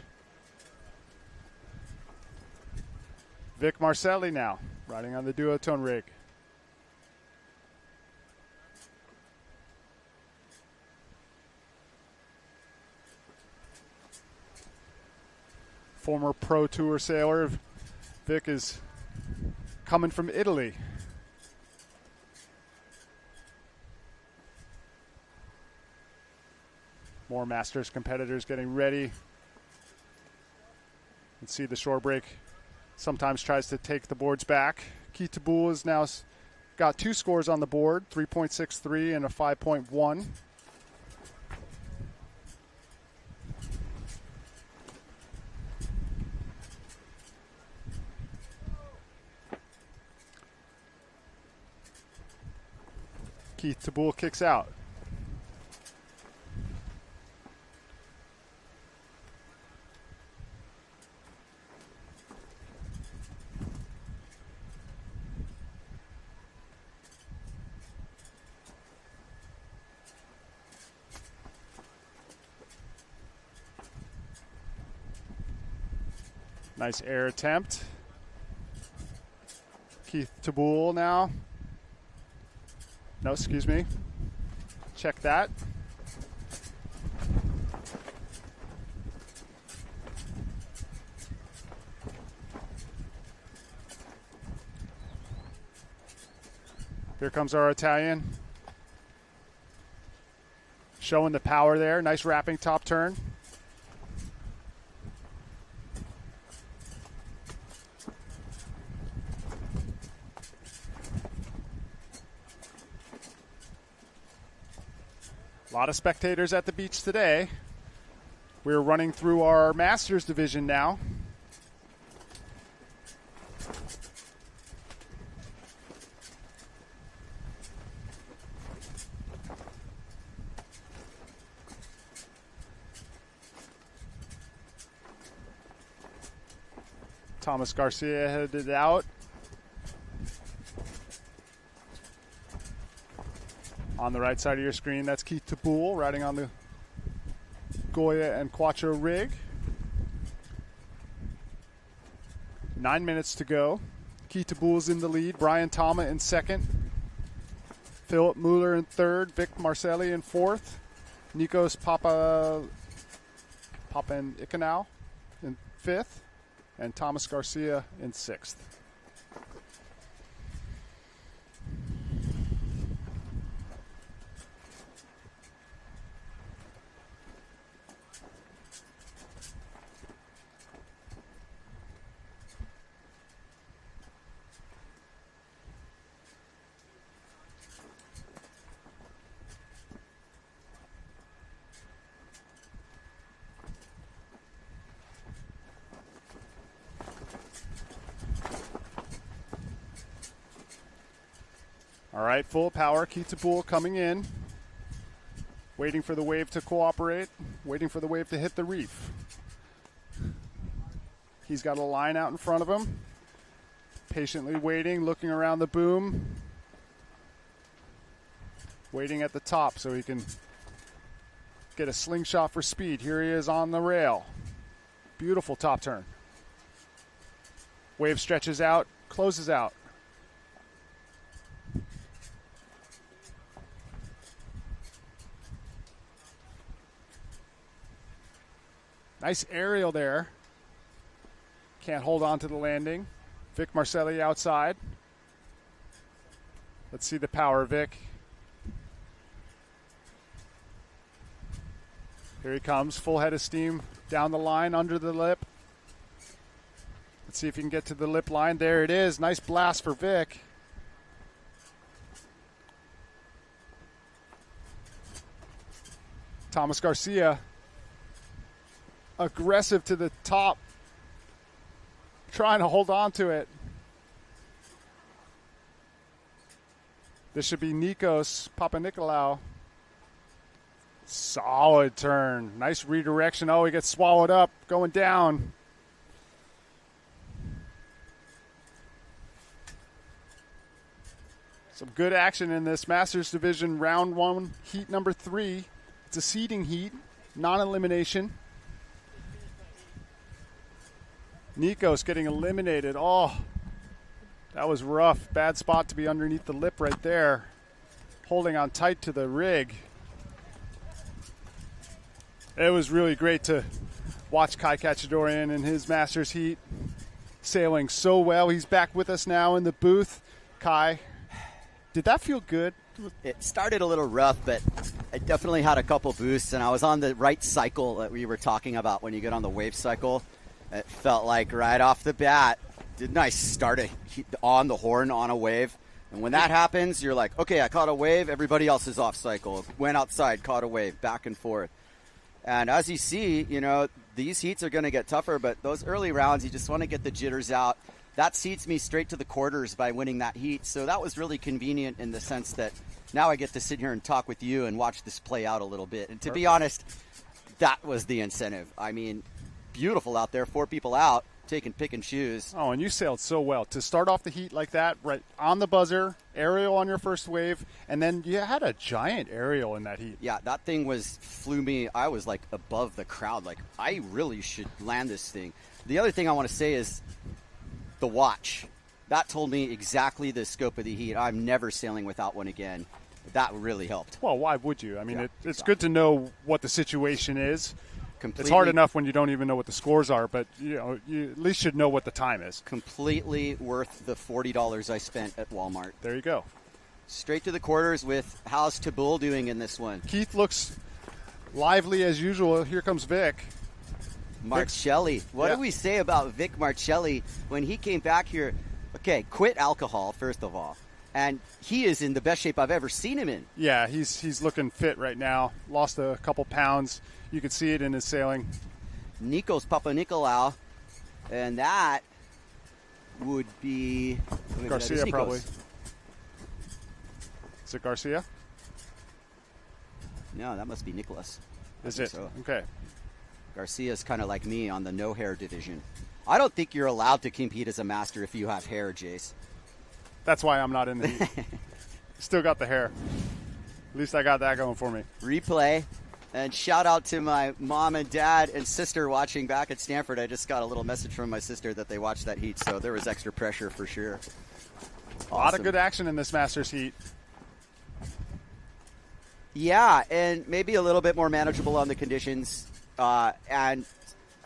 Vic Marcelli now, riding on the duotone rig. Former Pro Tour sailor, Vic is coming from Italy. More Masters competitors getting ready. You can see the shore break sometimes tries to take the boards back. Keith Tabul has now got two scores on the board, 3.63 and a 5.1. Keith Tabul kicks out. Nice air attempt. Keith Tabul now. No, excuse me. Check that. Here comes our Italian. Showing the power there. Nice wrapping top turn. A lot of spectators at the beach today. We're running through our Masters division now. Thomas Garcia headed out. On the right side of your screen, that's Keith Tabul riding on the Goya and Quattro rig. 9 minutes to go. Keith Tabul's in the lead. Brian Tama in second. Philip Mueller in third. Vic Marcelli in fourth. Nikos Papanikolaou in fifth. And Thomas Garcia in sixth. All right, full power. Kitzbühel coming in. Waiting for the wave to cooperate. Waiting for the wave to hit the reef. He's got a line out in front of him. Patiently waiting, looking around the boom. Waiting at the top so he can get a slingshot for speed. Here he is on the rail. Beautiful top turn. Wave stretches out, closes out. Nice aerial there. Can't hold on to the landing. Vic Marcelli outside. Let's see the power, Vic. Here he comes, full head of steam down the line, under the lip. Let's see if he can get to the lip line. There it is. Nice blast for Vic. Thomas Garcia, aggressive to the top, trying to hold on to it. This should be Nikos Papanikolaou. Solid turn. Nice redirection. Oh, he gets swallowed up, going down. Some good action in this Masters Division round 1, heat number 3. It's a seeding heat, non-elimination. Nikos getting eliminated. Oh, that was rough. Bad spot to be underneath the lip right there. Holding on tight to the rig. It was really great to watch Kai Kachadorian in his Masters heat. Sailing so well. He's back with us now in the booth. Kai, did that feel good? It started a little rough, but I definitely had a couple boosts, and I was on the right cycle that we were talking about when you get on the wave cycle. It felt like right off the bat, didn't I start on the horn on a wave? And when that happens, you're like, okay, I caught a wave, everybody else is off cycle. Went outside, caught a wave, back and forth. And as you see, you know, these heats are going to get tougher, but those early rounds, you just want to get the jitters out. That seats me straight to the quarters by winning that heat. So that was really convenient in the sense that now I get to sit here and talk with you and watch this play out a little bit. And to be honest, that was the incentive. I mean, beautiful out there, 4 people out, taking pick and choose. Oh, and you sailed so well. To start off the heat like that, right on the buzzer, aerial on your first wave, and then you had a giant aerial in that heat. Yeah, that thing flew me. I was like above the crowd. Like, I really should land this thing. The other thing I want to say is the watch. That told me exactly the scope of the heat. I'm never sailing without one again. That really helped. Well, why would you? I mean, Yeah, it's exactly. good to know what the situation is. Completely, it's hard enough when you don't even know what the scores are, but you know, you at least should know what the time is. Completely worth the $40 I spent at Walmart. There you go. Straight to the quarters with how's Tabul doing in this one? Keith looks lively as usual. Here comes Vic. Marcelli. What do we say about Vic Marcelli when he came back here? Okay, quit alcohol, first of all. And he is in the best shape I've ever seen him in. Yeah, he's looking fit right now. Lost a couple pounds. You can see it in his sailing. Nikos Papanikolaou, and that would be Garcia, probably. Is it Garcia? No, that must be Nicholas. Is it? So. Okay. Garcia's kind of like me on the no hair division. I don't think you're allowed to compete as a master if you have hair, Jace. That's why I'm not in the heat. Still got the hair. At least I got that going for me. Replay. And shout out to my mom and dad and sister watching back at Stanford. I just got a little message from my sister that they watched that heat, so there was extra pressure for sure. Awesome. A lot of good action in this Masters heat. Yeah, and maybe a little bit more manageable on the conditions. And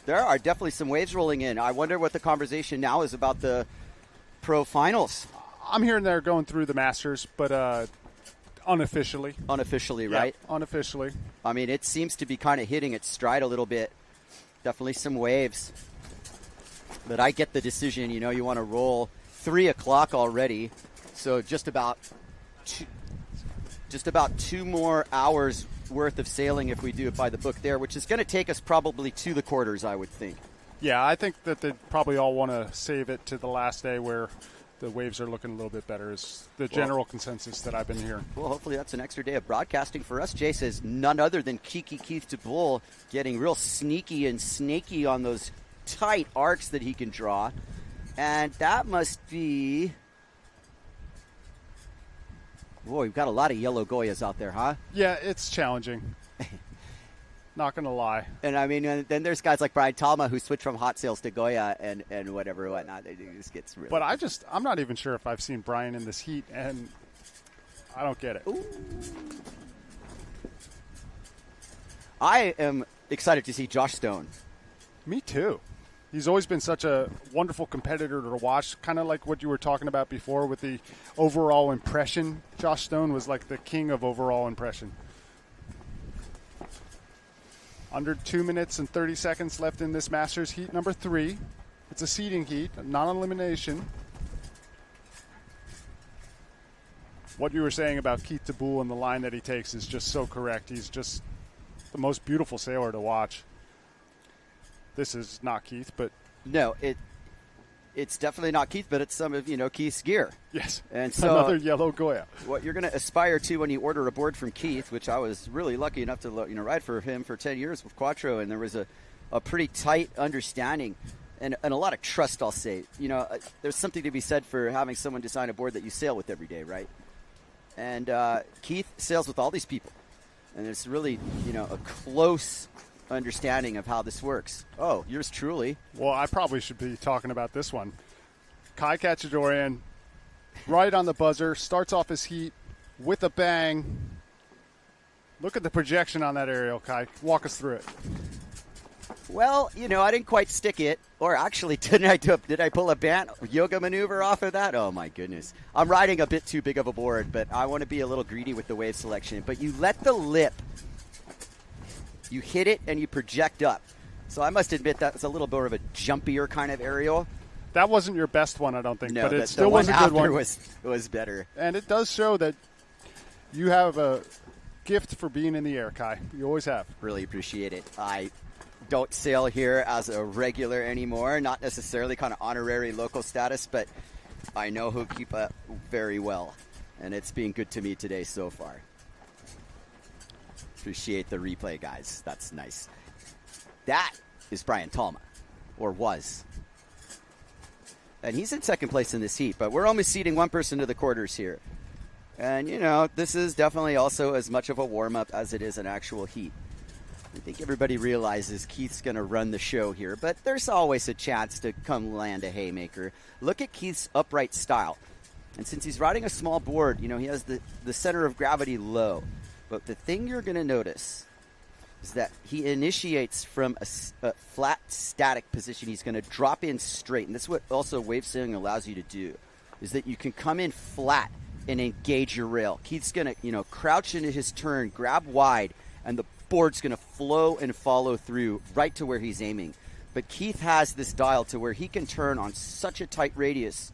there are definitely some waves rolling in. I wonder what the conversation now is about the pro finals. I'm here and there going through the Masters, but unofficially. Unofficially, right? Yeah, unofficially. I mean, it seems to be kind of hitting its stride a little bit. Definitely some waves. But I get the decision, you know, you want to roll 3 o'clock already. So just about 2 more hours worth of sailing if we do it by the book there, which is going to take us probably to the quarters, I would think. Yeah, I think that they'd probably all want to save it to the last day where the waves are looking a little bit better is the general consensus that I've been hearing. Well, hopefully that's an extra day of broadcasting for us. Jay says none other than Kiki Keith DeBull getting real sneaky and snaky on those tight arcs that he can draw. And that must be... Boy, we've got a lot of yellow Goyas out there, huh? Yeah, it's challenging. Not going to lie. And I mean, and then there's guys like Brian Talma who switch from hot sails to Goya and whatever, whatnot. It just gets really... But I'm not even sure if I've seen Brian in this heat, and I don't get it. Ooh. I am excited to see Josh Stone. Me too. He's always been such a wonderful competitor to watch, kind of like what you were talking about before with the overall impression. Josh Stone was like the king of overall impression. Under 2 minutes and 30 seconds left in this Masters heat number 3. It's a seeding heat, a non-elimination. What you were saying about Keith DeBull and the line that he takes is just so correct. He's just the most beautiful sailor to watch. This is not Keith, but... No, it's definitely not Keith, but it's some of, Keith's gear. Yes, and so another yellow Goya. What you're going to aspire to when you order a board from Keith, which I was really lucky enough to ride for him for 10 years with Quattro, and there was a pretty tight understanding and a lot of trust, I'll say. There's something to be said for having someone design a board that you sail with every day, right? And Keith sails with all these people, and it's really, a close understanding of how this works. Oh, yours truly. Well, I probably should be talking about this one. Kai Kachadorian, right on the buzzer, starts off his heat with a bang. Look at the projection on that aerial, Kai. Walk us through it. Well, I didn't quite stick it. Or actually, did I pull a yoga maneuver off of that? Oh, my goodness. I'm riding a bit too big of a board, but I want to be a little greedy with the wave selection. But you let the lip, you hit it, and you project up. So I must admit that was a little more of a jumpier kind of aerial. That wasn't your best one, I don't think, no, but it still was a good one. Was better. And it does show that you have a gift for being in the air, Kai. You always have. Really appreciate it. I don't sail here as a regular anymore, not necessarily kind of honorary local status, but I know Ho'okipa very well, and it's been good to me today so far. Appreciate the replay, guys. That's nice. That is Brian Talma, or was. And he's in second place in this heat, but we're only seeding one person to the quarters here. And, this is definitely also as much of a warm-up as it is an actual heat. I think everybody realizes Keith's going to run the show here, but there's always a chance to come land a haymaker. Look at Keith's upright style. And since he's riding a small board, he has the center of gravity low. But the thing you're going to notice is that he initiates from a flat, static position. He's going to drop in straight. And this is what also wave sailing allows you to do, is that you can come in flat and engage your rail. Keith's going to, crouch into his turn, grab wide, and the board's going to flow and follow through right to where he's aiming. But Keith has this dial to where he can turn on such a tight radius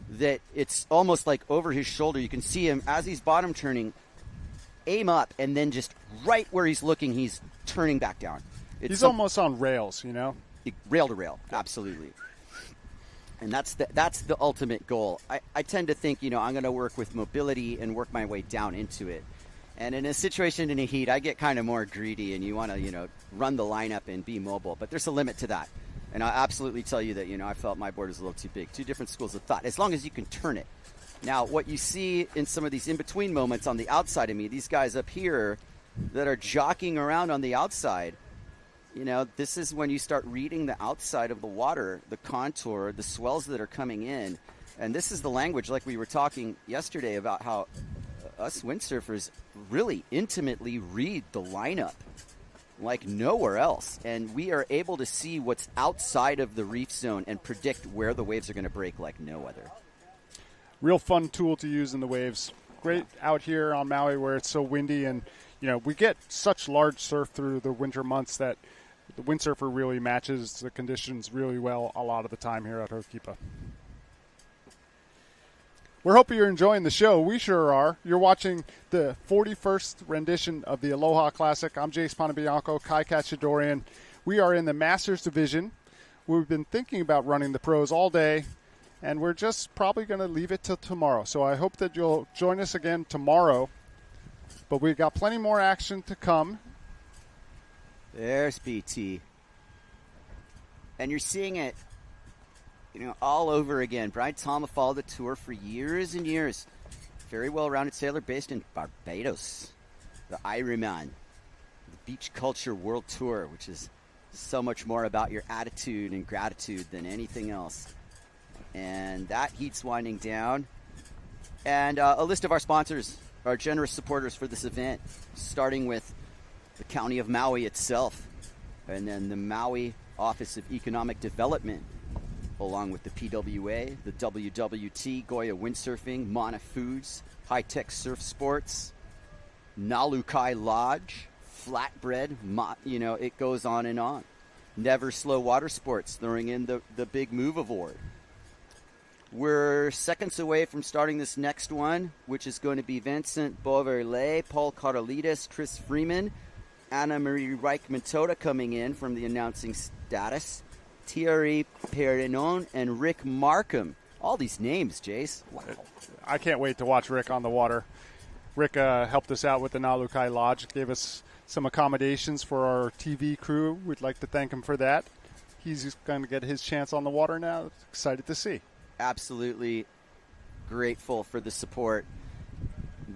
that it's almost like over his shoulder. You can see him as he's bottom turning, aim up, and then just right where he's looking, he's turning back down. He's almost on rails, Rail to rail, absolutely. And that's the ultimate goal. I tend to think, I'm going to work with mobility and work my way down into it. And in a situation in a heat, I get kind of more greedy, and you want to, run the lineup and be mobile. But there's a limit to that. And I absolutely tell you that, I felt my board was a little too big. Two different schools of thought, as long as you can turn it. Now, what you see in some of these in-between moments on the outside of me, these guys up here that are jockeying around on the outside, this is when you start reading the outside of the water, the contour, the swells that are coming in. And this is the language, like we were talking yesterday about how us windsurfers really intimately read the lineup like nowhere else. And we are able to see what's outside of the reef zone and predict where the waves are going to break like no other. Real fun tool to use in the waves. Great out here on Maui where it's so windy, and we get such large surf through the winter months that the windsurfer really matches the conditions really well a lot of the time here at Ho'okipa. We're hoping you're enjoying the show. We sure are. You're watching the 41st rendition of the Aloha Classic. I'm Jace Ponabianco, Kai Kachadorian. We are in the Masters Division. We've been thinking about running the pros all day, and we're just probably going to leave it till tomorrow. So I hope that you'll join us again tomorrow. But we've got plenty more action to come. There's BT. And you're seeing it, all over again. Brian Thomas followed the tour for years and years. Very well-rounded sailor based in Barbados. The Ironman, the Beach Culture World Tour, which is so much more about your attitude and gratitude than anything else. And that heat's winding down. And a list of our sponsors, our generous supporters for this event, starting with the County of Maui itself, and then the Maui Office of Economic Development, along with the PWA, the WWT, Goya Windsurfing, Mana Foods, High Tech Surf Sports, Nalukai Lodge, Flatbread, it goes on and on. Never Slow Water Sports, throwing in the Big Move Award. We're seconds away from starting this next one, which is going to be Vincent Boverley, Paul Carolides, Chris Freeman, Anna Marie Reich-Matoda coming in from the announcing status, Thierry Perrinon, and Rick Markham. All these names, Jace. Wow. I can't wait to watch Rick on the water. Rick helped us out with the Nalukai Lodge, gave us some accommodations for our TV crew. We'd like to thank him for that. He's going to get his chance on the water now. Excited to see. Absolutely grateful for the support.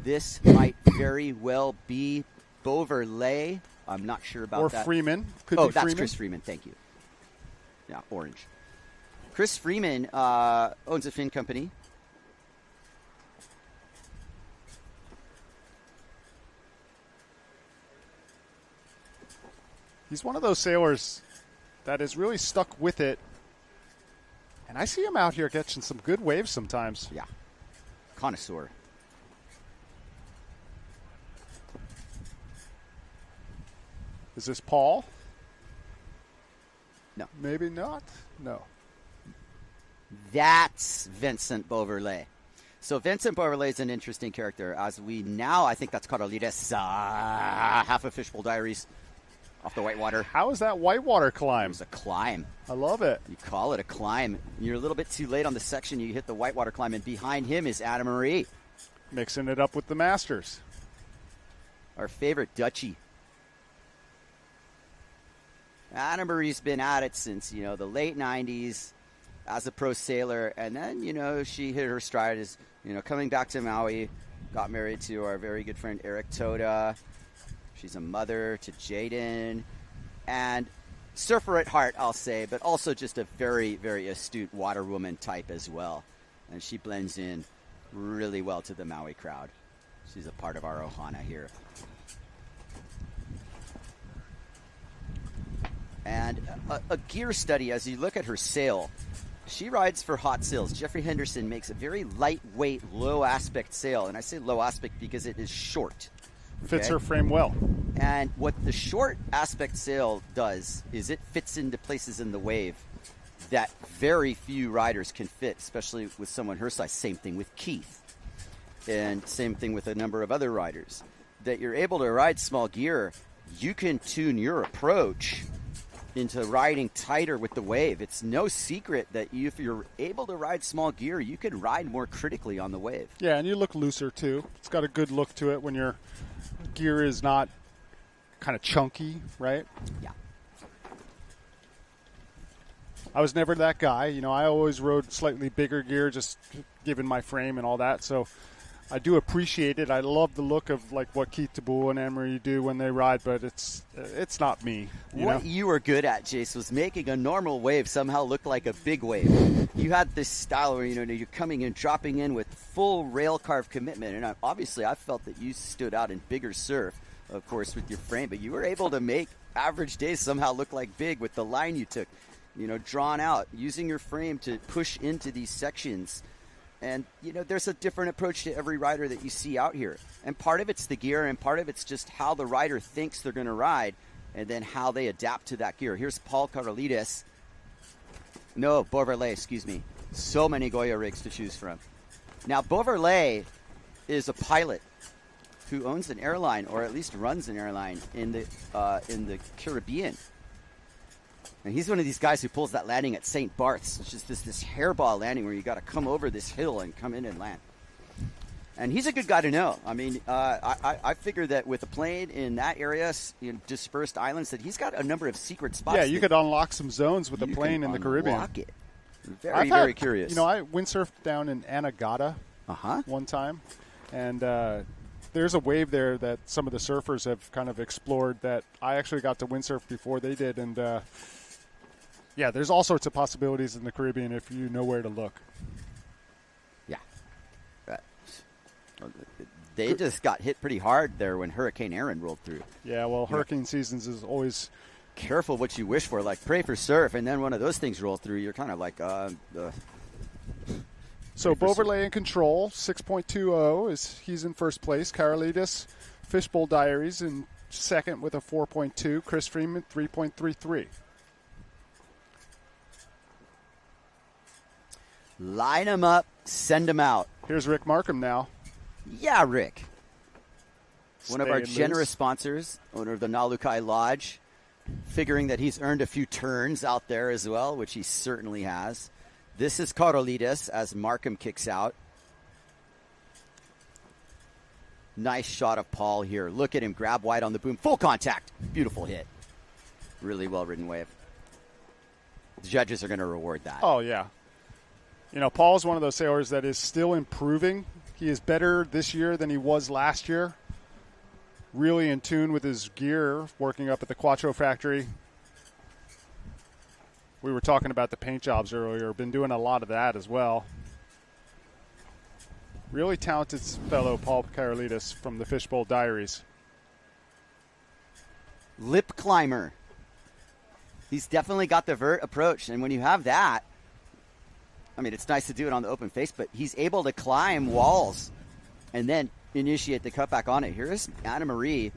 This might very well be Boverley. I'm not sure about that. Or Freeman. Could be that's Freeman. Chris Freeman. Thank you. Yeah, orange. Chris Freeman owns a fin company. He's one of those sailors that is really stuck with it. And I see him out here catching some good waves sometimes. Yeah. Connoisseur. Is this Paul? No. Maybe not? No. That's Vincent Boverley. So Vincent Boverley is an interesting character. As we now, I think that's Carolides, half of Fishbowl Diaries off the whitewater. How is that whitewater climb? It's a climb. I love it. You call it a climb. You're a little bit too late on the section. You hit the whitewater climb, and behind him is Anna Marie. Mixing it up with the Masters. Our favorite Dutchie. Anna Marie's been at it since, the late 90s as a pro sailor. And then, she hit her stride as, coming back to Maui, got married to our very good friend Eric Toda. She's a mother to Jaden. And surfer at heart, I'll say, but also just a very, very astute waterwoman type as well. And she blends in really well to the Maui crowd. She's a part of our Ohana here. And a gear study, as you look at her sail, she rides for hot sails. Jeffrey Henderson makes a very lightweight, low-aspect sail. And I say low-aspect because it is short. Fits her frame well. And what the short aspect sail does is it fits into places in the wave that very few riders can fit, especially with someone her size. Same thing with Keith. And same thing with a number of other riders. That you're able to ride small gear, you can tune your approach into riding tighter with the wave. It's no secret that if you're able to ride small gear, you can ride more critically on the wave. Yeah, and you look looser too. It's got a good look to it when your gear is not kind of chunky, right? Yeah. I was never that guy. I always rode slightly bigger gear, just given my frame and all that. So I do appreciate it. I love the look of like what Keith Taboo and Emery do when they ride, but it's not me. What you were good at, Jace, was making a normal wave somehow look like a big wave. You had this style where you're coming and dropping in with full rail carve commitment, and obviously I felt that you stood out in bigger surf, of course, with your frame, but you were able to make average days somehow look like big with the line you took, drawn out, using your frame to push into these sections. And, there's a different approach to every rider that you see out here. And part of it's the gear, and part of it's just how the rider thinks they're going to ride, and then how they adapt to that gear. Here's Paul Carolides. No, Boverley, excuse me. So many Goya rigs to choose from. Now, Boverley is a pilot who owns an airline, or at least runs an airline in the Caribbean. And he's one of these guys who pulls that landing at St. Barth's. It's just this hairball landing where you got to come over this hill and come in and land. And he's a good guy to know. I mean, I figure that with a plane in that area, dispersed islands, that he's got a number of secret spots. Yeah, you could unlock some zones with a plane in the Caribbean. Unlock it. Very curious. I windsurfed down in Anegada one time, and there's a wave there that some of the surfers have kind of explored that I actually got to windsurf before they did. And, yeah, there's all sorts of possibilities in the Caribbean if you know where to look. Yeah. They just got hit pretty hard there when Hurricane Aaron rolled through. Yeah, well, hurricane seasons is always... Careful what you wish for. Like, pray for surf, and then one of those things rolls through. You're kind of like... So Beauverlay in control, 6.20. He's in first place. Karolidis, Fishbowl Diaries in second with a 4.2. Chris Freeman, 3.33. Line them up, send them out. Here's Rick Markham now. Yeah, Rick. One of our Staying generous loose. sponsors, owner of the Nalukai Lodge, figuring that he's earned a few turns out there as well, which he certainly has. This is Karolidis as Markham kicks out. Nice shot of Paul here. Look at him grab wide on the boom. Full contact. Beautiful hit. Really well-ridden wave. The judges are going to reward that. Oh, yeah. You know, Paul's one of those sailors that is still improving. He is better this year than he was last year. Really in tune with his gear, working up at the Quattro factory. We were talking about the paint jobs earlier. Been doing a lot of that as well. Really talented fellow, Paul Karolidis from the Fishbowl Diaries. Lip climber. He's definitely got the vert approach, and when you have that, I mean, it's nice to do it on the open face, but he's able to climb walls and then initiate the cutback on it. Here's Anna Marie.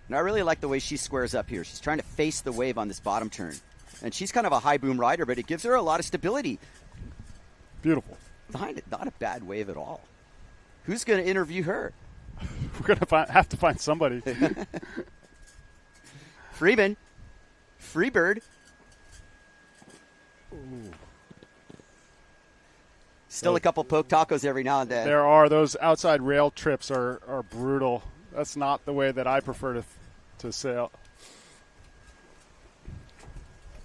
And I really like the way she squares up here. She's trying to face the wave on this bottom turn. And she's kind of a high boom rider, but it gives her a lot of stability. Beautiful. Not a bad wave at all. Who's going to interview her? We're going to have to find somebody. Freeman. Freebird. Ooh. Still a couple poke tacos every now and then. There are. Those outside rail trips are brutal. That's not the way that I prefer to sail.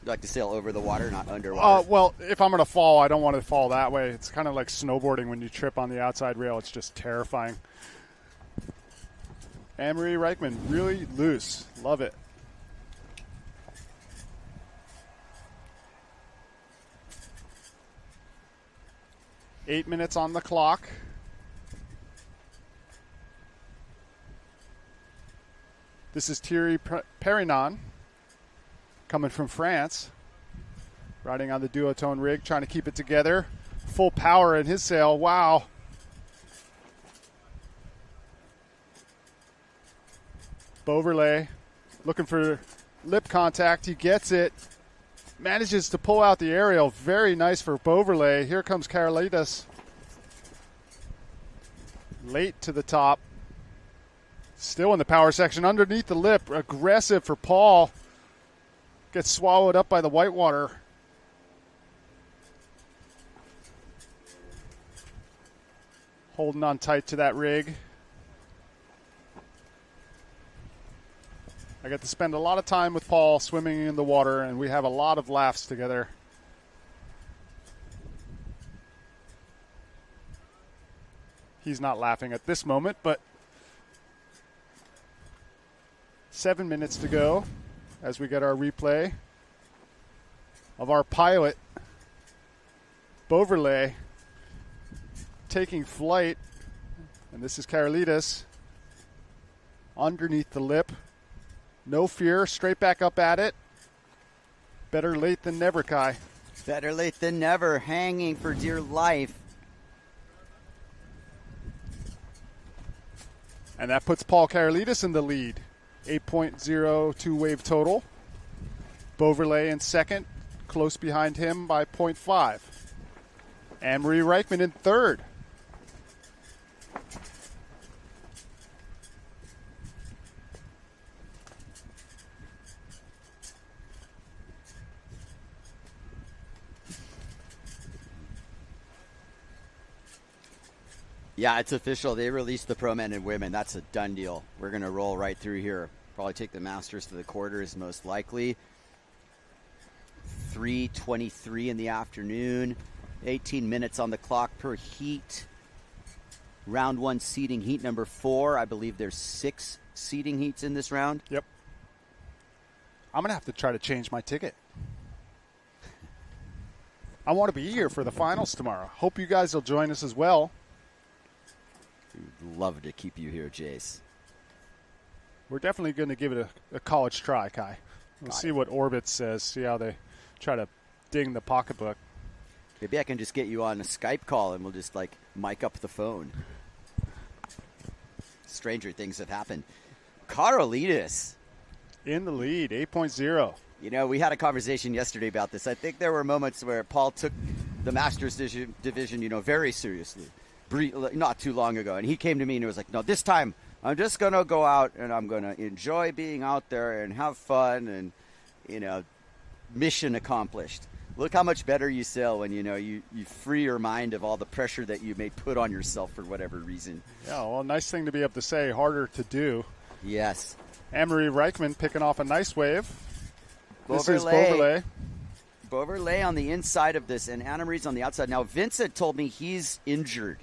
You like to sail over the water, not underwater? Well, if I'm going to fall, I don't want to fall that way. It's kind of like snowboarding when you trip on the outside rail. It's just terrifying. Anne-Marie Reichman, really loose. Love it. Eight minutes on the clock. This is Thierry Perinon coming from France, riding on the duotone rig, trying to keep it together. Full power in his sail. Wow. Beauverlay looking for lip contact. He gets it. Manages to pull out the aerial. Very nice for Beauverlay. Here comes Karolidis. Late to the top. Still in the power section. Underneath the lip. Aggressive for Paul. Gets swallowed up by the whitewater. Holding on tight to that rig. I get to spend a lot of time with Paul swimming in the water, and we have a lot of laughs together. He's not laughing at this moment, but 7 minutes to go as we get our replay of our pilot, Beauverlay, taking flight. And this is Karolidis underneath the lip. No fear, straight back up at it. Better late than never, Kai. Better late than never, hanging for dear life. And that puts Paul Karolidis in the lead. 8.02 wave total. Beauverlay in second, close behind him by 0.5. Anne-Marie Reichman in third. Yeah, it's official. They released the pro men and women. That's a done deal. We're going to roll right through here. Probably take the Masters to the quarters, most likely. 3:23 in the afternoon. 18 minutes on the clock per heat. Round 1 seeding heat number 4. I believe there's 6 seeding heats in this round. Yep. I'm going to have to try to change my ticket. I want to be here for the finals tomorrow. Hope you guys will join us as well. We'd love to keep you here, Jace. We're definitely going to give it a college try, Kai. We'll see what Orbit says, see how they try to ding the pocketbook. Maybe I can just get you on a Skype call and we'll just, mic up the phone. Stranger things have happened. Karolidis. In the lead, 8.0. You know, we had a conversation yesterday about this. I think there were moments where Paul took the Masters division, very seriously, not too long ago. And he came to me and he was like, no, this time I'm just going to go out and I'm going to enjoy being out there and have fun and, mission accomplished. Look how much better you sail when, you free your mind of all the pressure that you may put on yourself for whatever reason. Yeah, well, nice thing to be able to say, harder to do. Yes. Anne-Marie Reichman picking off a nice wave. This is Beauverlet. Beauverlet on the inside of this, and Anna-Marie's on the outside. Now, Vincent told me he's injured.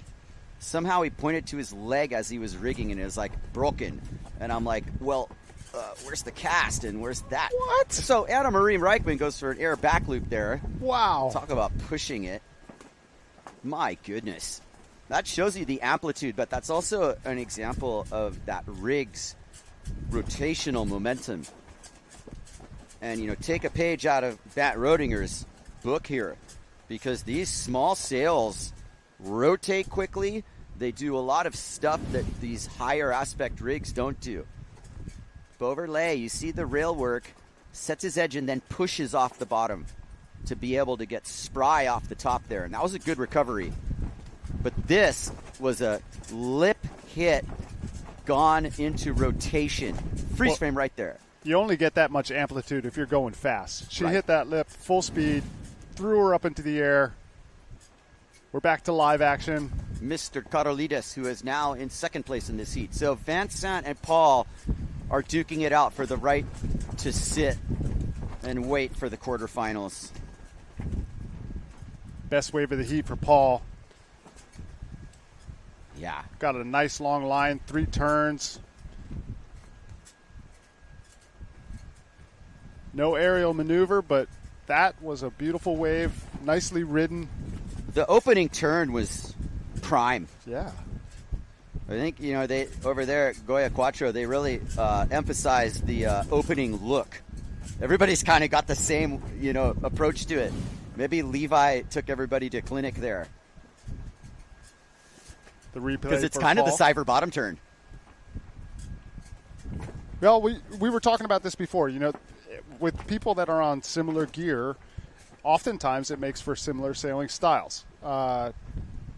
Somehow he pointed to his leg as he was rigging, and it was, broken. And I'm like, well, where's the cast, and where's that? What? So Anna-Marie Reichman goes for an air back loop there. Wow. Talk about pushing it. My goodness. That shows you the amplitude, but that's also an example of that rig's rotational momentum. And, take a page out of Matt Rodinger's book here, because these small sails rotate quickly. They do a lot of stuff that these higher aspect rigs don't do. Beauverlet, you see the rail work, sets his edge and then pushes off the bottom to be able to get spry off the top there. And that was a good recovery. But this was a lip hit gone into rotation. Freeze frame right there. You only get that much amplitude if you're going fast. She Right. hit that lip full speed, threw her up into the air. We're back to live action. Mr. Karolidis, who is now in second place in this heat. So Vincent and Paul are duking it out for the right to sit and wait for the quarterfinals. Best wave of the heat for Paul. Yeah. Got a nice long line, 3 turns. No aerial maneuver, but that was a beautiful wave, nicely ridden. The opening turn was prime. Yeah. I think, they over there at Goya Cuatro, they really emphasized the opening look. Everybody's kind of got the same, approach to it. Maybe Levi took everybody to clinic there. The replay because it's for kind of the Paul. cyber bottom turn. Well, we were talking about this before. With people that are on similar gear, oftentimes it makes for similar sailing styles.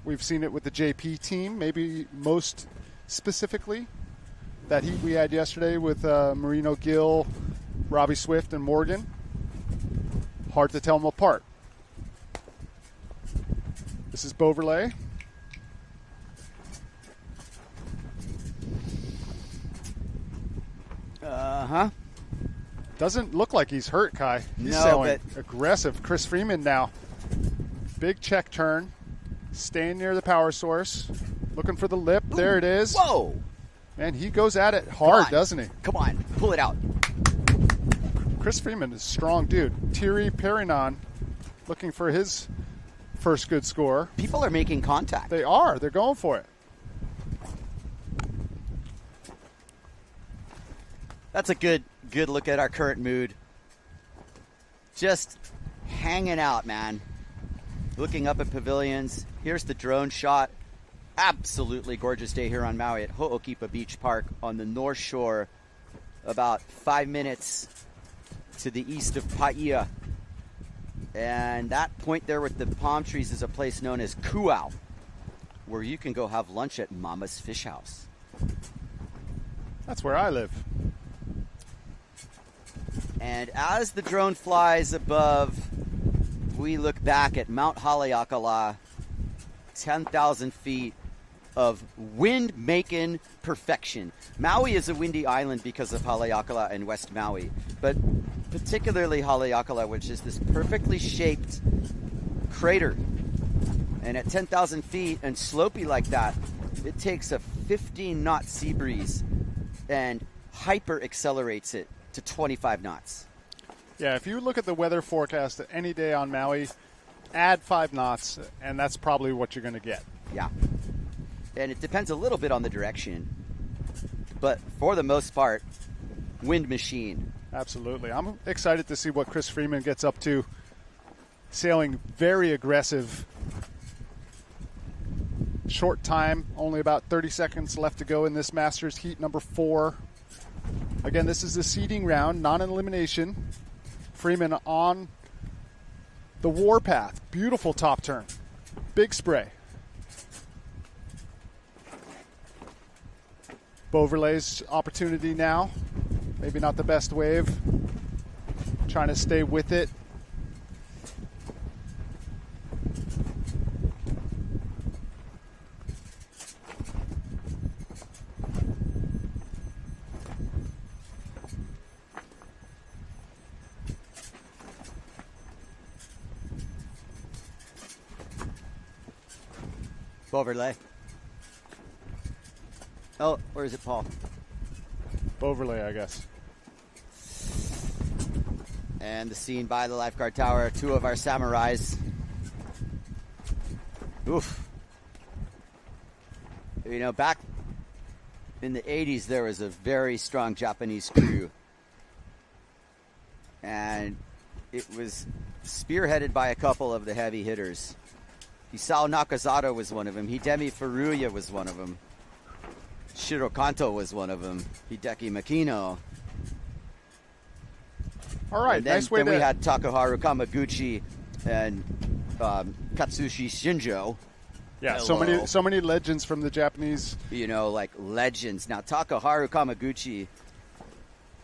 We've seen it with the JP team, maybe most specifically. That heat we had yesterday with Marino Gill, Robbie Swift, and Morgan. Hard to tell them apart. This is Beauverlet. Uh-huh. Doesn't look like he's hurt, Kai. He's No, sailing aggressive. Chris Freeman now. Big check turn. Staying near the power source. Looking for the lip. There it is. Whoa. And he goes at it hard, doesn't he? Come on. Pull it out. Chris Freeman is a strong dude. Thierry Perinon looking for his first good score. People are making contact. They are. They're going for it. That's a good look at our current mood. Just hanging out, man. Looking up at pavilions. Here's the drone shot. Absolutely gorgeous day here on Maui at Ho'okipa Beach Park on the north shore, about 5 minutes to the east of Paia. And that point there with the palm trees is a place known as Kuau, where you can go have lunch at Mama's Fish House. That's where I live. And as the drone flies above, we look back at Mount Haleakala, 10,000 feet of wind-making perfection. Maui is a windy island because of Haleakala and West Maui, but particularly Haleakala, which is this perfectly shaped crater. And at 10,000 feet and slopey like that, it takes a 15-knot sea breeze and hyper accelerates it to 25 knots. Yeah, if you look at the weather forecast any day on Maui, add 5 knots, and that's probably what you're going to get. Yeah. And it depends a little bit on the direction. But for the most part, wind machine. Absolutely. I'm excited to see what Chris Freeman gets up to. Sailing very aggressive. Short time, only about 30 seconds left to go in this Masters heat number 4. Again, this is the seeding round, non-elimination. Freeman on the warpath. Beautiful top turn. Big spray. Beauverlay's opportunity now. Maybe not the best wave. Trying to stay with it. Beauverlay. Oh, where is it, Paul? Beauverlay, I guess. And the scene by the lifeguard tower, 2 of our samurais. Oof. You know, back in the 80s, there was a very strong Japanese crew. And it was spearheaded by a couple of the heavy hitters. Isao Nakazato was one of them. Hidemi Furuya was one of them. Shiro Kanto was one of them. Hideki Makino. All right, nice way then to... we had Takaharu Kamaguchi and Katsushi Shinjo. Yeah, Hello. so many legends from the Japanese. You know, like legends. Now, Takaharu Kamaguchi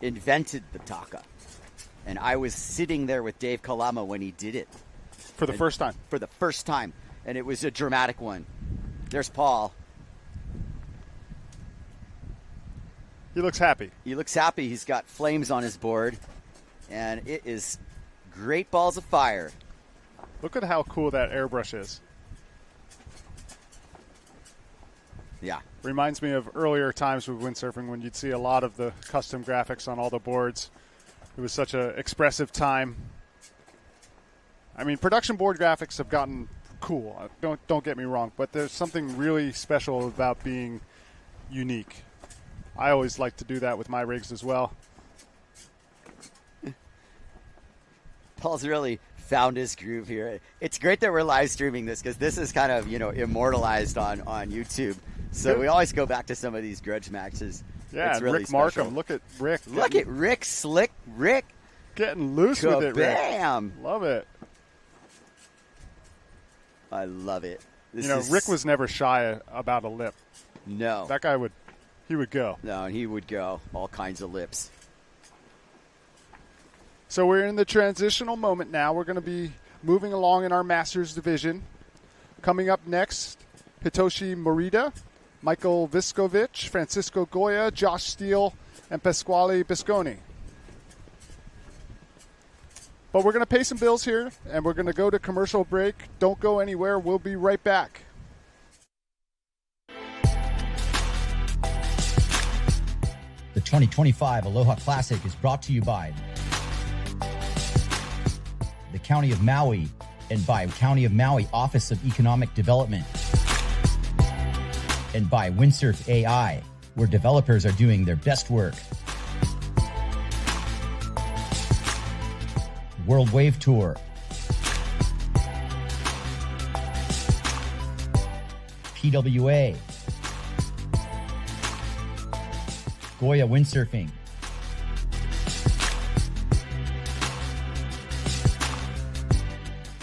invented the taka. And I was sitting there with Dave Kalama when he did it. For the first time. For the first time. And it was a dramatic one. There's Paul. He looks happy. He looks happy. He's got flames on his board. And it is great balls of fire. Look at how cool that airbrush is. Yeah. Reminds me of earlier times with windsurfing when you'd see a lot of the custom graphics on all the boards. It was such an expressive time. I mean, production board graphics have gotten cool. Don't get me wrong, but there's something really special about being unique. I always like to do that with my rigs as well. Paul's really found his groove here. It's great that we're live streaming this because this is kind of, immortalized on YouTube. So we always go back to some of these grudge matches. Yeah, it's and really Rick special. Markham. Look at Rick. Look at Rick, slick Rick. Getting loose with it, Rick. Bam! Love it. I love it. Rick was never shy about a lip. No. That guy would go. No, he would go. All kinds of lips. So we're in the transitional moment now. We're going to be moving along in our Masters division. Coming up next, Hitoshi Morita, Michael Viskovich, Francisco Goya, Josh Steele, and Pasquale Bisconi. But we're going to pay some bills here, and we're going to go to commercial break. Don't go anywhere. We'll be right back. The 2025 Aloha Classic is brought to you by the County of Maui and by County of Maui Office of Economic Development and by Windsurf AI, where developers are doing their best work. World Wave Tour, PWA, Goya Windsurfing,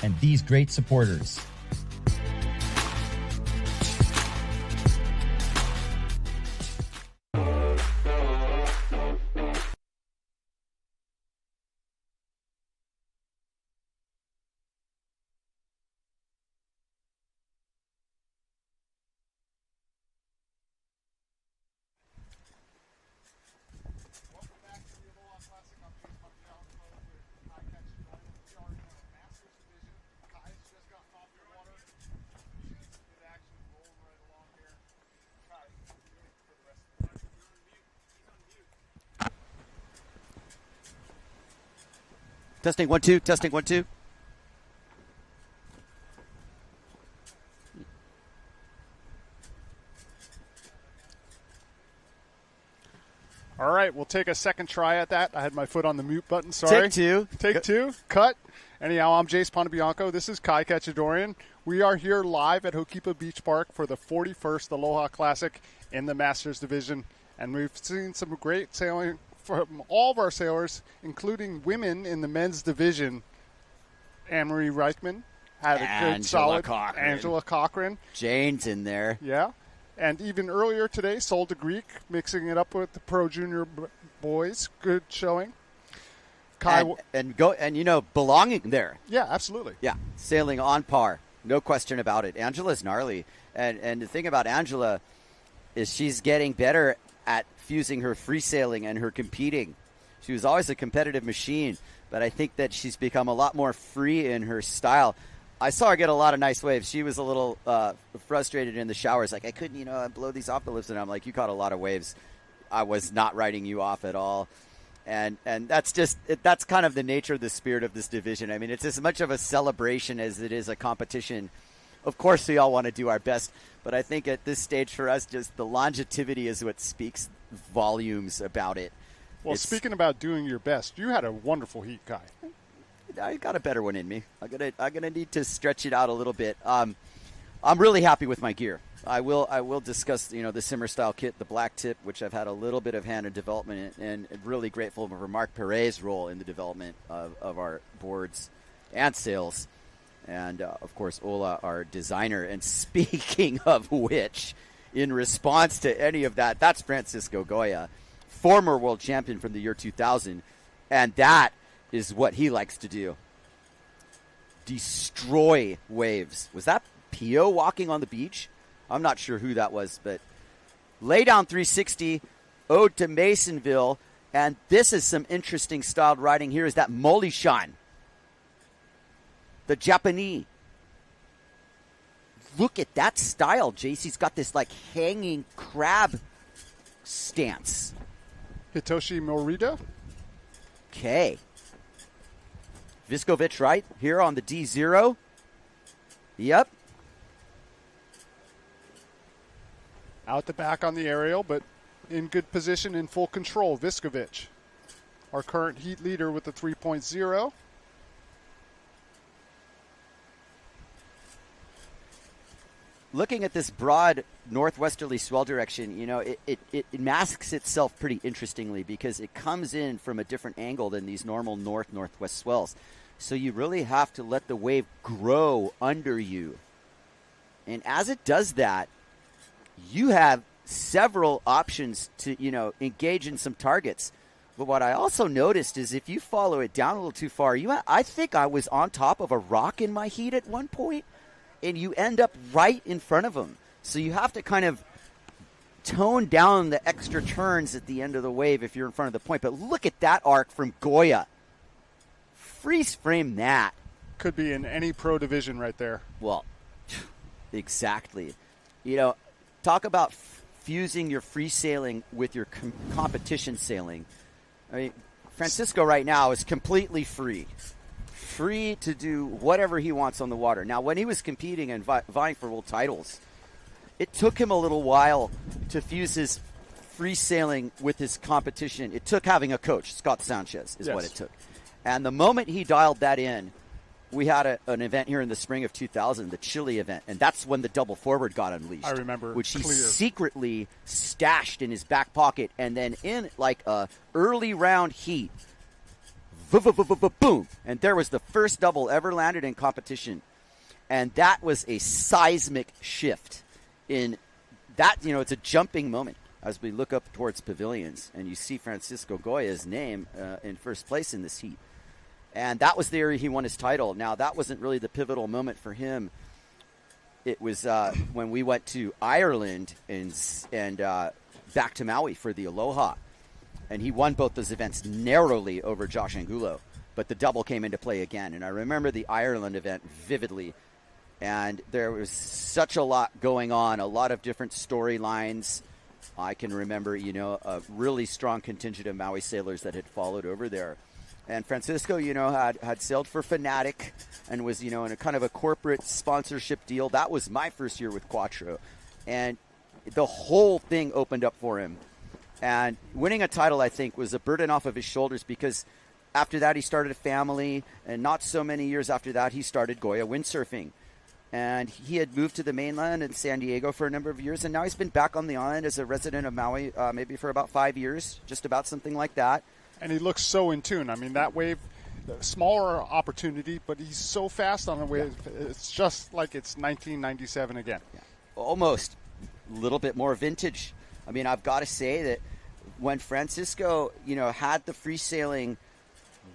and these great supporters. Testing 1 2. Testing 1 2. All right, we'll take a second try at that. I had my foot on the mute button. Sorry. Take two. Take two. Cut. Anyhow, I'm Jace Pontebianco. This is Kai Cachadorian. We are here live at Hokipa Beach Park for the 41st Aloha Classic in the Masters Division. And we've seen some great sailing from all of our sailors, including women in the men's division. Anne-Marie Reichman had a good, solid. Angela Cochran. Jane's in there. Yeah. And even earlier today, Sol de Greek, mixing it up with the Pro Junior boys. Good showing. Kai and belonging there. Yeah, absolutely. Yeah, sailing on par. No question about it. Angela's gnarly. And the thing about Angela is she's getting better at fusing her free sailing and her competing. She was always a competitive machine, but I think that she's become a lot more free in her style. I saw her get a lot of nice waves. She was a little frustrated in the showers. Like, I couldn't, blow these off the lips. And I'm like, you caught a lot of waves. I was not riding you off at all. And that's that's kind of the nature of the spirit of this division. I mean, it's as much of a celebration as it is a competition. Of course, we all want to do our best. But I think at this stage for us, just the longevity is what speaks volumes about it. Well, speaking about doing your best, you had a wonderful heat, Kai. I got a better one in me. I'm gonna need to stretch it out a little bit. I'm really happy with my gear. I will discuss the Simmer style kit, the black tip, which I've had a little bit of hand in development, and really grateful for Mark Perret's role in the development of our boards and sails, and of course Ola, our designer. And speaking of which, in response to any of that, that's Francisco Goya, former world champion from the year 2000, and that is what he likes to do. Destroy waves. Was that Pio walking on the beach? I'm not sure who that was, but lay down 360, ode to Masonville, and this is some interesting styled riding here. Is that Molishan, the Japanese. Look at that style, Jace. He's got this like hanging crab stance. Hitoshi Morita. Okay. Viskovich, right? Here on the D0. Yep. Out the back on the aerial, but in good position, in full control. Viskovich, our current heat leader with the 3.0. Looking at this broad northwesterly swell direction, it masks itself pretty interestingly because it comes in from a different angle than these normal north-northwest swells. So you really have to let the wave grow under you. And as it does that, you have several options to, engage in some targets. But what I also noticed is if you follow it down a little too far, I think I was on top of a rock in my heat at one point, and you end up right in front of them. So you have to kind of tone down the extra turns at the end of the wave if you're in front of the point. But look at that arc from Goya. Freeze frame that. Could be in any pro division right there. Well, exactly. Talk about fusing your free sailing with your competition sailing. I mean, Francisco right now is completely free to do whatever he wants on the water. Now, when he was competing and vying for world titles, it took him a little while to fuse his free sailing with his competition. It took having a coach, Scott Sanchez, is what it took. And the moment he dialed that in, we had an event here in the spring of 2000, the Chile event, and that's when the double forward got unleashed. I remember, which he secretly stashed in his back pocket, and then in like a early round heat, boom, and there was the first double ever landed in competition, and that was a seismic shift in that. It's a jumping moment as we look up towards pavilions, and you see Francisco Goya's name in first place in this heat. And that was the year he won his title. Now, that wasn't really the pivotal moment for him. It was when we went to Ireland and back to Maui for the Aloha. And he won both those events narrowly over Josh Angulo. But the double came into play again. And I remember the Ireland event vividly. And there was such a lot going on, a lot of different storylines. I can remember, a really strong contingent of Maui sailors that had followed over there. And Francisco, had sailed for Fanatic and was, in a kind of a corporate sponsorship deal. That was my first year with Quattro. And the whole thing opened up for him. And winning a title, I think, was a burden off of his shoulders because after that he started a family. And not so many years after that, he started Goya windsurfing. And he had moved to the mainland in San Diego for a number of years. And now he's been back on the island as a resident of Maui maybe for about 5 years, just about something like that. And he looks so in tune. I mean, that wave, smaller opportunity, but he's so fast on the wave. Yeah. It's just like it's 1997 again. Yeah. Almost. A little bit more vintage. I mean, I've got to say that when Francisco, had the free sailing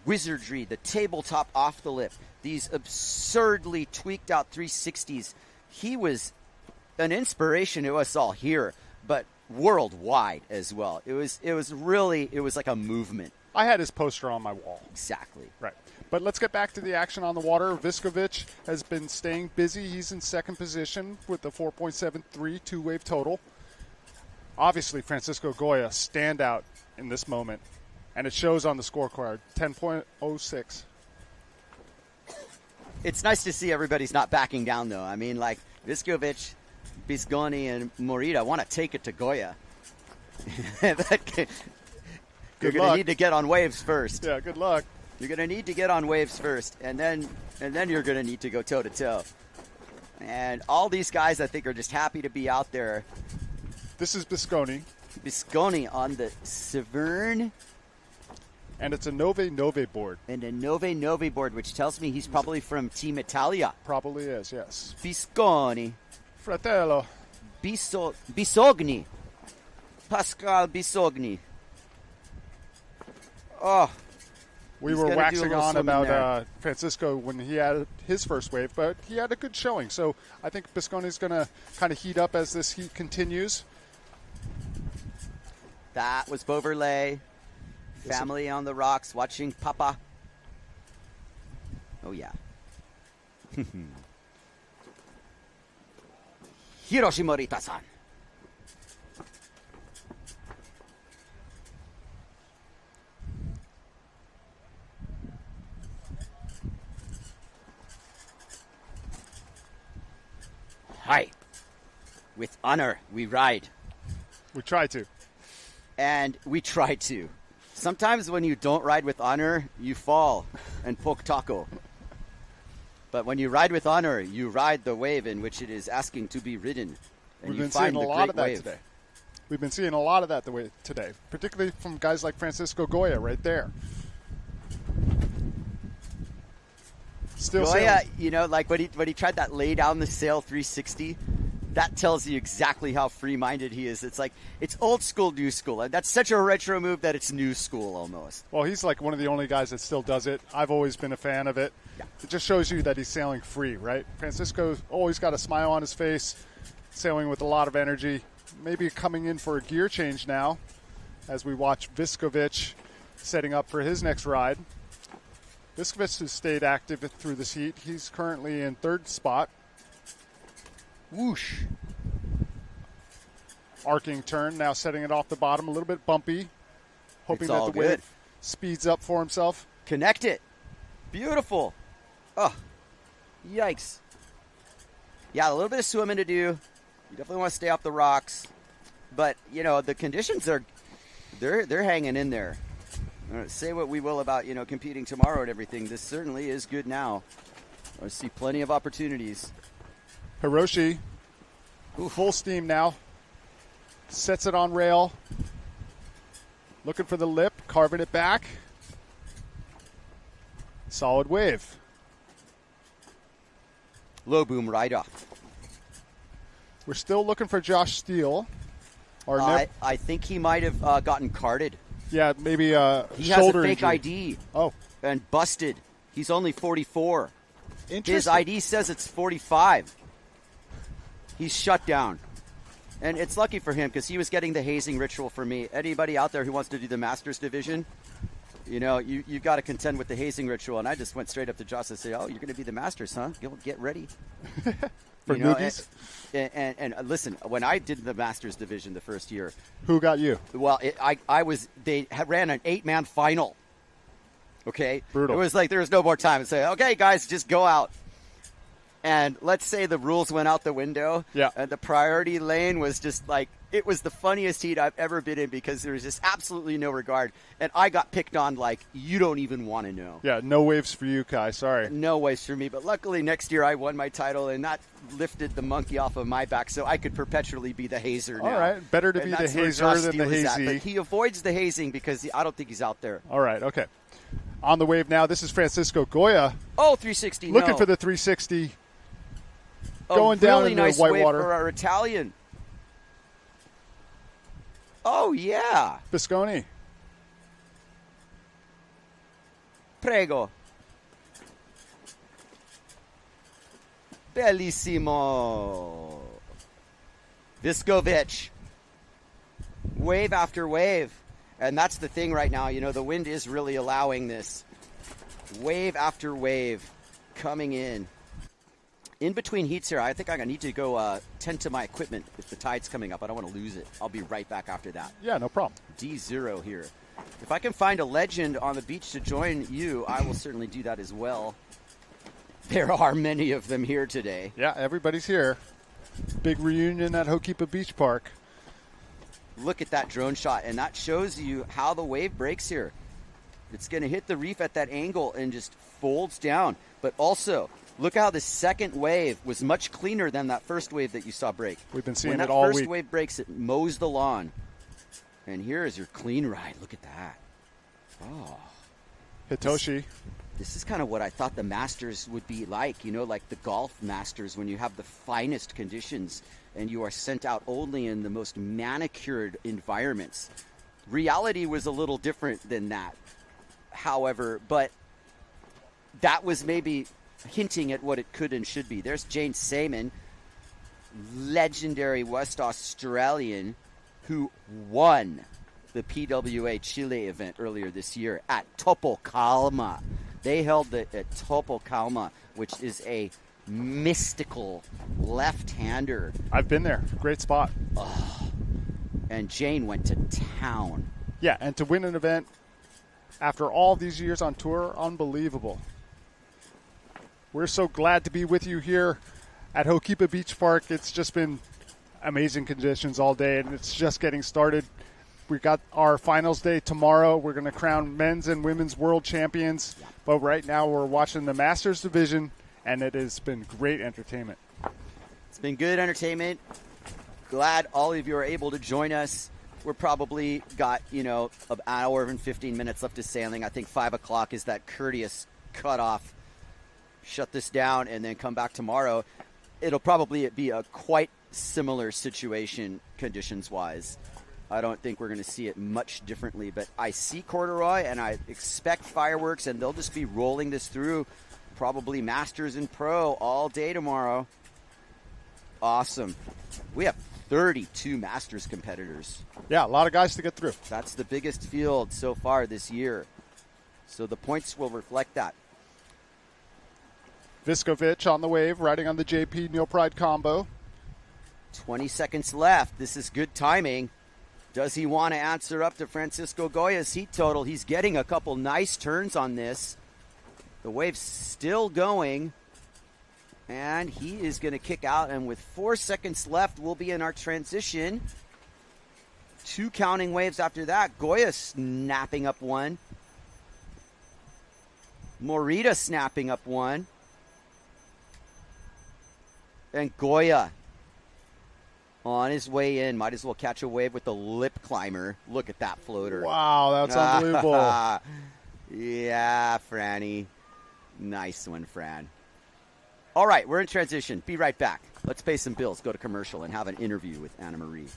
wizardry, the tabletop off the lip, these absurdly tweaked out 360s, he was an inspiration to us all here, but worldwide as well. It was like a movement. I had his poster on my wall. Exactly. Right. But let's get back to the action on the water. Viskovic has been staying busy. He's in second position with a 4.73 two-wave total. Obviously, Francisco Goya, standout in this moment. And it shows on the scorecard, 10.06. It's nice to see everybody's not backing down, though. I mean, like, Viskovic, Bisconi, and Morita want to take it to Goya. You're going to need to get on waves first. Yeah, good luck. You're going to need to get on waves first, and then you're going to need to go toe-to-toe. And all these guys, I think, are just happy to be out there. This is Bisconi. Bisconi on the Severn. And it's a Nove board. And a Nove board, which tells me he's probably from Team Italia. Probably is, yes. Bisconi. Fratello. Bisogni. Pascal Bisogni. Oh. We were waxing on about Francisco when he had his first wave, but he had a good showing. So I think Bisconi's going to kind of heat up as this heat continues. That was Beauverlay. Family on the rocks watching Papa. Oh, yeah. Hiroshi Morita-san. Hi. With honor, we ride. We try to. And we try to. Sometimes when you don't ride with honor, you fall and poke taco. But when you ride with honor, you ride the wave in which it is asking to be ridden. And We've you been find seeing a the lot great of that wave. today. We've been seeing a lot of that today, particularly from guys like Francisco Goya right there. Still Goya, sailing. like when he tried that lay down the sail 360, that tells you exactly how free-minded he is. It's like, it's old school, new school. And that's such a retro move that it's new school almost. Well, he's like one of the only guys that still does it. I've always been a fan of it. Yeah. It just shows you that he's sailing free, right? Francisco's always got a smile on his face, sailing with a lot of energy. Maybe coming in for a gear change now as we watch Viskovic setting up for his next ride. Viskovic has stayed active through this heat. He's currently in third spot. Whoosh. Arcing turn, now setting it off the bottom, a little bit bumpy. Hoping It's that all the wave good. speeds up for himself. Connect it. Beautiful. Oh, yikes. Yeah, a little bit of swimming to do. You definitely want to stay off the rocks. But, the conditions they're hanging in there. Say what we will about, competing tomorrow and everything. This certainly is good now. I see plenty of opportunities. Hiroshi, full steam now. Sets it on rail. Looking for the lip, carving it back. Solid wave. Low boom right off. We're still looking for Josh Steele. I think he might have gotten carded. Yeah, maybe he has a fake injury. ID. Oh. And busted. He's only 44. Interesting. His ID says it's 45. He's shut down. And it's lucky for him because he was getting the hazing ritual for me. Anybody out there who wants to do the Masters division, you've got to contend with the hazing ritual. And I just went straight up to Josh and said, oh, you're going to be the Masters, huh? Get ready. For newbies? And listen, when I did the Masters division the first year. Who got you? Well, they ran an 8-man final. Okay? Brutal. It was like there was no more time to say, okay, guys, just go out. And let's say the rules went out the window. Yeah. And the priority lane was just like, it was the funniest heat I've ever been in because there was just absolutely no regard. And I got picked on like you don't even want to know. Yeah, no waves for you, Kai. Sorry. No waves for me. But luckily next year I won my title and that lifted the monkey off of my back so I could perpetually be the hazer now. All right. Better to And be the that's where hazer Josh than the Steele is at. hazy. But he avoids the hazing because I don't think he's out there. All right, okay. On the wave now, this is Francisco Goya. Oh, 360. Looking no. for the 360. A Going down really into nice the white wave water. for our Italian. Oh, yeah. Visconti. Prego. Bellissimo. Viskovich. Wave after wave. And that's the thing right now. You know, the wind is really allowing this. Wave after wave coming in. In between heats here, I think I need to go tend to my equipment if the tide's coming up. I don't want to lose it. I'll be right back after that. Yeah, no problem. D0 here. If I can find a legend on the beach to join you, I will certainly do that as well. There are many of them here today. Yeah, everybody's here. Big reunion at Hokipa Beach Park. Look at that drone shot, and that shows you how the wave breaks here. It's going to hit the reef at that angle and just folds down. But also, look how the second wave was much cleaner than that first wave that you saw break. We've been seeing when it that all first week. wave breaks, it mows the lawn. And here is your clean ride. Look at that. Oh. Hitoshi. This is kind of what I thought the Masters would be like, you know, like the golf Masters when you have the finest conditions and you are sent out only in the most manicured environments. Reality was a little different than that, however, but that was maybe hinting at what it could and should be. There's Jane Seaman, legendary West Australian, who won the PWA Chile event earlier this year at Topo Calma. They held it at Topo Calma, which is a mystical left-hander. I've been there. Great spot. Oh, and Jane went to town. Yeah, and to win an event after all these years on tour, unbelievable. We're so glad to be with you here at Hokipa Beach Park. It's just been amazing conditions all day, and it's just getting started. We got our finals day tomorrow. We're going to crown men's and women's world champions. But right now we're watching the Masters division, and it has been great entertainment. It's been good entertainment. Glad all of you are able to join us. We're probably got, an hour and 15 minutes left of sailing. I think 5 o'clock is that courteous cutoff. Shut this down and then come back tomorrow. It'll probably be a quite similar situation conditions-wise. I don't think we're going to see it much differently, but I see corduroy and I expect fireworks, and they'll just be rolling this through probably Masters and Pro all day tomorrow. Awesome. We have 32 Masters competitors. Yeah, a lot of guys to get through. That's the biggest field so far this year. So the points will reflect that. Viskovich on the wave, riding on the JP Neil Pride combo. 20 seconds left. This is good timing. Does he want to answer up to Francisco Goya's heat total? He's getting a couple nice turns on this. The wave's still going. And he is going to kick out. And with 4 seconds left, we'll be in our transition. 2 counting waves after that. Goya snapping up one. Morita snapping up one. And Goya on his way in. Might as well catch a wave with the lip climber. Look at that floater. Wow, that's unbelievable. Yeah, Franny. Nice one, Fran. All right, we're in transition. Be right back. Let's pay some bills, go to commercial, and have an interview with Anna Marie.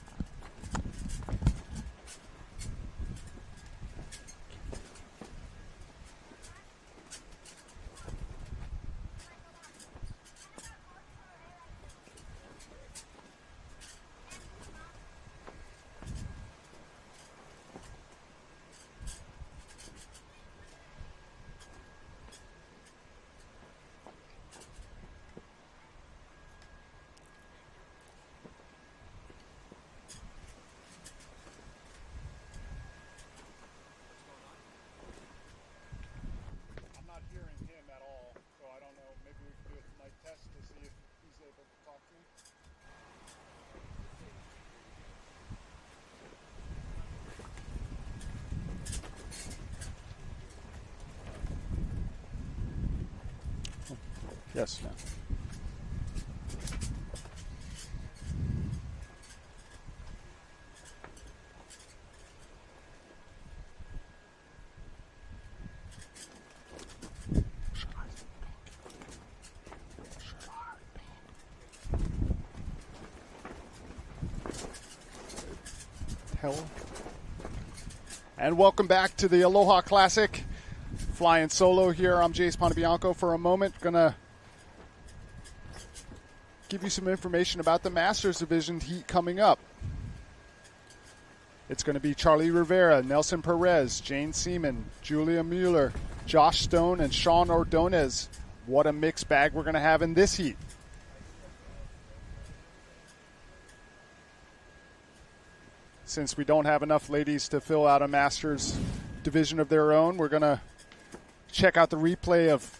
Yes. No. And welcome back to the Aloha Classic. Flying solo here. I'm Jace Pontebianco for a moment. Gonna give you some information about the Masters Division heat coming up. It's going to be Charlie Rivera, Nelson Perez, Jane Seaman, Julia Mueller, Josh Stone, and Sean Ordonez. What a mixed bag we're going to have in this heat. Since we don't have enough ladies to fill out a Masters division of their own, we're going to check out the replay of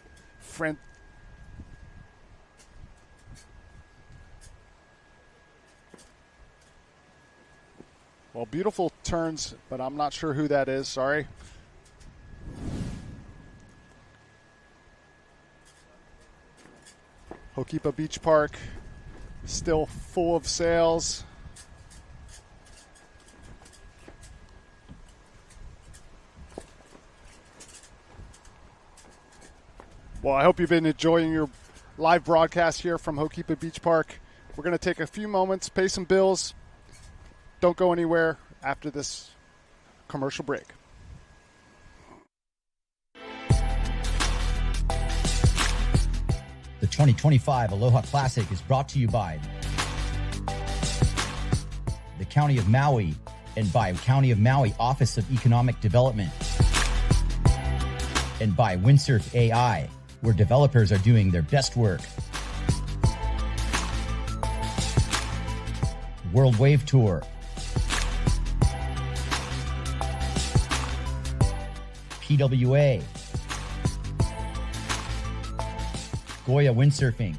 Well, beautiful turns, but I'm not sure who that is. Sorry. Ho'okipa Beach Park, still full of sails. Well, I hope you've been enjoying your live broadcast here from Ho'okipa Beach Park. We're going to take a few moments, pay some bills. Don't go anywhere after this commercial break. The 2025 Aloha Classic is brought to you by the County of Maui and by County of Maui Office of Economic Development and by Windsurf AI, where developers are doing their best work. World Wave Tour. PWA. Goya Windsurfing.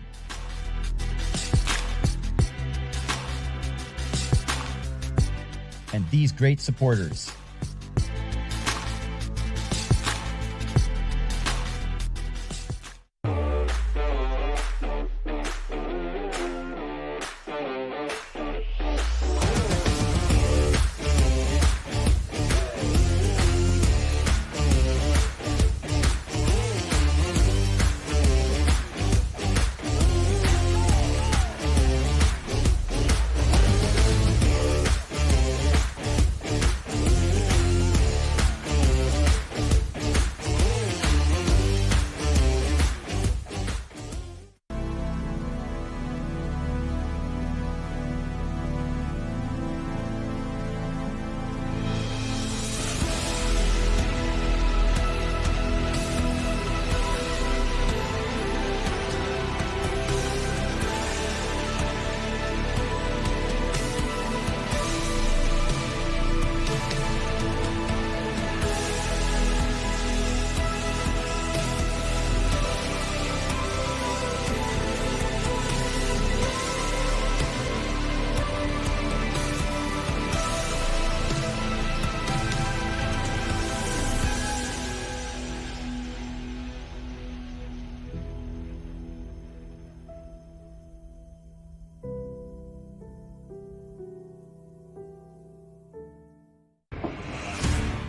And these great supporters.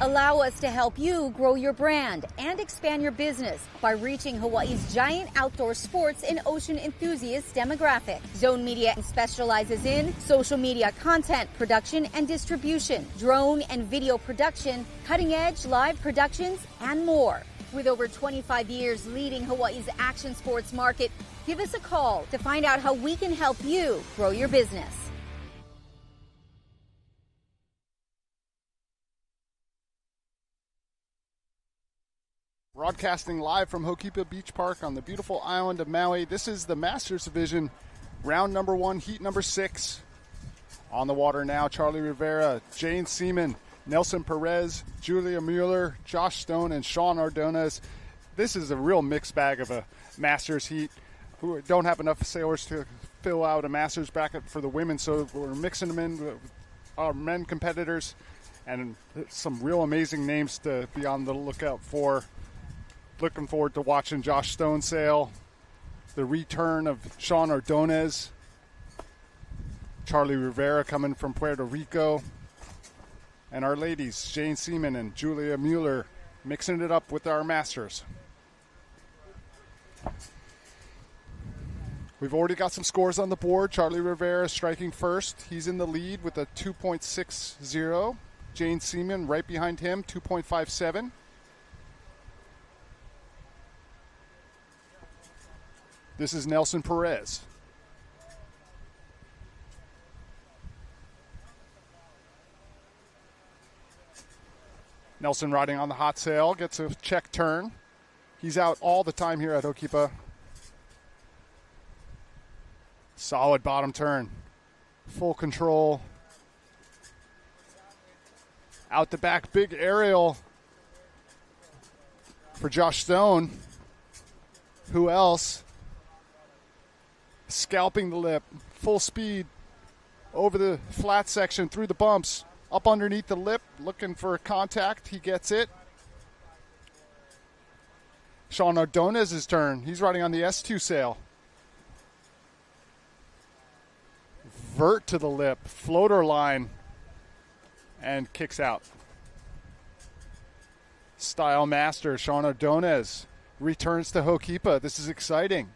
Allow us to help you grow your brand and expand your business by reaching Hawaii's giant outdoor sports and ocean enthusiast demographic. Zone Media specializes in social media content production and distribution, drone and video production, cutting-edge live productions, and more. With over 25 years leading Hawaii's action sports market, give us a call to find out how we can help you grow your business. Broadcasting live from Ho'okipa Beach Park on the beautiful island of Maui. This is the Masters Division, round number 1, heat number 6. On the water now, Charlie Rivera, Jane Seaman, Nelson Perez, Julia Mueller, Josh Stone, and Sean Ordonez. This is a real mixed bag of a Masters heat. We don't have enough sailors to fill out a Masters bracket for the women, so we're mixing them in with our men competitors and some real amazing names to be on the lookout for. Looking forward to watching Josh Stone sail. the return of Sean Ordonez. Charlie Rivera coming from Puerto Rico. And our ladies, Jane Seaman and Julia Mueller, mixing it up with our masters. We've already got some scores on the board. Charlie Rivera striking first. He's in the lead with a 2.60. Jane Seaman right behind him, 2.57. This is Nelson Perez. Nelson riding on the hot sail, gets a check turn. He's out all the time here at Ho'okipa. Solid bottom turn. Full control. Out the back, big aerial for Josh Stone. Who else? Scalping the lip. Full speed over the flat section, through the bumps. Up underneath the lip, looking for contact. He gets it. Sean Ordonez's turn. He's riding on the S2 sail. Vert to the lip, floater line, and kicks out. Style master Sean Ordonez returns to Ho'okipa. This is exciting.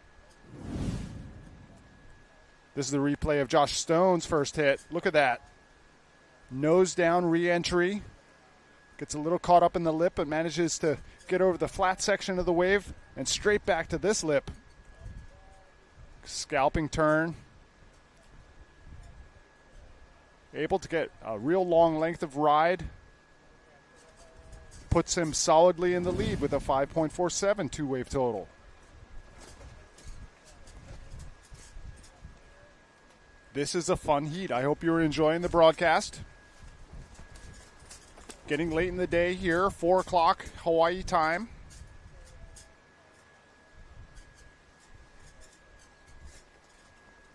This is the replay of Josh Stone's first hit. Look at that. Nose down re-entry. Gets a little caught up in the lip, but manages to get over the flat section of the wave and straight back to this lip. Scalping turn. Able to get a real long length of ride. Puts him solidly in the lead with a 5.47 two-wave total. This is a fun heat. I hope you're enjoying the broadcast. Getting late in the day here, 4 o'clock Hawaii time.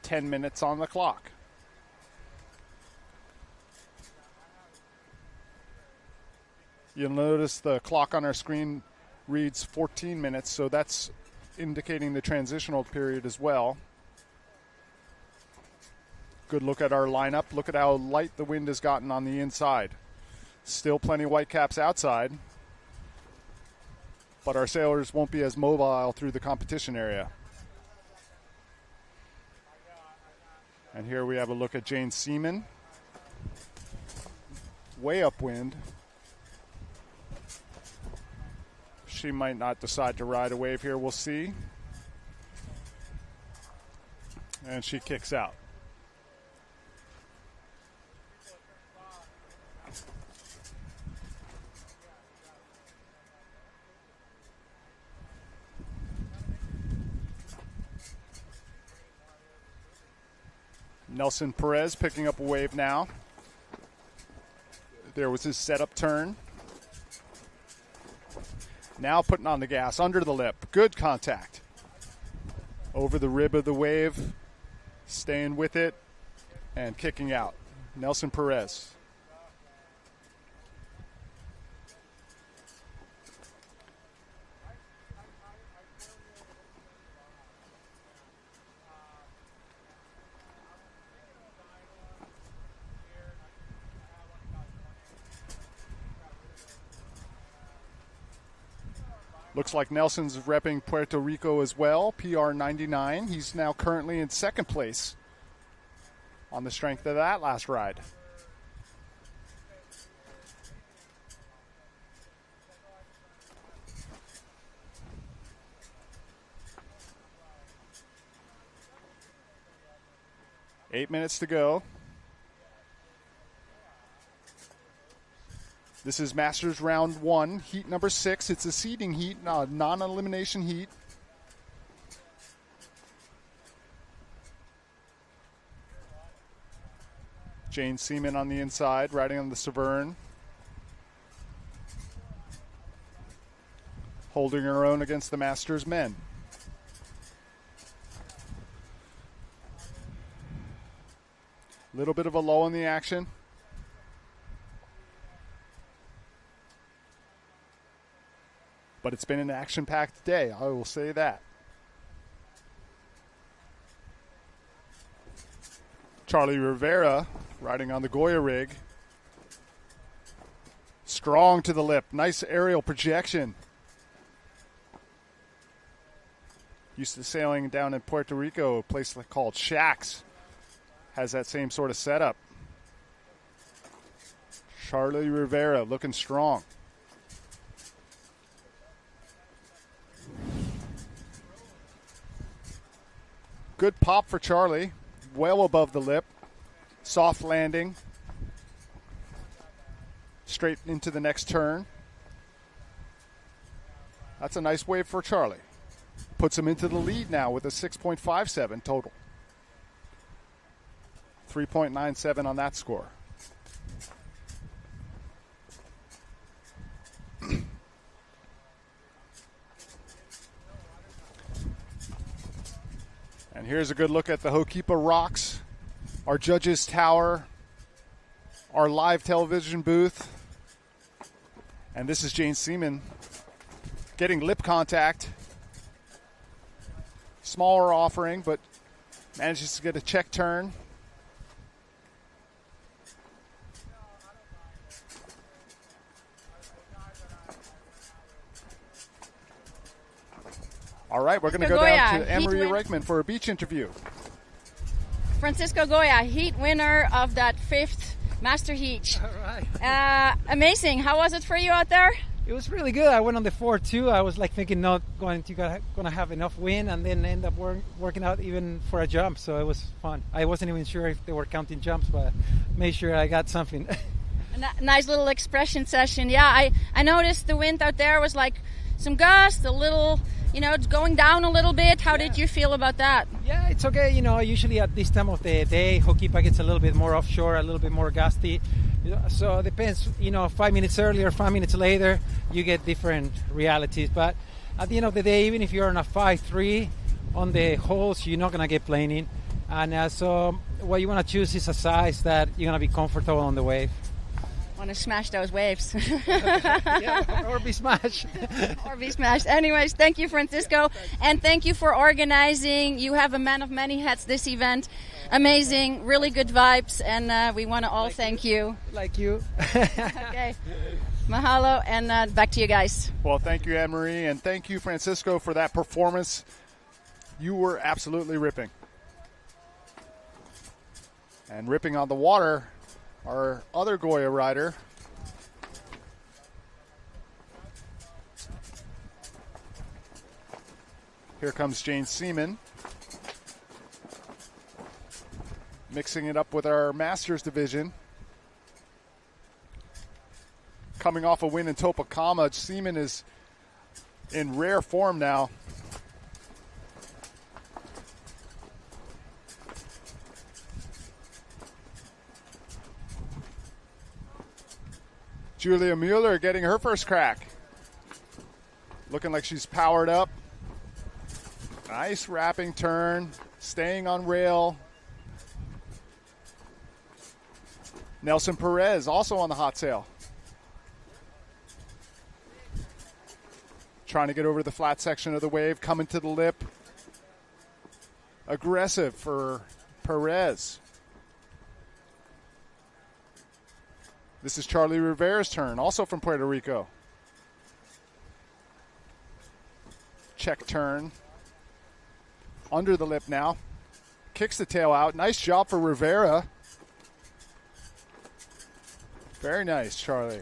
Ten minutes on the clock. You'll notice the clock on our screen reads 14 minutes, so that's indicating the transitional period as well. Good look at our lineup. Look at how light the wind has gotten on the inside. Still plenty of white caps outside, but our sailors won't be as mobile through the competition area. And here we have a look at Jane Seaman. Way upwind. She might not decide to ride a wave here, we'll see. And she kicks out. Nelson Perez picking up a wave now. There was his setup turn. Now putting on the gas under the lip. Good contact. Over the rib of the wave. Staying with it and kicking out. Nelson Perez. Looks like Nelson's repping Puerto Rico as well, PR 99. He's now currently in second place on the strength of that last ride. Eight minutes to go. This is Masters Round 1, heat number 6. It's a seeding heat, non-elimination heat. Jane Seaman on the inside, riding on the Severn. Holding her own against the Masters men. Little bit of a lull in the action. But it's been an action-packed day, I will say that. Charlie Rivera riding on the Goya rig. Strong to the lip. Nice aerial projection. Used to sailing down in Puerto Rico, a place called Shacks. Has that same sort of setup. Charlie Rivera looking strong. Good pop for Charlie. Well above the lip. Soft landing. Straight into the next turn. That's a nice wave for Charlie. Puts him into the lead now with a 6.57 total. 3.97 on that score. And here's a good look at the Ho'okipa Rocks, our judges' tower, our live television booth. And this is Jane Seaman getting lip contact. Smaller offering, but manages to get a check turn. All right, we're going to go down to Anne-Marie Reichman for a beach interview. Francisco Goya, heat winner of that 5th Master Heat. All right. Amazing. How was it for you out there? It was really good. I went on the 4-2. I was like thinking not going to have enough wind, and then end up working out even for a jump. So it was fun. I wasn't even sure if they were counting jumps, but made sure I got something. A nice little expression session. Yeah, I noticed the wind out there was like some gust, a little, it's going down a little bit. How did you feel about that? Yeah, it's okay. Usually at this time of the day, Ho'okipa gets a little bit more offshore, a little bit more gusty. So it depends, 5 minutes earlier, 5 minutes later, you get different realities. But at the end of the day, even if you're on a 5-3 on the holes, you're not going to get planing. And so what you want to choose is a size that you're going to be comfortable on the wave. Want to smash those waves. Yeah, or be smashed. Or be smashed. Anyways, thank you, Francisco. And thank you for organizing. You have a man of many hats this event. Amazing, really good vibes, and we want to all thank you. Like you. Okay. Mahalo, and back to you guys. Well, thank you, Anne-Marie, and thank you, Francisco, for that performance. You were absolutely ripping. And ripping on the water, our other Goya rider, here comes Jane Seaman, mixing it up with our Masters division. Coming off a win in Topacama, Seaman is in rare form now. Julia Mueller getting her first crack. Looking like she's powered up. Nice wrapping turn, staying on rail. Nelson Perez also on the hot sail. Trying to get over the flat section of the wave, coming to the lip. Aggressive for Perez. This is Charlie Rivera's turn, also from Puerto Rico. Check turn. Under the lip now. Kicks the tail out. Nice job for Rivera. Very nice, Charlie.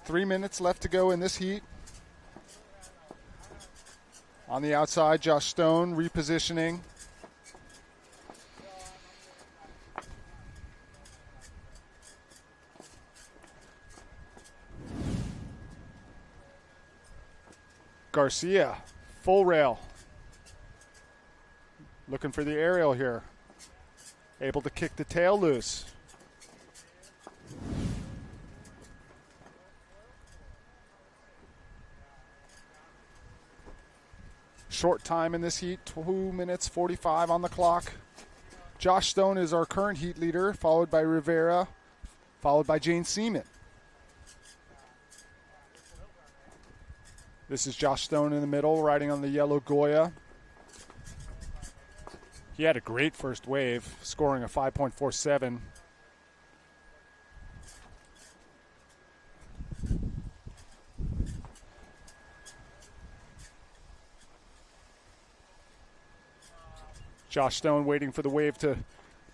3 minutes left to go in this heat. On the outside, Josh Stone repositioning. Garcia, full rail. Looking for the aerial here. Able to kick the tail loose. Short time in this heat, 2 minutes 45 on the clock. Josh Stone is our current heat leader, followed by Rivera, followed by Jane Seaman. This is Josh Stone in the middle, riding on the yellow Goya. He had a great first wave, scoring a 5.47. Josh Stone waiting for the wave to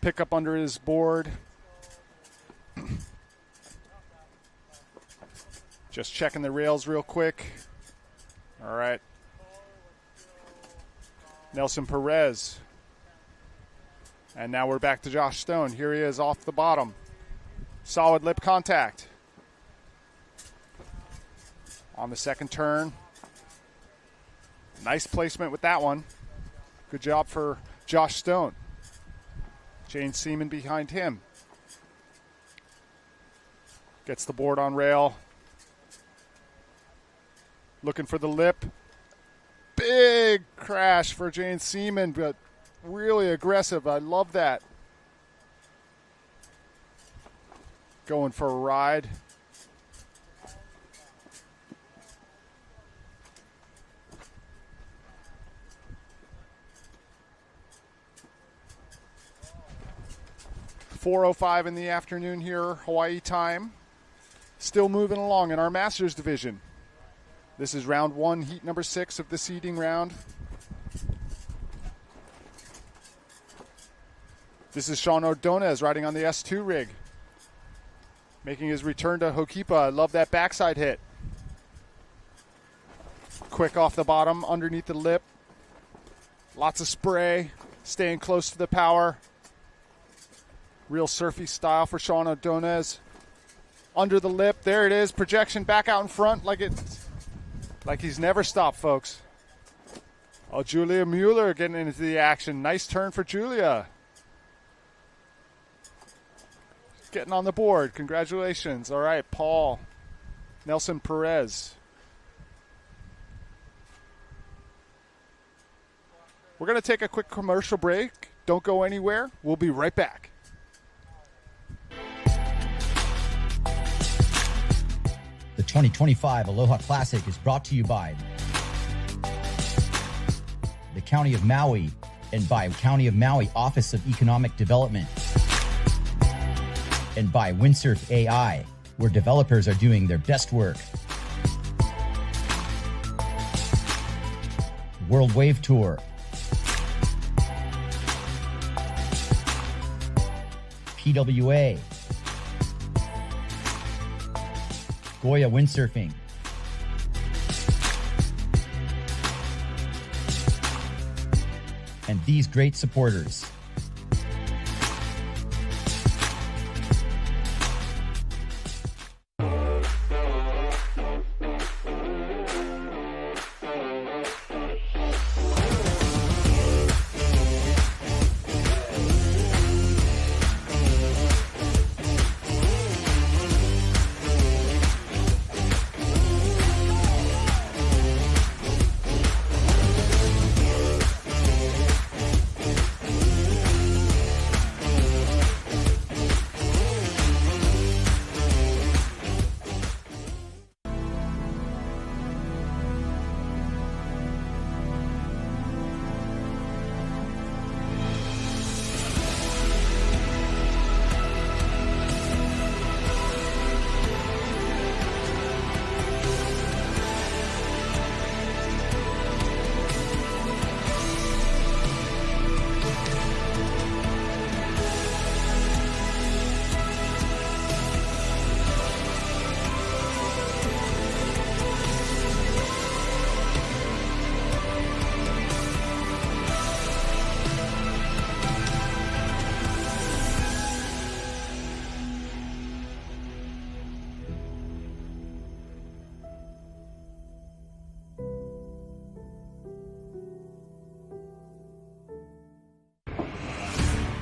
pick up under his board. Just checking the rails real quick. All right. Nelson Perez. And now we're back to Josh Stone. Here he is off the bottom. Solid lip contact. On the second turn. Nice placement with that one. Good job for Josh Stone. Jane Seaman behind him. Gets the board on rail. Looking for the lip. Big crash for Jane Seaman, but really aggressive. I love that. Going for a ride. .405 in the afternoon here, Hawaii time. Still moving along in our Masters division. This is round one, heat number 6 of the seeding round. This is Sean Ordonez riding on the S2 rig. Making his return to Hokipa. I love that backside hit. Quick off the bottom, underneath the lip. Lots of spray, staying close to the power. Real surfy style for Sean Ordonez. Under the lip, there it is. Projection back out in front like he's never stopped, folks. Oh, Julia Mueller getting into the action. Nice turn for Julia. Getting on the board. Congratulations. All right, Paul. Nelson Perez. We're going to take a quick commercial break. Don't go anywhere. We'll be right back. The 2025 Aloha Classic is brought to you by the County of Maui and by County of Maui Office of Economic Development and by Windsurf AI, where developers are doing their best work. World Wave Tour. PWA. Goya Windsurfing. And these great supporters.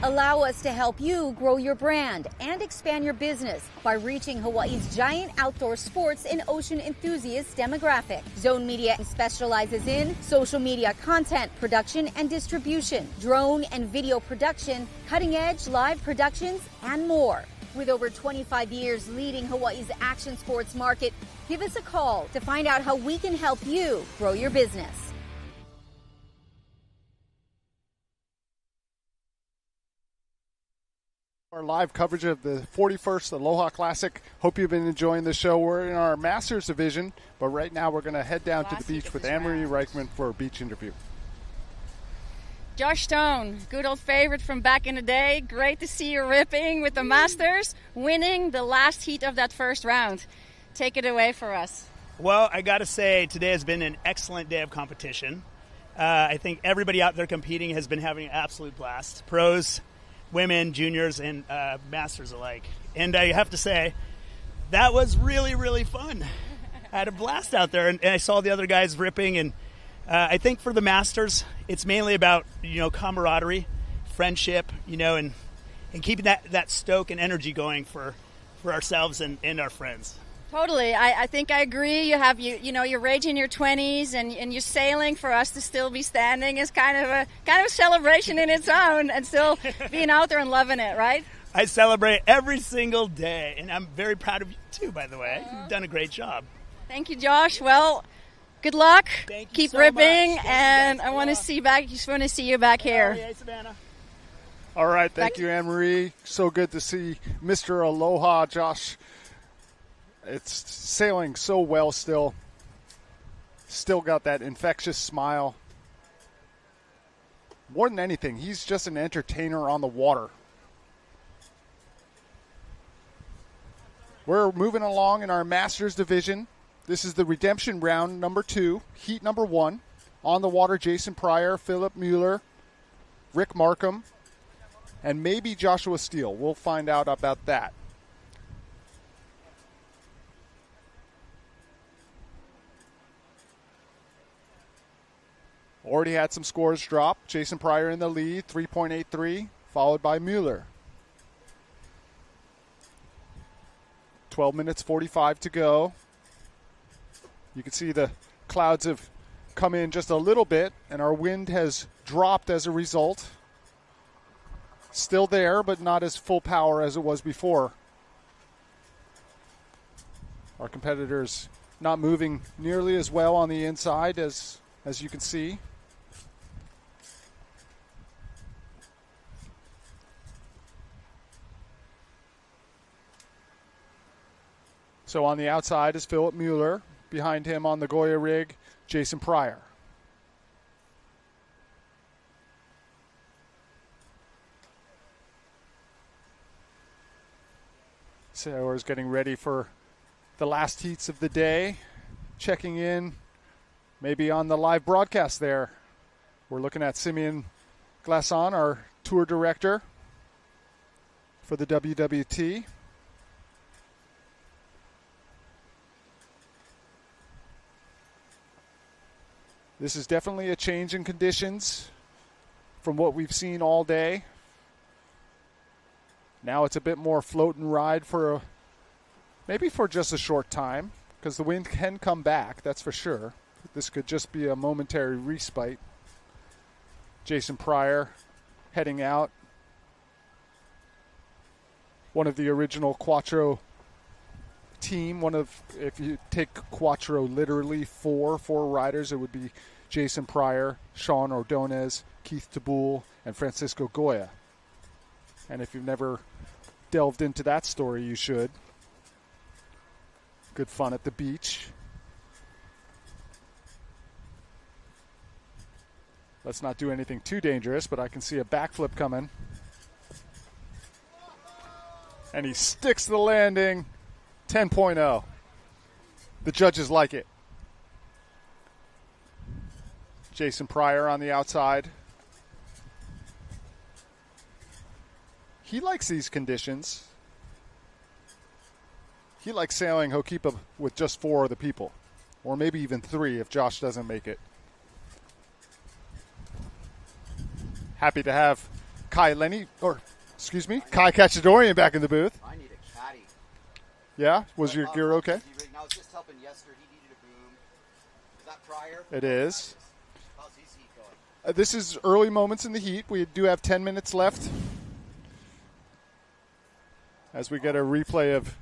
Allow us to help you grow your brand and expand your business by reaching Hawaii's giant outdoor sports and ocean enthusiast demographic. Zone Media specializes in social media content production and distribution, drone and video production, cutting-edge live productions, and more. With over 25 years leading Hawaii's action sports market, give us a call to find out how we can help you grow your business. Our live coverage of the 41st Aloha Classic. Hope you've been enjoying the show. We're in our Masters division, but right now we're going to head down to the beach with Anne-Marie Reichman for a beach interview. Josh Stone, good old favorite from back in the day. Great to see you ripping with the Masters, winning the last heat of that first round. Take it away for us. Well, I got to say, today has been an excellent day of competition. I think everybody out there competing has been having an absolute blast. Pros, women, juniors, and masters alike. And I have to say, that was really, really fun. I had a blast out there, and I saw the other guys ripping. And I think for the masters, it's mainly about, camaraderie, friendship, and keeping that stoke and energy going for ourselves and our friends. Totally. I think I agree. You have your age in your 20s and you're sailing. For us to still be standing is kind of a celebration in its own, and still being out there and loving it, right? I celebrate every single day, and I'm very proud of you too, by the way. You've done a great job. Thank you, Josh. Well, good luck. Keep so ripping, much. and I want to see you back here. Hey, Savannah. All right, thank you, Anne-Marie. So good to see Mr. Aloha, Josh. It's sailing so well still. Still got that infectious smile. More than anything, he's just an entertainer on the water. We're moving along in our Masters division. This is the redemption round number 2, heat number 1. On the water, Jason Pryor, Philip Mueller, Rick Markham, and maybe Joshua Steele. We'll find out about that. Already had some scores drop. Jason Pryor in the lead, 3.83, followed by Mueller. 12 minutes 45 to go. You can see the clouds have come in just a little bit, and our wind has dropped as a result. Still there, but not as full power as it was before. Our competitors not moving nearly as well on the inside as you can see. So on the outside is Philip Mueller. Behind him on the Goya rig, Jason Pryor. Sailors getting ready for the last heats of the day. Checking in maybe on the live broadcast there. We're looking at Simeon Glasson, our tour director for the WWT. This is definitely a change in conditions from what we've seen all day. Now it's a bit more float and ride maybe for just a short time, because the wind can come back, that's for sure. This could just be a momentary respite. Jason Pryor heading out. One of the original Quattro team, if you take Quattro literally, four riders, it would be Jason Pryor, Sean Ordonez, Keith Taboul, and Francisco Goya. And if you've never delved into that story, you should. Good fun at the beach. Let's not do anything too dangerous, but I can see a backflip coming. And he sticks the landing. 10.0. The judges like it. Jason Pryor on the outside. He likes these conditions. He likes sailing Hokipa with just 4 of the people. Or maybe even 3 if Josh doesn't make it. Happy to have Kai Cacciadorian back in the booth. I need a caddy. Yeah? Was your gear okay? No, I was just helping Yester. He needed a boom. Is that Pryor? It is. How's his heat going? This is early moments in the heat. We do have 10 minutes left. As we get a replay of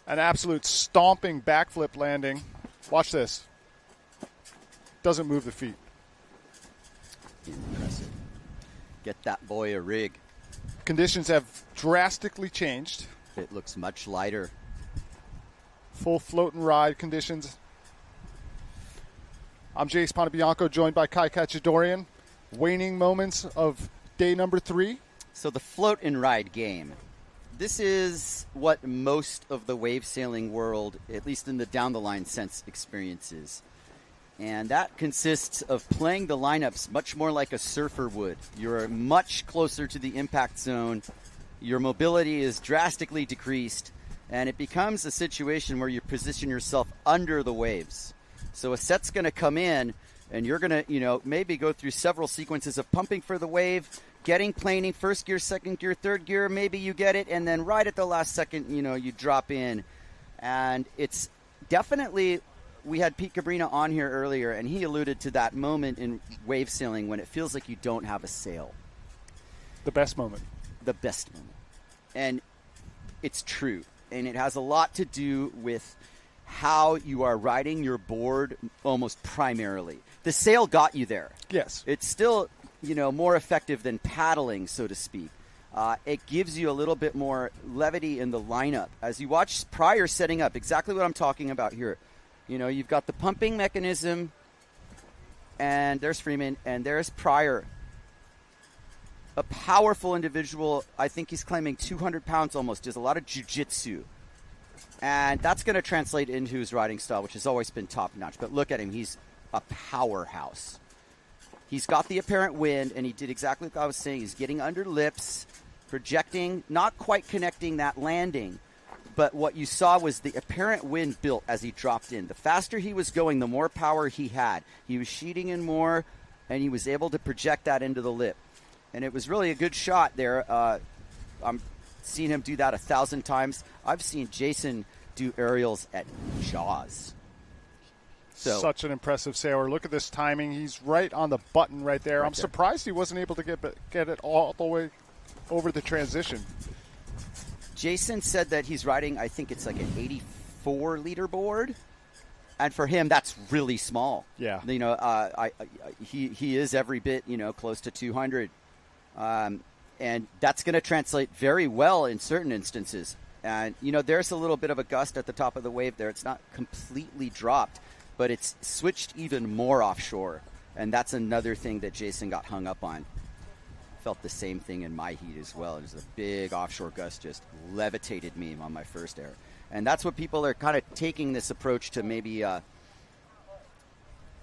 an absolute stomping backflip landing. Watch this. Doesn't move the feet. Impressive. Get that boy a rig. Conditions have drastically changed. It looks much lighter. Full float and ride conditions. I'm Jace Pontebianco, joined by Kai Kachadorian. Waning moments of day number 3. So the float and ride game. This is what most of the wave sailing world, at least in the down-the-line sense, experiences. And that consists of playing the lineups much more like a surfer would. You're much closer to the impact zone. Your mobility is drastically decreased. And it becomes a situation where you position yourself under the waves. So a set's going to come in, and you're going to, maybe go through several sequences of pumping for the wave, getting planing, first gear, second gear, third gear, maybe you get it, and then right at the last second, you drop in. And it's definitely, we had Pete Cabrina on here earlier, and he alluded to that moment in wave sailing when it feels like you don't have a sail. The best moment. The best moment. And it's true. And it has a lot to do with how you are riding your board almost primarily. The sail got you there. Yes. It's still, more effective than paddling, so to speak. It gives you a little bit more levity in the lineup. As you watch Pryor setting up, exactly what I'm talking about here. You've got the pumping mechanism, and there's Freeman, and there's Pryor. A powerful individual. I think he's claiming 200 pounds almost. Does a lot of jiu-jitsu. And that's going to translate into his riding style, which has always been top-notch. But look at him. He's a powerhouse. He's got the apparent wind, and he did exactly what I was saying. He's getting under lips, projecting, not quite connecting that landing. But what you saw was the apparent wind built as he dropped in. The faster he was going, the more power he had. He was sheeting in more, and he was able to project that into the lip. And it was really a good shot there. I'm seeing him do that 1,000 times. I've seen Jason do aerials at Jaws. Such an impressive sailor. Look at this timing. He's right on the button right there. I'm surprised he wasn't able to get it all the way over the transition. Jason said that he's riding, I think it's like an 84 leaderboard. And for him, that's really small. Yeah. He is every bit, close to 200. And that's going to translate very well in certain instances. And, there's a little bit of a gust at the top of the wave there. It's not completely dropped, but it's switched even more offshore. And that's another thing that Jason got hung up on. Felt the same thing in my heat as well. There's a big offshore gust just levitated me on my first air. And that's what people are kind of taking this approach to maybe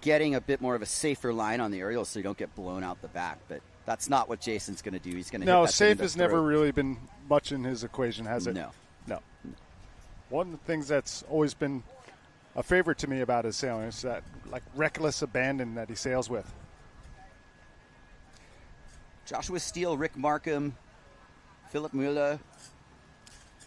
getting a bit more of a safer line on the aerial so you don't get blown out the back. But that's not what Jason's going to do. He's going to hit that safe thing in the has throat. never really been much in his equation, has it? No. One of the things that's always been a favorite to me about his sailing is that reckless abandon that he sails with. Joshua Steele, Rick Markham, Philip Mueller.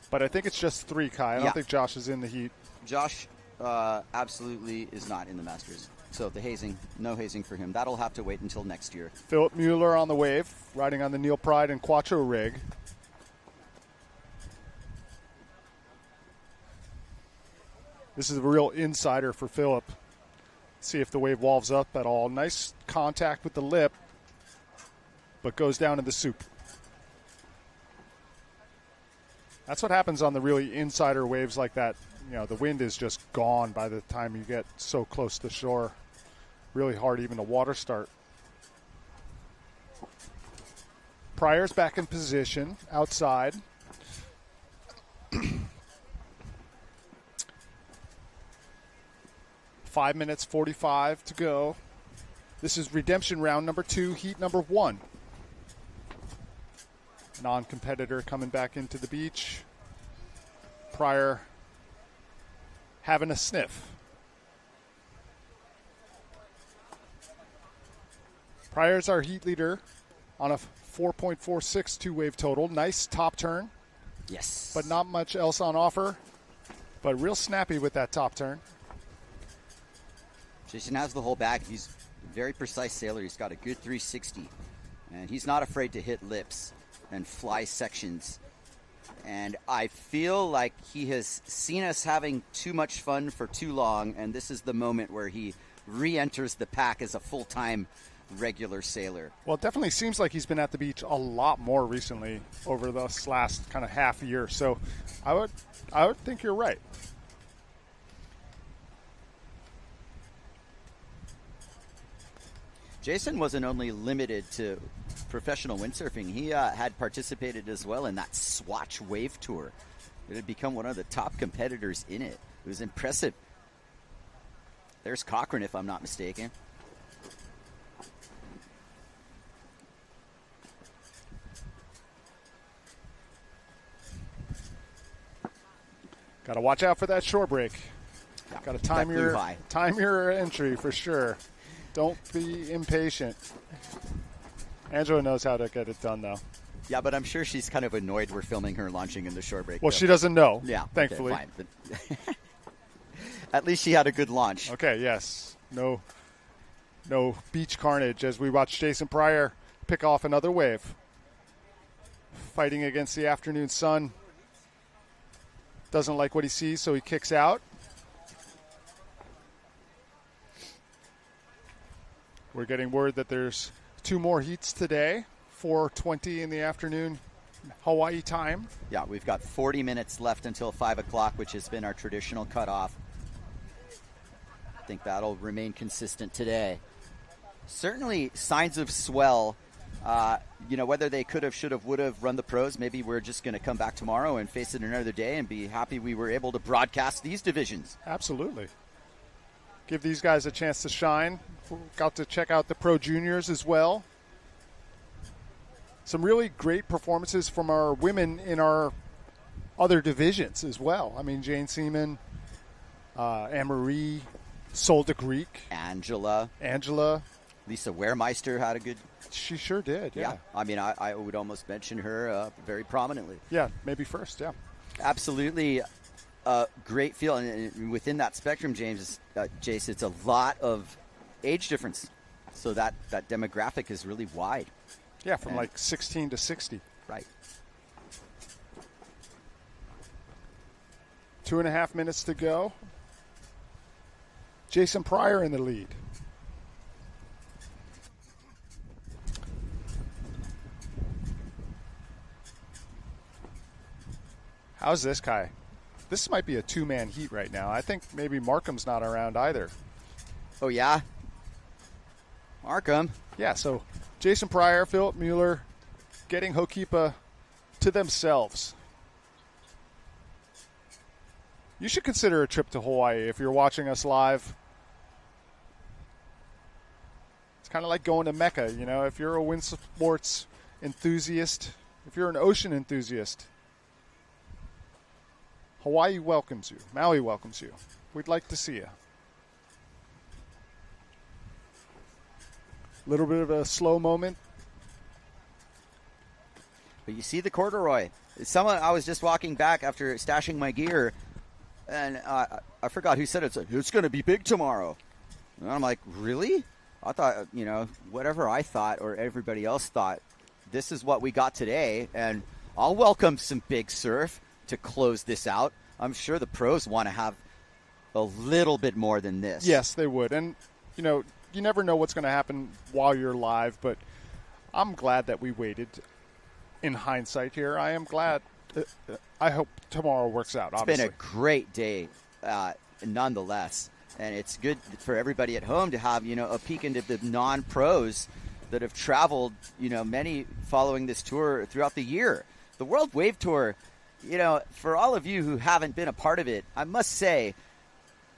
But I think it's just 3, Kai. I don't think Josh is in the heat. Josh absolutely is not in the Masters. So the hazing, no hazing for him. That'll have to wait until next year. Philip Mueller on the wave, riding on the Neil Pride and Quattro rig. This is a real insider for Philip. See if the wave walls up at all. Nice contact with the lip, but goes down in the soup. That's what happens on the really insider waves like that. The wind is just gone by the time you get so close to shore. Really hard even to water start. Pryor's back in position outside. 5 minutes 45 to go. This is redemption round number 2, heat number 1. Non-competitor coming back into the beach. Pryor having a sniff. Pryor's our heat leader on a 4.46 two-wave total. Nice top turn. Yes. But not much else on offer. But real snappy with that top turn. Jason has the whole bag. He's a very precise sailor. He's got a good 360. And he's not afraid to hit lips and fly sections. And I feel like he has seen us having too much fun for too long, and this is the moment where he re-enters the pack as a full-time regular sailor. Well, it definitely seems like he's been at the beach a lot more recently over this last kind of half year. So I would think you're right. Jason wasn't only limited to professional windsurfing. He had participated as well in that Swatch Wave Tour. It had become one of the top competitors in it. It was impressive. There's Cochran, if I'm not mistaken. Got to watch out for that shore break. Yeah, got to time your entry for sure. Don't be impatient. Angela knows how to get it done, though. Yeah, but I'm sure she's kind of annoyed we're filming her launching in the shore break. Well, though. she doesn't know. Yeah, thankfully. Okay, fine, but at least she had a good launch. Okay, yes. No beach carnage as we watch Jason Pryor pick off another wave. Fighting against the afternoon sun. Doesn't like what he sees, so he kicks out. We're getting word that there's 2 more heats today, 4:20 in the afternoon, Hawaii time. Yeah, we've got 40 minutes left until 5 o'clock, which has been our traditional cutoff. I think that'll remain consistent today. Certainly signs of swell. Whether they could have, should have, would have run the pros, maybe we're just going to come back tomorrow and face it another day and be happy we were able to broadcast these divisions. Absolutely. Give these guys a chance to shine. Got to check out the Pro Juniors as well. Some really great performances from our women in our other divisions as well. I mean, Jane Seaman, Anne-Marie, Sol de Greek. Angela. Lisa Wehrmeister had a good... She sure did, yeah. I mean, I would almost mention her very prominently. Yeah, maybe first, yeah. Absolutely. Great feel. And within that spectrum, Jace, it's a lot of age difference. So that demographic is really wide. Yeah, from like 16 to 60. Right. 2.5 minutes to go. Jason Pryor in the lead. How's this guy? This might be a 2-man heat right now. I think maybe Markham's not around either. Oh, yeah? Markham? Yeah, so Jason Pryor, Philip Mueller getting Hokipa to themselves. You should consider a trip to Hawaii if you're watching us live. It's kind of like going to Mecca, if you're a wind sports enthusiast, if you're an ocean enthusiast. Hawaii welcomes you. Maui welcomes you. We'd like to see you. A little bit of a slow moment. But you see the corduroy. I was just walking back after stashing my gear, and I forgot who said it. It's going to be big tomorrow. And I'm like, really? I thought, whatever I thought or everybody else thought, this is what we got today, and I'll welcome some big surf to close this out. I'm sure the pros want to have a little bit more than this. Yes, they would. And, you never know what's going to happen while you're live, but I'm glad that we waited in hindsight here. I am glad. I hope tomorrow works out, obviously. It's been a great day, nonetheless. And it's good for everybody at home to have, a peek into the non-pros that have traveled, many following this tour throughout the year. The World Wave Tour, for all of you who haven't been a part of it, I must say,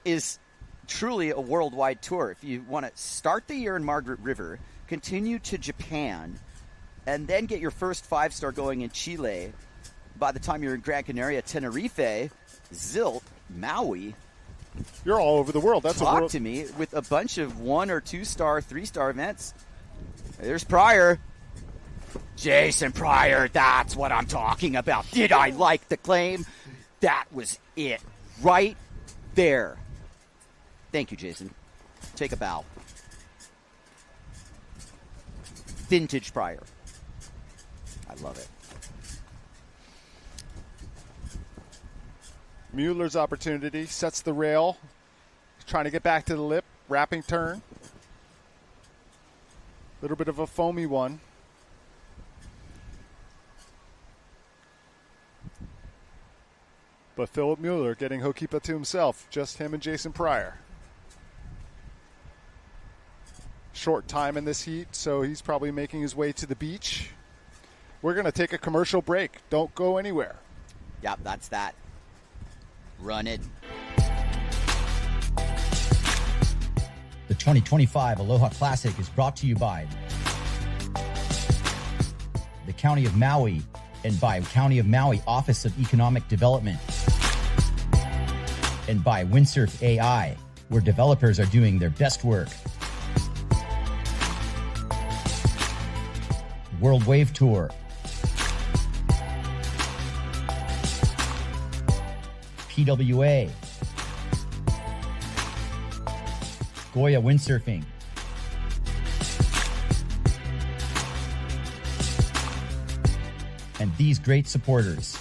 is truly a worldwide tour. If you want to start the year in Margaret River, continue to Japan, and then get your first 5-star going in Chile, by the time you're in Gran Canaria, Tenerife, Zilt, Maui, you're all over the world. That's Talk to me with a bunch of 1- or 2-star, 3-star events. There's Pryor. Jason Pryor, that's what I'm talking about. Did I like the claim? That was it right there. Thank you, Jason. Take a bow. Vintage Pryor. I love it. Mueller's opportunity sets the rail. Trying to get back to the lip. Wrapping turn. little bit of a foamy one. But Philip Mueller getting Hokipa to himself, just him and Jason Pryor. Short time in this heat, so he's probably making his way to the beach. We're going to take a commercial break. Don't go anywhere. Yep, that's that. Run it. The 2025 Aloha Classic is brought to you by the County of Maui and by County of Maui Office of Economic Development and by Windsurf AI, where developers are doing their best work. World Wave Tour, PWA, Goya Windsurfing, and these great supporters.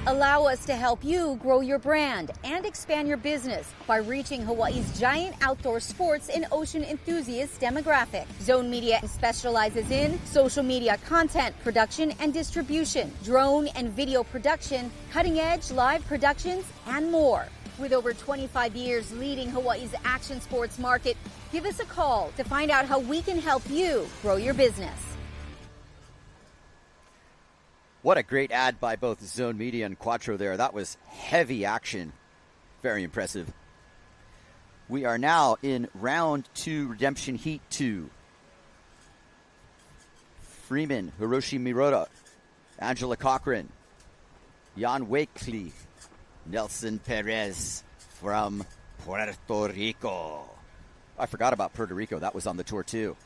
Allow us to help you grow your brand and expand your business by reaching Hawaii's giant outdoor sports and ocean enthusiast demographic. Zone Media specializes in social media content production and distribution, drone and video production, cutting-edge live productions, and more. With over 25 years leading Hawaii's action sports market, give us a call to find out how we can help you grow your business. What a great ad by both Zone Media and Quattro there. That was heavy action. Very impressive. We are now in round 2, Redemption Heat 2. Freeman, Hiroshi Miroda, Angela Cochran, Jan Wakely, Nelson Perez from Puerto Rico. I forgot about Puerto Rico. That was on the tour too.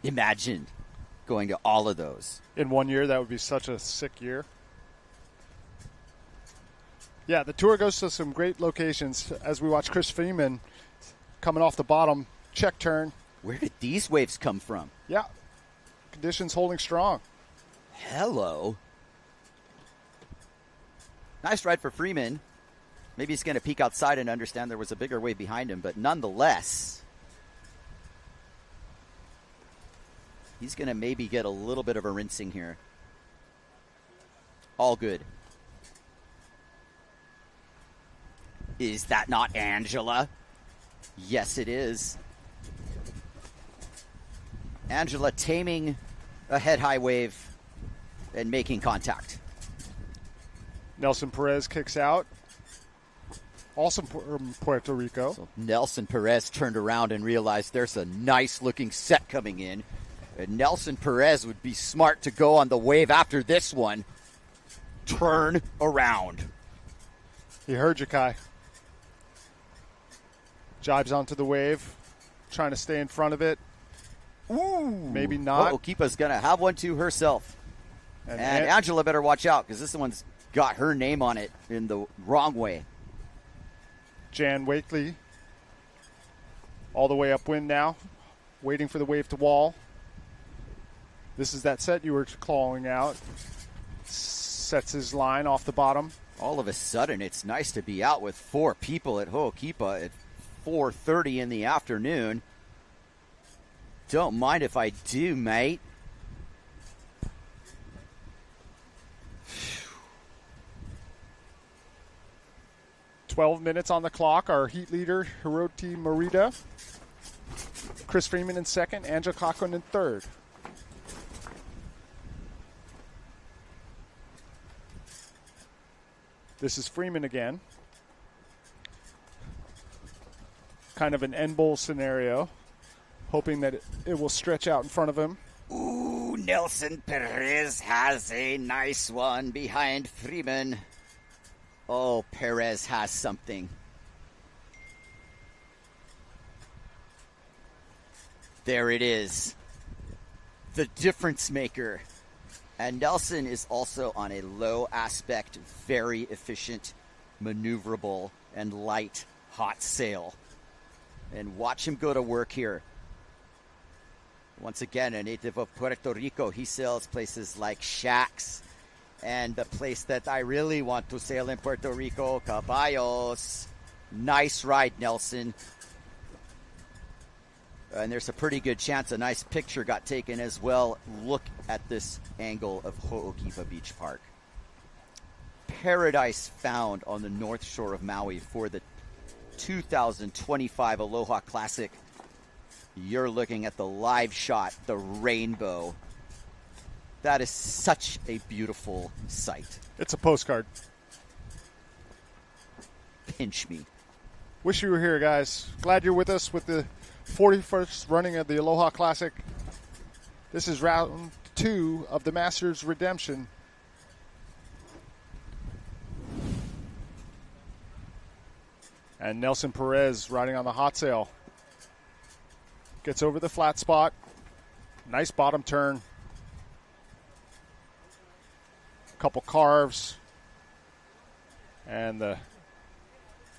Imagine going to all of those. In 1 year, that would be such a sick year. Yeah, the tour goes to some great locations as we watch Chris Freeman coming off the bottom, check turn. Where did these waves come from? Yeah, conditions holding strong. Hello. Nice ride for Freeman. Maybe he's going to peek outside and understand there was a bigger wave behind him, but nonetheless, he's going to maybe get a little bit of a rinsing here. All good. Is that not Angela? Yes, it is. Angela taming a head-high wave and making contact. Nelson Perez kicks out. Also from Puerto Rico. So Nelson Perez turned around and realized there's a nice-looking set coming in. And Nelson Perez would be smart to go on the wave after this one. Turn around. He heard you, Kai. Jibes onto the wave, trying to stay in front of it. Ooh. Maybe not. Okipa's going to have one to herself. And Angela better watch out because this one's got her name on it in the wrong way. Jan Wakely all the way upwind now. waiting for the wave to wall. This is that set you were calling out. Sets his line off the bottom. All of a sudden, it's nice to be out with 4 people at Ho'okipa at 4:30 in the afternoon. Don't mind if I do, mate. 12 minutes on the clock. Our heat leader, Hiroti Morita. Chris Freeman in second. Angela Cochran in third. This is Freeman again. Kind of an end bowl scenario. Hoping that it will stretch out in front of him. Ooh, Nelson Perez has a nice one behind Freeman. Oh, Perez has something. There it is. The difference maker. And Nelson is also on a low aspect, very efficient, maneuverable, and light hot sail. And watch him go to work here. Once again, a native of Puerto Rico, he sails places like Shacks. And the place that I really want to sail in Puerto Rico, Caballos. Nice ride, Nelson. And there's a pretty good chance a nice picture got taken as well. Look at this angle of Ho'okipa Beach Park. Paradise found on the north shore of Maui for the 2025 Aloha Classic. You're looking at the live shot, the rainbow. That is such a beautiful sight. It's a postcard. Pinch me. Wish you were here, guys. Glad you're with us with the 41st running of the Aloha Classic. This is round 2 of the Masters Redemption. And Nelson Perez riding on the hot sail. Gets over the flat spot. Nice bottom turn. Couple carves. And the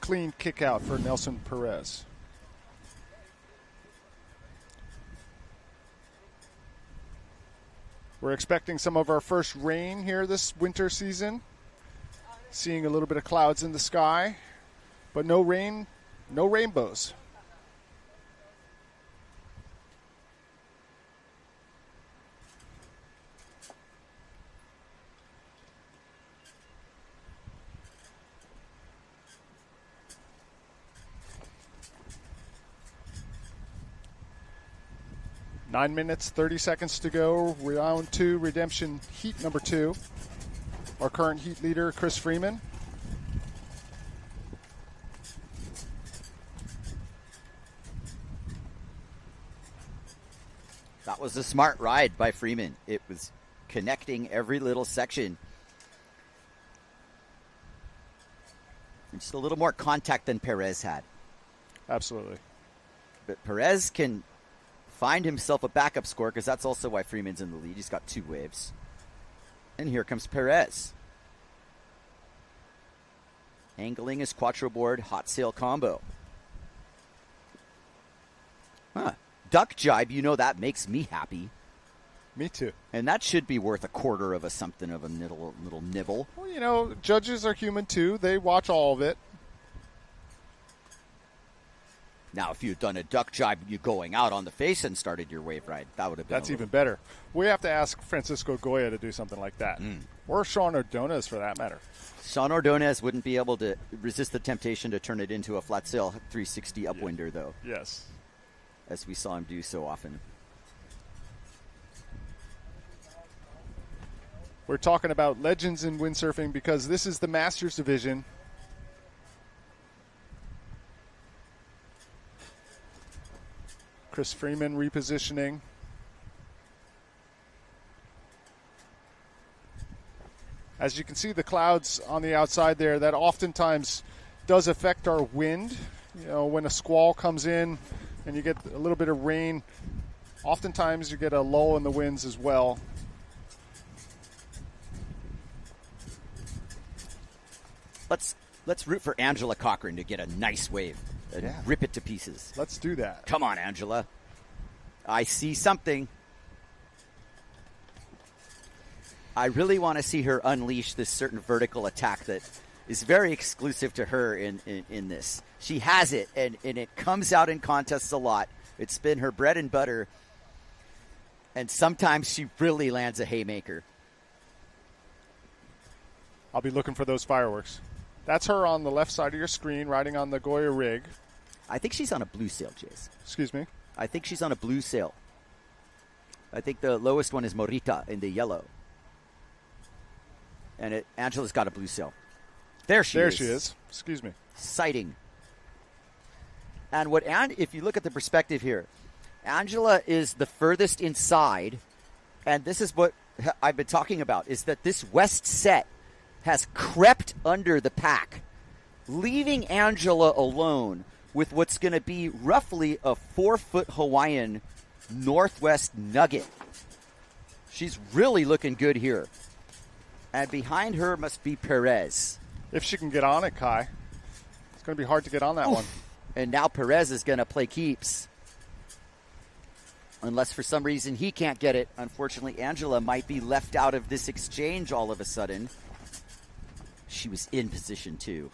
clean kick out for Nelson Perez. We're expecting some of our first rain here this winter season. Seeing a little bit of clouds in the sky, but no rain, no rainbows. Nine minutes, 30 seconds to go. Round 2, Redemption Heat number 2. Our current heat leader, Chris Freeman. That was a smart ride by Freeman. It was connecting every little section. And just a little more contact than Perez had. Absolutely. But Perez can find himself a backup score, because that's also why Freeman's in the lead. He's got 2 waves. And here comes Perez. Angling his quattro board hot sail combo. Huh. Duck jibe, you know that makes me happy. Me too. And that should be worth a quarter of a something of a little nibble. Well, you know, judges are human too. They watch all of it. Now, if you'd done a duck jibe, you going out on the face and started your wave ride, that would have been That's even better. We have to ask Francisco Goya to do something like that. Or Sean Ordonez, for that matter. Sean Ordonez wouldn't be able to resist the temptation to turn it into a flat sail 360 upwinder, though. Yes. As we saw him do so often. We're talking about legends in windsurfing because this is the Masters Division. Chris Freeman repositioning. As you can see the clouds on the outside there, that oftentimes does affect our wind. You know, when a squall comes in and you get a little bit of rain, oftentimes you get a lull in the winds as well. Let's root for Angela Cochran to get a nice wave and rip it to pieces. Let's do that. Come on, Angela. I see something. I really want to see her unleash this certain vertical attack that is very exclusive to her in this. She has it, and it comes out in contests a lot. It's been her bread and butter, and sometimes she really lands a haymaker. I'll be looking for those fireworks. That's her on the left side of your screen, riding on the Goya rig. I think she's on a blue sail, Jace. Excuse me? I think she's on a blue sail. I think the lowest one is Morita in the yellow. And Angela's got a blue sail. There she is. Excuse me. Sighting. And if you look at the perspective here, Angela is the furthest inside, and this is what I've been talking about, is that this west set has crept under the pack, leaving Angela alone with what's going to be roughly a 4-foot Hawaiian northwest nugget. She's really looking good here. And behind her must be Perez. If she can get on it, Kai. It's going to be hard to get on that one. And now Perez is going to play keeps. Unless for some reason he can't get it. Unfortunately, Angela might be left out of this exchange all of a sudden. She was in position too.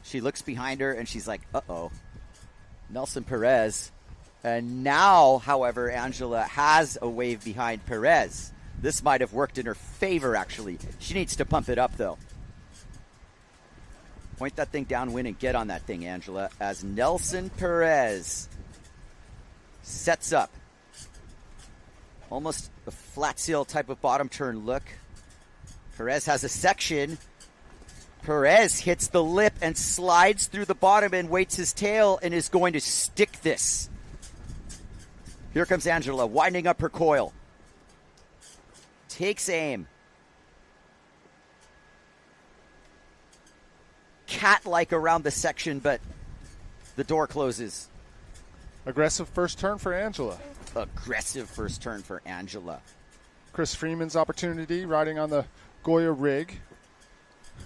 She looks behind her and she's like, uh-oh. Nelson Perez. And now, however, Angela has a wave behind Perez. This might have worked in her favor, actually. She needs to pump it up, though. Point that thing downwind and get on that thing, Angela, as Nelson Perez sets up. Almost a flat sail type of bottom turn look. Perez has a section. Perez hits the lip and slides through the bottom and waits his tail and is going to stick this. Here comes Angela, winding up her coil. Takes aim. Cat-like around the section, but the door closes. Aggressive first turn for Angela. Aggressive first turn for Angela. Chris Freeman's opportunity, riding on the Goya rig.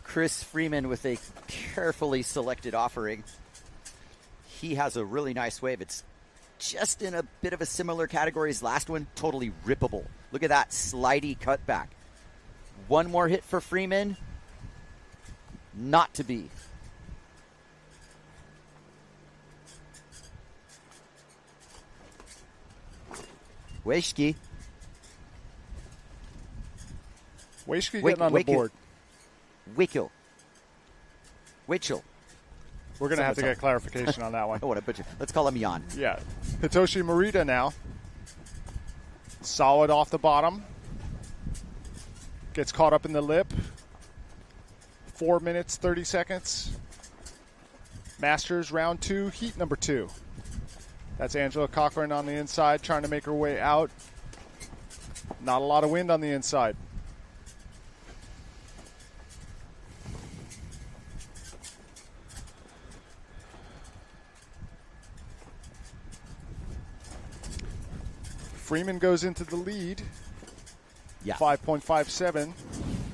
Chris Freeman with a carefully selected offering. He has a really nice wave. It's just in a bit of a similar category as last one. Totally rippable. Look at that slidey cutback. One more hit for Freeman. Not to be. Weischke. Weischke getting on the board. Wickel. We're going to have to get clarification on that one. Oh, what a butcher. Let's call him Jan. Yeah. Hitoshi Morita now. Solid off the bottom. Gets caught up in the lip. 4 minutes, 30 seconds. Masters round 2, heat number 2. That's Angela Cochran on the inside trying to make her way out. Not a lot of wind on the inside. Freeman goes into the lead. Yeah. 5.57.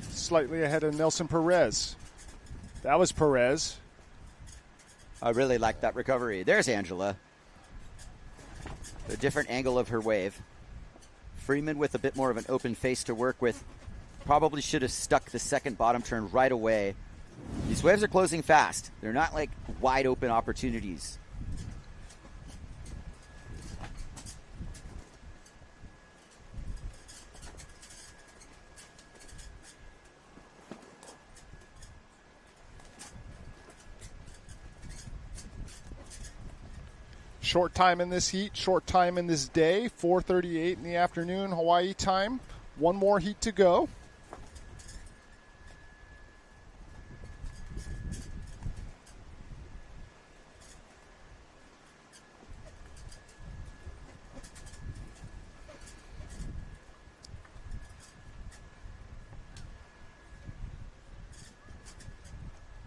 Slightly ahead of Nelson Perez. That was Perez. I really like that recovery. There's Angela. A different angle of her wave. Freeman with a bit more of an open face to work with. Probably should have stuck the second bottom turn right away. These waves are closing fast. They're not like wide open opportunities. Short time in this heat, short time in this day. 4:38 in the afternoon, Hawaii time. One more heat to go.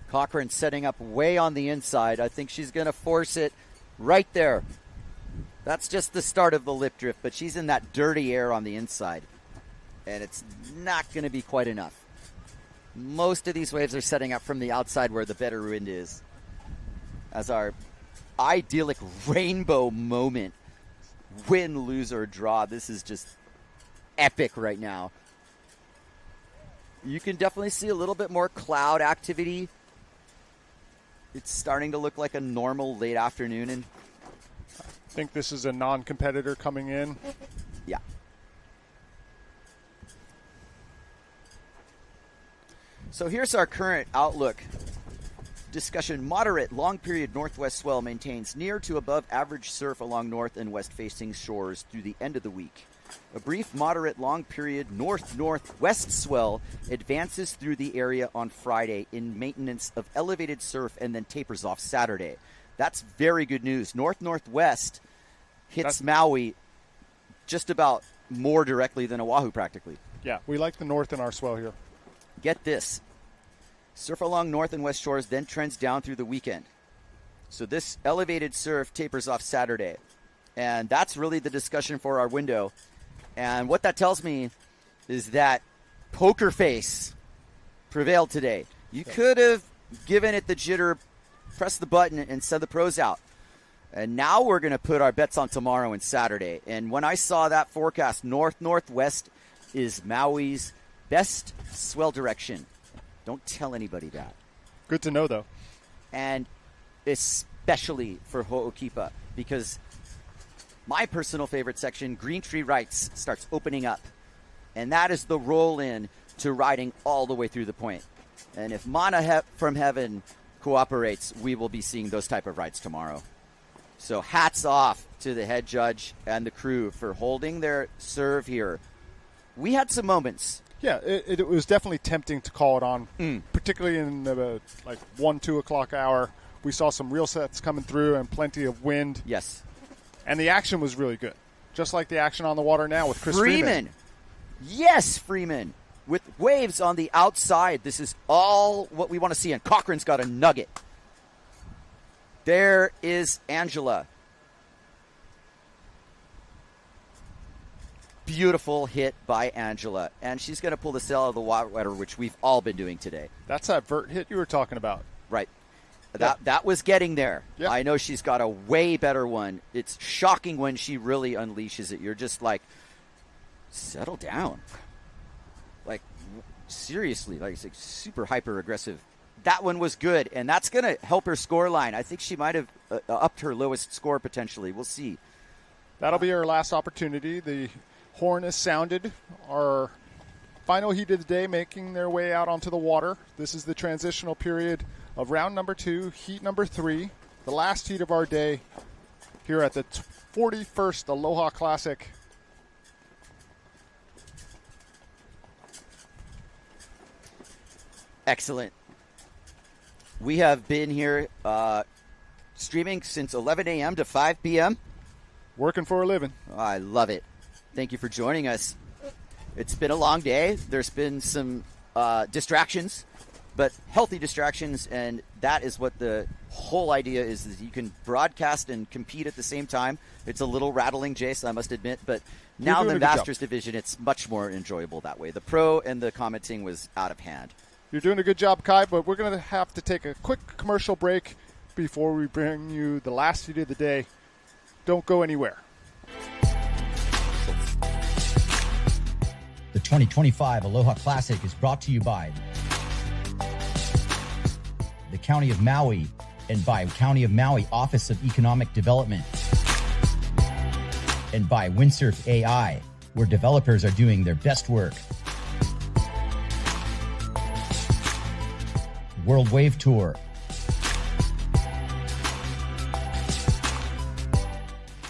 Cochran setting up way on the inside. I think she's going to force it right there. That's just the start of the lip drift, but she's in that dirty air on the inside. And it's not going to be quite enough. Most of these waves are setting up from the outside where the better wind is. As our idyllic rainbow moment win, lose, or draw. This is just epic right now. You can definitely see a little bit more cloud activity. It's starting to look like a normal late afternoon. And I think this is a non-competitor coming in. Yeah. So here's our current outlook. Discussion: moderate long period northwest swell maintains near to above average surf along north and west facing shores through the end of the week. A brief moderate long period north-northwest swell advances through the area on Friday in maintenance of elevated surf and then tapers off Saturday. That's very good news. North-northwest hits Maui just about more directly than Oahu practically. Yeah, we like the north in our swell here. Get this. Surf along north and west shores then trends down through the weekend. So this elevated surf tapers off Saturday. And that's really the discussion for our window. And what that tells me is that poker face prevailed today. You could have given it the jitter, pressed the button, and sent the pros out. And now we're going to put our bets on tomorrow and Saturday. And when I saw that forecast, north-northwest is Maui's best swell direction. Don't tell anybody that. Good to know, though. And especially for Ho'okipa, because my personal favorite section, Green Tree Rights, starts opening up. And that is the roll-in to riding all the way through the point. And if Mana from Heaven cooperates, we will be seeing those type of rides tomorrow. So hats off to the head judge and the crew for holding their serve here. We had some moments. Yeah, it was definitely tempting to call it on, particularly in the 1, 2 o'clock hour. We saw some real sets coming through and plenty of wind. Yes. And the action was really good, just like the action on the water now with Chris Freeman. Yes, Freeman. With waves on the outside. This is all what we want to see. And Cochran's got a nugget. There is Angela. Beautiful hit by Angela. And she's going to pull the sail out of the water, which we've all been doing today. That's that vert hit you were talking about. Right. Yep. That was getting there. Yep. I know she's got a way better one. It's shocking when she really unleashes it. You're just like, settle down. Like, seriously, like it's like super hyper aggressive. That one was good, and that's going to help her score line. I think she might have upped her lowest score potentially. We'll see. That'll be our last opportunity. The horn is sounded. Our final heat of the day making their way out onto the water. This is the transitional period of round number 2, heat number 3, the last heat of our day here at the 41st Aloha Classic. Excellent. We have been here streaming since 11 a.m. to 5 p.m. Working for a living. Oh, I love it. Thank you for joining us. It's been a long day. There's been some distractions, but healthy distractions, and that is what the whole idea is you can broadcast and compete at the same time. It's a little rattling, Jace, I must admit, but now in the Masters division, it's much more enjoyable that way. The pro and the commenting was out of hand. You're doing a good job, Kai, but we're going to have to take a quick commercial break before we bring you the last heat of the day. Don't go anywhere. The 2025 Aloha Classic is brought to you by the County of Maui and by County of Maui Office of Economic Development and by Windsurf AI, where developers are doing their best work. World Wave Tour,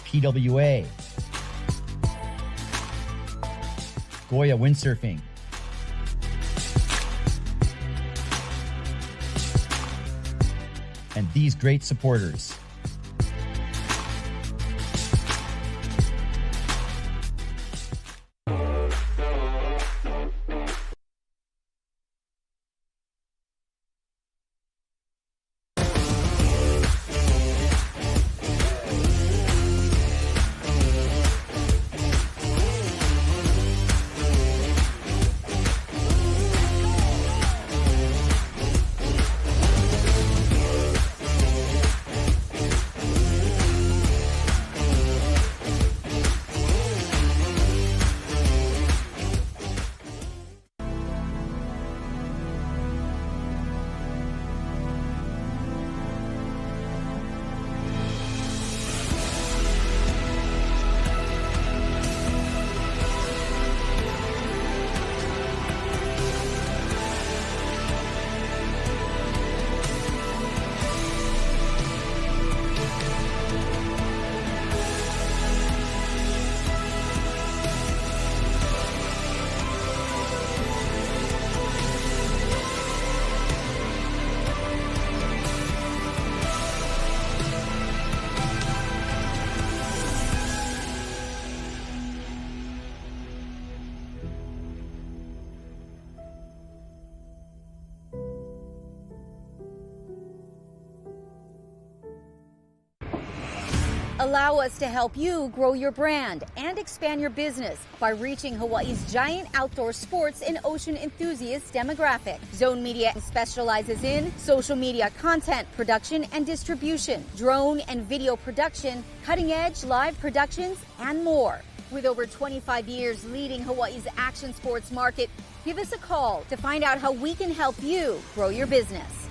PWA, Goya Windsurfing, and these great supporters. Allow us to help you grow your brand and expand your business by reaching Hawaii's giant outdoor sports and ocean enthusiast demographic. Zone Media specializes in social media content production and distribution, drone and video production, cutting-edge live productions, and more. With over 25 years leading Hawaii's action sports market, give us a call to find out how we can help you grow your business.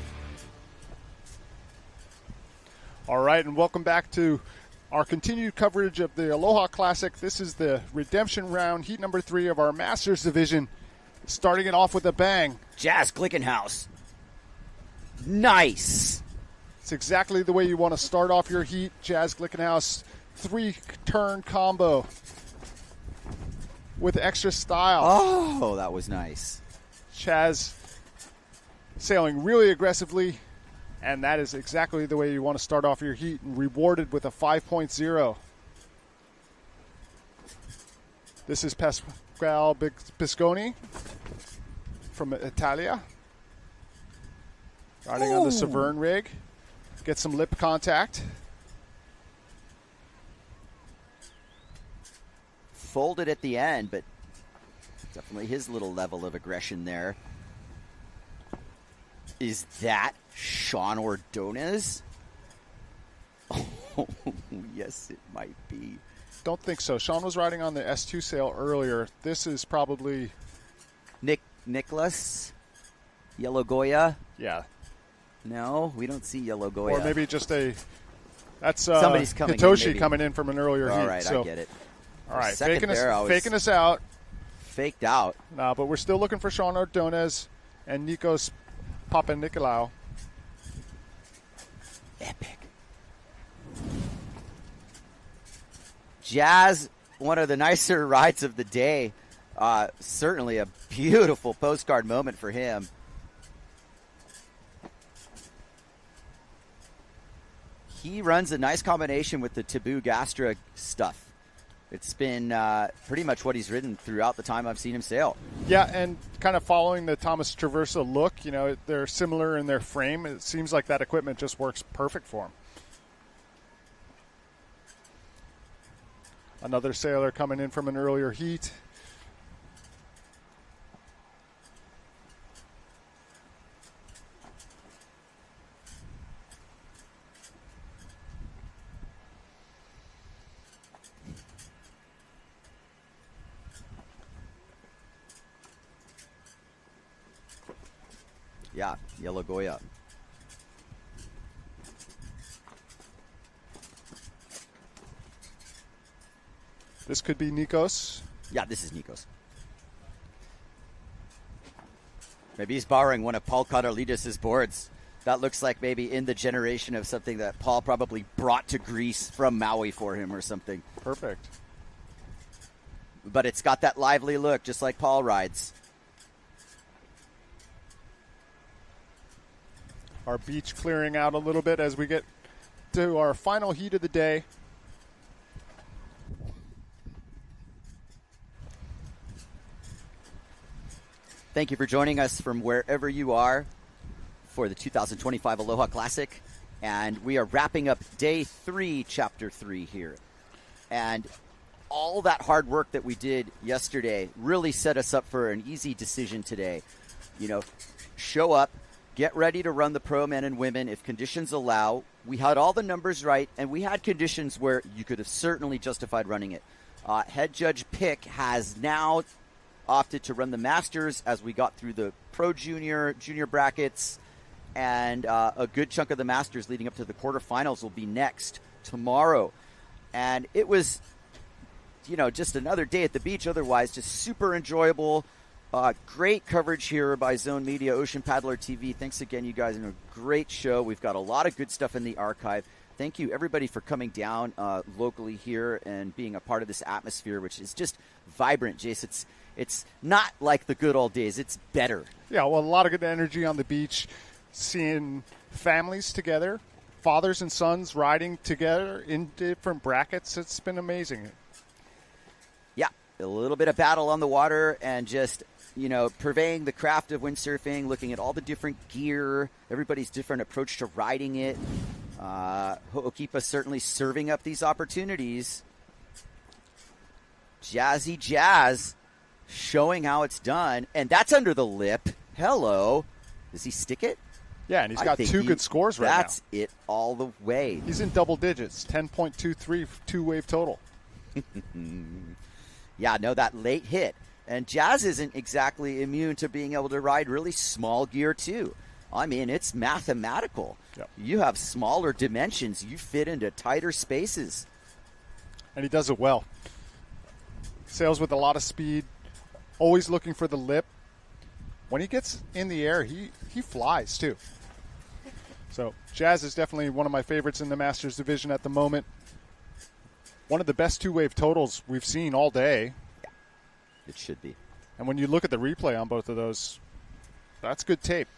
All right, and welcome back to our continued coverage of the Aloha Classic. This is the redemption round, heat number 3 of our Masters division. Starting it off with a bang. Jazz Glickenhaus. Nice. It's exactly the way you want to start off your heat. Jazz Glickenhaus, 3-turn combo with extra style. Oh, that was nice. Chaz sailing really aggressively, and that is exactly the way you want to start off your heat, and rewarded with a 5.0. This is Pasquale Bisconi from Italia. Riding on the Severn rig. Get some lip contact. Folded at the end, but definitely his little level of aggression there. Is that Sean Ordonez? Oh, yes, it might be. Don't think so. Sean was riding on the S2 sail earlier. This is probably Nicholas Yellow Goya. Yeah. No, we don't see Yellow Goya. Or maybe just that's somebody's coming Hitoshi coming in from an earlier heat. All right, so. I get it. All right, faking us out. Faked out. No, but we're still looking for Sean Ordonez and Nikos Papanikolaou. Epic. Jazz, one of the nicer rides of the day. Certainly a beautiful postcard moment for him. He runs a nice combination with the Taboo Gastra stuff. It's been pretty much what he's ridden throughout the time I've seen him sail. Yeah, and kind of following the Thomas Traversa look, you know, they're similar in their frame. It seems like that equipment just works perfect for him. Another sailor coming in from an earlier heat. Yeah, Yellow Goya. This could be Nikos. Yeah, this is Nikos. Maybe he's borrowing one of Paul Katarlidis' boards. That looks like maybe in the generation of something that Paul probably brought to Greece from Maui for him or something. Perfect. But it's got that lively look, just like Paul rides. Our beach clearing out a little bit as we get to our final heat of the day. Thank you for joining us from wherever you are for the 2025 Aloha Classic. And we are wrapping up day 3, chapter 3 here. And all that hard work that we did yesterday really set us up for an easy decision today. You know, show up, get ready to run the pro men and women if conditions allow. We had all the numbers right, and we had conditions where you could have certainly justified running it. Head Judge Pick has now opted to run the Masters as we got through the Pro Junior brackets, and a good chunk of the Masters leading up to the quarterfinals will be next tomorrow. And it was, you know, just another day at the beach otherwise, just super enjoyable. Great coverage here by Zone Media, Ocean Paddler TV. Thanks again, you guys, and a great show. We've got a lot of good stuff in the archive. Thank you, everybody, for coming down locally here and being a part of this atmosphere, which is just vibrant, Jace. It's not like the good old days. It's better. Yeah, well, a lot of good energy on the beach, seeing families together, fathers and sons riding together in different brackets. It's been amazing. Yeah, a little bit of battle on the water and just, you know, purveying the craft of windsurfing, looking at all the different gear, everybody's different approach to riding it. Ho'okipa certainly serving up these opportunities. Jazzy Jazz showing how it's done. And that's under the lip. Hello. Does he stick it? Yeah, and he's got two good scores right now. That's it all the way. He's in double digits, 10.23 two-wave total. Yeah, no, that late hit. And Jazz isn't exactly immune to being able to ride really small gear, too. I mean, it's mathematical. Yep. You have smaller dimensions. You fit into tighter spaces. And he does it well. Sails with a lot of speed, always looking for the lip. When he gets in the air, he flies, too. So Jazz is definitely one of my favorites in the Masters division at the moment. One of the best two-wave totals we've seen all day. Yeah, it should be. And when you look at the replay on both of those, that's good tape.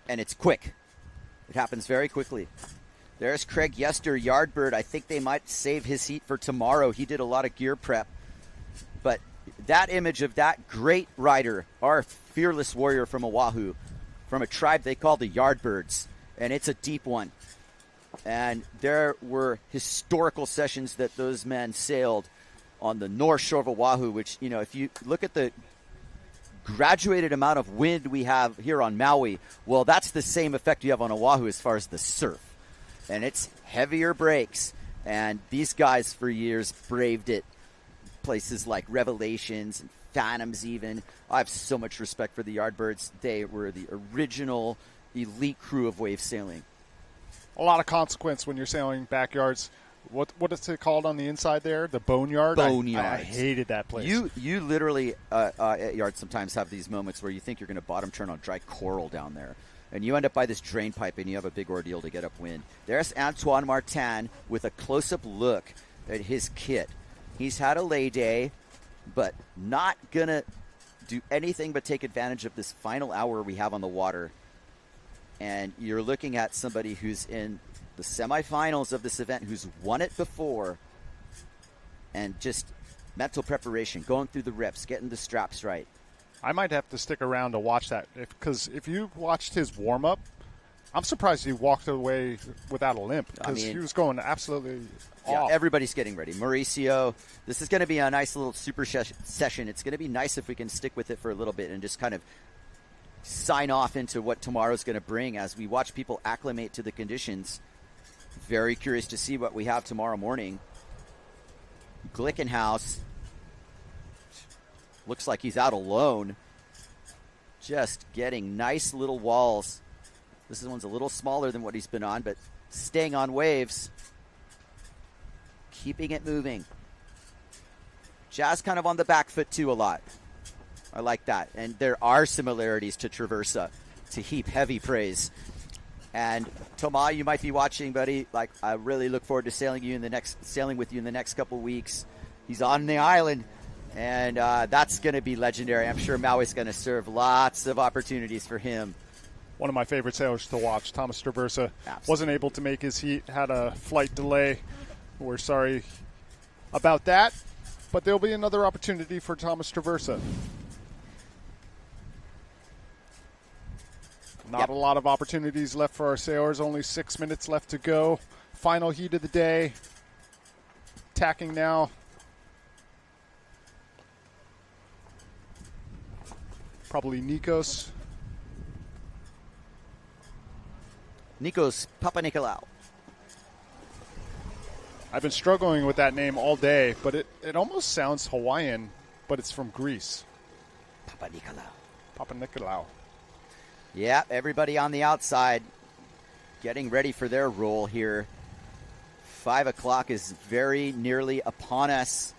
And it's quick. It happens very quickly. There's Craig Yester, Yardbird. I think they might save his heat for tomorrow. He did a lot of gear prep. But that image of that great rider, our fearless warrior from Oahu, from a tribe they call the Yardbirds, and it's a deep one. And there were historical sessions that those men sailed on the North Shore of Oahu, which, you know, if you look at the graduated amount of wind we have here on Maui, well, that's the same effect you have on Oahu as far as the surf. And it's heavier breaks. And these guys for years braved it. Places like Revelations and Phantoms even. I have so much respect for the Yardbirds. They were the original elite crew of wave sailing. A lot of consequence when you're sailing backyards. What is it called on the inside there? The boneyard? Boneyard. I hated that place. You literally at yards sometimes have these moments where you think you're going to bottom turn on dry coral down there. And you end up by this drain pipe and you have a big ordeal to get upwind. There's Antoine Martin with a close-up look at his kit. He's had a lay day, but not going to do anything but take advantage of this final hour we have on the water. And you're looking at somebody who's in the semifinals of this event, who's won it before, and just mental preparation, going through the rips, getting the straps right. I might have to stick around to watch that, because if you watched his warm-up, I'm surprised he walked away without a limp, because he was going absolutely off. Everybody's getting ready. Mauricio, this is going to be a nice little super session. It's going to be nice if we can stick with it for a little bit and just kind of sign off into what tomorrow's going to bring as we watch people acclimate to the conditions. Very curious to see what we have tomorrow morning. Glickenhaus looks like he's out alone. Just getting nice little walls. This one's a little smaller than what he's been on, but staying on waves. Keeping it moving. Jazz kind of on the back foot too a lot. I like that. And there are similarities to Traversa, to heap heavy praise. And Toma, you might be watching, buddy. Like, I really look forward to sailing with you in the next couple weeks. He's on the island, and that's going to be legendary. I'm sure Maui's going to serve lots of opportunities for him. One of my favorite sailors to watch, Thomas Traversa. Absolutely. Wasn't able to make his heat, had a flight delay. We're sorry about that, but there'll be another opportunity for Thomas Traversa. Not a lot of opportunities left for our sailors. Only 6 minutes left to go. Final heat of the day. Tacking now. Probably Nikos. Nikos Papanikolaou. I've been struggling with that name all day, but it almost sounds Hawaiian, but it's from Greece. Papanikolaou. Yeah, everybody on the outside getting ready for their role here. 5 o'clock is very nearly upon us.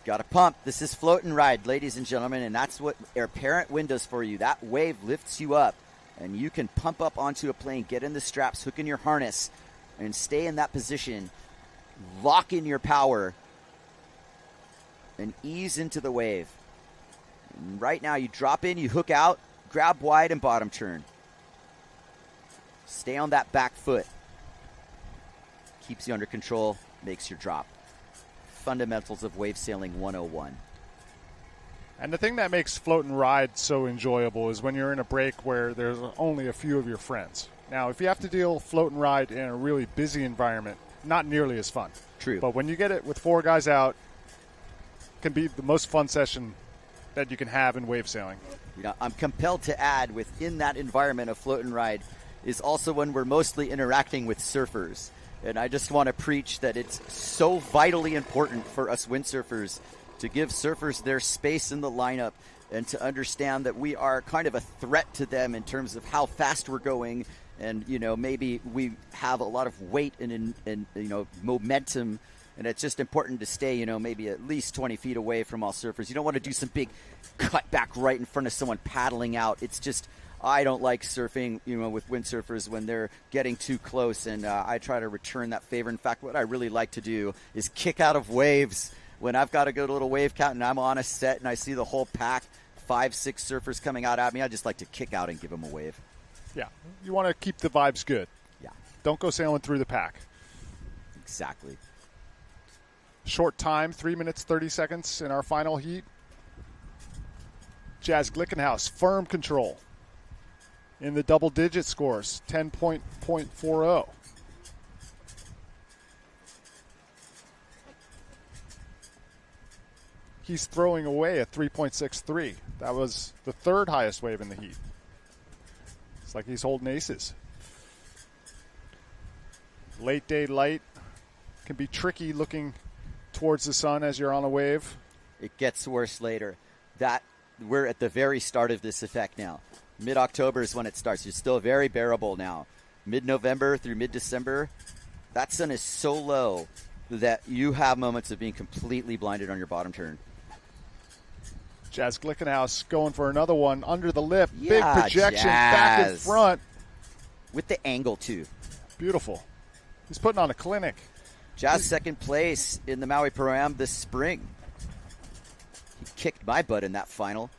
Got to pump. This is float and ride, ladies and gentlemen, and that's what Air Parent Wind does for you. That wave lifts you up, and you can pump up onto a plane, get in the straps, hook in your harness, and stay in that position. Lock in your power, and ease into the wave. And right now, you drop in, you hook out, grab wide, and bottom turn. Stay on that back foot. Keeps you under control, makes your drop. Fundamentals of wave sailing 101. And the thing that makes float and ride so enjoyable is when you're in a break where there's only a few of your friends. Now, if you have to deal float and ride in a really busy environment, not nearly as fun. True. But when you get it with 4 guys out, it can be the most fun session that you can have in wave sailing. You know, I'm compelled to add, within that environment of float and ride is also when we're mostly interacting with surfers. And I just want to preach that it's so vitally important for us windsurfers to give surfers their space in the lineup and to understand that we are kind of a threat to them in terms of how fast we're going. And, you know, maybe we have a lot of weight and you know, momentum. And it's just important to stay, you know, maybe at least 20 feet away from all surfers. You don't want to do some big cutback right in front of someone paddling out. It's just, I don't like surfing, you know, with windsurfers when they're getting too close. And I try to return that favor. In fact, what I really like to do is kick out of waves. When I've got a good little wave count and I'm on a set and I see the whole pack, 5, 6 surfers coming out at me, I just like to kick out and give them a wave. Yeah, you want to keep the vibes good. Yeah. Don't go sailing through the pack. Exactly. Short time, 3 minutes, 30 seconds in our final heat. Jazz Glickenhaus, firm control in the double-digit scores, 10.40. He's throwing away a 3.63. That was the 3rd highest wave in the heat. It's like he's holding aces. Late day light can be tricky looking towards the sun as you're on a wave. It gets worse later. We're at the very start of this effect now. Mid-October is when it starts. It's still very bearable now. Mid-November through mid-December, that sun is so low that you have moments of being completely blinded on your bottom turn. Jazz Glickenhaus going for another one under the lip. Yeah, big projection back and front. With the angle, too. Beautiful. He's putting on a clinic. Jazz second place in the Maui Pro-Am this spring. He kicked my butt in that final.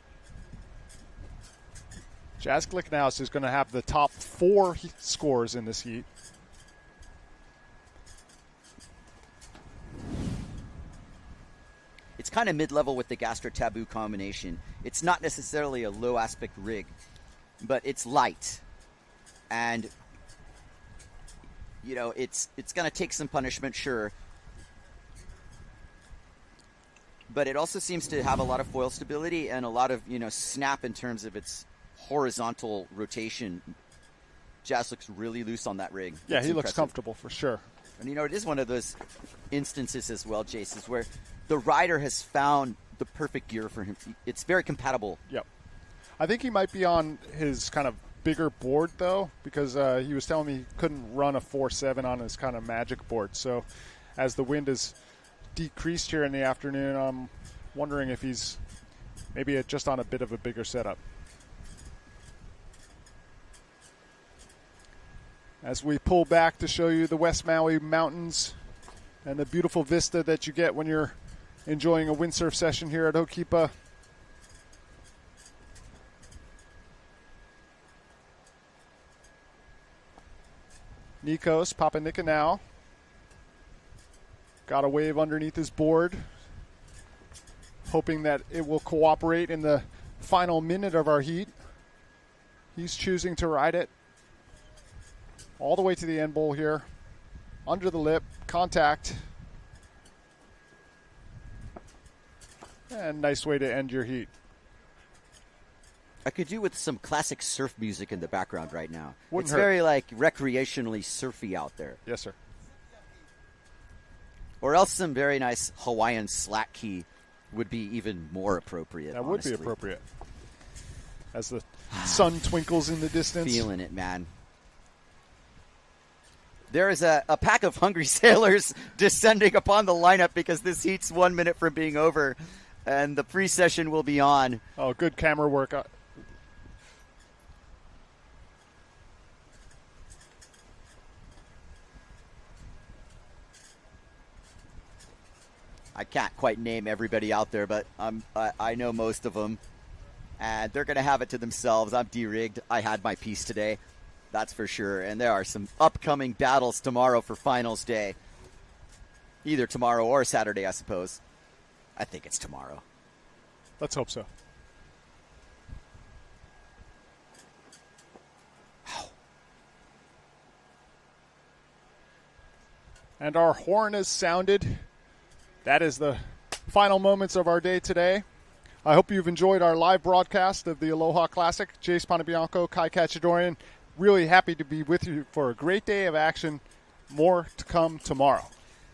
Jazz Glickenhaus is going to have the top 4 scores in this heat. It's kind of mid-level with the Gastro Taboo combination. It's not necessarily a low-aspect rig, but it's light. And, you know, it's going to take some punishment, sure. But it also seems to have a lot of foil stability and a lot of, you know, snap in terms of its horizontal rotation. Jazz looks really loose on that rig. Yeah, It's he looks impressive. comfortable for sure. And, you know, it is one of those instances as well, Jace, is where the rider has found the perfect gear for him. It's very compatible. Yep. I think he might be on his kind of bigger board, though, because he was telling me he couldn't run a 4.7 on his kind of magic board. So as the wind is decreased here in the afternoon, I'm wondering if he's maybe just on a bit of a bigger setup. As we pull back to show you the West Maui Mountains and the beautiful vista that you get when you're enjoying a windsurf session here at Hokipa. Nikos Papanikolaou got a wave underneath his board, hoping that it will cooperate in the final minute of our heat. He's choosing to ride it all the way to the end bowl here. Under the lip, contact. And nice way to end your heat. I could do with some classic surf music in the background right now. Wouldn't it's hurt. very, like, recreationally surfy out there. Yes, sir. Or else some very nice Hawaiian slack key would be even more appropriate. That honestly. would be appropriate. As the sun twinkles in the distance. Feeling it, man. There is a pack of hungry sailors descending upon the lineup because this heat's 1 minute from being over, and the pre-session will be on. Oh, good camera work. I can't quite name everybody out there, but I know most of them, and they're going to have it to themselves. I'm de-rigged. I had my piece today. That's for sure. And there are some upcoming battles tomorrow for finals day. Either tomorrow or Saturday, I suppose. I think it's tomorrow. Let's hope so. And our horn is sounded. That is the final moments of our day today. I hope you've enjoyed our live broadcast of the Aloha Classic. Jace Ponabianco, Kai Cachadorian, really happy to be with you for a great day of action. More to come tomorrow.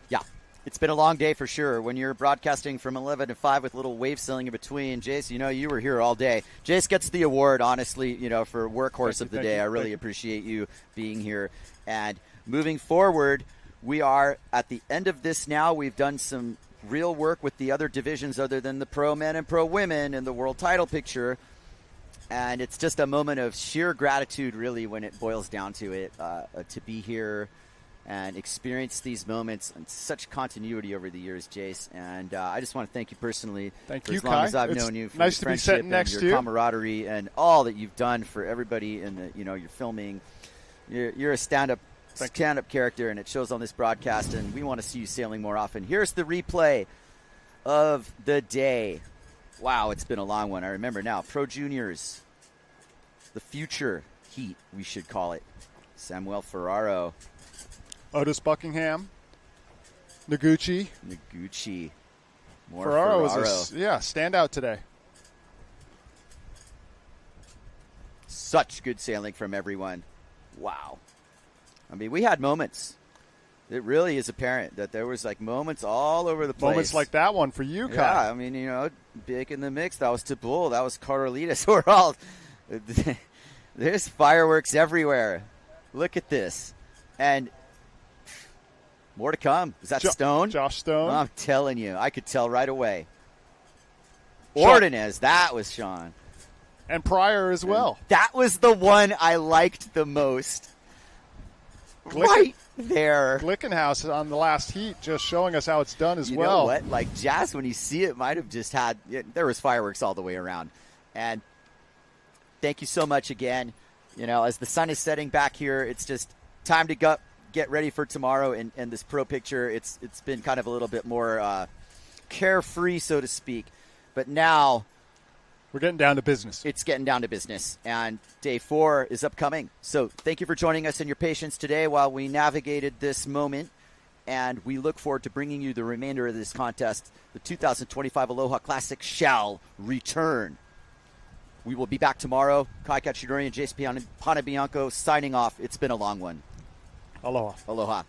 Yeah, it's been a long day for sure. When you're broadcasting from 11 to 5 with little wave sailing in between, Jace, you were here all day. Jace gets the award, honestly, for workhorse of the day. I really appreciate you being here. And moving forward, we are at the end of this now. We've done some real work with the other divisions other than the pro men and pro women in the world title picture. And it's just a moment of sheer gratitude, really, when it boils down to it, to be here and experience these moments and such continuity over the years, Jace. And I just want to thank you personally for you, as long Kai. as I've It's known you, for nice your to be friendship sitting next and to your you. camaraderie and all that you've done for everybody in the, your filming. You're a stand-up character, and it shows on this broadcast, and we want to see you sailing more often. Here's the replay of the day. Wow, it's been a long one. I remember now. Pro Juniors, the future heat, we should call it. Samuel Ferraro. Otis Buckingham. Noguchi. More Ferraro was Ferraro. standout today. Such good sailing from everyone. Wow. I mean, we had moments. It really is apparent that there was moments all over the place. Moments like that one for you, Kai. Yeah, I mean, big in the mix. That was Tabul. That was Carlitos. We're all there's fireworks everywhere. Look at this, and more to come. Is that Stone? Josh Stone. I'm telling you, I could tell right away. Ordonez, that was Sean, and Pryor as well. And that was the one I liked the most. Right there. Glickenhaus on the last heat, just showing us how it's done as well. You know what? Jazz, when you see it, might have just had there was fireworks all the way around. And thank you so much again. As the sun is setting back here, it's just time to get ready for tomorrow and this pro picture. It's been kind of a little bit more carefree, so to speak. But now we're getting down to business. It's getting down to business, and day 4 is upcoming. So thank you for joining us and your patience today while we navigated this moment, and we look forward to bringing you the remainder of this contest. The 2025 Aloha Classic shall return. We will be back tomorrow. Kai Cachadorian and Jace Ponabianco signing off. It's been a long one. Aloha. Aloha.